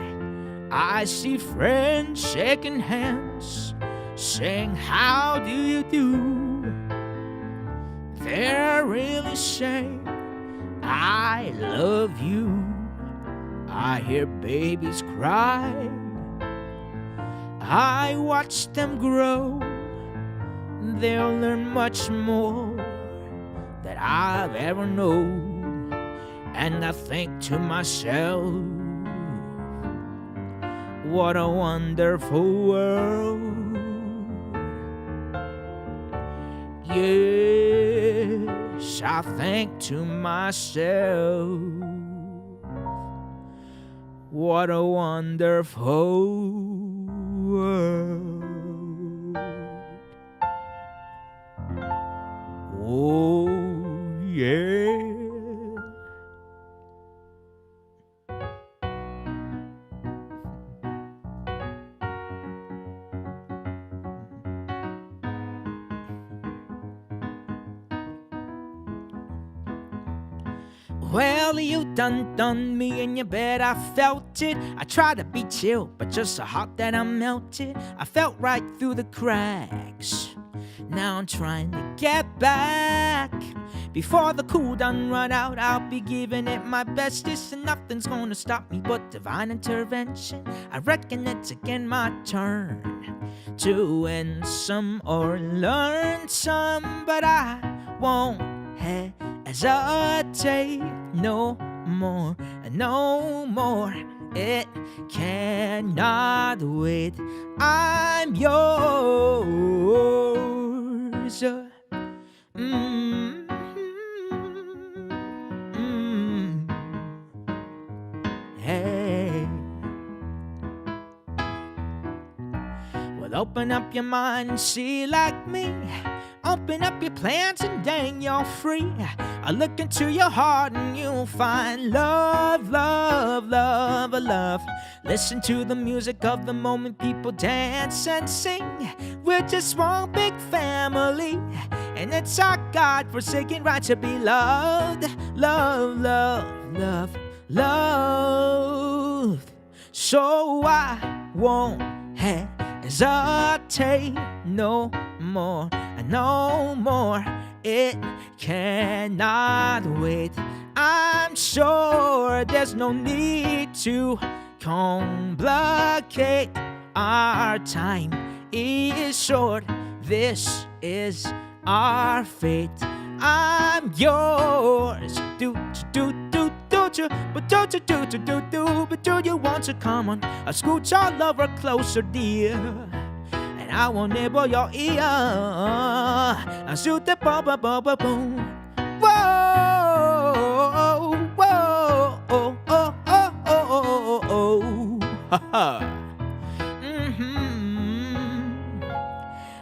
I see friends shaking hands, saying, how do you do? They're really saying, I love you. I hear babies cry, I watch them grow. They'll learn much more than I've ever known. And I think to myself, what a wonderful world. Yes, I think to myself, what a wonderful world. Oh, yeah. Well, you done me and you bet I felt it. I tried to be chill, but just so hot that I melted. I felt right through the cracks. Now I'm trying to get back. Before the cool done run out, I'll be giving it my bestest, and nothing's gonna stop me but divine intervention. I reckon it's again my turn to win some or learn some, but I won't hesitate no more, no more. It cannot wait. I'm yours. Hey. Well, open up your mind and see like me. Open up your plans and dang, you're free. I look into your heart and you'll find love, love, love, love. Listen to the music of the moment, people dance and sing. We're just one big family, and it's our God-forsaken right to be loved, love, love, love, loved. So I won't hesitate no more, no more. It cannot wait. I'm sure there's no need to complicate. Our time is short. This is our fate. I'm yours. Do do do do do, but do you want to come on? I scooch all over closer, dear, and I will nibble your ear. I shoot the boom, boom, boom, boom. Whoa, whoa, oh, oh, oh, oh, oh, ha ha.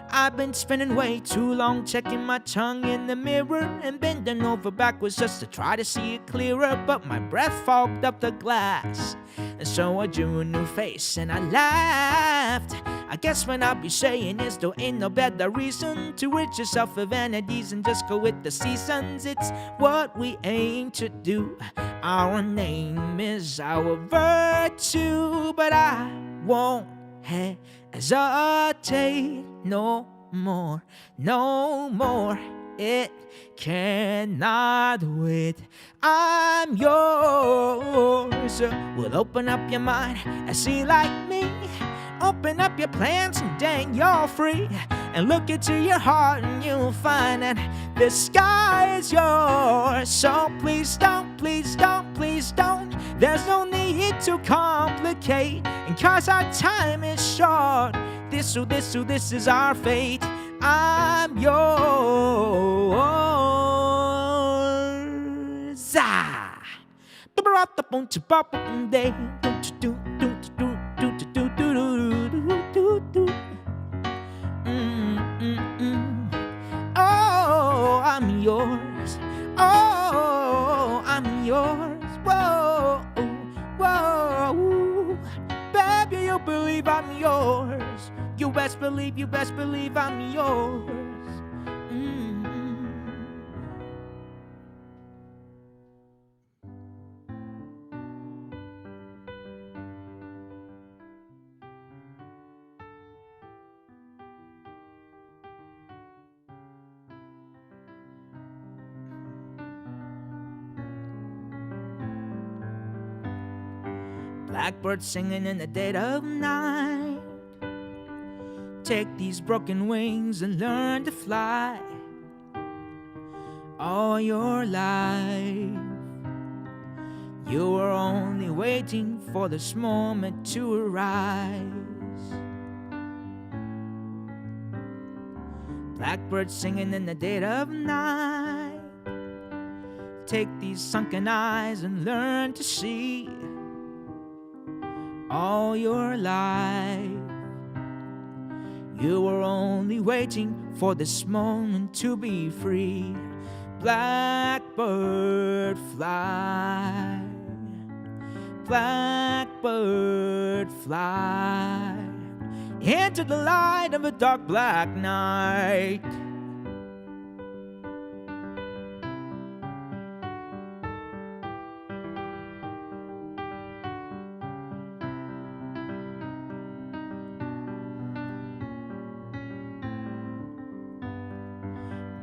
I've been spending way too long checking my tongue in the mirror and bending over backwards just to try to see it clearer, but my breath fogged up the glass, and so I drew a new face and I laughed. I guess what I'll be saying is there ain't no better reason to rid yourself of vanities and just go with the seasons. It's what we aim to do. Our name is our virtue, but I won't hesitate no more, no more. It cannot wait. I'm yours. Well, open up your mind and see like me. Open up your plans and dang, you're free. And look into your heart and you'll find that the sky is yours. So please don't, please don't, please don't. There's no need to complicate. And cause our time is short, this is our fate. I'm yours. Ah. Oh, I'm yours. Oh, I'm yours. Whoa, whoa. Baby, you believe I'm yours. You best believe I'm yours. Blackbird singing in the dead of night. Take these broken wings and learn to fly. All your life you were only waiting for this moment to arise. Blackbird singing in the dead of night. Take these sunken eyes and learn to see. All your life you were only waiting for this moment to be free. Blackbird fly, blackbird fly into the light of a dark black night.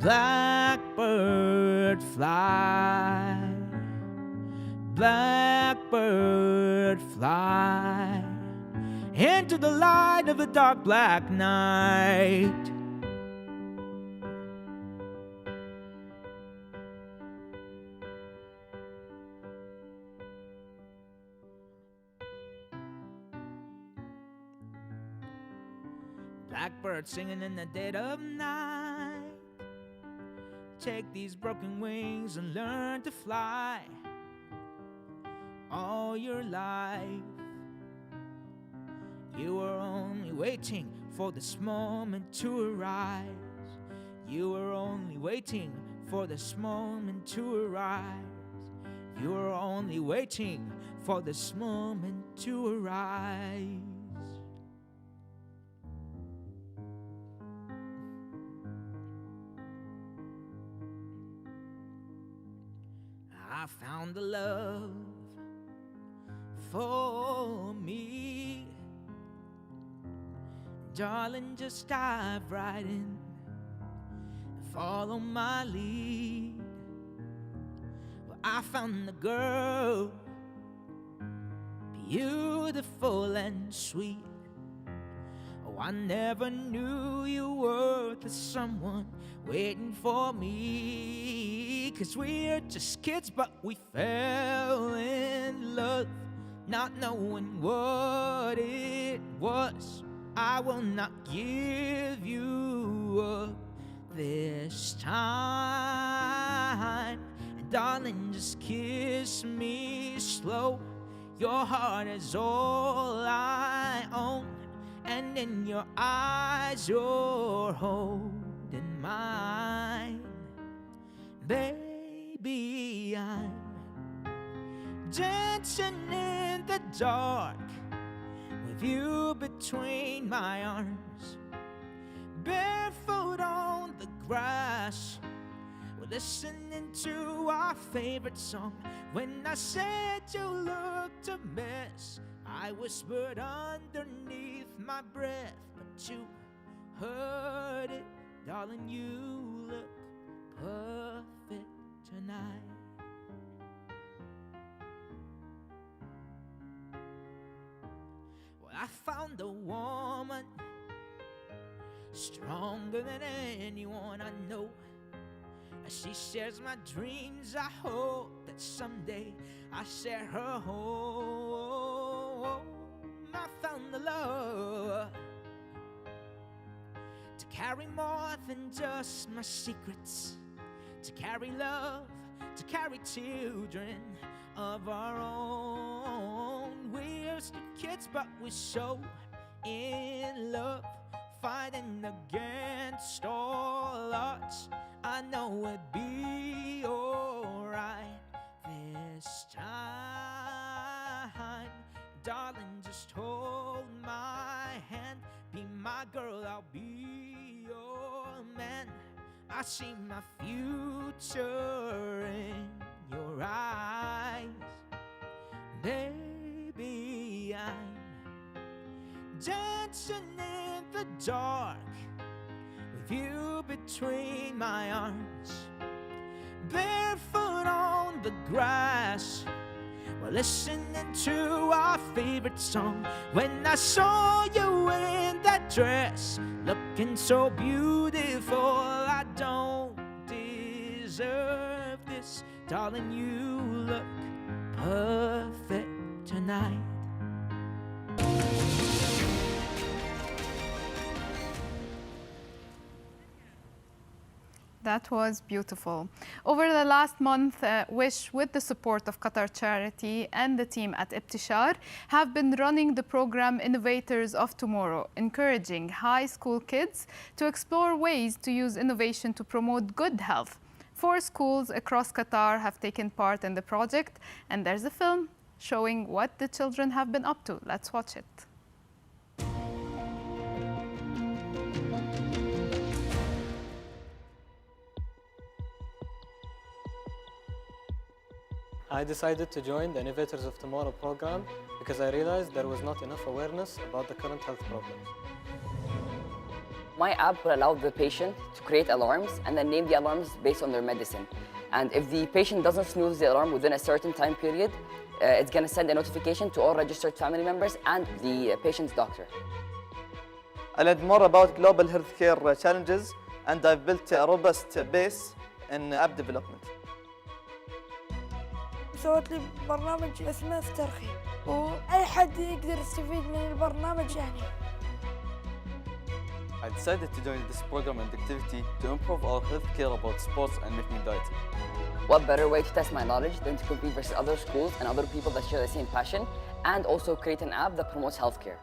Blackbird fly, blackbird fly into the light of the dark black night. Blackbird singing in the dead of night. Take these broken wings and learn to fly. All your life you were only waiting for this moment to arise. You were only waiting for this moment to arise. You were only waiting for this moment to arise. I found the love for me. Darling, just dive right in. Follow my lead. Well, I found the girl, beautiful and sweet. Oh, I never knew you were the someone waiting for me. 'Cause we're just kids, but we fell in love, not knowing what it was. I will not give you up this time. And darling, just kiss me slow. Your heart is all I own, and in your eyes you're holding mine. Baby, I'm dancing in the dark with you between my arms, barefoot on the grass. We're listening to our favorite song. When I said you looked a mess, I whispered underneath my breath, but you heard it. Darling, you look perfect tonight. Well, I found a woman stronger than anyone I know. She shares my dreams. I hope that someday I share her home. I found the love to carry more than just my secrets, to carry love, to carry children of our own. We're still kids, but we're so in love, fighting against all odds. I know it'd be alright this time. Darling, just hold my hand. Be my girl, I'll be your man. I see my future in your eyes. Baby, I'm dancing in the dark with you between my arms, barefoot on the grass. We're listening to our favorite song. When I saw you in that dress, looking so beautiful, I don't deserve this. Darling, you look perfect tonight. That was beautiful. Over the last month, Wish, with the support of Qatar Charity and the team at Ibtishar, have been running the program Innovators of Tomorrow, encouraging high school kids to explore ways to use innovation to promote good health. 4 schools across Qatar have taken part in the project, and there's a film showing what the children have been up to. Let's watch it. I decided to join the Innovators of Tomorrow program because I realized there was not enough awareness about the current health problems. My app will allow the patient to create alarms and then name the alarms based on their medicine. And if the patient doesn't snooze the alarm within a certain time period, it's going to send a notification to all registered family members and the patient's doctor. I learned more about global healthcare challenges, and I've built a robust base in app development. سويت لي برنامج اسمه استرخي وأي حد يقدر يستفيد من البرنامج يعني. I decided to join this program and activity to improve our healthcare about sports and making diet. What better way to test my knowledge than to compete versus other schools and other people that share the same passion, and also create an app that promotes healthcare.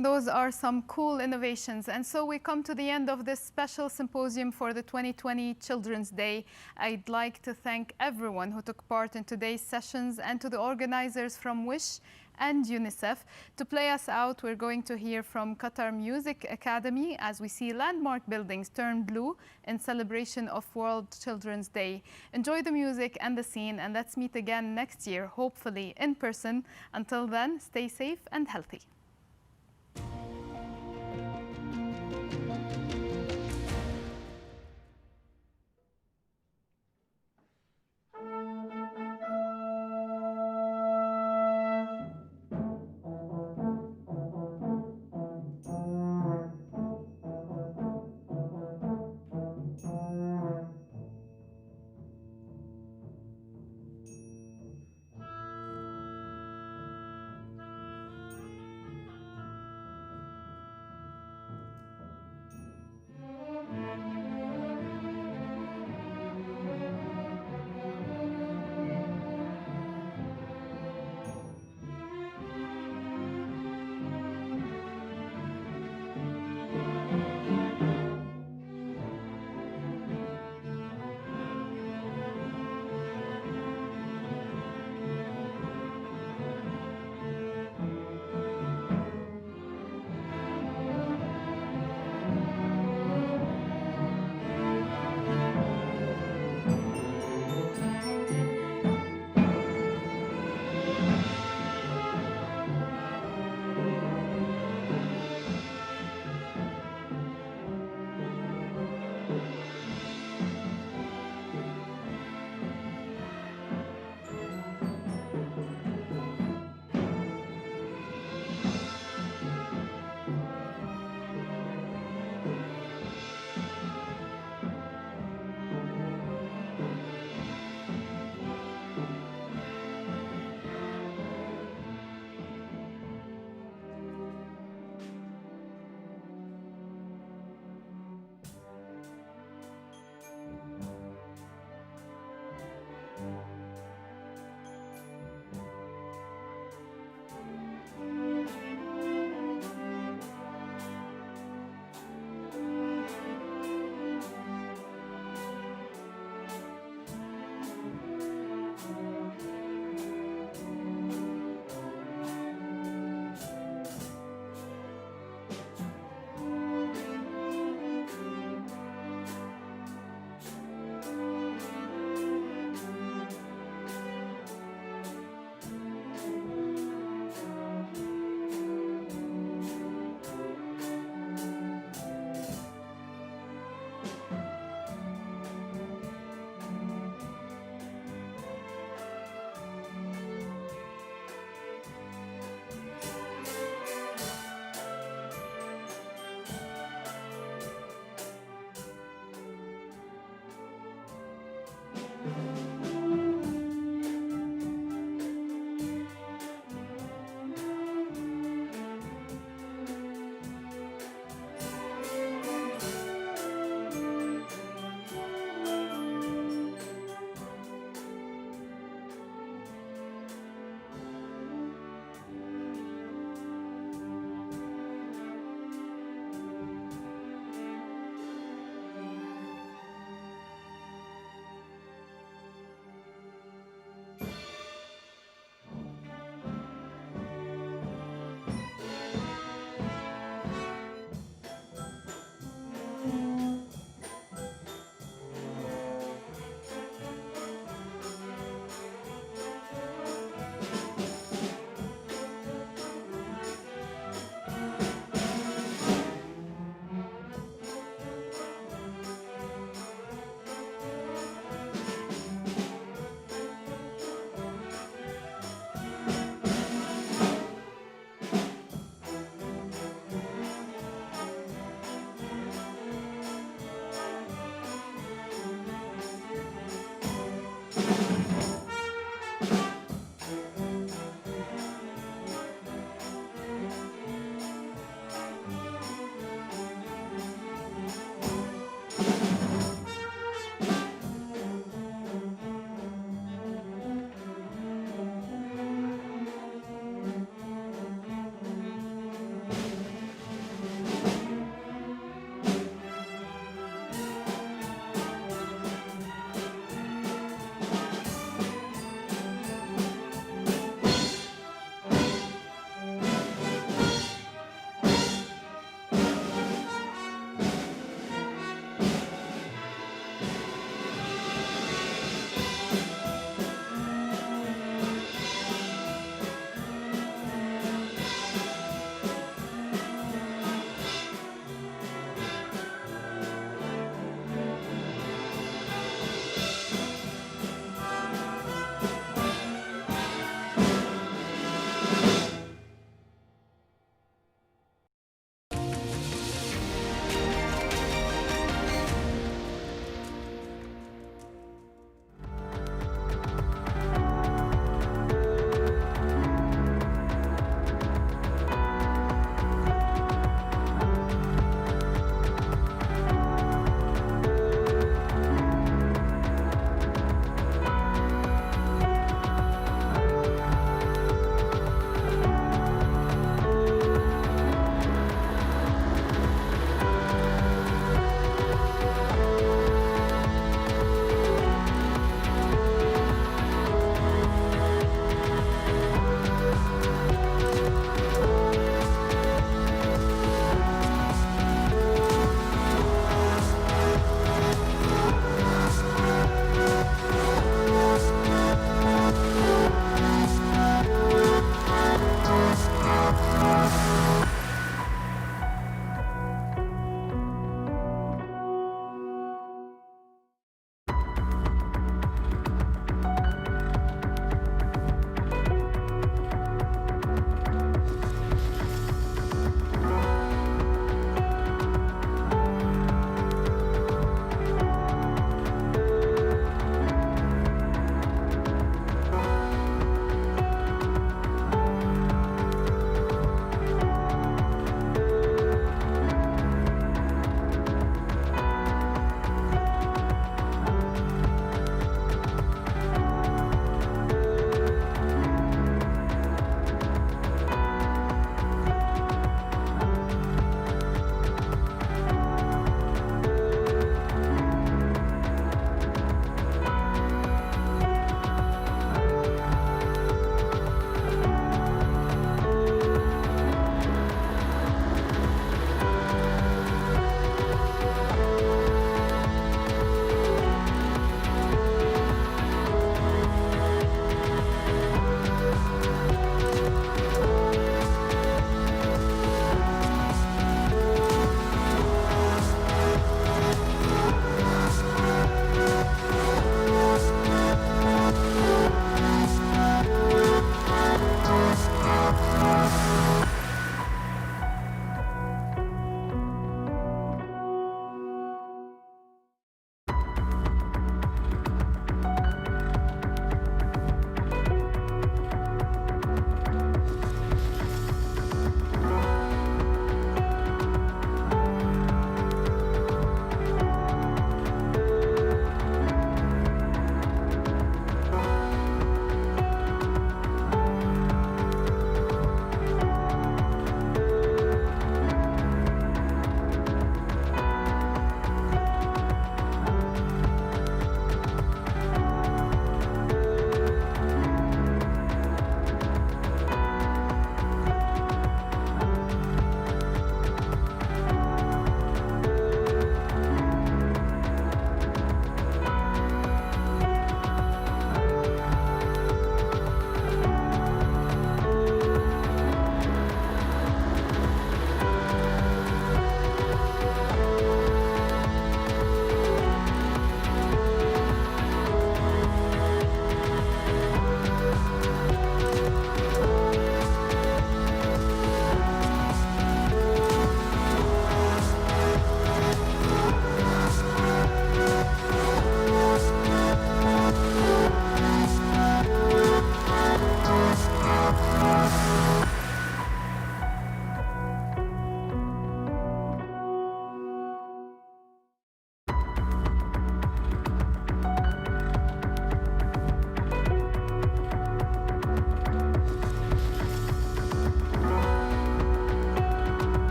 Those are some cool innovations. And so we come to the end of this special symposium for the 2020 Children's Day. I'd like to thank everyone who took part in today's sessions and to the organizers from WISH and UNICEF. To play us out, we're going to hear from Qatar Music Academy as we see landmark buildings turn blue in celebration of World Children's Day. Enjoy the music and the scene, and let's meet again next year, hopefully in person. Until then, stay safe and healthy. Thank you.